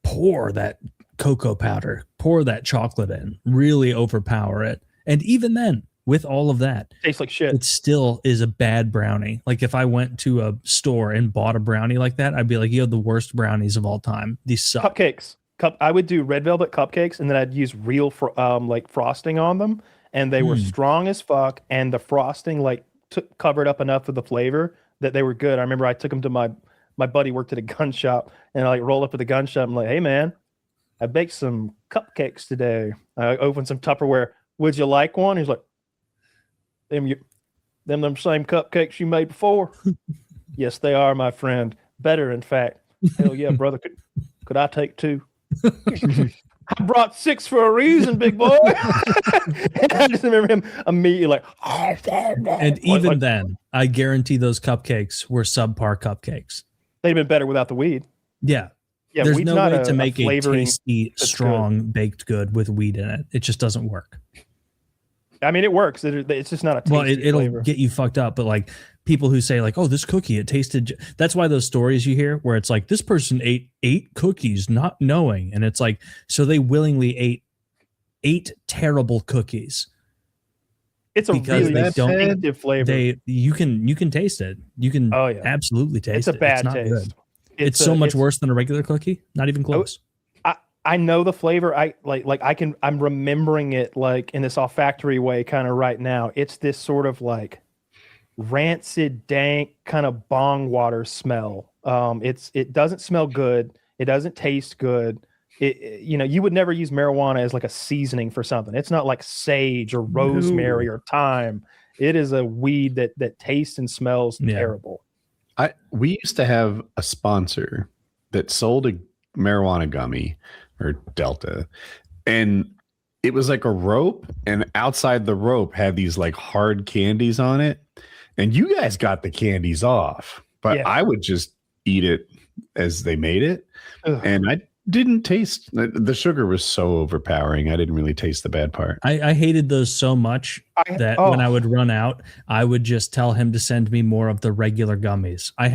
pour that cocoa powder, pour that chocolate in, really overpower it. And even then, with all of that,
Tastes like shit.
it still is a bad brownie. Like if I went to a store and bought a brownie like that, I'd be like, you have the worst brownies of all time. These suck.
Cupcakes. I would do red velvet cupcakes, and then I'd use real like frosting on them. And they were strong as fuck, and the frosting like covered up enough of the flavor that they were good. I remember I took them to my buddy worked at a gun shop, and I like rolled up at the gun shop. I'm like, hey man, I baked some cupcakes today. I opened some Tupperware. Would you like one? He's like, them same cupcakes you made before? Yes, they are, my friend. Better, in fact. Hell yeah, brother. Could I take 2? I brought 6 for a reason, big boy. And I just remember him immediately like,
and even then, I guarantee those cupcakes were subpar cupcakes.
They'd been better without the weed.
Yeah.
Yeah,
there's
weed's
no
not
way to make a
flavoring
tasty,
that's
strong baked good with weed in it. It just doesn't work.
I mean, it works. It's just not a tasty
Well, it'll
flavor.
get you fucked up, but like people who say like, oh, this cookie, it tasted. That's why those stories you hear where it's like this person ate 8 cookies not knowing. And it's like, so they willingly ate 8 terrible cookies.
It's a really distinctive flavor.
You can taste it. You can absolutely taste it.
It's a bad
not
taste.
Good. It's so much worse than a regular cookie. Not even close.
I know the flavor. I'm remembering it like in this olfactory way kind of right now. It's this sort of like rancid, dank kind of bong water smell It doesn't smell good. It doesn't taste good. You would never use marijuana as like a seasoning for something. It's not like sage or rosemary or thyme. It is a weed that tastes and smells terrible.
We used to have a sponsor that sold a marijuana gummy or Delta, and it was like a rope, and outside the rope had these like hard candies on it, and you guys got the candies off, but I would just eat it as they made it. Ugh. And I didn't taste, the sugar was so overpowering. I didn't really taste the bad part.
I hated those so much that when I would run out, I would just tell him to send me more of the regular gummies. I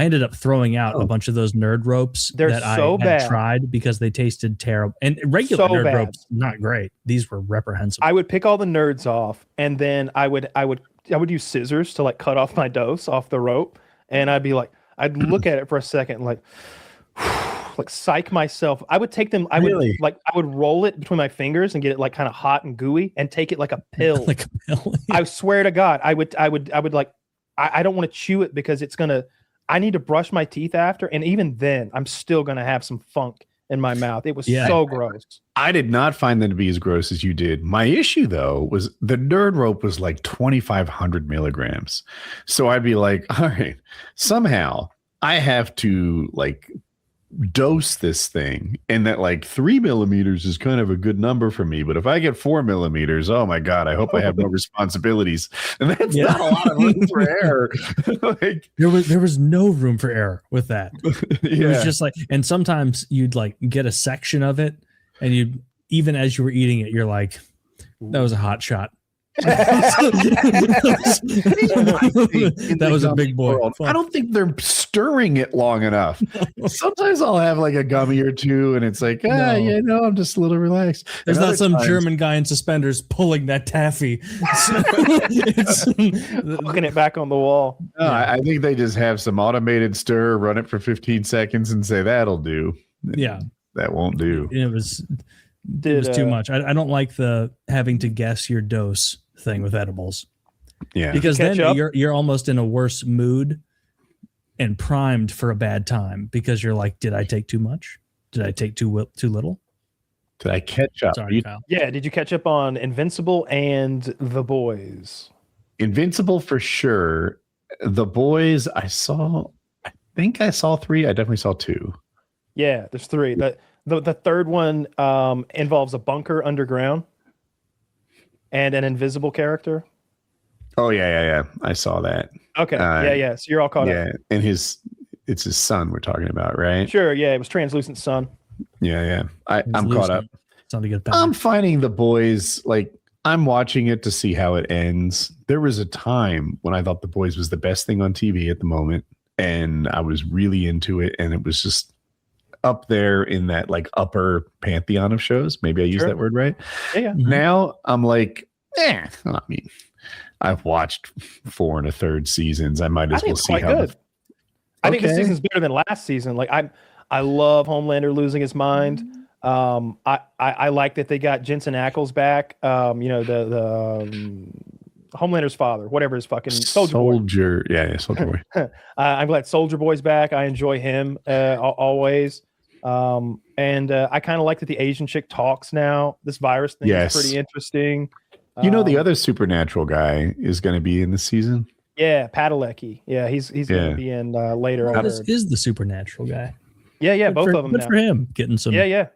ended up throwing out a bunch of those nerd ropes that I had tried because they tasted terrible. And regular nerd ropes, not great. These were reprehensible.
I would pick all the nerds off, and then I would use scissors to like cut off my dose off the rope, and I'd be like, I'd look at it for a second, like psych myself. I would take them. I would roll it between my fingers and get it like kind of hot and gooey, and take it like a pill.
Like a pill.
I swear to God, I would like. I don't want to chew it because it's gonna. I need to brush my teeth after, and even then, I'm still gonna have some funk in my mouth. It was so gross.
I did not find them to be as gross as you did. My issue though was the nerd rope was like 2,500 milligrams. So I'd be like, all right, somehow I have to like dose this thing, and that like 3 millimeters is kind of a good number for me, but if I get 4 millimeters, oh my God, I hope I have no responsibilities, and that's not a lot of room for error. Like,
there was no room for error with that. It was just like, and sometimes you'd like get a section of it, and you'd, even as you were eating it, you're like, that was a hot shot. That was a big boy.
I don't think they're stirring it long enough. Sometimes I'll have like a gummy or two, and it's like, I'm just a little relaxed.
There's not some German guy in suspenders pulling that taffy,
hooking it back on the wall.
No, I think they just have some automated stir, run it for 15 seconds, and say that'll do.
Yeah,
that won't do.
It was too much. I don't like the having to guess your dose thing with edibles.
Yeah,
because then you're almost in a worse mood and primed for a bad time, because you're like, did I take too much? Did I take too little?
Did I catch up?
Sorry, Kyle.
Yeah, did you catch up on Invincible and The Boys?
Invincible for sure. The Boys, I think I saw 3. I definitely saw 2.
Yeah, there's 3. The third one involves a bunker underground and an invisible character.
Oh yeah. I saw that.
Okay. Yeah. So you're all caught up.
Yeah, and it's his son we're talking about, right?
Sure. Yeah, it was Translucent Sun.
Yeah. I'm caught up.
Sounded good.
I'm finding The Boys, like, I'm watching it to see how it ends. There was a time when I thought The Boys was the best thing on TV at the moment, and I was really into it, and it was just up there in that like upper pantheon of shows. Maybe I used that word right.
Yeah.
Now I'm like, I mean, I've watched 4 1/3 seasons. I might as well see how.
I think this season's better than last season. Like I love Homelander losing his mind. I like that they got Jensen Ackles back. The Homelander's father, whatever his fucking Soldier Boy.
Yeah, Soldier Boy.
I'm glad Soldier Boy's back. I enjoy him always. And I kind of like that the Asian chick talks now. This virus thing is pretty interesting.
The other supernatural guy is going to be in this season.
Yeah, Padalecki. Yeah, he's going to be in later.
Is the supernatural guy?
Yeah, both of them.
Good for him getting some.
Yeah.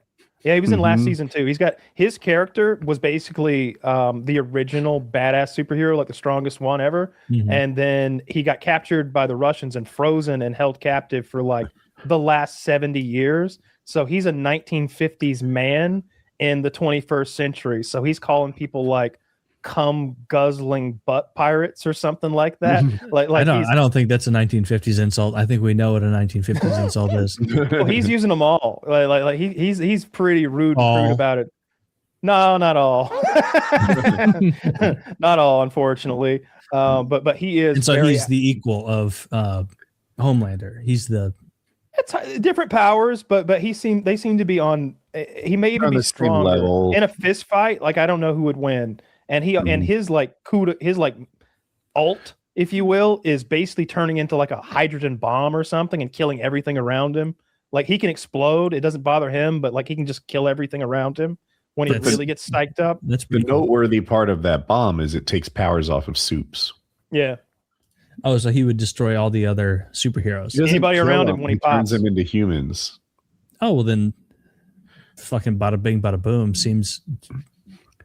He was in last season too. He's got, his character was basically the original badass superhero, like the strongest one ever. And then he got captured by the Russians and frozen and held captive for like the last 70 years. So he's a 1950s man in the 21st century. So he's calling people like cum guzzling butt pirates or something like that. I
don't think that's a 1950s insult. I think we know what a 1950s insult is.
Well, he's using them all. He's pretty rude about it. No, not all. Not all, unfortunately. But he is.
And so he's the equal of Homelander. He's the.
It's different powers, but they seem to be on. He may even be stronger in a fist fight. Like, I don't know who would win. And he and his like alt if you will, is basically turning into like a hydrogen bomb or something and killing everything around him. Like he can explode. It doesn't bother him, but like he can just kill everything around him when he really gets psyched up.
That's
The
pretty cool.
noteworthy part of that bomb is it takes powers off of Soups.
Yeah.
Oh, so he would destroy all the other superheroes.
He doesn't
Anybody
kill
around
them,
him when he
turns
pops.
them into humans.
Oh, well then fucking bada bing, bada boom seems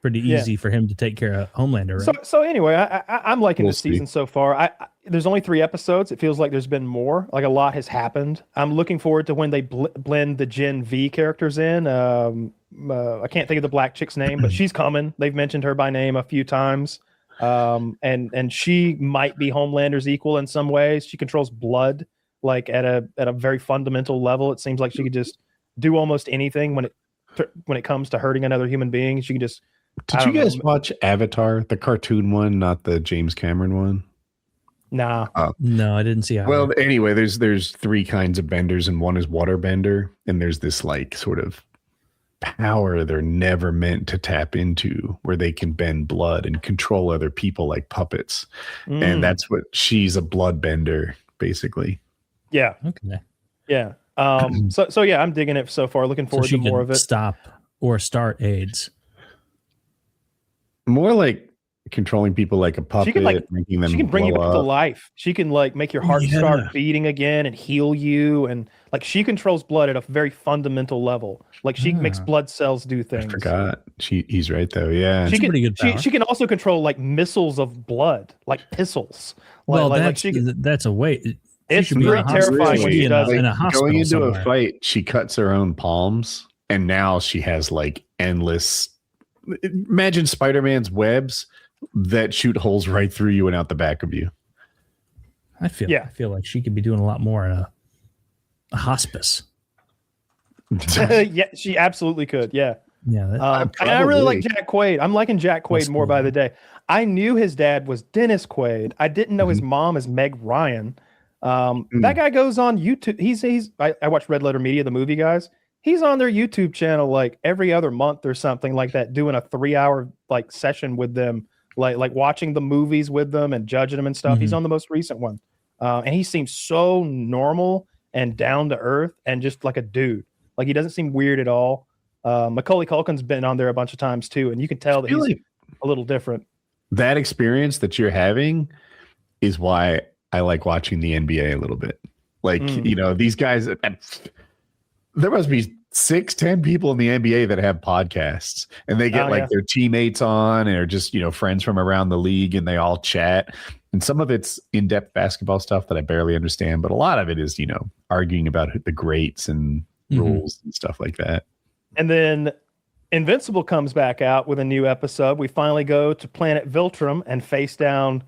pretty easy for him to take care of Homelander, right?
So anyway, I'm liking
We'll
the season so far. There's only 3 episodes. It feels like there's been more. Like a lot has happened. I'm looking forward to when they blend the Gen V characters in. I can't think of the black chick's name, but she's coming. They've mentioned her by name a few times. And she might be Homelander's equal in some ways. She controls blood, like at a very fundamental level. It seems like she could just do almost anything when it comes to hurting another human being. She can just.
Did you guys watch Avatar, the cartoon one, not the James Cameron one?
Nah.
No, I didn't see how.
Well, anyway, there's 3 kinds of benders, and one is waterbender, and there's this like sort of power they're never meant to tap into where they can bend blood and control other people like puppets. And that's what she's a blood bender, basically.
Yeah.
Okay.
Yeah. So yeah, I'm digging it so far. Looking forward to more of it.
Stop or start AIDS.
More like controlling people like a puppet,
She can
making them
she can bring you
blow
back to
up.
life. She can like make your heart start beating again and heal you, and like she controls blood at a very fundamental level. Like she makes blood cells do
I
things.
forgot. He's right though. Yeah.
She can,
pretty good power.
she can also control like missiles of blood, like pistols.
Well,
like she can,
that's a weight.
it's
should be
pretty
in a hospital.
terrifying
She
when
should be
she does
in
it.
a hospital
Going into
somewhere.
a fight, she cuts her own palms, and now she has like endless. Imagine Spider-Man's webs that shoot holes right through you and out the back of you.
I feel like she could be doing a lot more in a hospice.
Yeah, she absolutely could. Yeah.
Yeah.
And I really like
Probably.
Jack Quaid. I'm liking Jack Quaid
That's
more
cool.
by the day. I knew his dad was Dennis Quaid. I didn't know his mom is Meg Ryan. That guy goes on YouTube. I watch Red Letter Media, the movie guys. He's on their YouTube channel like every other month or something like that, doing a 3-hour like session with them, like watching the movies with them and judging them and stuff. He's on the most recent one, and he seems so normal and down to earth and just like a dude. Like he doesn't seem weird at all. Macaulay Culkin's been on there a bunch of times too, and you can tell that he's
Really?
a little different.
That experience that you're having is why I like watching the NBA a little bit. Like, these guys, there must be 6-10 people in the NBA that have podcasts, and they get their teammates on and are just, friends from around the league, and they all chat. And some of it's in-depth basketball stuff that I barely understand, but a lot of it is, arguing about the greats and rules and stuff like that.
And then Invincible comes back out with a new episode. We finally go to Planet Viltrum and face down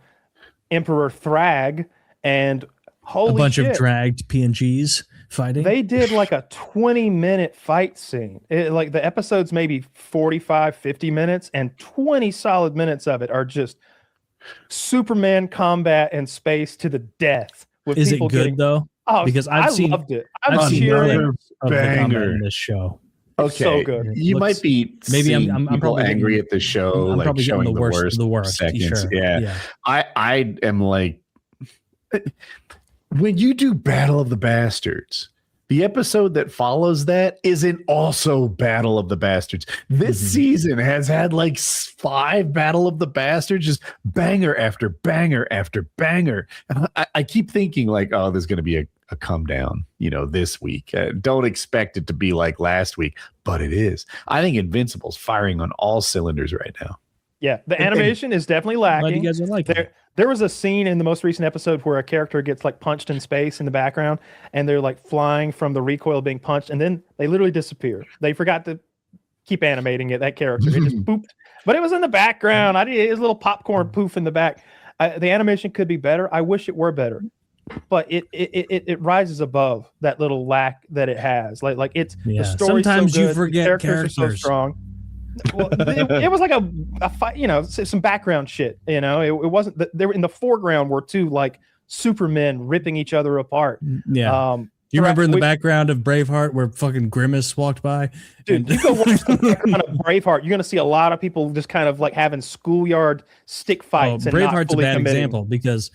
Emperor Thrag, and holy
a bunch
shit,
of dragged PNGs fighting.
they did like a 20-minute fight scene. Like the episode's maybe 45, 50 minutes, and 20 solid minutes of it are just Superman combat in space to the death. With
Is it
people
good
getting,
though?
Oh,
Because
I loved it. I was cheering.
of the combat
banger.
in this show.
Okay,
so good.
You
Looks-
might be
maybe I'm-
seeing
I'm
people
probably
angry
getting-
at the show,
I'm
like
probably getting
showing the worst
seconds.
seconds.
Sure.
Yeah. I am like, when you do Battle of the Bastards, the episode that follows that isn't also Battle of the Bastards. This season has had like 5 Battle of the Bastards, just banger after banger after banger. And I keep thinking like, oh, there's going to be a come down, this week. Don't expect it to be like last week, but it is. I think Invincible's firing on all cylinders right now.
Yeah, the animation is definitely
Glad
lacking.
you guys are liking it.
There was a scene in the most recent episode where a character gets like punched in space in the background, and they're like flying from the recoil being punched, and then they literally disappear. They forgot to keep animating it. That character, it just pooped, but it was in the background. It was a little popcorn poof in the back. The animation could be better. I wish it were better, but it rises above that little lack that it has. Like it's the story.
Sometimes
so
you
good,
forget
the characters are so
characters.
strong. Well, it was like a fight, some background shit. It wasn't. There in the foreground were 2 like Supermen ripping each other apart.
Yeah. You remember in the background of Braveheart where fucking Grimace walked by?
Dude, you go watch the background of Braveheart, you're going to see a lot of people just kind of like having schoolyard stick fights. And
Braveheart's a bad
committing.
example because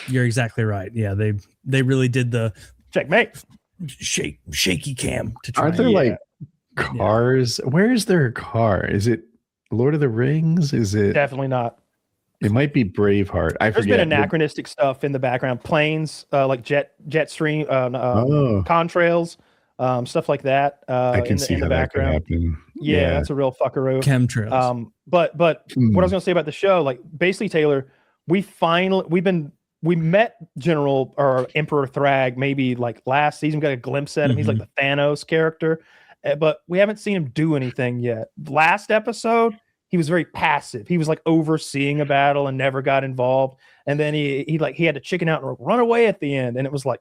you're exactly right. Yeah, they really did the
checkmate
shaky cam to try.
Aren't there like cars? Yeah. Where is their car? Is it Lord of the Rings? Is it
definitely not?
It might be Braveheart. There's
been anachronistic stuff in the background, planes, like jet stream, contrails, stuff like that.
I can see how that could happen.
Yeah, that's a real fuckaroo.
Chemtrails.
But what I was gonna say about the show, like basically, Taylor, we met General or Emperor Thrag maybe like last season. We got a glimpse at him. He's like the Thanos character, but we haven't seen him do anything yet. Last episode, he was very passive. He was like overseeing a battle and never got involved. And then he had to chicken out and run away at the end. And it was like,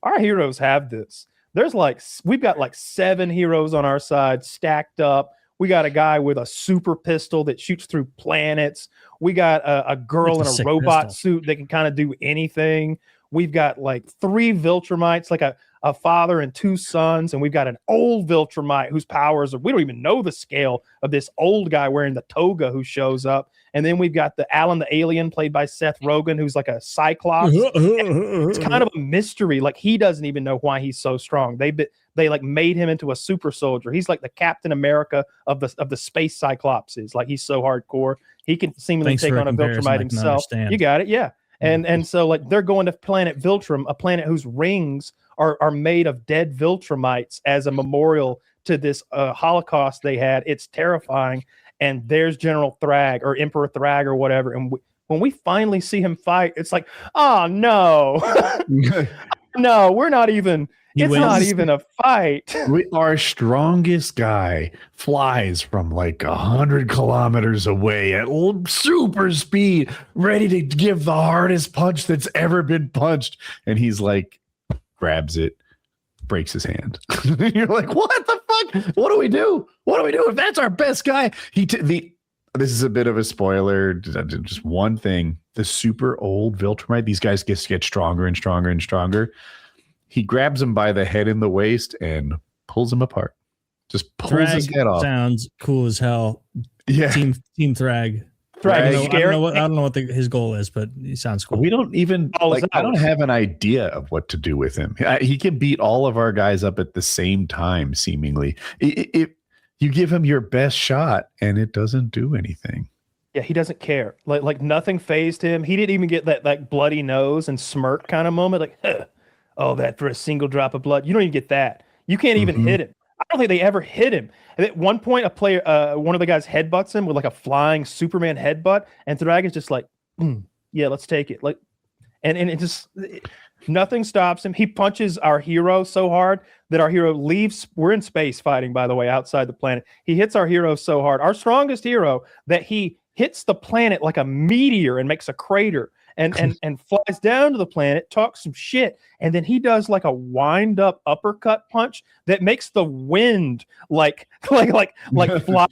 our heroes have this. We've got like 7 heroes on our side stacked up. We got a guy with a super pistol that shoots through planets. We got a girl in a robot suit that can kind of do anything. We've got like 3 Viltrumites, like a father and 2 sons, and we've got an old Viltrumite whose powers we don't even know the scale of this old guy wearing the toga who shows up. And then we've got the Alan the Alien played by Seth Rogen, who's like a Cyclops. It's kind of a mystery. Like he doesn't even know why he's so strong. They like made him into a super soldier. He's like the Captain America of the space Cyclopses. Like he's so hardcore. He can seemingly take on a Viltrumite himself. You got it, yeah. And so like they're going to planet Viltrum, a planet whose rings are made of dead Viltrumites as a memorial to this Holocaust they had. It's terrifying. And there's General Thrag or Emperor Thrag or whatever. And when we finally see him fight, it's like, oh no, no, we're not even. It's not even a fight.
Our strongest guy flies from like 100 kilometers away at super speed, ready to give the hardest punch that's ever been punched. And he's like, grabs it, breaks his hand. You're like, what the fuck? What do we do? What do we do if that's our best guy? This is a bit of a spoiler. Just one thing: the super old Viltrumite. These guys get stronger and stronger and stronger. He grabs him by the head and the waist and pulls him apart. Just pulls his head off.
Sounds cool as hell.
Yeah,
Team Thrag.
Thrag.
I don't know what his goal is, but he sounds cool.
We don't even I don't have an idea of what to do with him. He can beat all of our guys up at the same time, seemingly. You give him your best shot, and it doesn't do anything.
Yeah, he doesn't care. Like nothing fazed him. He didn't even get that like bloody nose and smirk kind of moment. Like, huh. Oh, that for a single drop of blood. You don't even get that. You can't even hit him. I don't think they ever hit him. And at one point, one of the guys headbutts him with like a flying Superman headbutt, and Thrag is just like, yeah, let's take it. Like, and nothing stops him. He punches our hero so hard that our hero leaves. We're in space fighting, by the way, outside the planet. He hits our hero so hard, our strongest hero, that he hits the planet like a meteor and makes a crater. And flies down to the planet, talks some shit, and then he does like a wind up uppercut punch that makes the wind like fly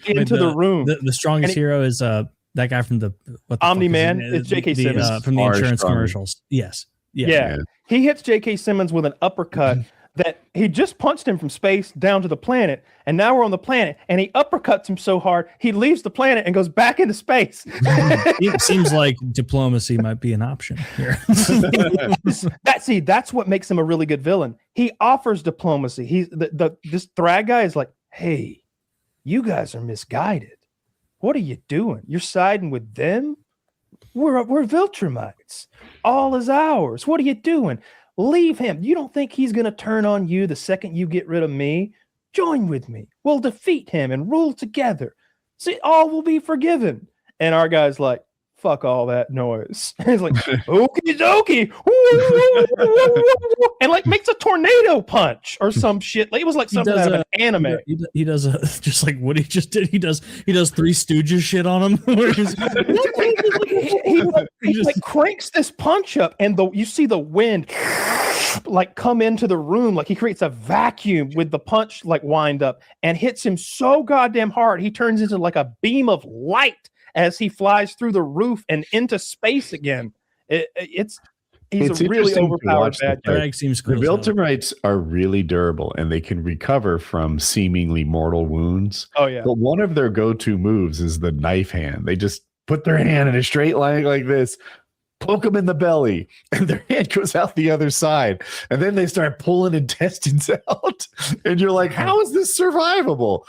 into the room.
The strongest hero is that guy from the
Omni-Man. It's J.K. Simmons
from the insurance commercials. Yes.
Yeah. He hits J.K. Simmons with an uppercut that he just punched him from space down to the planet, and now we're on the planet, and he uppercuts him so hard he leaves the planet and goes back into space.
It seems like diplomacy might be an option here.
That's what makes him a really good villain. He offers diplomacy. He's this Thrag guy is like, hey, you guys are misguided. What are you doing? You're siding with them? We're Viltrumites. All is ours. What are you doing? Leave him. You don't think he's going to turn on you the second you get rid of me? Join with me. We'll defeat him and rule together. See, all will be forgiven. And our guy's like, fuck all that noise. And he's like, okie dokie. And like makes a tornado punch or some shit. Like, it was like something out of an anime.
He does just like what he just did. He does 3 Stooges shit on him. Where
he like cranks this punch up, and you see the wind like come into the room. Like he creates a vacuum with the punch like wind up and hits him so goddamn hard he turns into like a beam of light as he flies through the roof and into space again. It's He's
It's
a really
interesting to
overpowered
watch
bad
the
guy.
Drag seems
The
cool. as hell.
Viltrumites are really durable and they can recover from seemingly mortal wounds.
Oh yeah.
But one of their go-to moves is the knife hand. They just put their hand in a straight line like this, poke them in the belly, and their hand goes out the other side. And then they start pulling intestines out. And you're like, how is this survivable?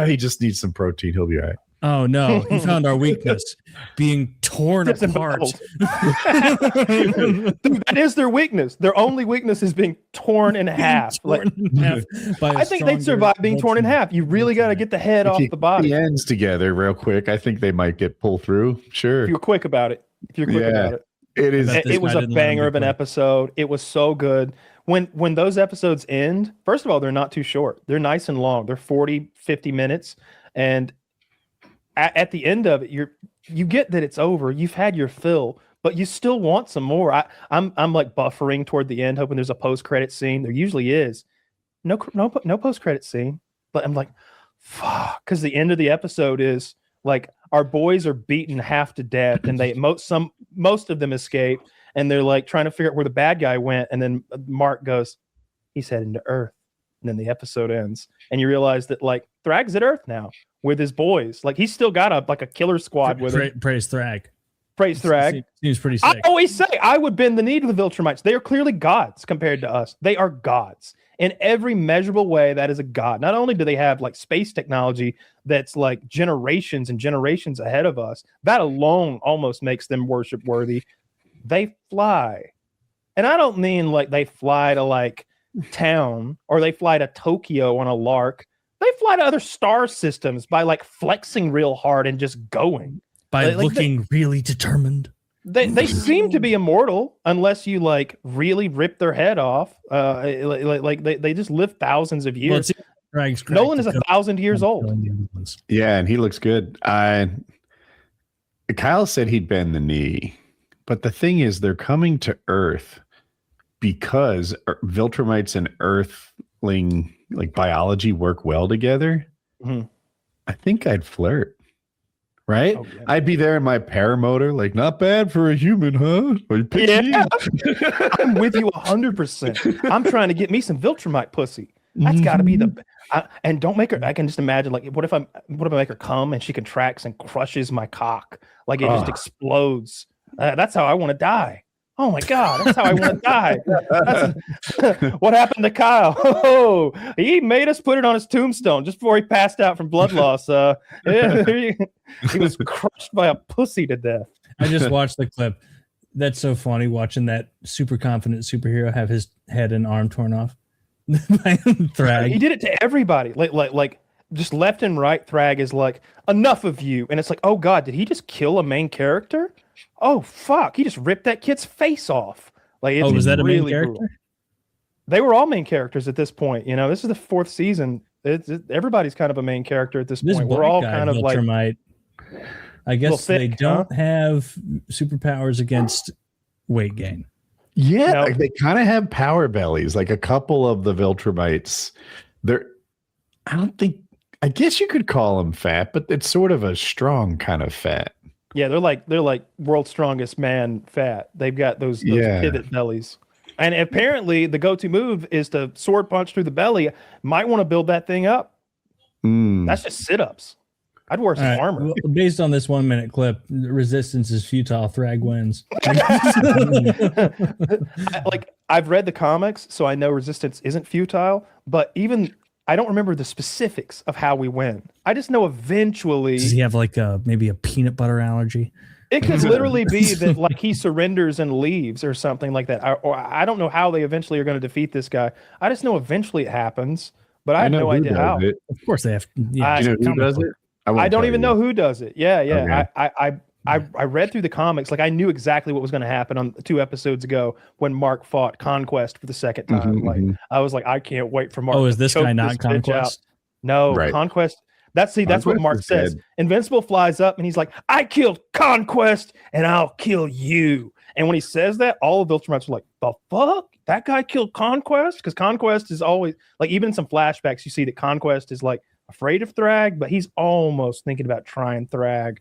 He just needs some protein. He'll be all right.
Oh no, he found our weakness, being torn
Tips and
apart.
balls. Dude, that is their weakness. Their only weakness is being torn in half. Like,
Torn in half by a
I think they'd
stronger
survive being torn in
Viltrumite.
half. You really got to get the head
If
off
you
the
keep
body.
the ends together real quick, I think they might get pulled through. Sure.
If you're quick about it.
Yeah. It is.
bet this
It was
guy
a
didn't let him
banger
get
of an
quick.
episode. It was so good. When those episodes end, first of all, they're not too short. They're nice and long. They're 40, 50 minutes. And at the end of it, you get that it's over. You've had your fill, but you still want some more. I'm like buffering toward the end, hoping there's a post-credit scene. There usually is. No post-credit scene. But I'm like, fuck, because the end of the episode is like our boys are beaten half to death, and they most of them escape, and they're like trying to figure out where the bad guy went, and then Mark goes, he's heading to Earth, and then the episode ends, and you realize that like Thrag's at Earth now with his boys. Like he's still got a killer squad with him.
Praise Thrag.
Praise Thrag.
Seems pretty
I
sick.
always say I would bend the knee to the Viltrumites. They are clearly gods compared to us. They are gods. In every measurable way, that is a god. Not only do they have like space technology that's like generations and generations ahead of us, that alone almost makes them worship worthy. They fly. And I don't mean like they fly to like town or they fly to Tokyo on a lark. They fly to other star systems by like flexing real hard and just going.
By
like
looking really determined.
They seem to be immortal unless you like really rip their head off. Like they just live thousands of
Well,
years.
it's Thrag's correct
Nolan is
to
1,000 years old.
killing the other ones.
Yeah, and he looks good. Kyle said he'd bend the knee, but the thing is, they're coming to Earth because Viltrumites and Earthling like biology work well together.
Mhm.
I think I'd flirt. Right?
Oh, yeah.
I'd be there in my paramotor, like, not bad for a human, huh? Or you pick me?
I'm with you 100%. I'm trying to get me some Viltrumite pussy. That's got to be the and don't make her. I can just imagine like what if I make her come and she contracts and crushes my cock like it just explodes. That's how I want to die. Oh my god, that's how I want to die. What happened to Kyle? Oh, he made us put it on his tombstone just before he passed out from blood loss. He was crushed by a pussy to death.
I just watched the clip. That's so funny watching that super confident superhero have his head and arm torn off. By Thrag.
He did it to everybody. Like just left and right. Thrag is like, enough of you. And it's like, oh god, did he just kill a main character? Oh fuck, he just ripped that kid's face off. Like, it's
was that a main
really
character?
brutal. They were all main characters at this point. You know, this is the 4th season. Everybody's kind of a main character at this
This
point. We're
black
all
guy,
kind of like
Viltrumite, I guess
thick,
they don't have superpowers against weight gain.
Yeah,
No.
like they kind of have power bellies. Like a couple of the Viltrumites, I guess you could call them fat, but it's sort of a strong kind of fat.
yeah, they're like world's strongest man fat. They've got those
Yeah.
pivot bellies. And apparently the go-to move is to sword punch through the belly. Might want to build that thing up.
Mm.
That's just sit-ups. I'd wear some
All right,
armor.
well, based on this 1 minute clip, resistance is futile. Thrag wins.
I've read the comics, so I know resistance isn't futile, but even I don't remember the specifics of how we win. I just know eventually
Does he have like maybe a peanut butter allergy?
it could literally be that like he surrenders and leaves or something like that. Or I don't know how they eventually are going to defeat this guy. I just know eventually it happens, but I have
know
no
who
idea
does
how.
it.
Of course they have.
I-
Do you know who
comic
does
book.
it? won't
I don't
tell
even
you.
know who does it. Yeah.
Okay.
I read through the comics. Like I knew exactly what was going to happen on 2 episodes ago when Mark fought Conquest for the second time.
Mhm,
like
mhm.
I was like, I can't wait for Mark.
Oh,
to
is this
choke
guy not
bitch out.
Conquest?
No,
Right.
Conquest. That's what
Conquest
Mark
is
says.
dead.
Invincible flies up and he's like, I killed Conquest and I'll kill you. And when he says that, all of Viltrumites are like, the fuck? That guy killed Conquest? Because Conquest is always like, even in some flashbacks, you see that Conquest is like afraid of Thrag, but he's almost thinking about trying Thrag.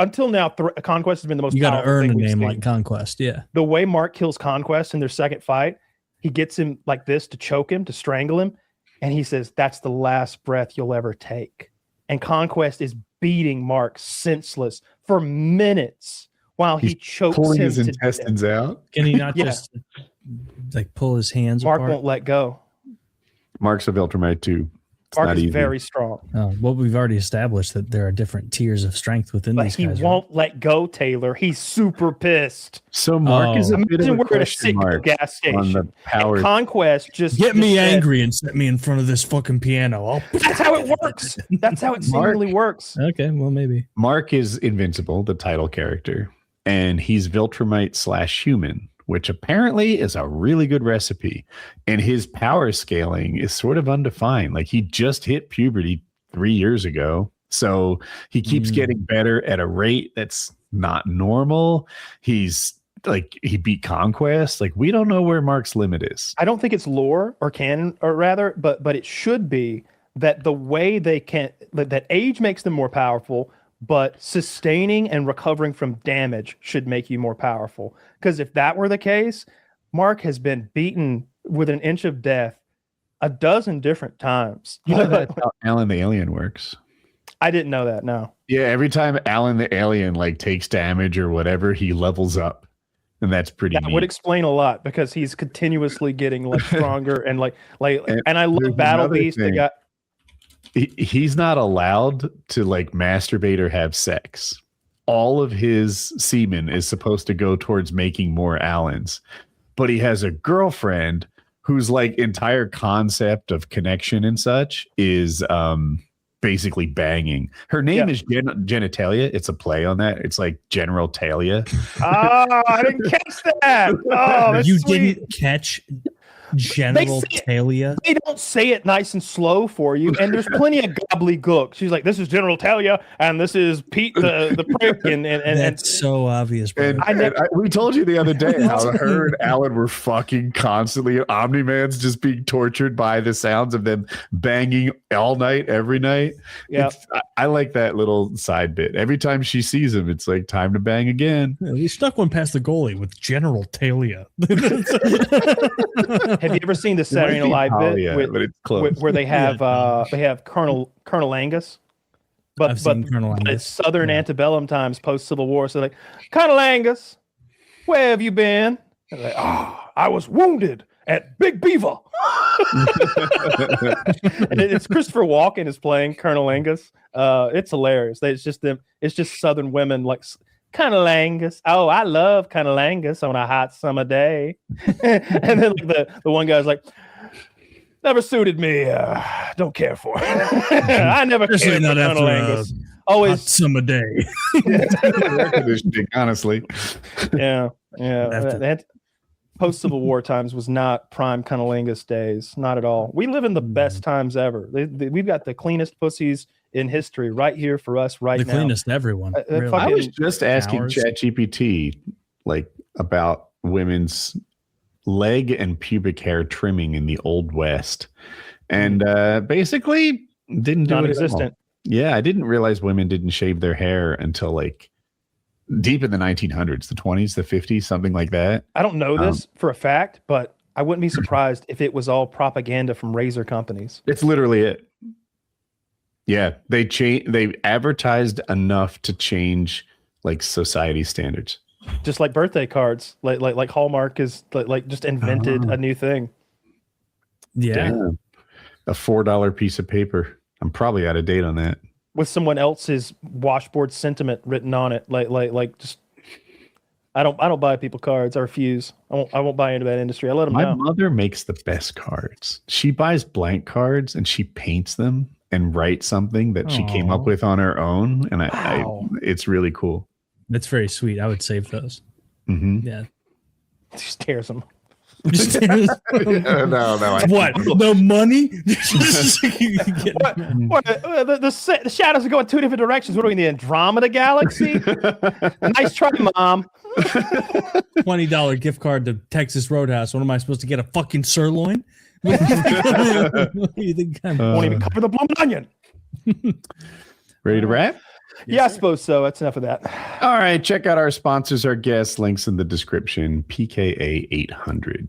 until now, Conquest has been the most.
You got to
powerful
earn
thing
a
we've
name
seen.
like Conquest. Yeah.
The way Mark kills Conquest in their second fight, he gets him like this to choke him, to strangle him, and he says, "That's the last breath you'll ever take." And Conquest is beating Mark senseless for minutes while he chokes
pulling
him
his
to
intestines
death.
out.
Can he not
Yeah.
just like pull his hands
Mark
apart?
won't let go.
Mark's a Viltrumite too. It's
Mark
not
is
easy.
very strong,
Well, we've already established that there are different tiers of strength within
but
these
he
guys. right?
won't let go. Taylor, he's super pissed.
So Mark is a bit of
Imagine
a
we're at a
question
Citgo
mark
gas
on the
station.
power.
And Conquest just
Get me
said,
angry and set me in front of this fucking piano.
That's how it works. That's how it
Mark-
seemingly works.
Okay, well, maybe.
Mark is Invincible, the title character, and he's Viltrumite / human, which apparently is a really good recipe. And his power scaling is sort of undefined. Like he just hit puberty 3 years ago. So he keeps getting better at a rate that's not normal. He's like, he beat Conquest. Like, we don't know where Mark's limit is.
I don't think it's lore or canon, or rather, but it should be that the way they can that age makes them more powerful, but sustaining and recovering from damage should make you more powerful. Because if that were the case, Mark has been beaten with an inch of death a dozen different times.
You know, that's how Alan the Alien works.
I didn't know that. No.
Yeah, every time Alan the Alien like takes damage or whatever, he levels up. And that's pretty
That
neat.
would explain a lot, because he's continuously getting like stronger and like and I
there's
love Battle
another
Beast. They
thing.
got
He's not allowed to like masturbate or have sex. All of his semen is supposed to go towards making more Allens, but he has a girlfriend whose like entire concept of connection and such is basically banging. Her name is Genitalia. It's a play on that. It's like General Talia.
Oh, I didn't catch that. Oh, that's
You
sweet.
didn't catch General
say-
Talia?
They don't say it nice and slow for you, and there's plenty of gobbledygook. She's like, "This is General Talia, and this is Pete the prick," and
That's so obvious, bro.
And we told you the other day how her and Alan were fucking constantly. Omni-Man's just being tortured by the sounds of them banging all night, every night.
Yeah.
I like that little side bit. Every time she sees him, it's like time to bang again.
Yeah, we stuck one past the goalie with General Talia.
Have you ever seen the
It
Saturday
might
Night
be
Live
Talia,
bit
but it's close.
where they have Colonel Angus, but
I've seen Colonel
but
Angus.
it's Southern
Yeah.
antebellum times, post Civil War. So like, Colonel Angus, where have you been? And like, I was wounded at Big Beaver. And it's Christopher Walken is playing Colonel Angus. It's hilarious. It's just them. It's just Southern women like Colonel Angus. Oh, I love Colonel Angus on a hot summer day. And then like the one guy's like, never suited me. Don't care for it. I never
Especially
cared for
not after
Colonel
a
Angus.
hot
Always,
summer day.
Air conditioning, honestly.
yeah.
After-
That post Civil War times was not prime cunnilingus days, not at all. We live in the best times ever. We've got the cleanest pussies in history right here for us right
The
now.
cleanest everyone.
fucking-
I was just asking
Hours.
ChatGPT like about women's leg and pubic hair trimming in the Old West, and basically didn't do it at all.
Non-existent.
Yeah, I didn't realize women didn't shave their hair until like deep in the 1900s, the 20s, the 50s, something like that.
I don't know this for a fact, but I wouldn't be surprised if it was all propaganda from razor companies.
It's literally it. Yeah, they advertised enough to change like society standards.
Just like birthday cards, like Hallmark is like just invented a new thing.
Yeah.
Damn. A $4 piece of paper. I'm probably out of date on that.
With someone else's washboard sentiment written on it, like just. I don't buy people cards. I refuse. I won't buy into that industry. I let them
My
know.
mother makes the best cards. She buys blank cards and she paints them and writes something that she came up
Aw.
with on her own, and
Wow.
it's really cool.
That's very sweet. I would save those.
Mm-hmm.
Yeah.
Just tears them.
no.
What? The money?
What, the shadows are going two different directions. What are we in the Andromeda galaxy? Nice try, Mom.
$20 gift card to Texas Roadhouse. What am I supposed to get? A fucking sirloin? What do you think?
Won't even cover the blooming onion.
Ready to wrap?
Yeah, I suppose so. That's enough of that.
All right, check out our sponsors, our guests, links in the description. PKA 800.